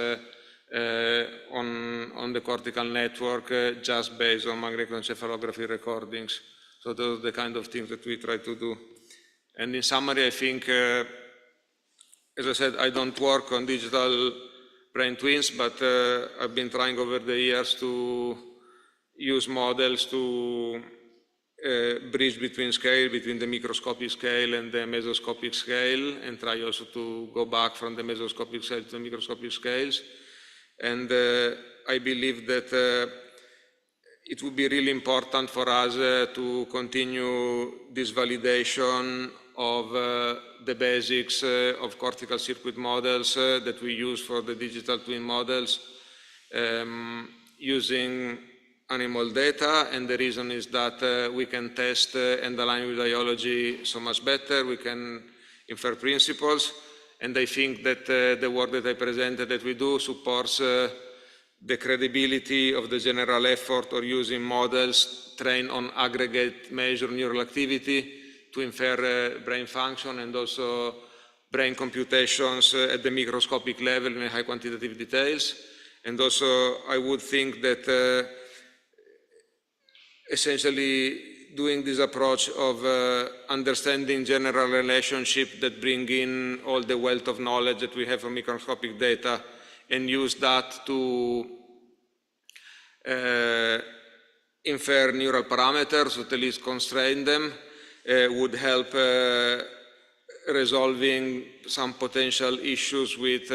Speaker 15: on the cortical network just based on magnetoencephalography recordings. So those are the kind of things that we try to do. And in summary, I think, as I said, I don't work on digital brain twins, but I've been trying over the years to use models to bridge between the microscopic scale and the mesoscopic scale, and try also to go back from the mesoscopic scale to the microscopic scales. And I believe that it would be really important for us to continue this validation of the basics of cortical circuit models that we use for the digital twin models using animal data. And the reason is that we can test and align with biology so much better. We can infer principles. And I think that the work that I presented that we do supports the credibility of the general effort of using models trained on aggregate measure neural activity to infer brain function and also brain computations at the microscopic level in high quantitative details. And also I would think that essentially doing this approach of understanding general relationship that bring in all the wealth of knowledge that we have from microscopic data and use that to infer neural parameters, or at least constrain them, would help resolving some potential issues with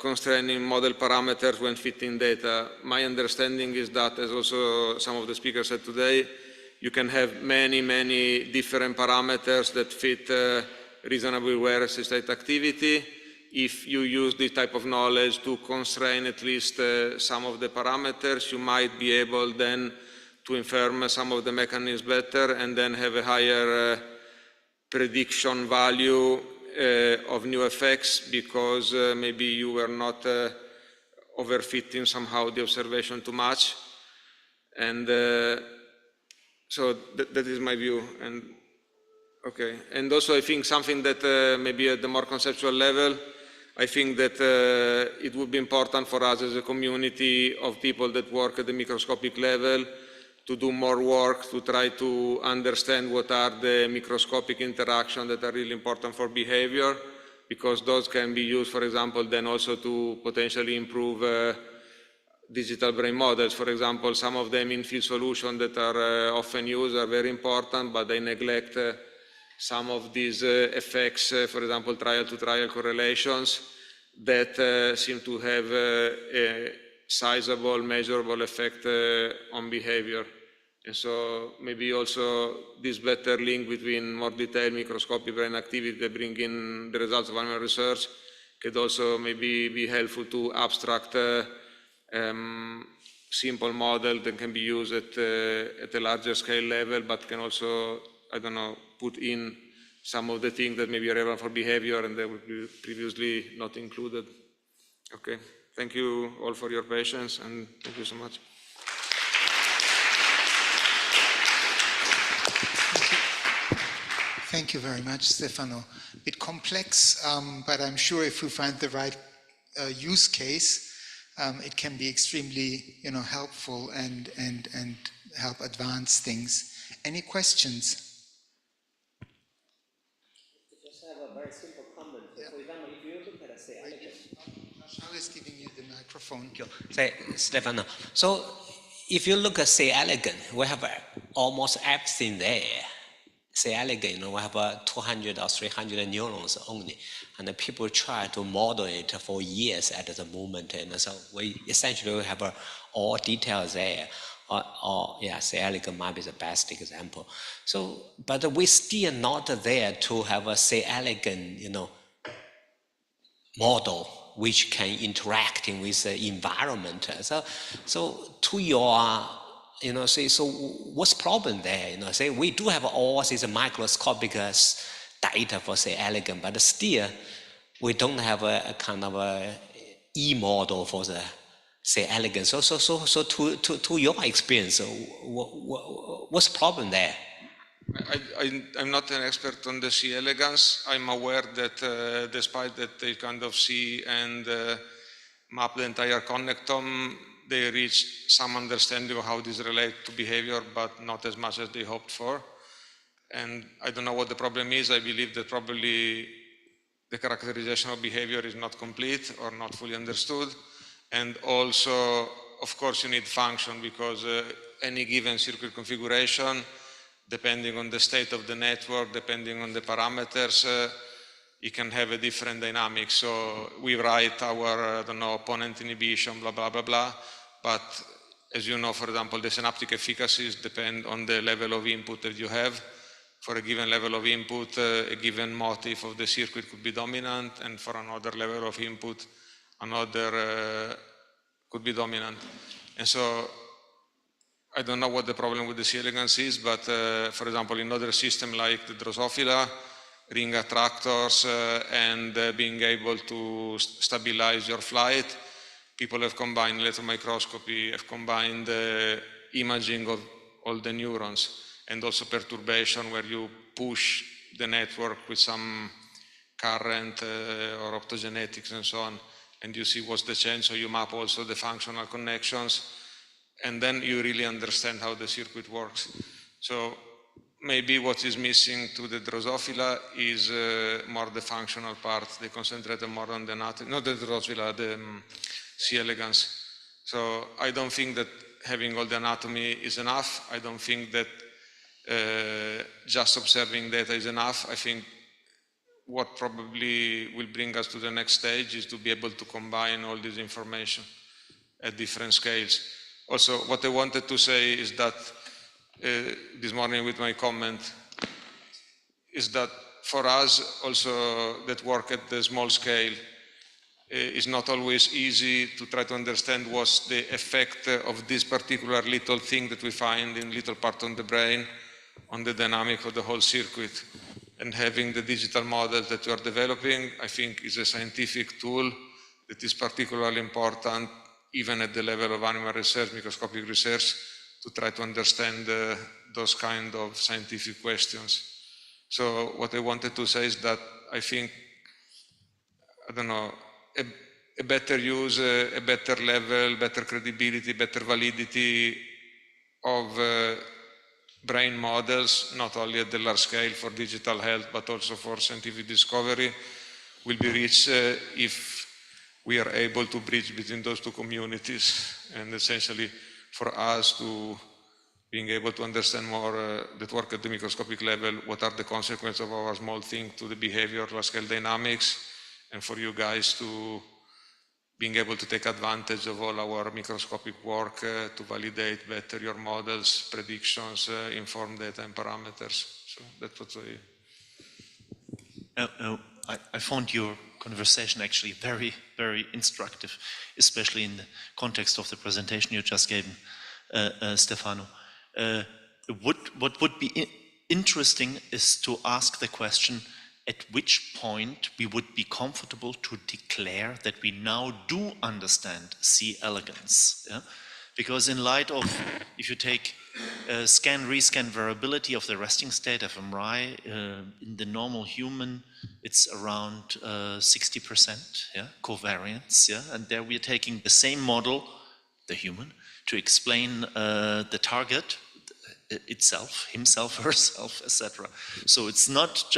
Speaker 15: constraining model parameters when fitting data. My understanding is that, as also some of the speakers said today, you can have many, many different parameters that fit reasonably well state activity. If you use this type of knowledge to constrain at least some of the parameters, you might be able then to infer some of the mechanisms better and then have a higher prediction value of new effects, because maybe you were not overfitting somehow the observation too much. And so that is my view. And okay. And also I think something that maybe at the more conceptual level, I think that it would be important for us as a community of people that work at the microscopic level to do more work to try to understand what are the microscopic interactions that are really important for behavior, because those can be used, for example, then also to potentially improve digital brain models. For example, some of them in field solutions that are often used are very important, but they neglect some of these effects, for example, trial-to-trial correlations that seem to have a sizable, measurable effect on behavior. And so maybe also this better link between more detailed microscopic brain activity that bring in the results of animal research could also maybe be helpful to abstract simple model that can be used at a larger scale level, but can also, I don't know, put in some of the things that maybe are relevant for behavior and that would be previously not included. Okay, thank you all for your patience, and thank you so much.
Speaker 9: Thank you very much, Stefano. A bit complex, but I'm sure if we find the right use case, it can be extremely, helpful and help advance things. Any questions?
Speaker 12: Just have a very simple comment. Yeah. For example, if you look at C. elegans,
Speaker 9: Charles is giving you the microphone.
Speaker 12: Say, Stefano. So, if you look at C. elegans, we have almost everything there. C. elegans, we have 200 or 300 neurons only, and the people try to model it for years at the moment, and so we essentially have all details there. C. elegans might be the best example. So, but we still not there to have a C. elegans, model which can interacting with the environment. So to your so what's the problem there? Say we do have all these microscopic data for C. elegans, but still we don't have a kind of a e-model for the C. elegans. So to your experience, what's the problem there?
Speaker 15: I'm not an expert on the C. elegans. I'm aware that despite that they kind of see and map the entire connectome, they reached some understanding of how this relates to behavior, but not as much as they hoped for. And I don't know what the problem is. I believe that probably the characterization of behavior is not complete or not fully understood. And also, of course, you need function, because any given circuit configuration, depending on the state of the network, depending on the parameters, it can have a different dynamic. So we write our, opponent inhibition, blah, blah, blah, blah. But as you know, for example, the synaptic efficacies depend on the level of input that you have. For a given level of input, a given motif of the circuit could be dominant, and for another level of input, another could be dominant. And so I don't know what the problem with the C. elegans is, but for example, in other systems like the Drosophila, ring attractors, and being able to stabilize your flight, people have combined electron microscopy, have combined imaging of all the neurons, and also perturbation where you push the network with some current or optogenetics and so on, and you see what's the change. So you map also the functional connections, and then you really understand how the circuit works. So maybe what is missing to the Drosophila is more the functional part. They concentrated more on the anatomy, not the Drosophila, the C. elegans. So I don't think that having all the anatomy is enough. I don't think that just observing data is enough. I think what probably will bring us to the next stage is to be able to combine all this information at different scales. Also, what I wanted to say is that this morning with my comment is that for us also that work at the small scale is not always easy to try to understand what's the effect of this particular little thing that we find in little part on the brain on the dynamic of the whole circuit. And having the digital models that we are developing, I think, is a scientific tool that is particularly important even at the level of animal research, microscopic research, to try to understand those kind of scientific questions. So what I wanted to say is that I think, I don't know, a better use, a better level, better credibility, better validity of brain models, not only at the large scale for digital health, but also for scientific discovery, will be reached if we are able to bridge between those two communities, and essentially for us to being able to understand more that work at the microscopic level, what are the consequences of our small thing to the behavior, large scale dynamics, and for you guys to being able to take advantage of all our microscopic work to validate better your models, predictions, inform data and parameters. So that's what
Speaker 13: I found your conversation actually very, very instructive, especially in the context of the presentation you just gave, Stefano. What would be interesting is to ask the question, at which point we would be comfortable to declare that we now do understand C. elegans. Yeah? Because in light of, if you take scan-rescan variability of the resting state fMRI, in the normal human, it's around 60%, yeah, covariance, yeah, and there we're taking the same model, the human, to explain the target itself, himself, herself, etc. So it's not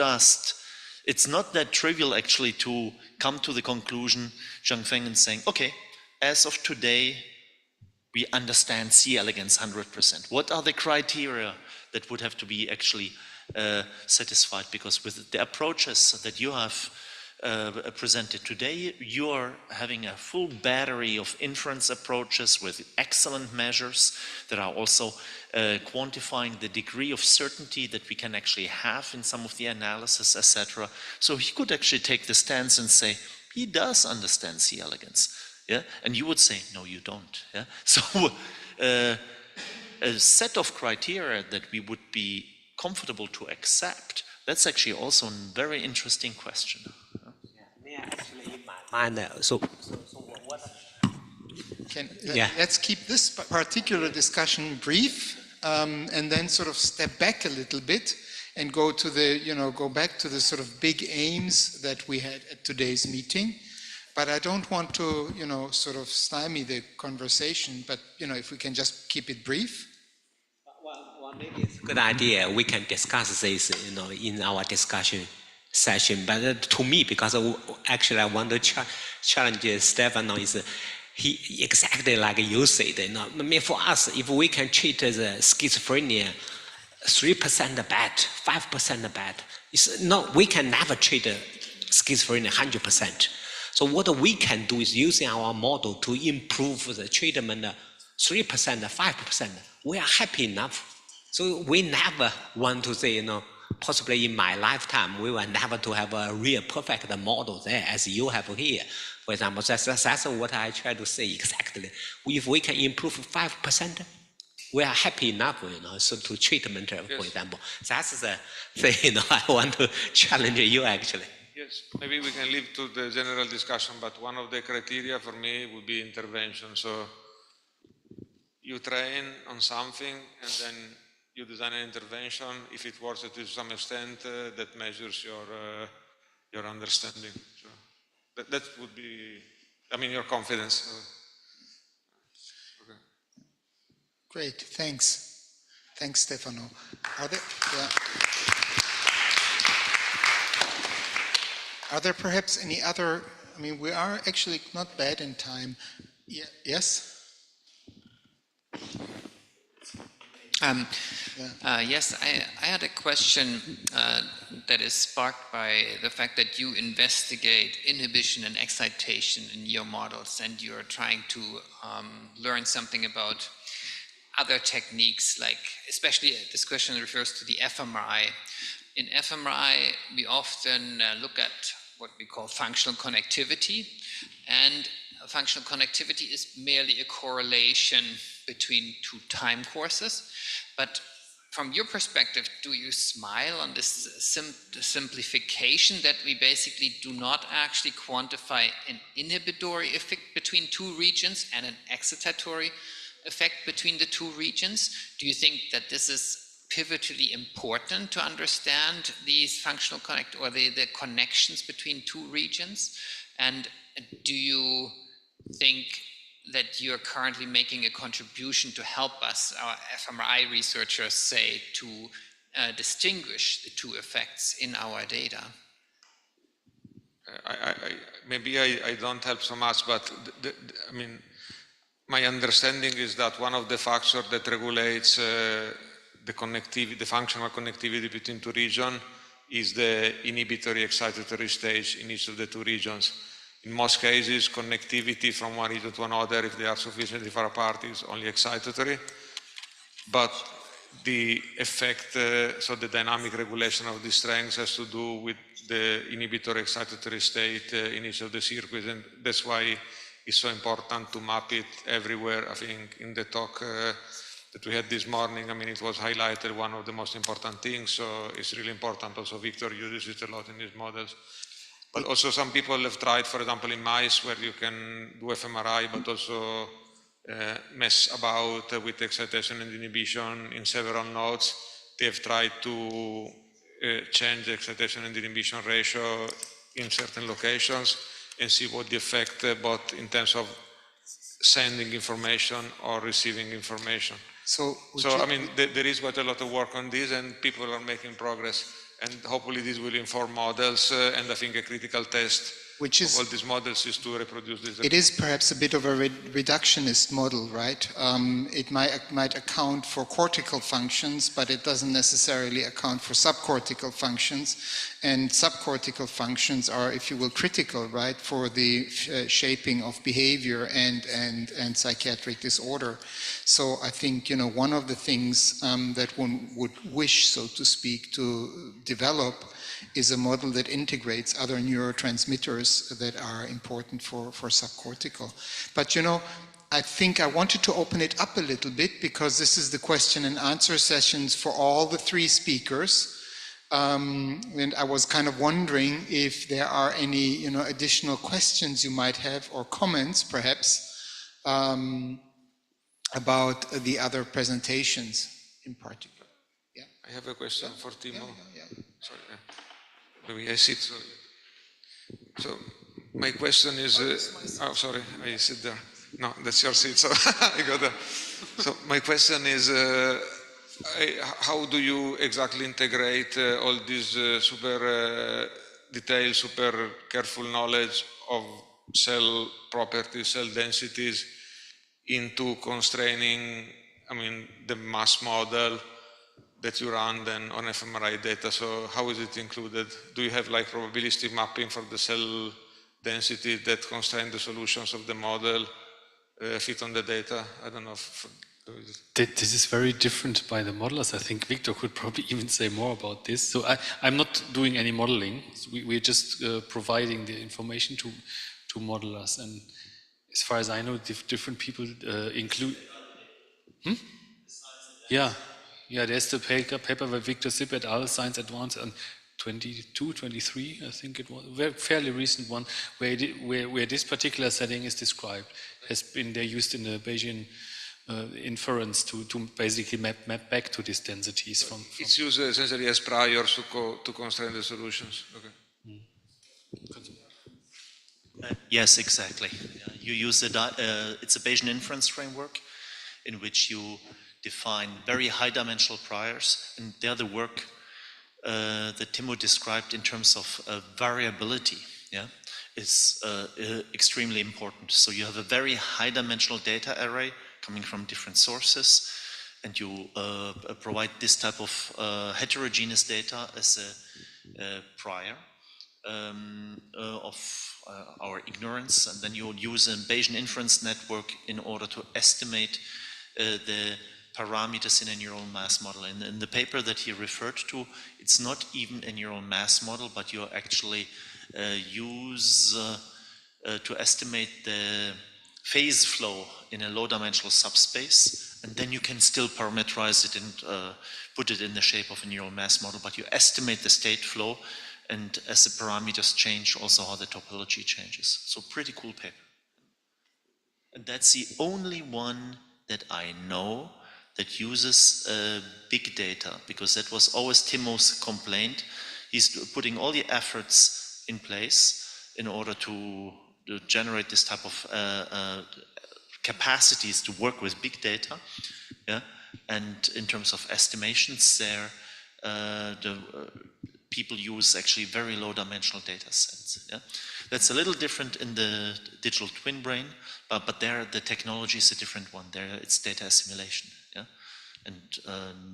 Speaker 13: that trivial actually to come to the conclusion, Zhangfeng, and saying, okay, as of today, we understand C. elegans 100%. What are the criteria that would have to be actually satisfied? Because with the approaches that you have presented today, you are having a full battery of inference approaches with excellent measures that are also quantifying the degree of certainty that we can actually have in some of the analysis, etc. So he could actually take the stance and say, he does understand C. elegans. Yeah? And you would say, no, you don't. Yeah? So a set of criteria that we would be comfortable to accept, that's actually also a very interesting question.
Speaker 9: Let's keep this particular discussion brief, and then sort of step back a little bit and go to the, go back to the sort of big aims that we had at today's meeting. But I don't want to, sort of stymie the conversation, but, if we can just keep it brief.
Speaker 12: Well, maybe it's a good idea. We can discuss this, in our discussion session. But to me, because actually I want to challenge Stefano, is he exactly like you said. I mean, for us, if we can treat the schizophrenia 3% bad, 5% bad, it's not. We can never treat schizophrenia 100%. So what we can do is using our model to improve the treatment 3%, 5%. We are happy enough. So we never want to say, possibly in my lifetime, we will never to have a real perfect model there as you have here. For example, that's what I try to say exactly. If we can improve 5%, we are happy enough, so to treatment, for example. That's the thing, I want to challenge you actually.
Speaker 15: Yes, maybe we can leave to the general discussion, but one of the criteria for me would be intervention. So you train on something and then you design an intervention. If it works to some extent, that measures your understanding. So that would be, your confidence.
Speaker 9: Great, thanks. Thanks, Stefano. Are there perhaps any other, I mean, we are actually not bad in time. Yeah, yes?
Speaker 19: Yes, I had a question that is sparked by the fact that you investigate inhibition and excitation in your models, and you're trying to learn something about other techniques, like especially this question refers to the fMRI. In fMRI, we often look at what we call functional connectivity, and functional connectivity is merely a correlation between two time courses. But from your perspective, do you smile on this simplification that we basically do not actually quantify an inhibitory effect between two regions and an excitatory effect between the two regions? Do you think that this is pivotally important to understand these functional the connections between two regions? And do you think that you're currently making a contribution to help us, our fMRI researchers, say, to distinguish the two effects in our data?
Speaker 15: Maybe I don't help so much, but I mean, my understanding is that one of the factors that regulates the connectivity, the functional connectivity between two regions, is the inhibitory excitatory stage in each of the two regions. In most cases, connectivity from one region to another, if they are sufficiently far apart, is only excitatory. But the effect, so the dynamic regulation of the strengths has to do with the inhibitory excitatory state in each of the circuits, and that's why it's so important to map it everywhere. I think in the talk that we had this morning, I mean, it was highlighted one of the most important things, so it's really important. Also, Victor uses it a lot in his models. But also some people have tried, for example, in mice where you can do fMRI, but also mess about with excitation and inhibition in several nodes. They have tried to change the excitation and inhibition ratio in certain locations and see what the effect, both in terms of sending information or receiving information. So I mean, there is quite a lot of work on this, and people are making progress. And hopefully this will inform models, and I think a critical test of all these models is to reproduce this.
Speaker 9: It is perhaps a bit of a reductionist model, right? It might account for cortical functions, but it doesn't necessarily account for subcortical functions. And subcortical functions are, if you will, critical, right, for the shaping of behavior and psychiatric disorder. So I think, you know, one of the things that one would wish, so to speak, to develop is a model that integrates other neurotransmitters that are important for subcortical. But you know, I think I wanted to open it up a little bit because this is the question and answer sessions for all the three speakers. And I was kind of wondering if there are any, you know, additional questions you might have or comments perhaps about the other presentations in particular. Yeah.
Speaker 15: I have a question for Timo. Sorry. Maybe I sit. So my question is, oh, sorry, I sit there. No, that's your seat, so I got there. So my question is, how do you exactly integrate all this super detailed, super careful knowledge of cell properties, cell densities into constraining, I mean, the mass model that you run then on fMRI data? So how is it included? Do you have like probabilistic mapping for the cell density that constrain the solutions of the model fit on the data? I don't know.
Speaker 20: This is very different by the modelers. I think Victor could probably even say more about this. So I'm not doing any modeling. So we're just providing the information to modelers. And as far as I know, different people include... Yeah, there's the paper by Victor Sipp et al., Science Advance, on 22, 23, I think it was, a fairly recent one, where this particular setting is described, has been there used in the Bayesian inference to basically map back to these densities from
Speaker 15: it's used essentially as priors to constrain the solutions. Okay.
Speaker 13: Yes, exactly. You use it's a Bayesian inference framework in which you
Speaker 10: define very high-dimensional priors, and they're the work that Timo described in terms of variability, yeah, is extremely important. So you have a very high-dimensional data array coming from different sources, and you provide this type of heterogeneous data as a prior of our ignorance, and then you would use a Bayesian inference network in order to estimate the parameters in a neural mass model. And in the paper that he referred to, it's not even a neural mass model, but you actually use to estimate the phase flow in a low-dimensional subspace, and then you can still parameterize it and put it in the shape of a neural mass model, but you estimate the state flow, and as the parameters change, also how the topology changes. So pretty cool paper. And that's the only one that I know that uses big data, because that was always Timo's complaint. He's putting all the efforts in place in order to generate this type of capacities to work with big data, yeah. And in terms of estimations, people use actually very low-dimensional data sets. Yeah, that's a little different in the digital twin brain, but there the technology is a different one. There it's data assimilation, yeah, and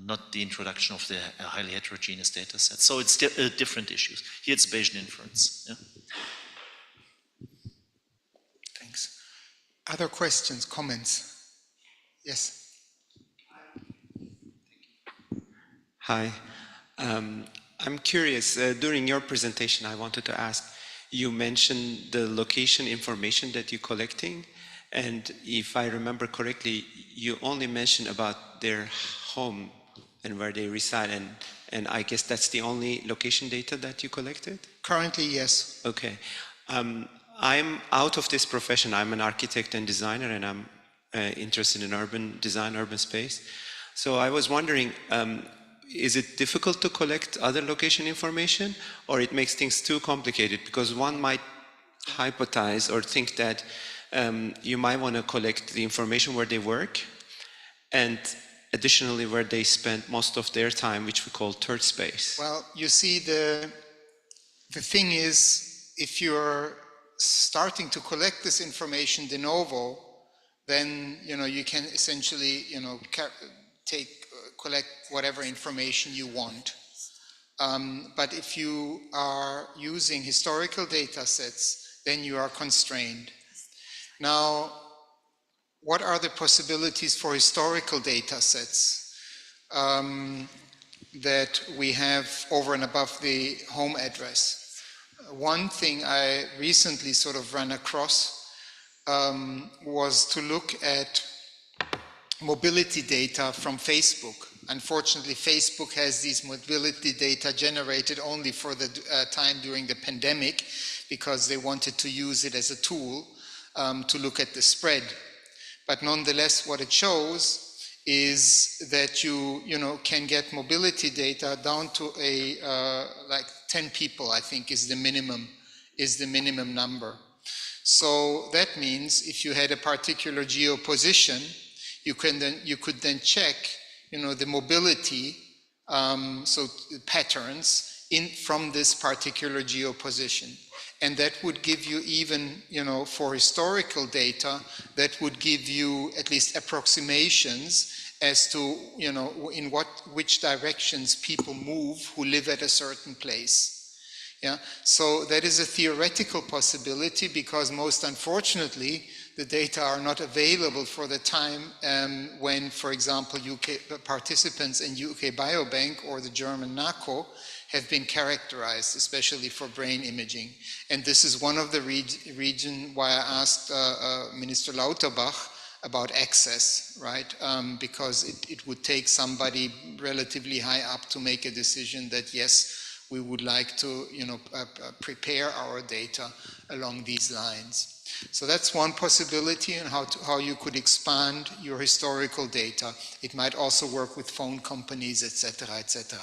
Speaker 10: not the introduction of the highly heterogeneous data set. So it's different issues. Here it's Bayesian inference. Yeah.
Speaker 9: Thanks. Other questions, comments? Yes.
Speaker 6: Hi. I'm curious, during your presentation, I wanted to ask, you mentioned the location information that you're collecting, and if I remember correctly, you only mentioned about their home and where they reside, and I guess that's the only location data that you collected?
Speaker 9: Currently, yes.
Speaker 6: Okay. I'm out of this profession. I'm an architect and designer, and I'm interested in urban design, urban space. So I was wondering, is it difficult to collect other location information, or it makes things too complicated? Because one might hypothesize or think that you might want to collect the information where they work, and additionally where they spend most of their time, which we call third space.
Speaker 9: Well, you see, the thing is, if you're starting to collect this information de novo, then you can essentially collect whatever information you want. But if you are using historical data sets, then you are constrained. Now, what are the possibilities for historical data sets that we have over and above the home address? One thing I recently sort of ran across was to look at mobility data from Facebook. Unfortunately, Facebook has these mobility data generated only for the time during the pandemic, because they wanted to use it as a tool to look at the spread. But nonetheless, what it shows is that you can get mobility data down to like 10 people, I think is the minimum number. So that means if you had a particular geoposition, you could then check the mobility, so patterns from this particular geoposition. And that would give you even, for historical data, that would give you at least approximations as to, in which directions people move who live at a certain place. Yeah, so that is a theoretical possibility, because most unfortunately, the data are not available for the time when, for example, UK participants in UK Biobank or the German NACO have been characterized, especially for brain imaging. And this is one of the reason why I asked Minister Lauterbach about access, right? Because it would take somebody relatively high up to make a decision that, yes, we would like to prepare our data along these lines. So that's one possibility, and how you could expand your historical data. It might also work with phone companies, etc., etc.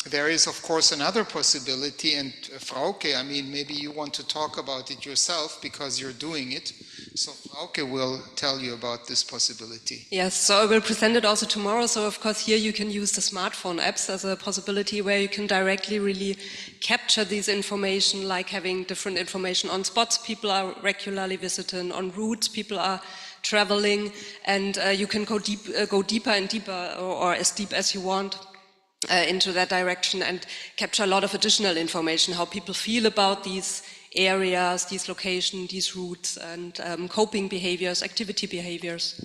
Speaker 9: There is, of course, another possibility, and Frauke, I mean, maybe you want to talk about it yourself because you're doing it. So Frauke will tell you about this possibility.
Speaker 21: Yes, so I will present it also tomorrow. So of course here you can use the smartphone apps as a possibility where you can directly really capture these information, like having different information on spots people are regularly visiting, on routes people are traveling, and you can go deeper and deeper, or as deep as you want. Into that direction and capture a lot of additional information, how people feel about these areas, these locations, these routes, and coping behaviors, activity behaviors.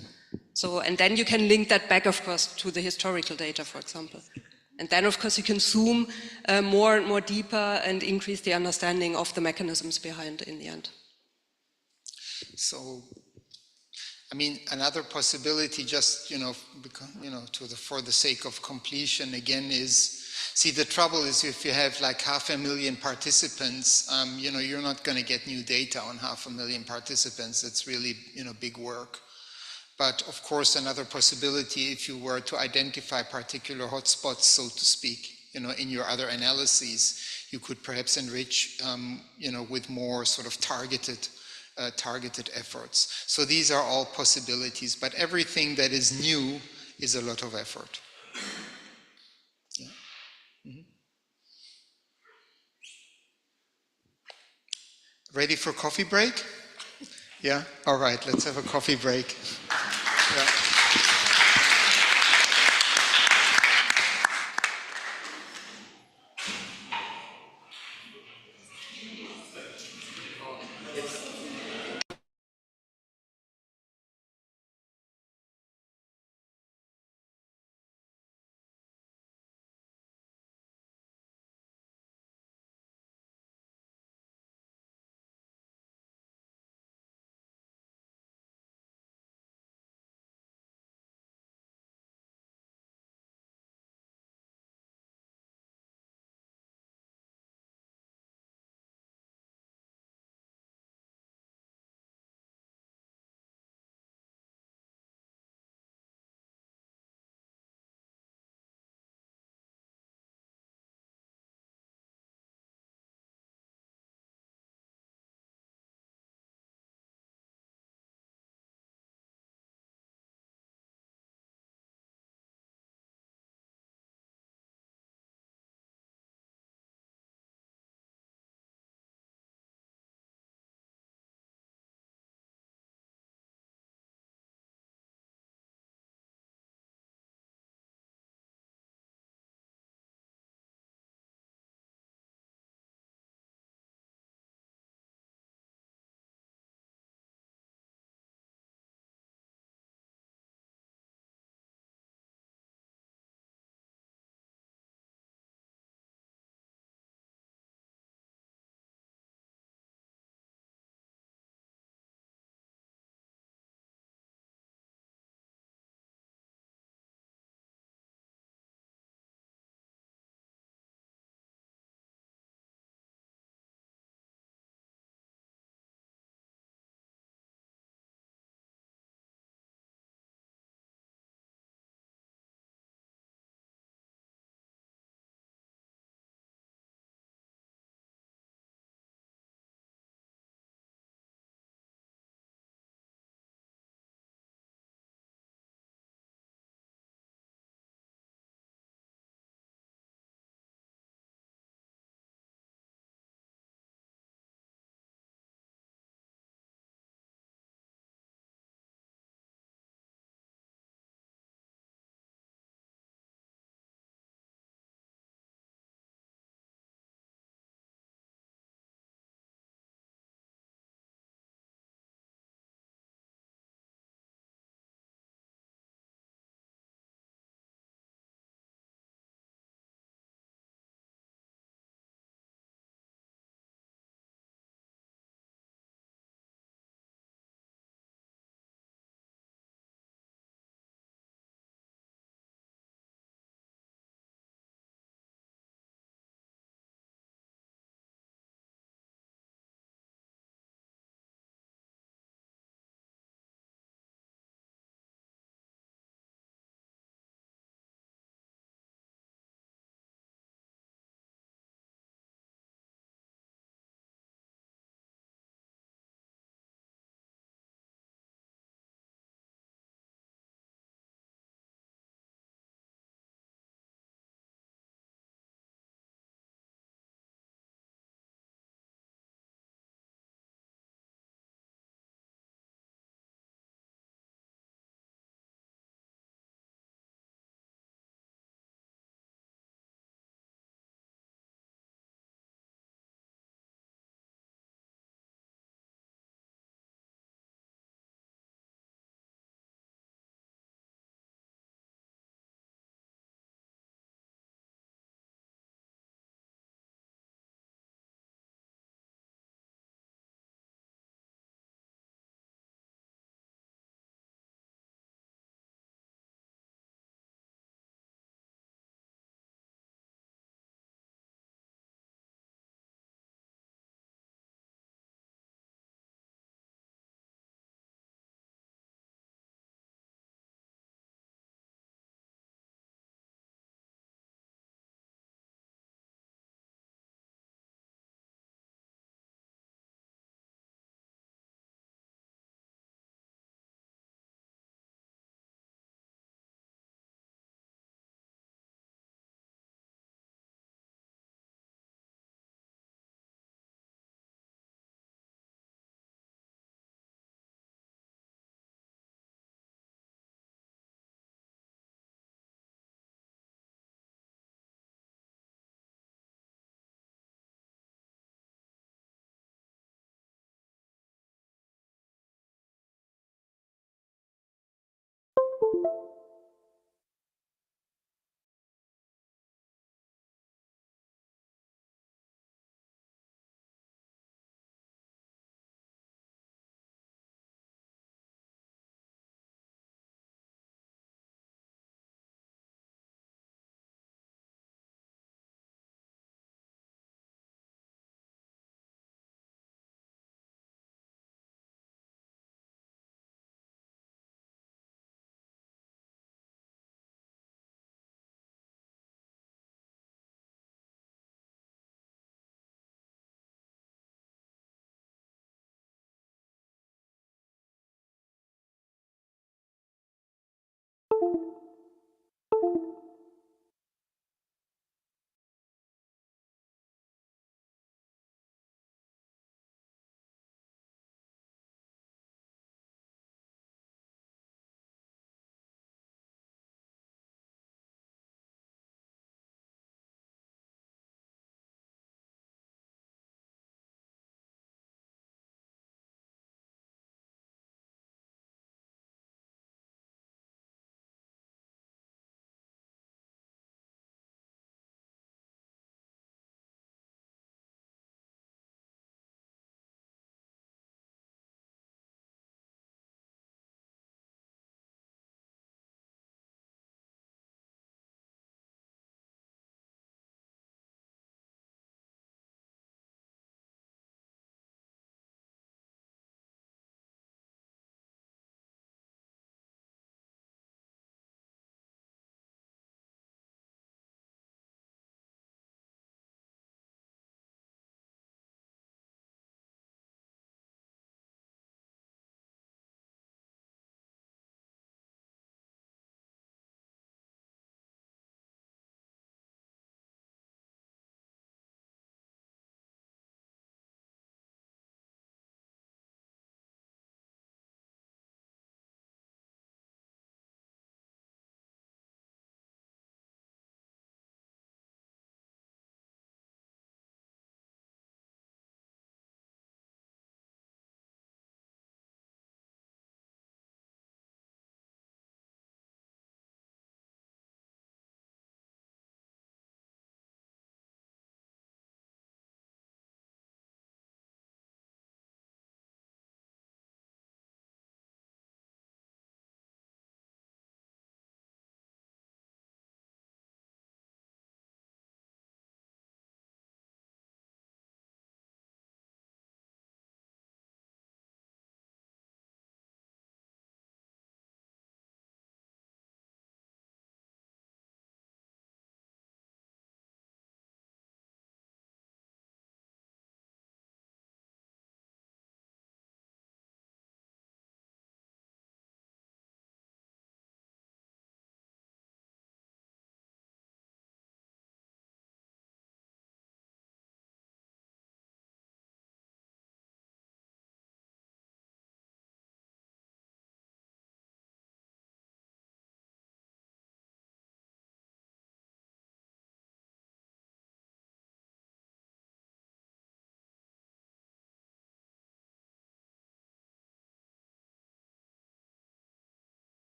Speaker 21: So, and then you can link that back, of course, to the historical data, for example. And then, of course, you can zoom more and more deeper and increase the understanding of the mechanisms behind in the end.
Speaker 9: So, I mean, another possibility, just for the sake of completion, again, is see the trouble is if you have like 500,000 participants, you're not going to get new data on 500,000 participants. It's really big work. But of course, another possibility, if you were to identify particular hotspots, so to speak, in your other analyses, you could perhaps enrich, with more sort of targeted efforts. So these are all possibilities, but everything that is new is a lot of effort. Yeah. Mm-hmm. Ready for coffee break? Yeah? All right, let's have a coffee break. Yeah.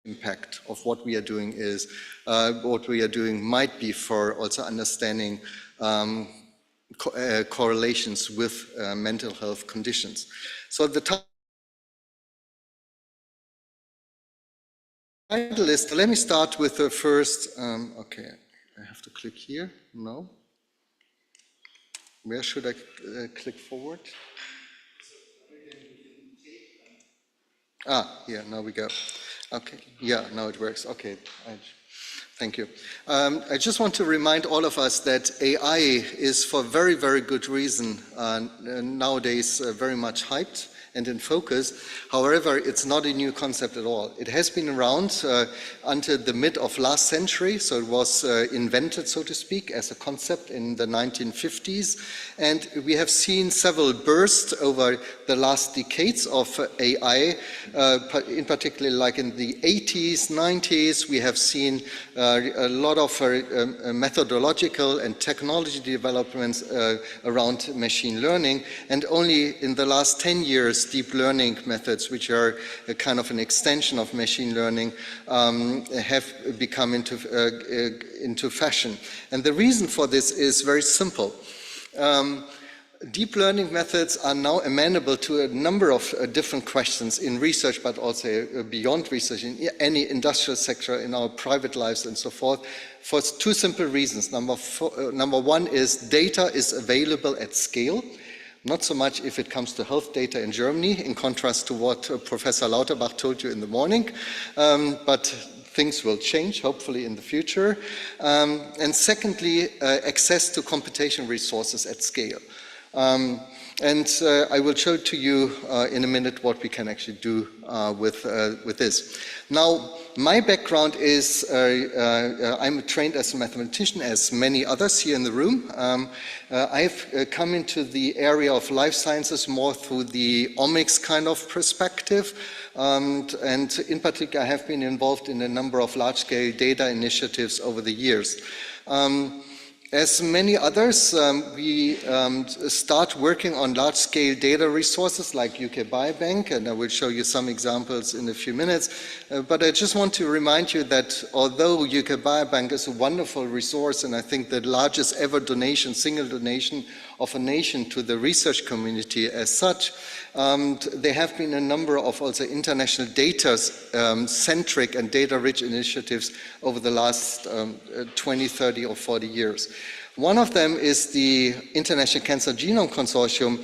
Speaker 2: impact of what we are doing is, what we are doing might be for also understanding correlations with mental health conditions. So the title is, let me start with the first, okay, I have to click here, no. Where should I click forward? Here, now we go. Okay, yeah, now it works, okay. Thank you. I just want to remind all of us that AI is for very, very good reason nowadays very much hyped and in focus. However, it's not a new concept at all. It has been around until the mid of last century, so it was invented, so to speak, as a concept in the 1950s. And we have seen several bursts over the last decades of AI, in particular like in the 80s, 90s. We have seen a lot of methodological and technology developments around machine learning. And only in the last 10 years, deep learning methods, which are a kind of an extension of machine learning, have become into fashion. And the reason for this is very simple. Deep learning methods are now amenable to a number of different questions in research, but also beyond research, in any industrial sector, in our private lives and so forth, for two simple reasons. Number one is data is available at scale. Not so much if it comes to health data in Germany, in contrast to what Professor Lauterbach told you in the morning, but things will change, hopefully, in the future. And secondly, access to computation resources at scale. And I will show to you in a minute what we can actually do with this. Now, my background is, I'm trained as a mathematician, as many others here in the room. I've come into the area of life sciences more through the omics kind of perspective. And in particular, I have been involved in a number of large-scale data initiatives over the years. As many others, we start working on large-scale data resources like UK Biobank, and I will show you some examples in a few minutes. But I just want to remind you that although UK Biobank is a wonderful resource, and I think the largest ever donation, single donation of a nation to the research community as such, there have been a number of also international data-centric and data-rich initiatives over the last 20, 30 or 40 years. One of them is the International Cancer Genome Consortium,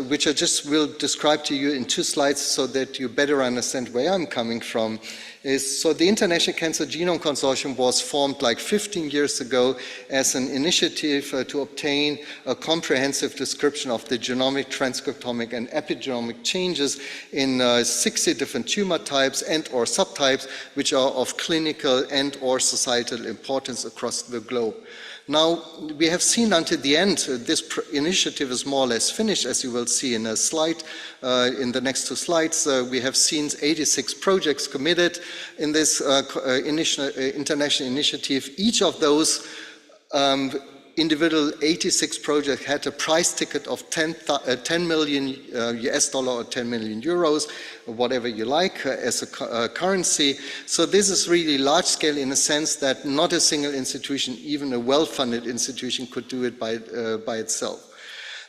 Speaker 2: which I just will describe to you in 2 slides so that you better understand where I'm coming from. So the International Cancer Genome Consortium was formed like 15 years ago as an initiative to obtain a comprehensive description of the genomic, transcriptomic and epigenomic changes in 60 different tumor types and or subtypes which are of clinical and or societal importance across the globe. Now, we have seen until the end, this initiative is more or less finished, as you will see in a slide, in the next 2 slides. We have seen 86 projects committed in this international initiative. Each of those individual 86 projects had a price ticket of 10 million US dollar or 10 million euros, whatever you like, as a currency. So this is really large scale in a sense that not a single institution, even a well-funded institution, could do it by itself.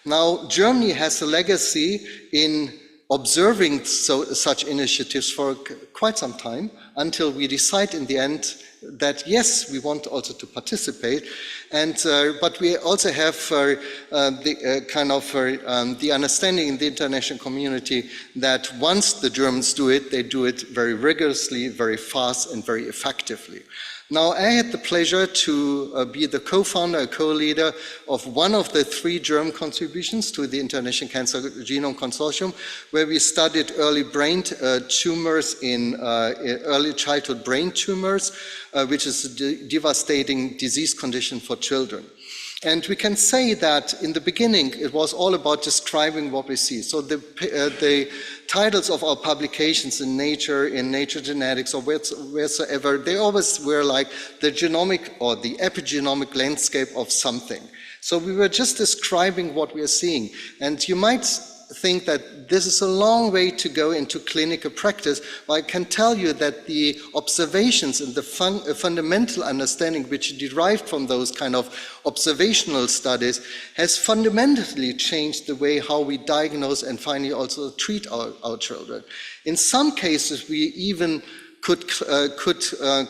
Speaker 2: Now, Germany has a legacy in observing such initiatives for quite some time, until we decide in the end that yes, we want also to participate, and but we also have the understanding in the international community that once the Germans do it, they do it very rigorously, very fast, and very effectively. Now, I had the pleasure to be the co-founder, co-leader of one of the 3 German contributions to the International Cancer Genome Consortium, where we studied early brain tumors in early childhood brain tumors, which is a devastating disease condition for children. And we can say that in the beginning, it was all about describing what we see. So the titles of our publications in Nature Genetics, or wheresoever, they always were like the genomic or the epigenomic landscape of something. So we were just describing what we are seeing. And you might think that this is a long way to go into clinical practice, but I can tell you that the observations and the fundamental understanding which derived from those kind of observational studies has fundamentally changed the way how we diagnose and finally also treat our children. In some cases, we even could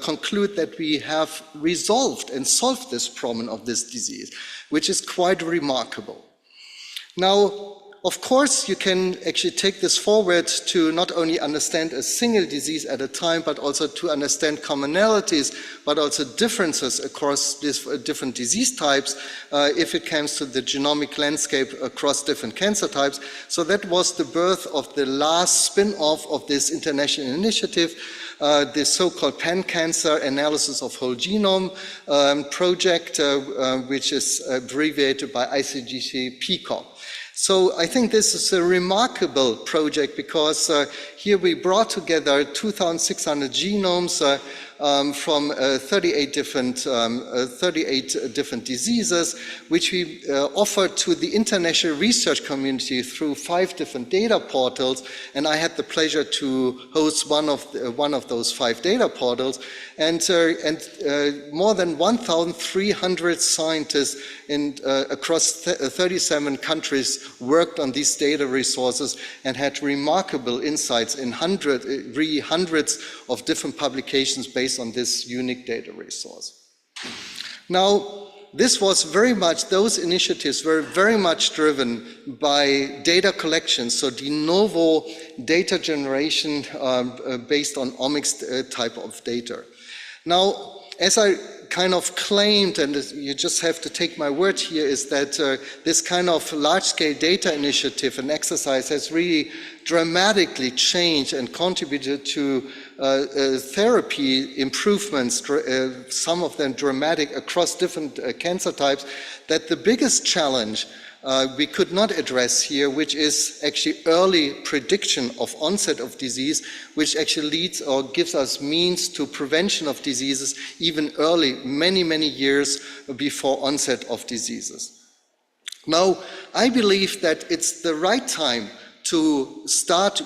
Speaker 2: conclude that we have resolved and solved this problem of this disease, which is quite remarkable. Now, of course, you can actually take this forward to not only understand a single disease at a time, but also to understand commonalities, but also differences across these different disease types, if it comes to the genomic landscape across different cancer types. So that was the birth of the last spin-off of this international initiative, the so-called pan-cancer analysis of whole genome project, which is abbreviated by ICGC PCOG. So I think this is a remarkable project because here we brought together 2,600 genomes from 38 different diseases, which we offered to the international research community through 5 different data portals. And I had the pleasure to host one of those 5 data portals. And more than 1,300 scientists across 37 countries worked on these data resources and had remarkable insights in hundreds of different publications based on this unique data resource. Now, this was very much, those initiatives were very much driven by data collection, so de novo data generation based on omics type of data. Now, as I kind of claimed, and you just have to take my word here, is that this kind of large-scale data initiative and exercise has really dramatically changed and contributed to therapy improvements, some of them dramatic across different cancer types, that the biggest challenge we could not address here, which is actually early prediction of onset of disease, which actually leads or gives us means to prevention of diseases even early, many years before onset of diseases. Now, I believe that it's the right time to start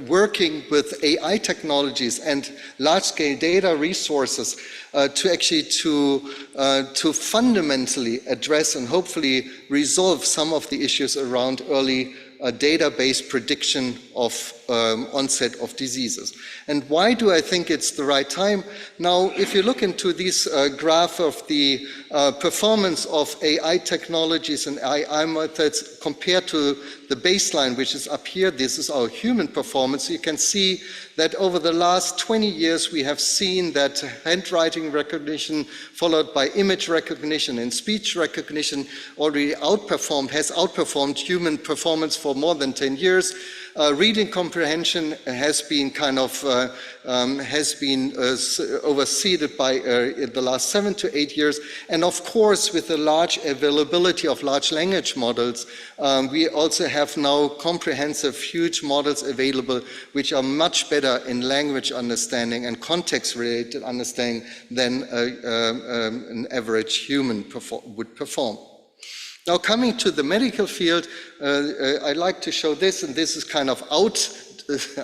Speaker 2: working with AI technologies and large-scale data resources to fundamentally address and hopefully resolve some of the issues around early database prediction of onset of diseases. And why do I think it's the right time? Now, if you look into this graph of the performance of AI technologies and AI methods compared to the baseline, which is up here, this is our human performance, you can see that over the last 20 years we have seen that handwriting recognition followed by image recognition and speech recognition already has outperformed human performance for more than 10 years. Reading comprehension has been overseeded by in the last 7 to 8 years, and of course with the large availability of large language models, we also have now comprehensive huge models available which are much better in language understanding and context-related understanding than an average human would perform. Now, coming to the medical field, I'd like to show this, and this is kind of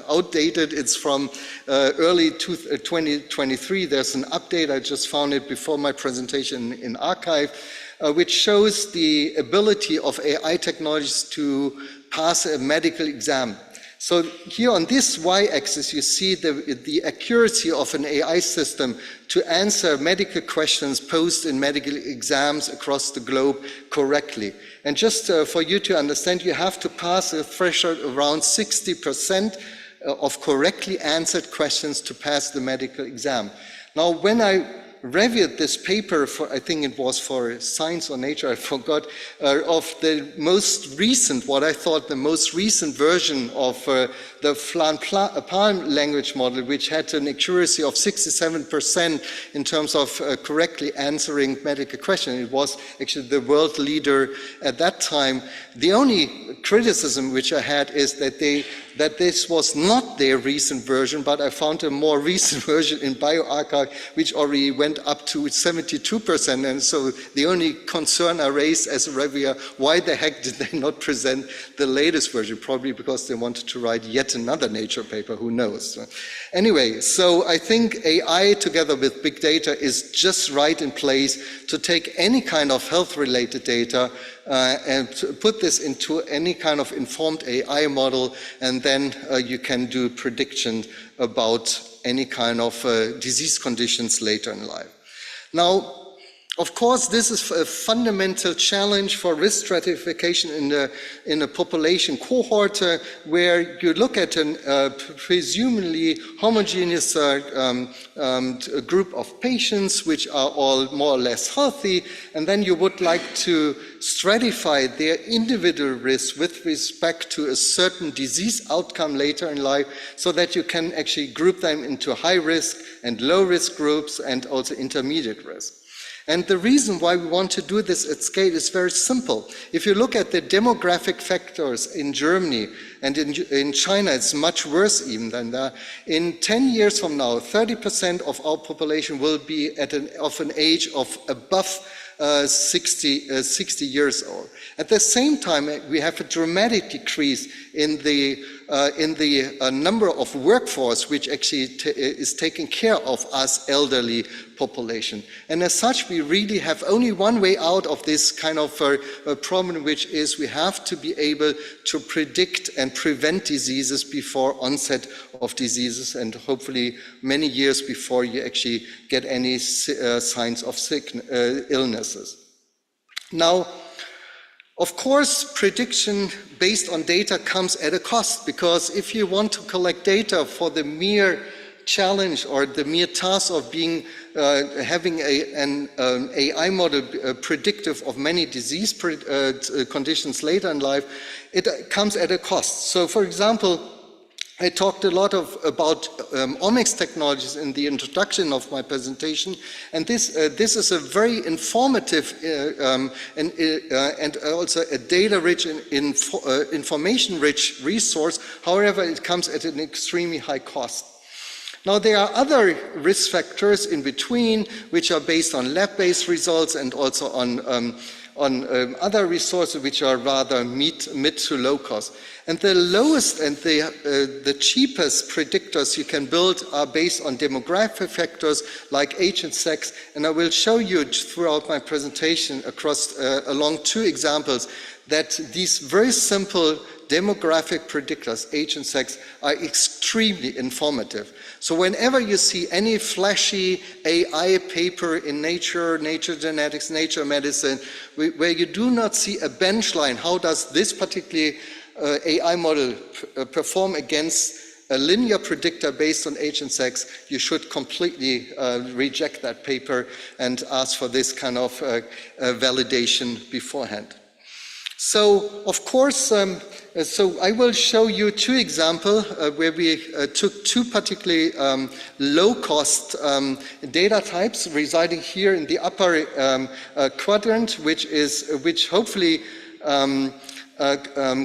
Speaker 2: outdated. It's from early 2023. There's an update. I just found it before my presentation in archive, which shows the ability of AI technologies to pass a medical exam. So here on this y-axis, you see the accuracy of an AI system to answer medical questions posed in medical exams across the globe correctly. And just for you to understand, you have to pass a threshold around 60% of correctly answered questions to pass the medical exam. Now, when I reviewed this paper for, I think it was for Science or Nature, I forgot, of the most recent, what I thought the most recent version of the Flan-Palm language model, which had an accuracy of 67% in terms of correctly answering medical questions. It was actually the world leader at that time. The only criticism which I had is that that this was not their recent version, but I found a more recent version in bioRxiv, which already went up to 72%. And so the only concern I raised as a reviewer, why the heck did they not present the latest version? Probably because they wanted to write yet another Nature paper, who knows. Anyway, so I think AI together with big data is just right in place to take any kind of health-related data and put this into any kind of informed AI model, and then you can do prediction about any kind of disease conditions later in life. Now, of course, this is a fundamental challenge for risk stratification in a population cohort where you look at a presumably homogeneous group of patients which are all more or less healthy, and then you would like to stratify their individual risk with respect to a certain disease outcome later in life, so that you can actually group them into high risk and low risk groups and also intermediate risk. And the reason why we want to do this at scale is very simple. If you look at the demographic factors in Germany and in China, it's much worse even than that. In 10 years from now, 30% of our population will be of an age of above 60 years old. At the same time, we have a dramatic decrease in the number of workforce which actually is taking care of us elderly population. And as such, we really have only one way out of this kind of problem, which is we have to be able to predict and prevent diseases before onset of diseases, and hopefully many years before you actually get any signs of illnesses. Now, of course, prediction based on data comes at a cost, because if you want to collect data for the mere challenge or the mere task of having an AI model predictive of many disease conditions later in life, it comes at a cost. So, for example, I talked a lot about omics technologies in the introduction of my presentation, and this is a very informative and also a data-rich and information-rich resource. However, it comes at an extremely high cost. Now, there are other risk factors in between, which are based on lab-based results and also on other resources which are rather mid to low cost. And the lowest and the cheapest predictors you can build are based on demographic factors like age and sex. And I will show you throughout my presentation along two examples that these very simple demographic predictors, age and sex, are extremely informative. So whenever you see any flashy AI paper in Nature, Nature Genetics, Nature Medicine, where you do not see a benchline, how does this particular AI model perform against a linear predictor based on age and sex, you should completely reject that paper and ask for this kind of validation beforehand. So, of course, so I will show you two examples where we took two particularly low-cost data types residing here in the upper quadrant, which hopefully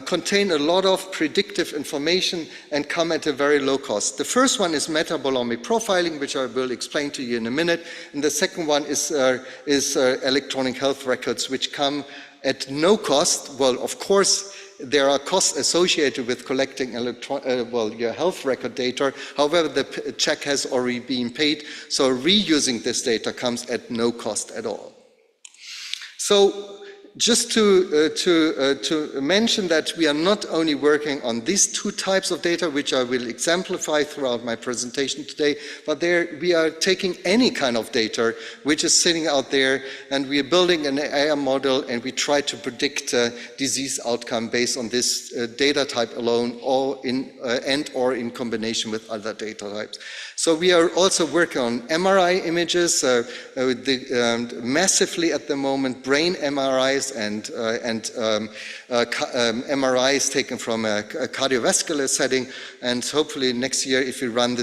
Speaker 2: contain a lot of predictive information and come at a very low cost. The first one is metabolomic profiling, which I will explain to you in a minute, and the second one is electronic health records, which come at no cost. Well, of course, there are costs associated with collecting your health record data. However, the check has already been paid, so reusing this data comes at no cost at all. So, just to mention that we are not only working on these two types of data, which I will exemplify throughout my presentation today, but we are taking any kind of data which is sitting out there, and we are building an AI model, and we try to predict disease outcome based on this data type alone, or in combination with other data types. So we are also working on MRI images, massively at the moment, brain MRIs and MRIs taken from a cardiovascular setting. And hopefully next year, if you run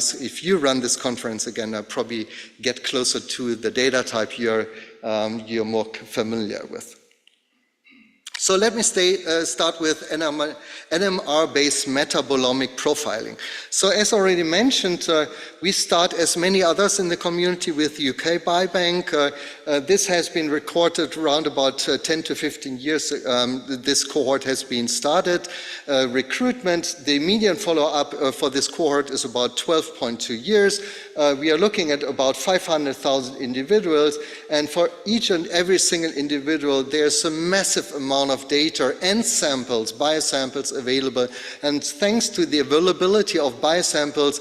Speaker 2: this conference again, I'll probably get closer to the data type you're more familiar with. So let me start with NMR-based metabolomic profiling. So as already mentioned, we start, as many others in the community, with UK Biobank. This has been recorded around about 10 to 15 years. This cohort has been started. Recruitment, the median follow-up for this cohort is about 12.2 years. We are looking at about 500,000 individuals, and for each and every single individual, there's a massive amount of data and samples, biosamples available. And thanks to the availability of biosamples,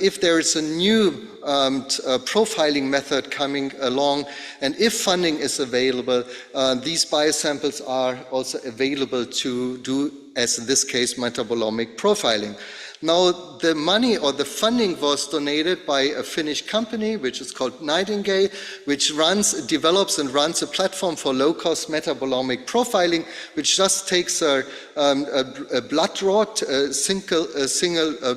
Speaker 2: if there is a new profiling method coming along, and if funding is available, these biosamples are also available to do, as in this case, metabolomic profiling. Now, the money or the funding was donated by a Finnish company, which is called Nightingale, which develops and runs a platform for low-cost metabolomic profiling, which just takes a blood draw, a single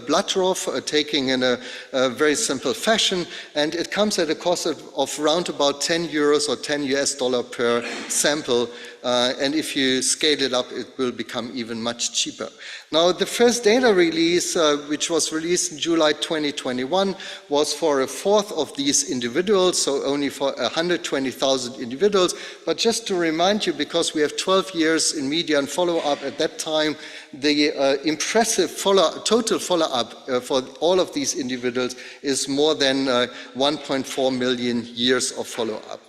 Speaker 2: blood draw, taking in a very simple fashion, and it comes at a cost of around about 10 euros or $10 per sample. And if you scale it up, it will become even much cheaper. Now, the first data release, which was released in July 2021, was for a fourth of these individuals, so only for 120,000 individuals. But just to remind you, because we have 12 years in median follow-up at that time, the impressive total follow-up for all of these individuals is more than 1.4 million years of follow-up.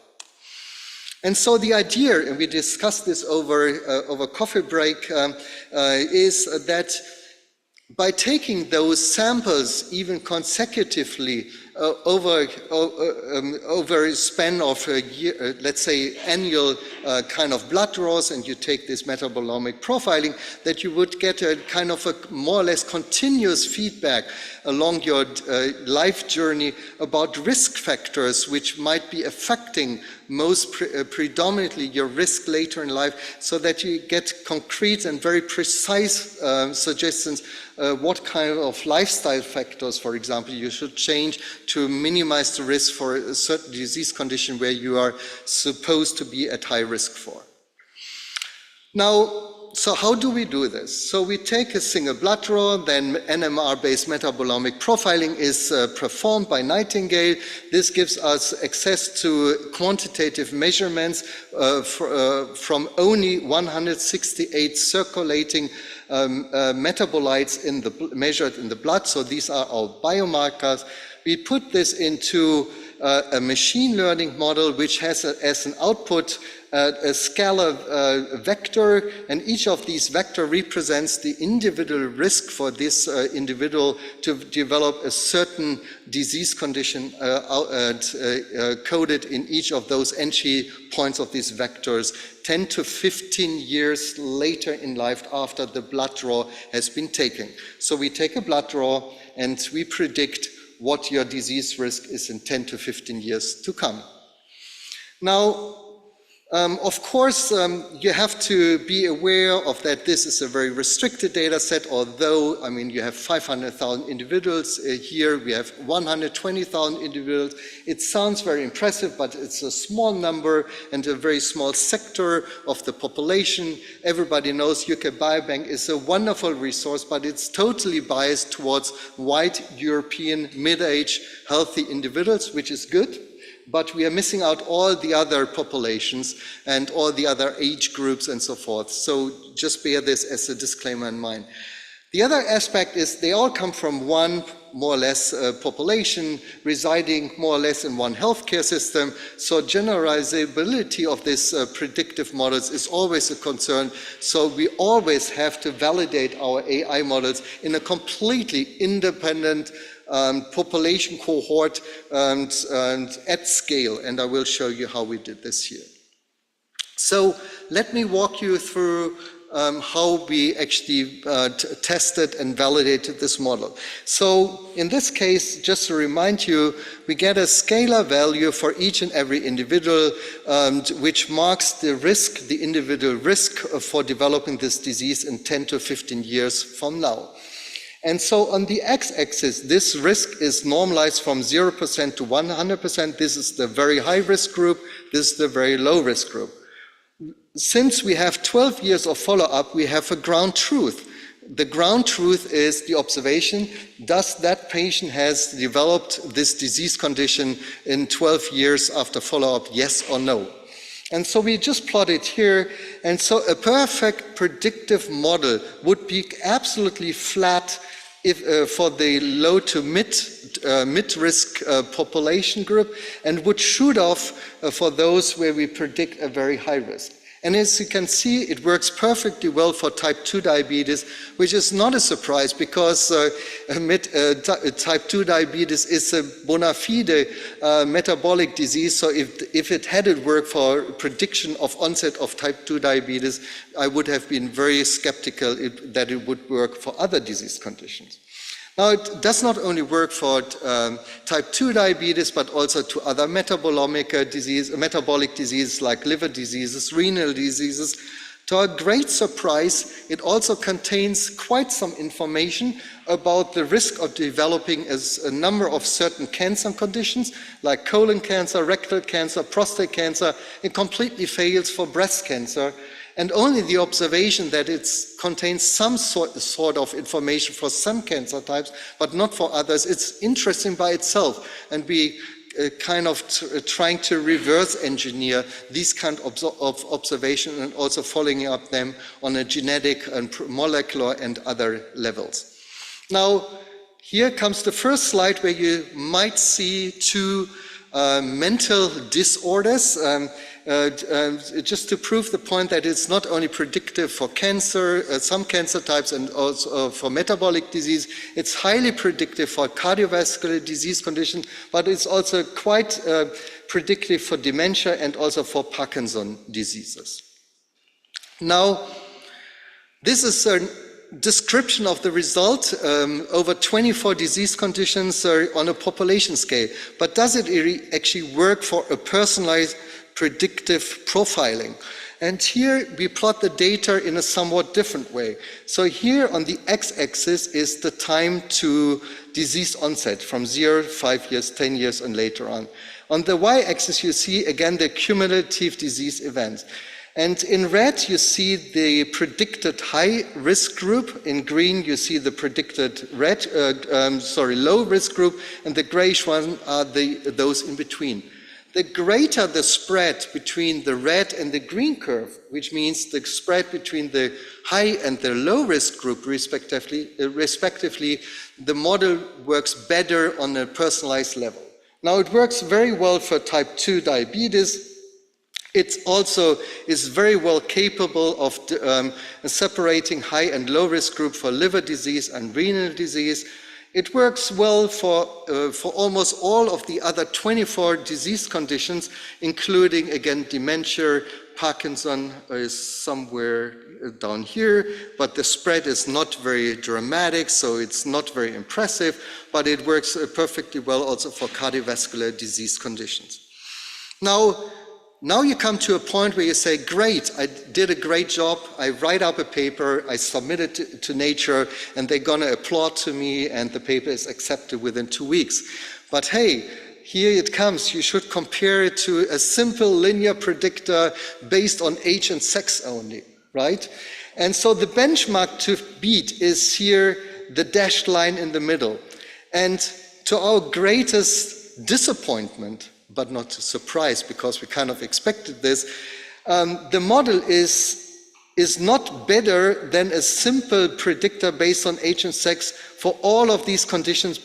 Speaker 2: And so the idea, and we discussed this over coffee break, is that by taking those samples even consecutively over a span of a year, let's say annual kind of blood draws, and you take this metabolomic profiling, that you would get a kind of a more or less continuous feedback along your life journey about risk factors which might be affecting most predominantly your risk later in life, so that you get concrete and very precise suggestions what kind of lifestyle factors, for example, you should change to minimize the risk for a certain disease condition where you are supposed to be at high risk for. Now, so how do we do this? So we take a single blood draw, then NMR-based metabolomic profiling is performed by Nightingale. This gives us access to quantitative measurements from only 168 circulating metabolites measured in the blood. So these are our biomarkers. We put this into a machine learning model which has as an output a scalar vector, and each of these vectors represents the individual risk for this individual to develop a certain disease condition coded in each of those entry points of these vectors 10 to 15 years later in life after the blood draw has been taken. So we take a blood draw and we predict what your disease risk is in 10 to 15 years to come. Now, of course, you have to be aware of that this is a very restricted data set, although, I mean, you have 500,000 individuals here, we have 120,000 individuals. It sounds very impressive, but it's a small number and a very small sector of the population. Everybody knows UK Biobank is a wonderful resource, but it's totally biased towards white, European, mid-age, healthy individuals, which is good. But we are missing out all the other populations and all the other age groups and so forth. So just bear this as a disclaimer in mind. The other aspect is they all come from one, more or less, population residing more or less in one healthcare system. So generalizability of this predictive models is always a concern. So we always have to validate our AI models in a completely independent population cohort and at scale, and I will show you how we did this here. So let me walk you through how we actually tested and validated this model. So in this case, just to remind you, we get a scalar value for each and every individual, which marks the risk, the individual risk for developing this disease in 10 to 15 years from now. And so on the x-axis, this risk is normalized from 0% to 100%. This is the very high risk group. This is the very low risk group. since we have 12 years of follow-up, we have a ground truth. The ground truth is the observation, does that patient has developed this disease condition in 12 years after follow-up, yes or no? And so we just plot it here, and so a perfect predictive model would be absolutely flat if, for the low to mid-risk population group, and would shoot off for those where we predict a very high risk. And as you can see, it works perfectly well for type 2 diabetes, which is not a surprise because type 2 diabetes is a bona fide metabolic disease. So if it had worked for prediction of onset of type 2 diabetes, I would have been very skeptical that it would work for other disease conditions. Now, it does not only work for type 2 diabetes, but also to other metabolic diseases like liver diseases, renal diseases. To our great surprise, it also contains quite some information about the risk of developing a number of certain cancer conditions, like colon cancer, rectal cancer, prostate cancer. It completely fails for breast cancer. And only the observation that it contains some sort of information for some cancer types, but not for others, it's interesting by itself. And we kind of trying to reverse engineer these kind of observation and also following up them on a genetic and molecular and other levels. Now, here comes the first slide where you might see two mental disorders. Just to prove the point that it's not only predictive for cancer, some cancer types, and also for metabolic disease, it's highly predictive for cardiovascular disease conditions, but it's also quite predictive for dementia and also for Parkinson's diseases. Now, this is a description of the result over 24 disease conditions on a population scale, but does it actually work for a personalized predictive profiling? And here we plot the data in a somewhat different way. So here on the x-axis is the time to disease onset from 0, 5 years, 10 years, and later on. On the y-axis you see again the cumulative disease events. And in red you see the predicted high risk group. In green you see the predicted low risk group, and the grayish one are those in between. The greater the spread between the red and the green curve, which means the spread between the high and the low risk group respectively, the model works better on a personalized level. Now, it works very well for type 2 diabetes. It also is very well capable of separating high and low risk group for liver disease and renal disease. It works well for almost all of the other 24 disease conditions, including, again, dementia. Parkinson is somewhere down here, but the spread is not very dramatic, so it's not very impressive, but it works perfectly well also for cardiovascular disease conditions. Now you come to a point where you say, great, I did a great job, I write up a paper, I submit it to Nature, and they're gonna applaud to me, and the paper is accepted within 2 weeks. But hey, here it comes, you should compare it to a simple linear predictor based on age and sex only, right? And so the benchmark to beat is here, the dashed line in the middle. And to our greatest disappointment, but not surprise because we kind of expected this, the model is not better than a simple predictor based on age and sex for all of these conditions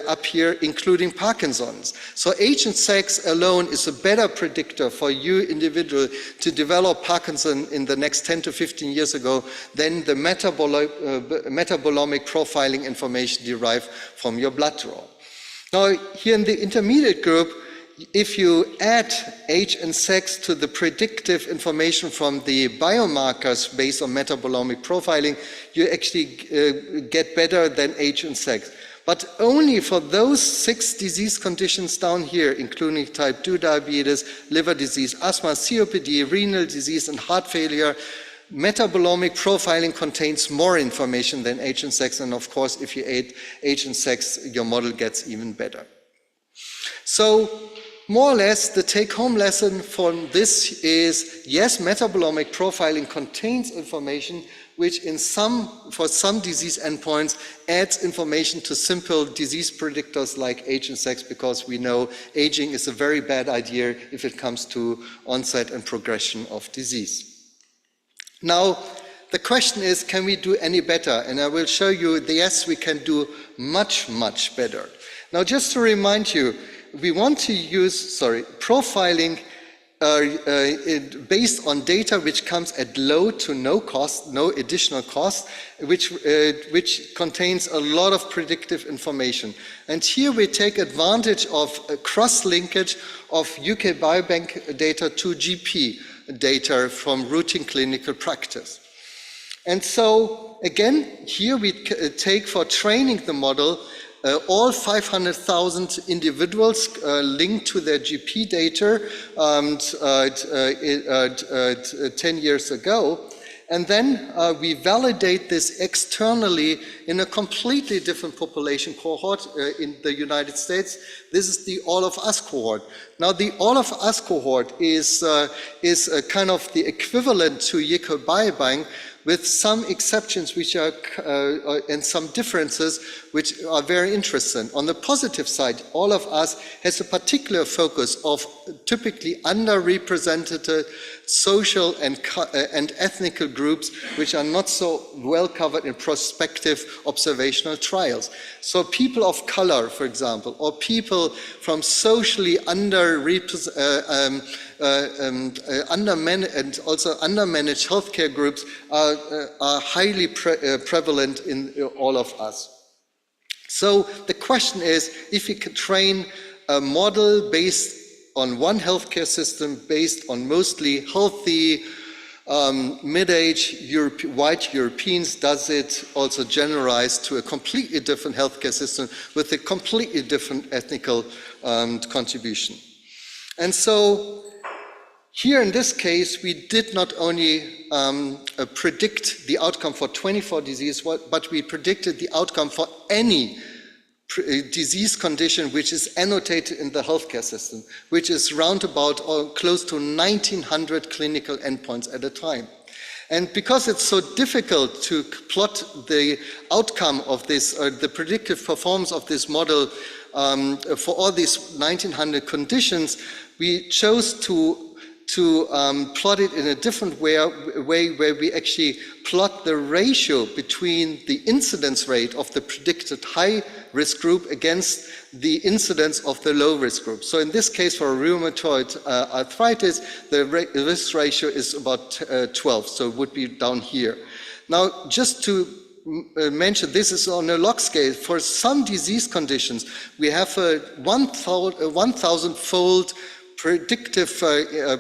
Speaker 2: up here, including Parkinson's. So age and sex alone is a better predictor for you individual to develop Parkinson in the next 10 to 15 years ago than the metabolomic profiling information derived from your blood draw. Now, here in the intermediate group, if you add age and sex to the predictive information from the biomarkers based on metabolomic profiling, you actually get better than age and sex. But only for those 6 disease conditions down here, including type 2 diabetes, liver disease, asthma, COPD, renal disease, and heart failure, metabolomic profiling contains more information than age and sex. And of course, if you add age and sex, your model gets even better. So More or less, the take-home lesson from this is, yes, metabolomic profiling contains information which for some disease endpoints adds information to simple disease predictors like age and sex, because we know aging is a very bad idea if it comes to onset and progression of disease. Now, the question is, can we do any better? And I will show you that yes, we can do much, much better. Now, just to remind you, we want to use, profiling based on data which comes at low to no cost, no additional cost, which contains a lot of predictive information. And here we take advantage of a cross-linkage of UK Biobank data to GP data from routine clinical practice. And so, again, here we take for training the model all 500,000 individuals linked to their GP data 10 years ago. And then we validate this externally in a completely different population cohort in the United States. This is the All of Us cohort. Now, the All of Us cohort is kind of the equivalent to UK Biobank, with some exceptions which are and some differences which are very interesting. On the positive side, All of Us has a particular focus of typically underrepresented social and ethnic groups which are not so well covered in prospective observational trials. So people of color, for example, or people from socially undermanaged and also undermanaged healthcare groups are highly prevalent in All of Us. So the question is, if we could train a model based on one healthcare system, based on mostly healthy, mid-age white Europeans, does it also generalize to a completely different healthcare system with a completely different ethnical contribution? And so here in this case, we did not only predict the outcome for 24 diseases, but we predicted the outcome for any disease condition which is annotated in the healthcare system, which is roundabout or close to 1,900 clinical endpoints at a time. And because it's so difficult to plot the outcome of this, or the predictive performance of this model for all these 1,900 conditions, we chose to plot it in a different way where we actually plot the ratio between the incidence rate of the predicted high risk group against the incidence of the low risk group. So in this case, for rheumatoid arthritis, the risk ratio is about 12, so it would be down here. Now, just to mention, this is on a log scale. For some disease conditions, we have a 1,000-fold predictive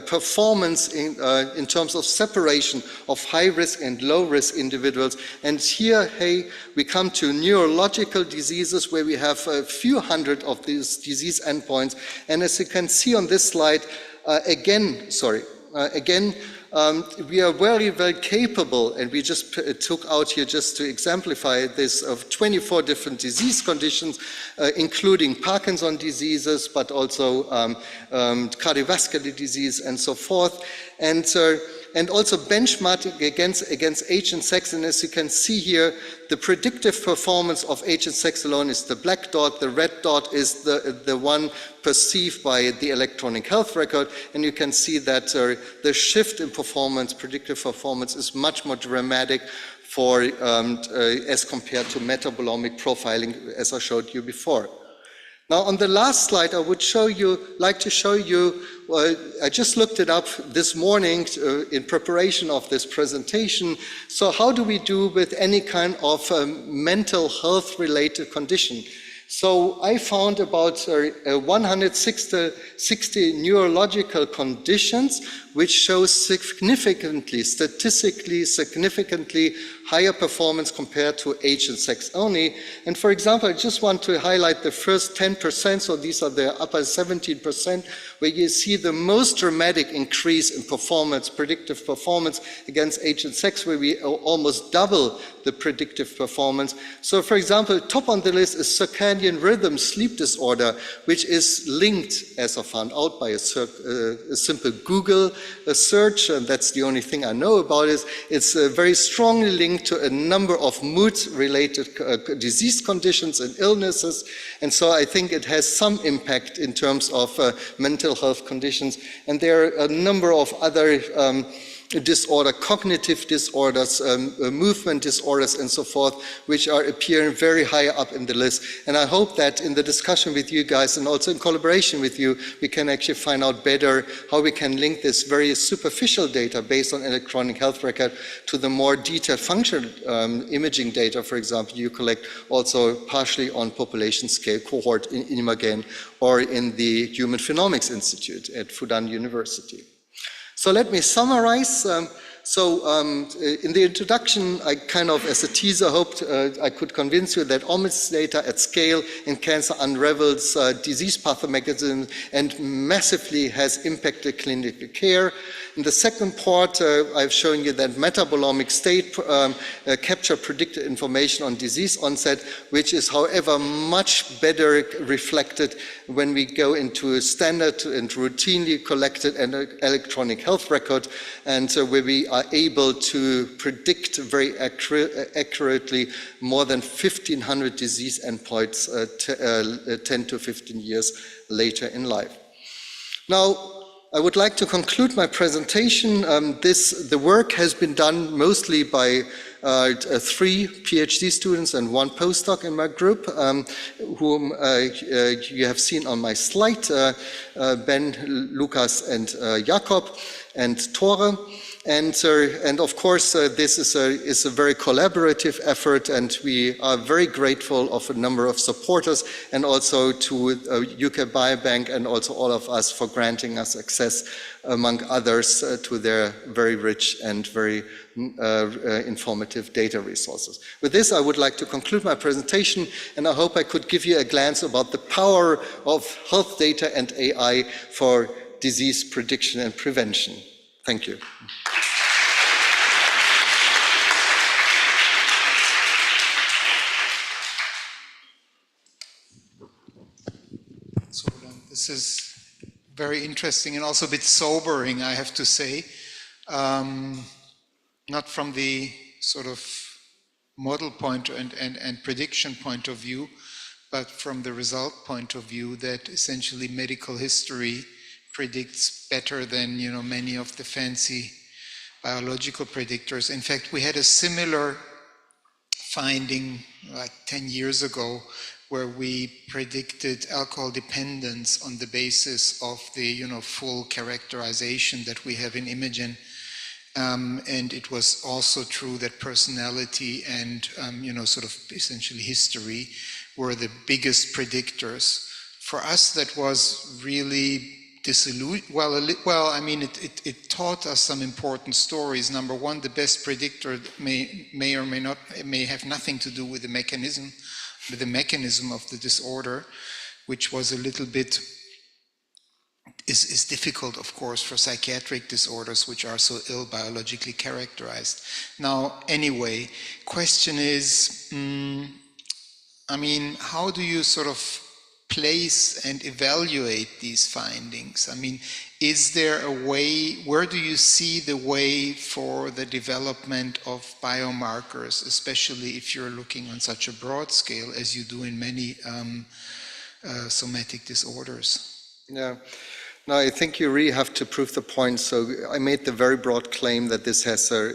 Speaker 2: performance in terms of separation of high-risk and low-risk individuals. And here, we come to neurological diseases where we have a few hundred of these disease endpoints. And as you can see on this slide, we are very, very capable, and we just took out here just to exemplify this, of 24 different disease conditions, including Parkinson's diseases, but also cardiovascular disease and so forth. And also benchmarking against age and sex. And as you can see here, the predictive performance of age and sex alone is the black dot. The red dot is the one perceived by the electronic health record. And you can see that the shift in performance, predictive performance, is much more dramatic for as compared to metabolomic profiling, as I showed you before. Now, on the last slide, I would like to show you, I just looked it up this morning in preparation of this presentation. So how do we do with any kind of mental health related condition? So I found about 160 neurological conditions which show statistically significantly higher performance compared to age and sex only. And for example, I just want to highlight the first 10%, so these are the upper 17%, where you see the most dramatic increase in performance, predictive performance against age and sex, where we almost double the predictive performance. So for example, top on the list is circadian rhythm sleep disorder, which is linked, as I found out, by a simple Google search, and that's the only thing I know about it. It's very strongly linked to a number of mood-related disease conditions and illnesses, and so I think it has some impact in terms of mental health conditions. And there are a number of other cognitive disorders, movement disorders and so forth, which are appearing very high up in the list. And I hope that in the discussion with you guys and also in collaboration with you, we can actually find out better how we can link this very superficial data based on electronic health record to the more detailed functional imaging data, for example, you collect also partially on population scale cohort in Imagen or in the Human Phenomics Institute at Fudan University. So let me summarize. In the introduction, I kind of, as a teaser, hoped I could convince you that omics data at scale in cancer unravels disease pathomechanism and massively has impacted clinical care. In the second part, I've shown you that metabolomic state capture predicted information on disease onset, which is, however, much better reflected when we go into a standard and routinely collected and electronic health record, and where we are able to predict very accurately more than 1,500 disease endpoints 10 to 15 years later in life. Now, I would like to conclude my presentation. The work has been done mostly by 3 PhD students and 1 postdoc in my group, whom you have seen on my slide, Ben, Lukas, and Jakob, and Tore. And of course, this is a very collaborative effort, and we are very grateful of a number of supporters, and also to UK Biobank and also all of us for granting us access, among others, to their very rich and very informative data resources. With this, I would like to conclude my presentation, and I hope I could give you a glance about the power of health data and AI for disease prediction and prevention. Thank you.
Speaker 9: So this is very interesting and also a bit sobering, I have to say. Not from the sort of model point and prediction point of view, but from the result point of view, that essentially medical history predicts better than many of the fancy biological predictors. In fact, we had a similar finding like 10 years ago, where we predicted alcohol dependence on the basis of the full characterization that we have in Imagen. And it was also true that personality and sort of essentially history were the biggest predictors. For us, that was really well, I mean, it taught us some important stories. Number one, the best predictor may or may have nothing to do with the mechanism of the disorder, which was a little bit is difficult, of course, for psychiatric disorders which are so ill biologically characterized. Now, anyway, question is, I mean, how do you sort of place and evaluate these findings? I mean, is there a way, where do you see the way for the development of biomarkers, especially if you're looking on such a broad scale as you do in many somatic disorders?
Speaker 2: Yeah. No, I think you really have to prove the point. So I made the very broad claim that this has a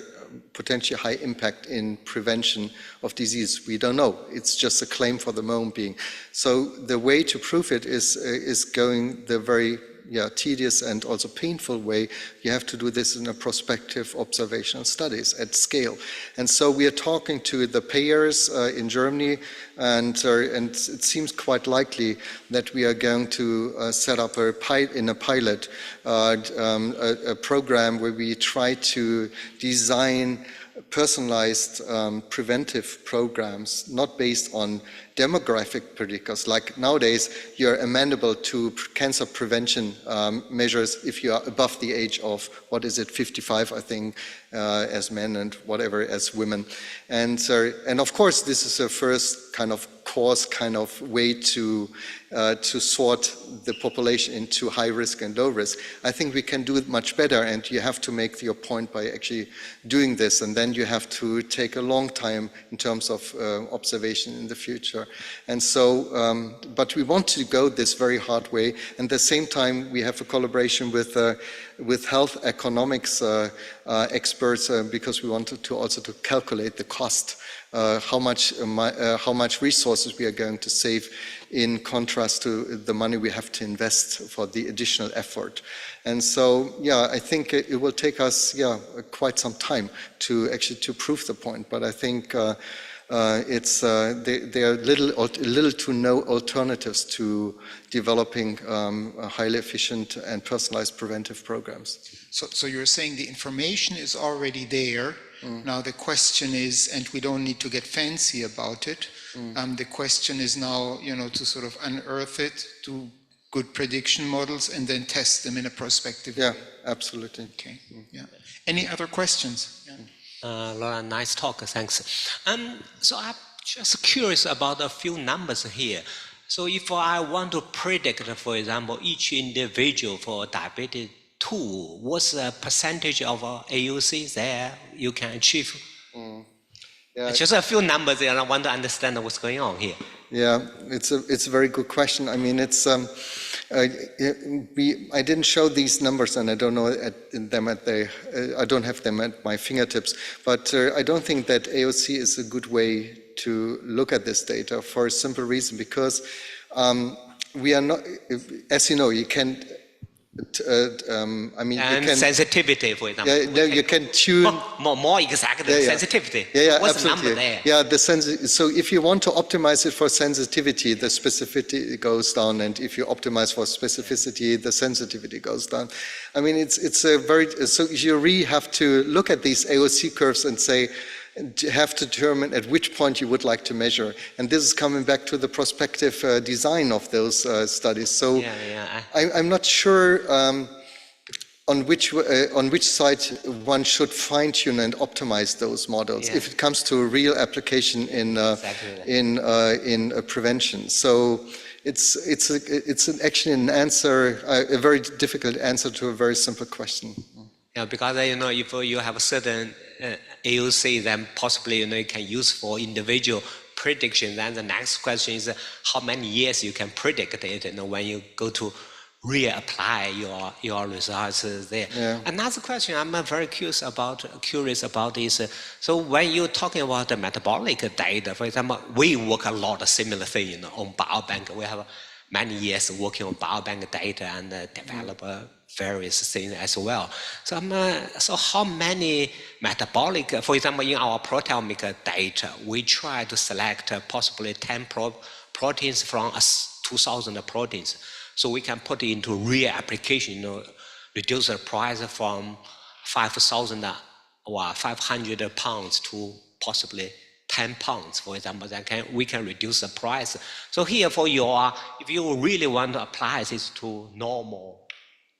Speaker 2: potentially high impact in prevention of disease. We don't know. It's just a claim for the moment being. So the way to prove it is going the very tedious and also painful way. You have to do this in a prospective observational studies at scale. And so we are talking to the payers in Germany, and it seems quite likely that we are going to set up in a pilot a program where we try to design personalized preventive programs, not based on demographic predictors. Like nowadays, you're amenable to cancer prevention measures if you are above the age of, 55, I think, as men and whatever as women. And of course, this is a first kind of course, kind of way to sort the population into high risk and low risk. I think we can do it much better, and you have to make your point by actually doing this, and then you have to take a long time in terms of observation in the future. And so, but we want to go this very hard way, and at the same time we have a collaboration with health economics experts because we wanted to also to calculate the cost, how much resources we are going to save in contrast to the money we have to invest for the additional effort. And so, yeah, I think it will take us, quite some time to actually to prove the point. But I think there are little to no alternatives to developing highly efficient and personalized preventive programs.
Speaker 9: So you're saying the information is already there. Now the question is, and we don't need to get fancy about it, the question is now, to sort of unearth it, do good prediction models, and then test them in a prospective way.
Speaker 2: Yeah, absolutely.
Speaker 9: Okay, yeah. Any other questions? Yeah.
Speaker 12: Laura, nice talk, thanks. So I'm just curious about a few numbers here. So if I want to predict, for example, each individual for diabetes 2, what's the percentage of AUC there you can achieve?
Speaker 2: Yeah.
Speaker 12: Just a few numbers, and I want to understand what's going on here.
Speaker 2: Yeah, it's a very good question. I mean, it's I didn't show these numbers, and I don't know I don't have them at my fingertips. But I don't think that AOC is a good way to look at this data for a simple reason, because we are not, as you know, you can. I mean,
Speaker 12: and
Speaker 2: you can,
Speaker 12: sensitivity, for example.
Speaker 2: Yeah, you can tune
Speaker 12: more exactly sensitivity.
Speaker 2: Yeah,
Speaker 12: what's
Speaker 2: absolutely.
Speaker 12: the number there?
Speaker 2: Yeah, so if you want to optimize it for sensitivity, the specificity goes down, and if you optimize for specificity, the sensitivity goes down. I mean, it's a very, so you really have to look at these AOC curves and say, have to determine at which point you would like to measure. And this is coming back to the prospective design of those studies. So I'm not sure on which side one should fine-tune and optimize those models if it comes to real application in prevention. So it's actually an answer, a very difficult answer to a very simple question.
Speaker 12: Yeah, because if you have a certain AUC, then possibly you can use for individual prediction. Then the next question is how many years you can predict it, when you go to reapply your results there. Yeah. Another question I'm very curious about is, so when you're talking about the metabolic data, for example, we work a lot of similar thing on biobank. We have many years working on biobank data and develop various things as well. So, so how many metabolic, for example, in our proteomic data, we try to select possibly 10 proteins from 2,000 proteins. So we can put it into real application, reduce the price from 5,000 or 500 pounds to possibly 10 pounds, for example, then we can reduce the price. So here for if you really want to apply this to normal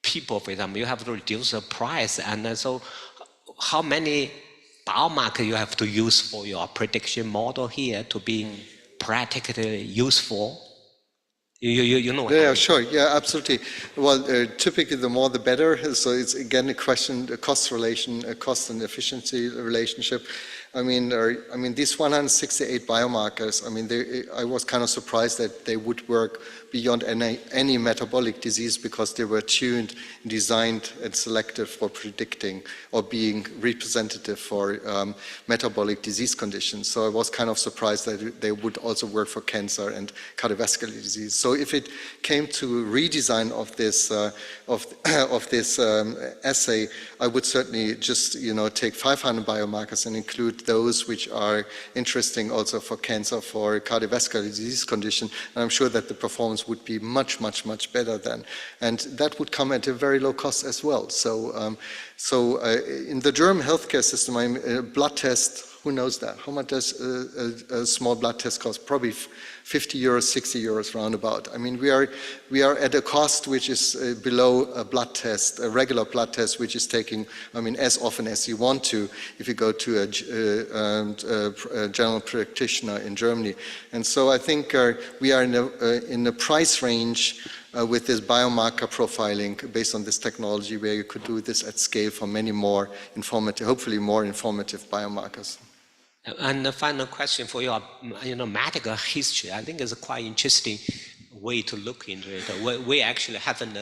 Speaker 12: people, for example, you have to reduce the price. And so how many biomarkers you have to use for your prediction model here to be practically useful? You know what I mean?
Speaker 2: Sure. Yeah, absolutely. Well, typically the more the better. So it's again a question, a cost and efficiency relationship. I mean, these 168 biomarkers, I was kind of surprised that they would work beyond any metabolic disease, because they were tuned, designed, and selected for predicting or being representative for metabolic disease conditions. So I was kind of surprised that they would also work for cancer and cardiovascular disease. So if it came to redesign of this assay, I would certainly just take 500 biomarkers and include include those which are interesting also for cancer, for cardiovascular disease condition. And I'm sure that the performance would be much, much, much better then. And that would come at a very low cost as well. So, in the German healthcare system, a blood test, who knows that? How much does a small blood test cost? Probably 50 euros, 60 euros roundabout. I mean, we are at a cost which is below a blood test, a regular blood test, which is taking, I mean, as often as you want to, if you go to a general practitioner in Germany. And so I think we are in a price range with this biomarker profiling based on this technology where you could do this at scale for many more informative, hopefully more informative biomarkers.
Speaker 12: And the final question for your, medical history, I think is a quite interesting way to look into it. We actually haven't,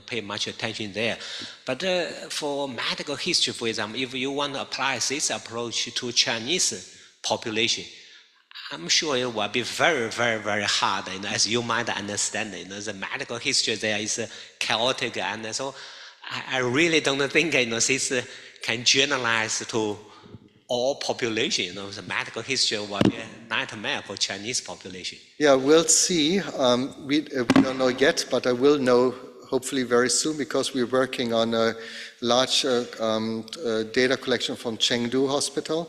Speaker 12: paid much attention there. But for medical history, for example, if you want to apply this approach to Chinese population, I'm sure it will be very, very, very hard, as you might understand. The medical history there is chaotic, and so I really don't think this can generalize to all population. The medical history will be a nightmare for Chinese population.
Speaker 2: Yeah, we'll see. We don't know yet, but I will know hopefully very soon, because we're working on a large data collection from Chengdu Hospital.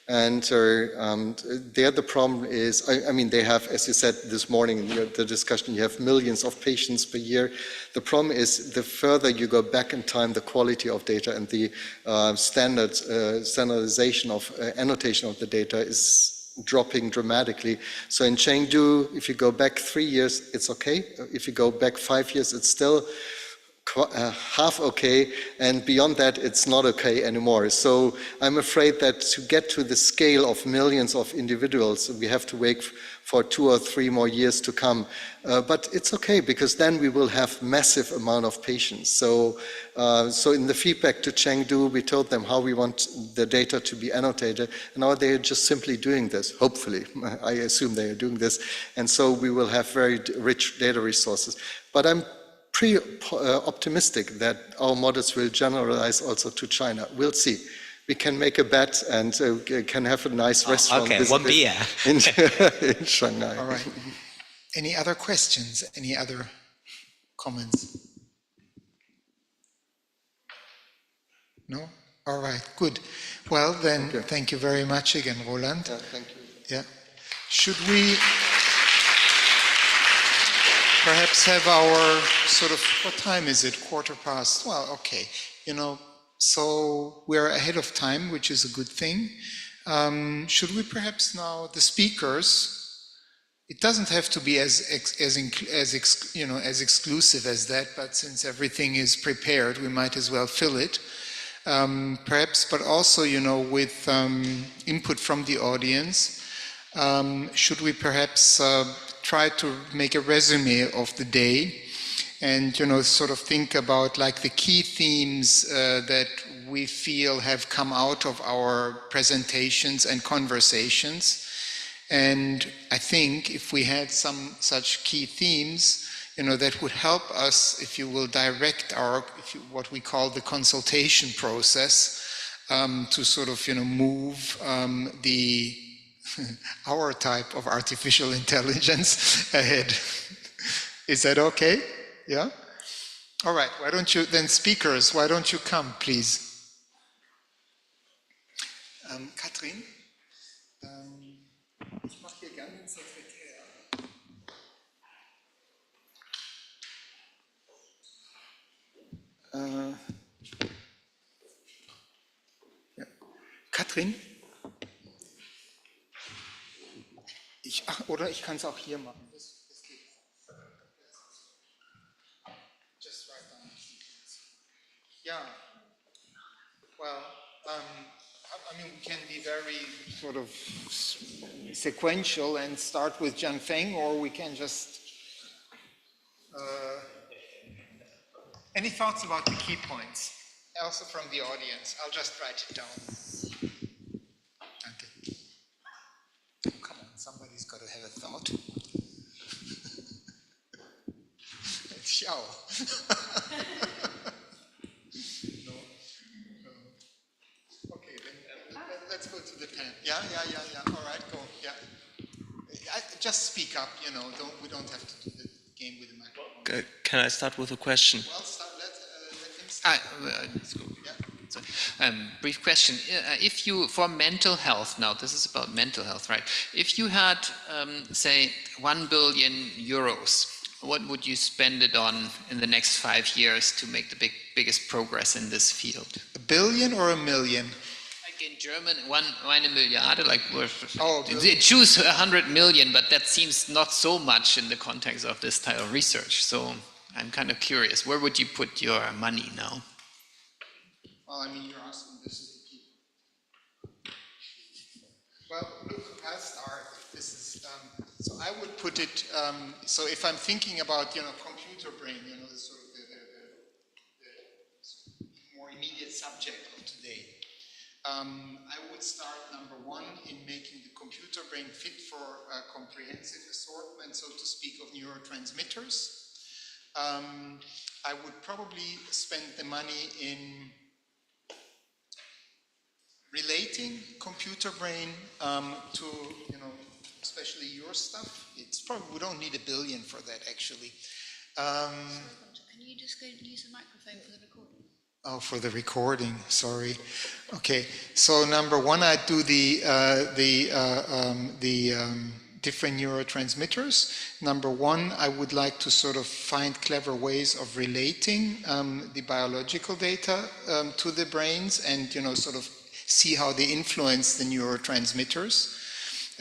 Speaker 2: And there the problem is, I mean, they have, as you said this morning in the discussion, you have millions of patients per year. The problem is the further you go back in time, the quality of data and the standardization of annotation of the data is dropping dramatically. So in Chengdu, if you go back 3 years, it's okay. If you go back 5 years, it's still half okay, and beyond that it's not okay anymore. So I'm afraid that to get to the scale of millions of individuals, we have to wait for 2 or 3 more years to come. But it's okay, because then we will have massive amount of patients. So in the feedback to Chengdu, we told them how we want the data to be annotated, and now they're just simply doing this, hopefully. I assume they are doing this, and so we will have very rich data resources. But I'm pretty optimistic that our models will generalize also to China. We'll see. We can make a bet and can have a nice restaurant in Shanghai.
Speaker 9: All right. Any other questions? Any other comments? No? All right, good. Well, then, thank you very much again, Roland.
Speaker 2: Yeah, thank you.
Speaker 9: Yeah. Should we perhaps have our sort of, what time is it? 1:15? Well, okay. So we're ahead of time, which is a good thing. Should we perhaps now, the speakers, it doesn't have to be as exclusive as that, but since everything is prepared, we might as well fill it. Perhaps, but also, with input from the audience, should we perhaps try to make a resume of the day and, sort of think about like the key themes that we feel have come out of our presentations and conversations. And I think if we had some such key themes, that would help us, if you will, direct what we call the consultation process, to sort of, move our type of artificial intelligence ahead. Is that okay? Yeah? All right, why don't you, then speakers, why don't you come, please? Katrin? Ich mache hier gerne den Sekretär. Ja. Katrin? Oder ich kann es auch hier machen. Das geht. Just write down. Yeah. Well, I mean, we can be very sort of sequential and start with Jianfeng, or we can just. Any thoughts about the key points? Also from the audience. I'll just write it down. Okay. Come on, somebody's got to have a thought. Xiao. No. Okay, then let's go to the All right, go. Yeah. Just speak up. We don't have to do the game with the microphone.
Speaker 10: Can I start with a question?
Speaker 9: Well, let him start.
Speaker 19: Brief question. If you, for mental health, now this is about mental health, right? If you had, say, 1 billion euros, what would you spend it on in the next 5 years to make the biggest progress in this field?
Speaker 9: $1 billion or $1 million?
Speaker 19: Like in German, eine Milliarde, like they choose 100 million, but that seems not so much in the context of this type of research. So I'm kind of curious, where would you put your money now?
Speaker 9: Well, I mean, you're asking this of the people. Well, look, I'll start. This is so I would put it. So if I'm thinking about computer brain, the sort of the more immediate subject of today, I would start number one in making the computer brain fit for a comprehensive assortment, so to speak, of neurotransmitters. I would probably spend the money in relating computer brain to, especially your stuff. It's probably, we don't need $1 billion for that, actually.
Speaker 1: Can you just go use the microphone for the recording?
Speaker 9: Oh, for the recording, sorry. Okay, so number one, I do the different neurotransmitters. Number one, I would like to sort of find clever ways of relating the biological data to the brains and, sort of see how they influence the neurotransmitters.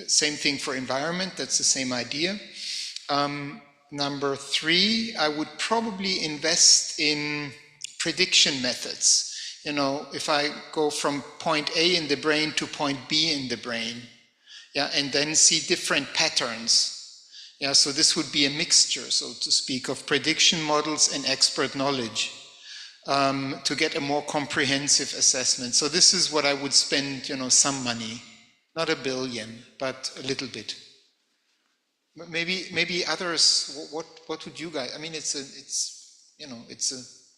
Speaker 9: Same thing for environment, that's the same idea. Number three, I would probably invest in prediction methods. If I go from point A in the brain to point B in the brain, and then see different patterns. So this would be a mixture, so to speak, of prediction models and expert knowledge. To get a more comprehensive assessment. So this is what I would spend, some money, not $1 billion, but a little bit. Maybe others. What would you guys? I mean, it's a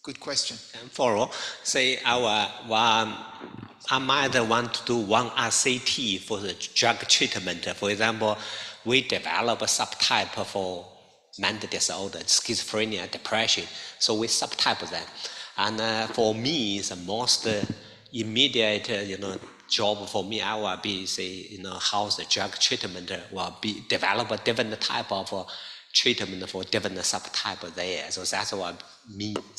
Speaker 9: good question.
Speaker 12: Follow. Say I might want to do one RCT for the drug treatment. For example, we develop a subtype for mental disorder, schizophrenia, depression. So we subtype them. And for me, the most immediate, job for me, I will be, say, how the drug treatment will be develop a different type of treatment for different subtype there. So that's what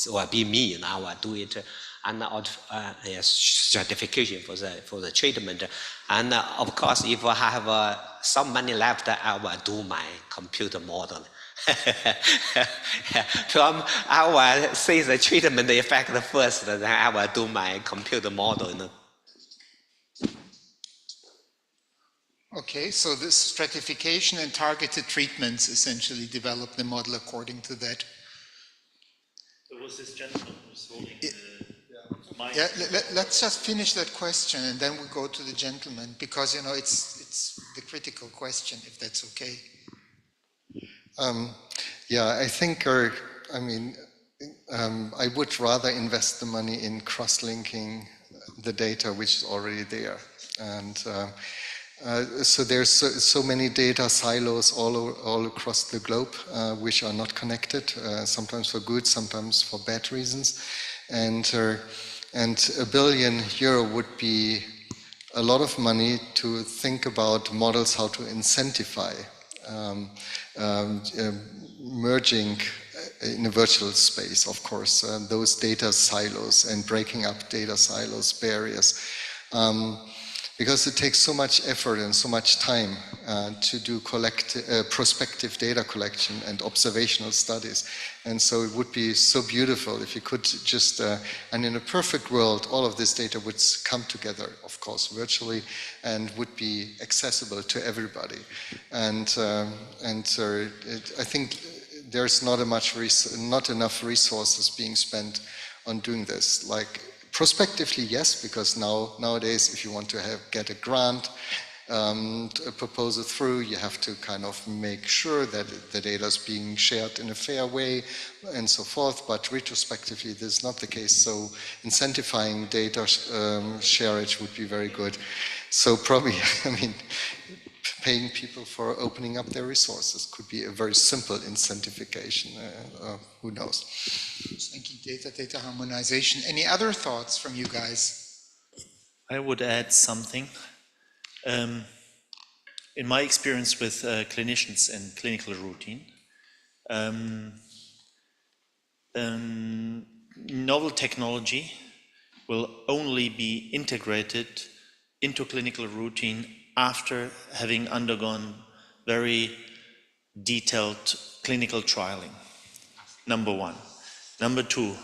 Speaker 12: will be me, and I will do it. And certification for the treatment. And of course, if I have some money left, I will do my computer model. I will see the treatment effect first, then I will do my computer model.
Speaker 9: Okay, so this stratification and targeted treatments essentially develop the model according to that.
Speaker 10: There was this gentleman who was holding the mic.
Speaker 9: Yeah, let's just finish that question and then we'll go to the gentleman, because it's the critical question, if that's okay.
Speaker 2: I think, I would rather invest the money in cross-linking the data which is already there. And so there's so many data silos all across the globe which are not connected, sometimes for good, sometimes for bad reasons. And €1 billion would be a lot of money to think about models how to incentivize merging in a virtual space, of course, those data silos and breaking up data silos, barriers. Because it takes so much effort and so much time to do prospective data collection and observational studies. And so it would be so beautiful if you could just, and in a perfect world, all of this data would come together, of course, virtually, and would be accessible to everybody. And I think there's not enough resources being spent on doing this. Like, prospectively, yes, because nowadays, if you want to get a grant, a proposal through, you have to kind of make sure that the data is being shared in a fair way and so forth, but retrospectively, this is not the case. So incentivizing data shareage would be very good. So probably, I mean, paying people for opening up their resources could be a very simple incentivification. Who knows?
Speaker 9: Thank you, data harmonization. Any other thoughts from you guys?
Speaker 13: I would add something. In my experience with clinicians and clinical routine, novel technology will only be integrated into clinical routine after having undergone very detailed clinical trialing, number one. Number two,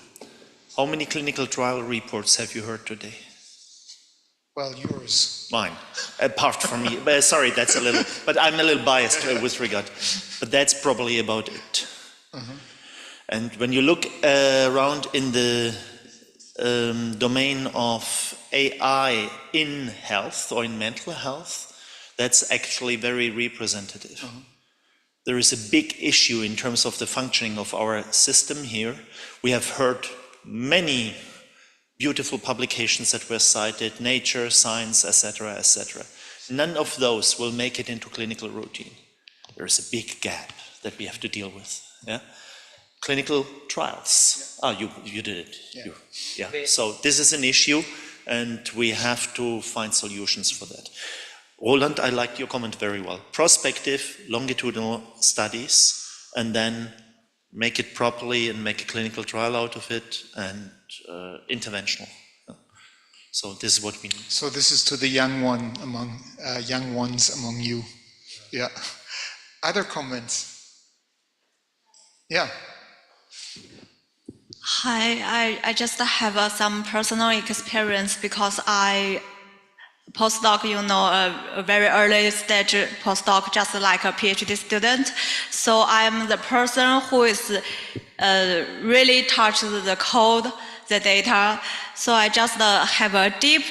Speaker 13: how many clinical trial reports have you heard today?
Speaker 9: Well, yours.
Speaker 13: Mine, apart from me. Sorry, that's a little, but I'm a little biased with regard. But that's probably about it. And when you look around in the domain of AI in health or in mental health, that's actually very representative. There is a big issue in terms of the functioning of our system here. We have heard many beautiful publications that were cited, Nature, Science, etc., etc. None of those will make it into clinical routine. There is a big gap that we have to deal with. Yeah? Clinical trials. Ah, you did it. Yeah. So this is an issue, and we have to find solutions for that. Roland, I liked your comment very well. Prospective, longitudinal studies, and then make it properly and make a clinical trial out of it, and interventional. So this is what we need.
Speaker 9: So this is to the young ones among you. Yeah. Other comments? Yeah.
Speaker 14: Hi, I just have some personal experience because I postdoc, a very early stage postdoc, just like a PhD student. So I'm the person who is really touched the code, the data. So I just have a deep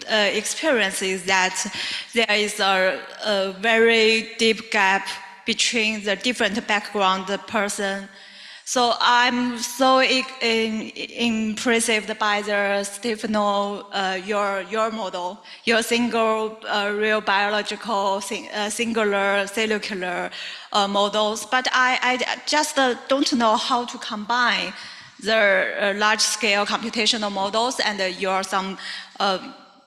Speaker 14: experience is that there is a very deep gap between the different background person. So I'm so impressed by the Stefano, your model, your single real biological, singular cellular models. But I just don't know how to combine the large-scale computational models and your some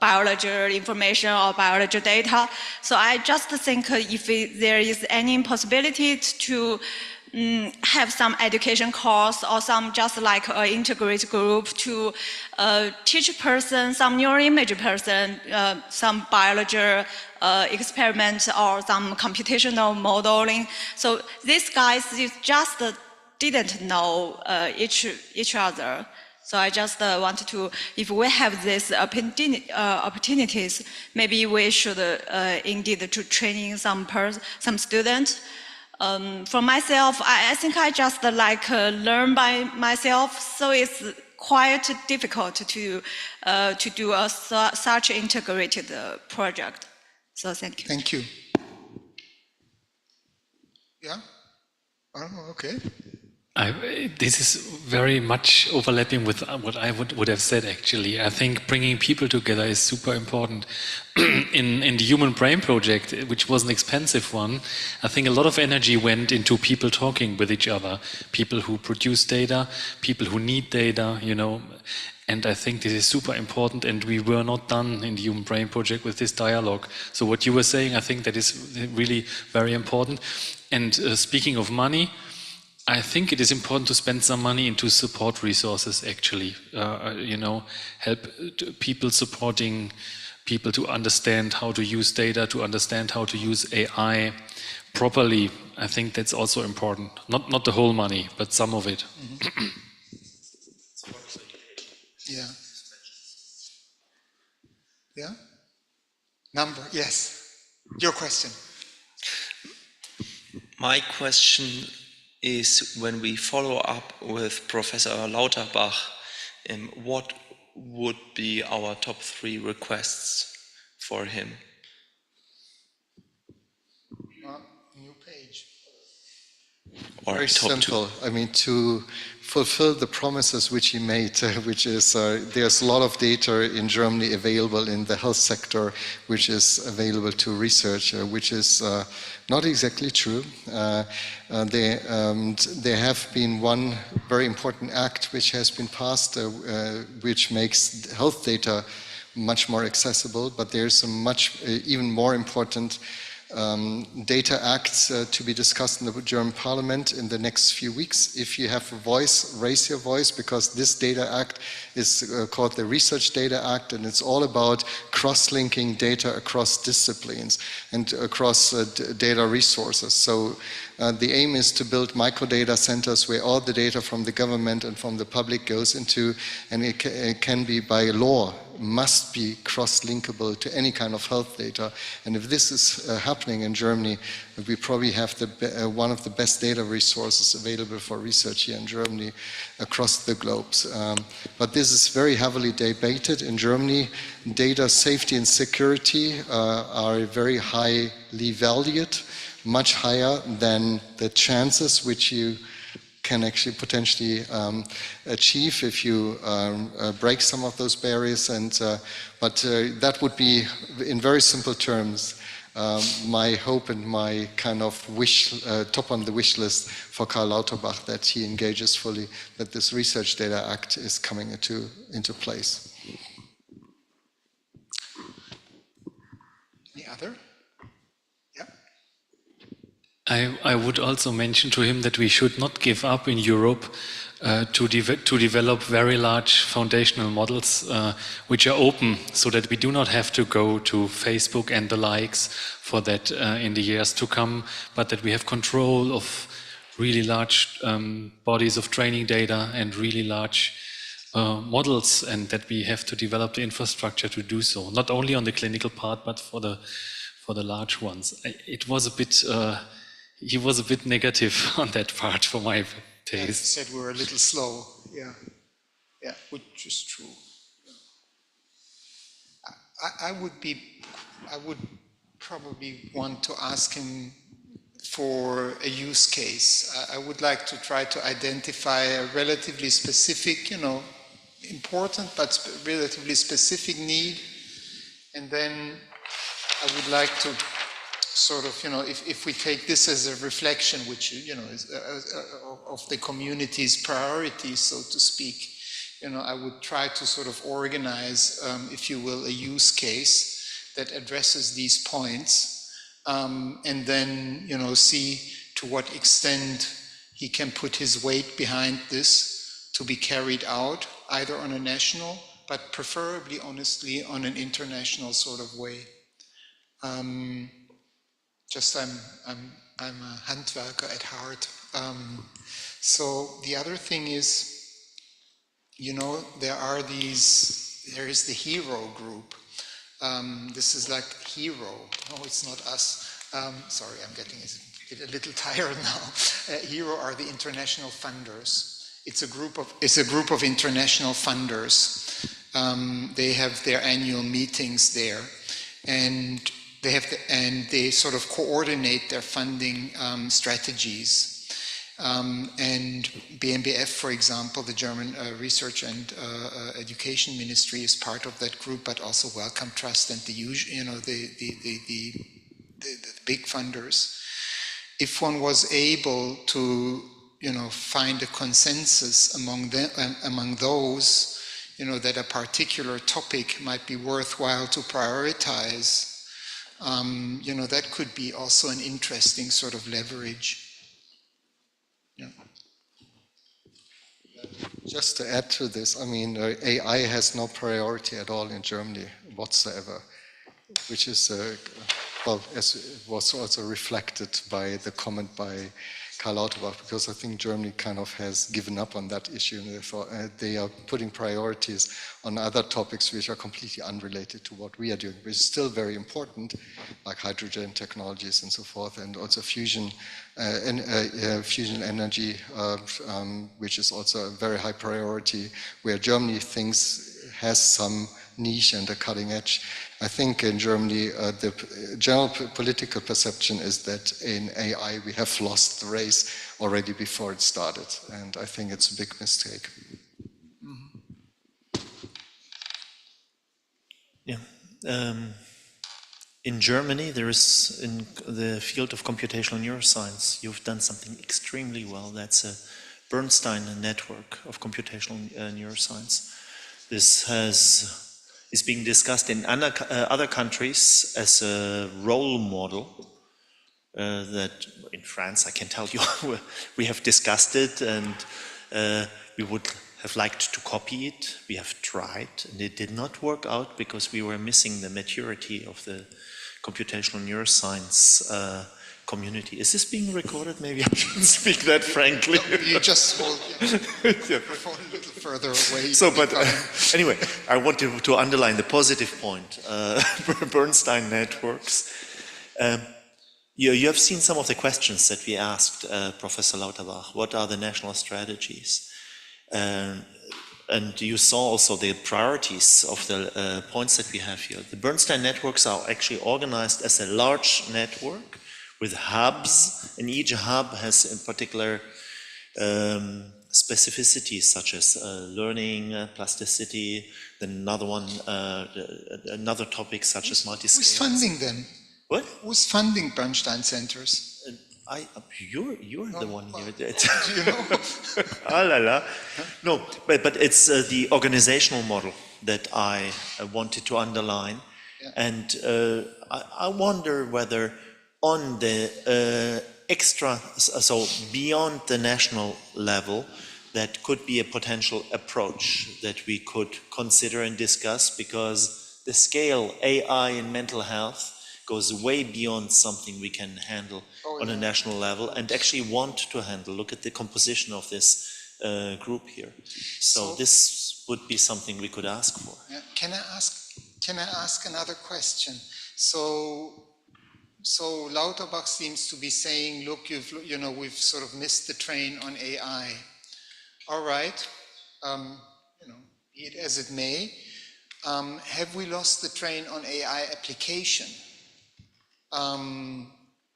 Speaker 14: biology information or biology data. So I just think if there is any possibility to have some education course or some just like an integrated group to teach person, some neuroimage person, some biology experiment or some computational modeling. So these guys just didn't know each other. So I just wanted to, if we have these opportunities, maybe we should indeed to training some students. For myself, I think I just learn by myself, so it's quite difficult to do such integrated project. So thank you.
Speaker 9: Thank you. Yeah? Oh, okay.
Speaker 20: This is very much overlapping with what I would have said, actually. I think bringing people together is super important. In the Human Brain Project, which was an expensive one, I think a lot of energy went into people talking with each other, people who produce data, people who need data, and I think this is super important, and we were not done in the Human Brain Project with this dialogue. So what you were saying, I think that is really very important. And speaking of money, I think it is important to spend some money into support resources, actually, help people, supporting people to understand how to use data, to understand how to use AI properly. I think that's also important. Not the whole money, but some of it.
Speaker 9: Mm-hmm. Yeah. Yeah? Yes. Your question.
Speaker 7: My question is, when we follow up with Professor Lauterbach, what would be our top 3 requests for him?
Speaker 2: Very simple. I mean, fulfill the promises which he made, which is there's a lot of data in Germany available in the health sector, which is available to research, which is not exactly true. There have been one very important act which has been passed, which makes health data much more accessible, but there's a much even more important data acts to be discussed in the German Parliament in the next few weeks. If you have a voice, raise your voice, because this data act is called the Research Data Act, and it's all about cross-linking data across disciplines and across data resources. So the aim is to build microdata centers where all the data from the government and from the public goes into, and it can be by law, must be cross-linkable to any kind of health data. And if this is happening in Germany, we probably have one of the best data resources available for research here in Germany across the globe. But this is very heavily debated in Germany. Data safety and security are very highly valued, much higher than the chances which you can actually potentially achieve if you break some of those barriers. But that would be, in very simple terms, my hope and my kind of wish, top on the wish list for Karl Lauterbach, that he engages fully, that this Research Data Act is coming into place.
Speaker 9: Any other?
Speaker 20: I would also mention to him that we should not give up in Europe to develop very large foundational models which are open, so that we do not have to go to Facebook and the likes for that in the years to come, but that we have control of really large bodies of training data and really large models, and that we have to develop the infrastructure to do so, not only on the clinical part, but for the large ones. It was a bit... he was a bit negative on that part for my taste.
Speaker 9: He said we're a little slow, yeah, which is true. I would probably want to ask him for a use case. I would like to try to identify a relatively specific, important but relatively specific need, and then I would like to sort of, if we take this as a reflection, which, is of the community's priorities, so to speak, I would try to sort of organize, if you will, a use case that addresses these points, and then, see to what extent he can put his weight behind this to be carried out, either on a national, but preferably, honestly, on an international sort of way. I'm a Handwerker at heart. So the other thing is, there is the HERO group. This is like HERO. No, it's not us. Sorry, I'm getting a little tired now. HERO are the international funders. It's a group of international funders. They have their annual meetings there, and they sort of coordinate their funding strategies. And BMBF, for example, the German Research and Education Ministry, is part of that group, but also Wellcome Trust and the big funders. If one was able to, find a consensus among those, that a particular topic might be worthwhile to prioritize, that could be also an interesting sort of leverage. Yeah.
Speaker 2: Just to add to this, AI has no priority at all in Germany whatsoever, which is, as it was also reflected by the comment by Karl Lauterbach, because I think Germany kind of has given up on that issue, and therefore they are putting priorities on other topics which are completely unrelated to what we are doing, which is still very important, like hydrogen technologies and so forth, and also fusion energy, which is also a very high priority, where Germany has some niche and a cutting edge. I think in Germany, the general political perception is that in AI we have lost the race. already before it started, and I think it's a big mistake.
Speaker 13: Yeah. In Germany, there is, in the field of computational neuroscience, you've done something extremely well. That's a Bernstein network of computational neuroscience. This is being discussed in other countries as a role model that in France, I can tell you, we have discussed it, and we would have liked to copy it. We have tried, and it did not work out because we were missing the maturity of the computational neuroscience community. Is this being recorded? Maybe I shouldn't speak that frankly.
Speaker 9: You just hold the microphone a little further away.
Speaker 13: So, but anyway, I want to underline the positive point. Bernstein networks. You have seen some of the questions that we asked Professor Lauterbach. What are the national strategies? And you saw also the priorities of the points that we have here. The Bernstein networks are actually organized as a large network with hubs, and each hub has in particular specificities such as learning, plasticity, then another one, another topic such as multi-scale.
Speaker 9: Who's funding them?
Speaker 13: What?
Speaker 9: Who's funding Bernstein centers?
Speaker 13: You're the one here.
Speaker 9: Do you know?
Speaker 13: Ah la la. No, but it's the organizational model that I wanted to underline, and I wonder whether on the extra, so beyond the national level, that could be a potential approach that we could consider and discuss, because the scale AI in mental health goes way beyond something we can handle on a national level and actually want to handle. Look at the composition of this group here. So this would be something we could ask for.
Speaker 9: Yeah. Can I ask another question? So Lauterbach seems to be saying, look, we've sort of missed the train on AI. All right, be it as it may. Have we lost the train on AI application?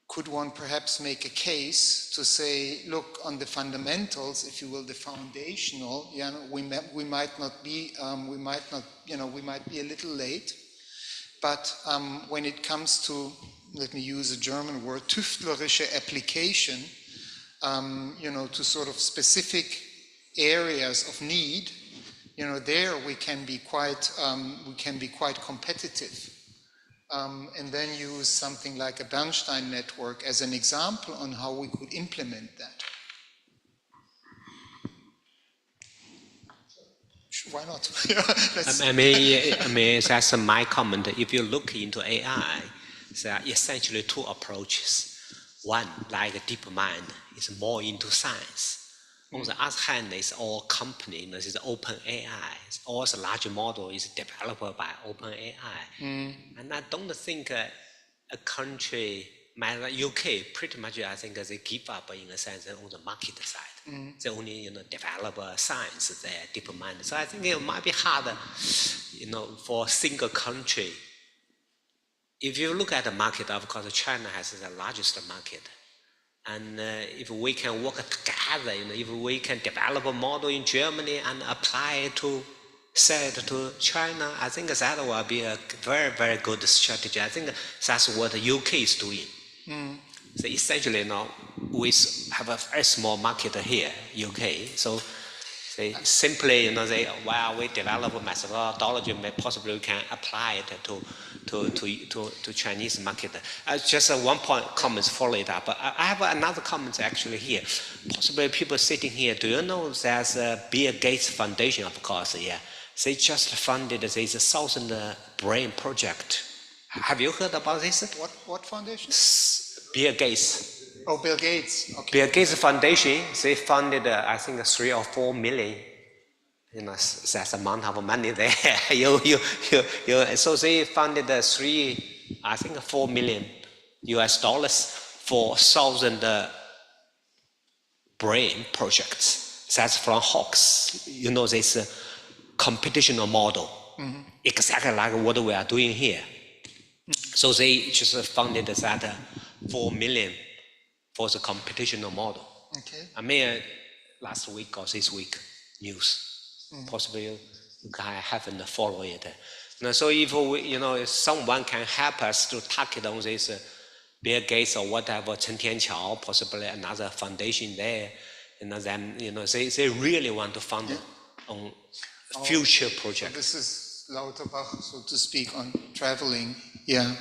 Speaker 9: Could one perhaps make a case to say, look, on the fundamentals, if you will, the foundational, we might not be, we might be a little late, but when it comes to, let me use a German word, tüftlerische application, to sort of specific areas of need, there we can be quite competitive. And then use something like a Bernstein network as an example on how we could implement that. Why not?
Speaker 12: I mean, that's my comment. If you look into AI, there are essentially two approaches. One, like DeepMind, is more into science. On the other hand, it's all company, this is OpenAI. All the large model is developed by OpenAI. And I don't think a country, UK, pretty much I think they give up in a sense on the market side. They only develop science there, DeepMind. So I think it might be harder, for a single country. If you look at the market, of course, China has the largest market. And if we can work together, if we can develop a model in Germany and apply it to sell it to China, I think that will be a very, very good strategy. I think that's what the UK is doing. So essentially now, we have a very small market here, UK. So they simply, we develop a methodology, possibly we can apply it to Chinese market. Just one point comment follow it up. I have another comment actually here. Possibly people sitting here, do you know there's a Bill Gates Foundation, of course, They just funded this 1,000 Brain project. Have you heard about this?
Speaker 9: What foundation?
Speaker 12: Bill Gates.
Speaker 9: Oh, Bill Gates. Okay.
Speaker 12: Bill Gates Foundation, they funded, I think, 3 or 4 million. That's amount of money there. So they funded 4 million US dollars for 1,000 brain projects. That's from Hawks. This computational model, exactly like what we are doing here. So they just funded that 4 million for the computational model.
Speaker 2: Okay.
Speaker 12: I mean, last week or this week news. Possibly you haven't followed it. So if we, if someone can help us to tackle on this, Bill Gates or whatever, Chen Tianqiao, possibly another foundation there, then they really want to fund on future projects.
Speaker 9: So this is Lauterbach, so to speak, on traveling. Yeah.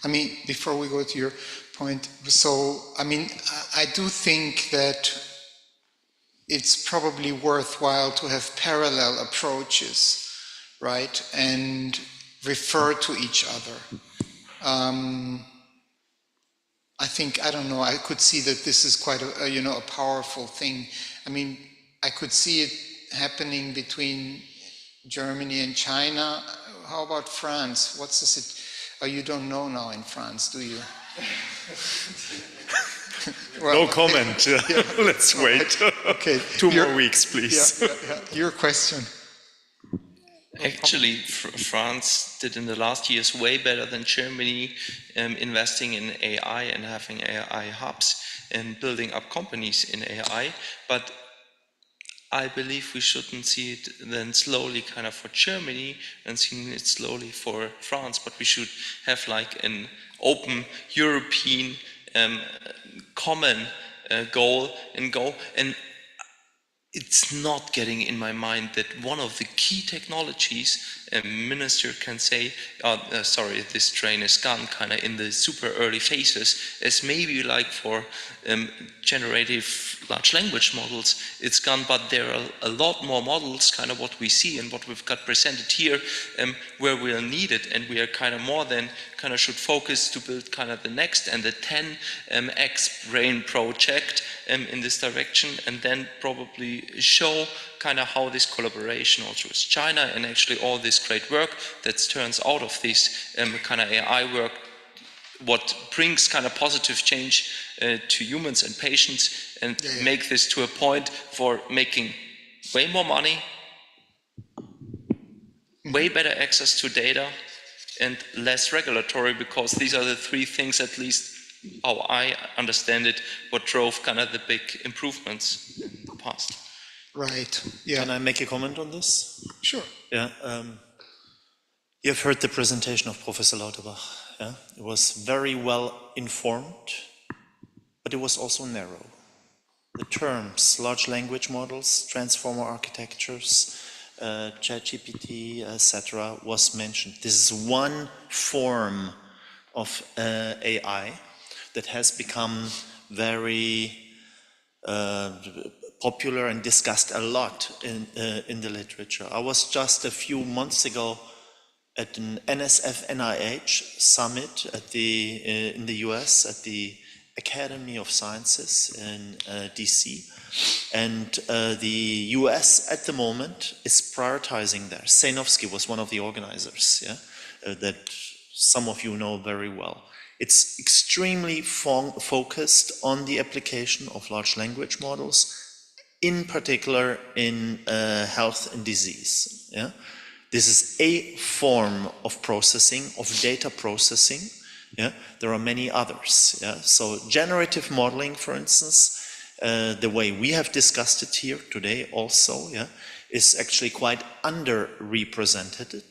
Speaker 9: I mean, before we go to your point, so I mean, I do think that it's probably worthwhile to have parallel approaches, right, and refer to each other. I think, I don't know, I could see that this is quite a powerful thing. I mean, I could see it happening between Germany and China. How about France? What's this? Oh, you don't know now in France, do you?
Speaker 8: Well, no comment. Yeah. Let's wait.
Speaker 9: Okay.
Speaker 8: 2 more weeks, please.
Speaker 9: Yeah. Your question.
Speaker 7: Actually, France did in the last years way better than Germany, investing in AI and having AI hubs and building up companies in AI. But I believe we shouldn't see it then slowly kind of for Germany and seeing it slowly for France, but we should have like an open European common goal and go. And it's not getting in my mind that one of the key technologies a minister can say, sorry, this train is gone, kind of in the super early phases, as maybe like for generative large language models, it's gone, but there are a lot more models, kind of what we see and what we've got presented here, where we are needed, and we are kind of more than kind of should focus to build kind of the next and the 10x brain project in this direction, and then probably show kind of how this collaboration also with China and actually all this great work that turns out of this kind of AI work, what brings kind of positive change to humans and patients, and make this to a point for making way more money, way better access to data, and less regulatory, because these are the three things, at least how I understand it, what drove kind of the big improvements in the past.
Speaker 9: Right. Yeah.
Speaker 10: Can I make a comment on this?
Speaker 9: Sure.
Speaker 10: Yeah. You've heard the presentation of Professor Lauterbach. Yeah? It was very well informed, but it was also narrow. The terms, large language models, transformer architectures, ChatGPT, etc., was mentioned. This is one form of AI that has become very popular and discussed a lot in the literature. I was just a few months ago at an NSF-NIH summit in the US at the Academy of Sciences in DC, and the US at the moment is prioritizing there. Sejnowski was one of the organizers, that some of you know very well. It's extremely focused on the application of large language models, in particular in health and disease. Yeah? This is a form of processing, of data processing. Yeah? There are many others. Yeah? So generative modeling, for instance, the way we have discussed it here today also, is actually quite underrepresented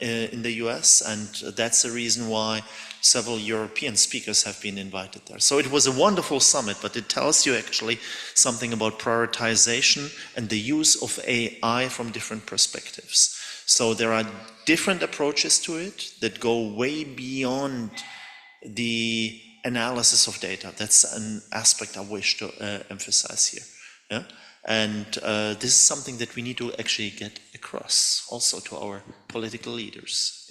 Speaker 10: in the US, and that's the reason why several European speakers have been invited there. So it was a wonderful summit, but it tells you actually something about prioritization and the use of AI from different perspectives. So there are different approaches to it that go way beyond the analysis of data. That's an aspect I wish to emphasize here. Yeah? And this is something that we need to actually get across also to our political leaders,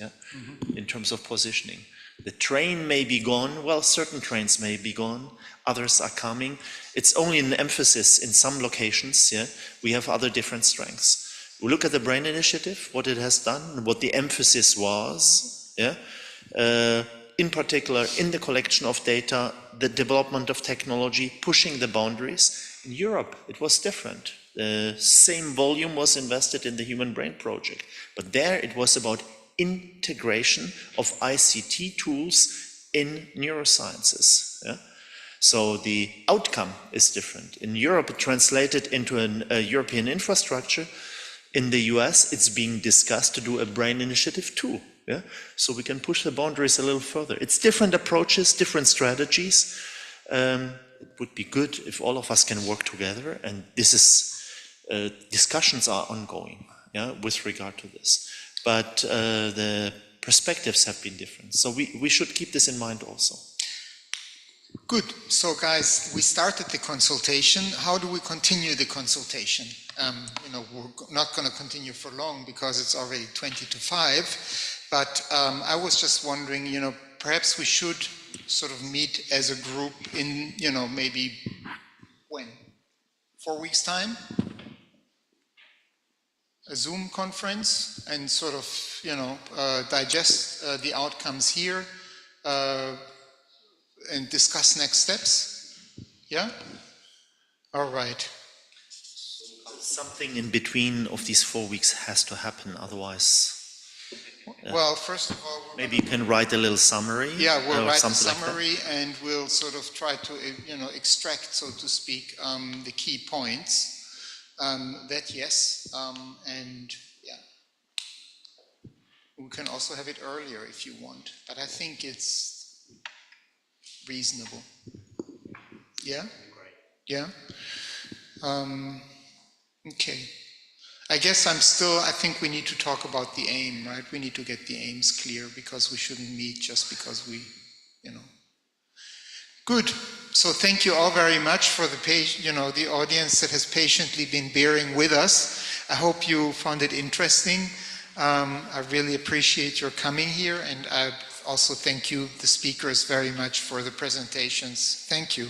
Speaker 10: in terms of positioning. The train may be gone, well, certain trains may be gone, others are coming. It's only an emphasis in some locations, we have other different strengths. We look at the BRAIN Initiative, what it has done, what the emphasis was, in particular in the collection of data, the development of technology, pushing the boundaries. In Europe, it was different. The same volume was invested in the Human Brain Project, but there it was about integration of ICT tools in neurosciences.
Speaker 13: So the outcome is different. In Europe, it translated into a European infrastructure. In the US, it's being discussed to do a brain initiative too. Yeah? So we can push the boundaries a little further. It's different approaches, different strategies. It would be good if all of us can work together, and this is, discussions are ongoing, yeah, with regard to this. But the perspectives have been different. So we should keep this in mind also.
Speaker 9: Good. So guys, we started the consultation. How do we continue the consultation? We're not going to continue for long because it's already 20 to 5. But I was just wondering, perhaps we should sort of meet as a group in, maybe when? 4 weeks' time? A Zoom conference and sort of, digest the outcomes here. And discuss next steps? Yeah? All right.
Speaker 13: Something in between of these 4 weeks has to happen, otherwise...
Speaker 9: well, first of all...
Speaker 13: maybe you can write a little summary?
Speaker 9: Yeah, we'll write a summary
Speaker 13: like
Speaker 9: and we'll sort of try to, extract, so to speak, the key points. That, yes, and yeah. We can also have it earlier if you want, but I think it's reasonable. Yeah? Yeah? Okay. I guess I think we need to talk about the aim, right? We need to get the aims clear because we shouldn't meet just because we, Good. So thank you all very much for the audience that has patiently been bearing with us. I hope you found it interesting. I really appreciate your coming here, and I also thank you, the speakers, very much for the presentations. Thank you.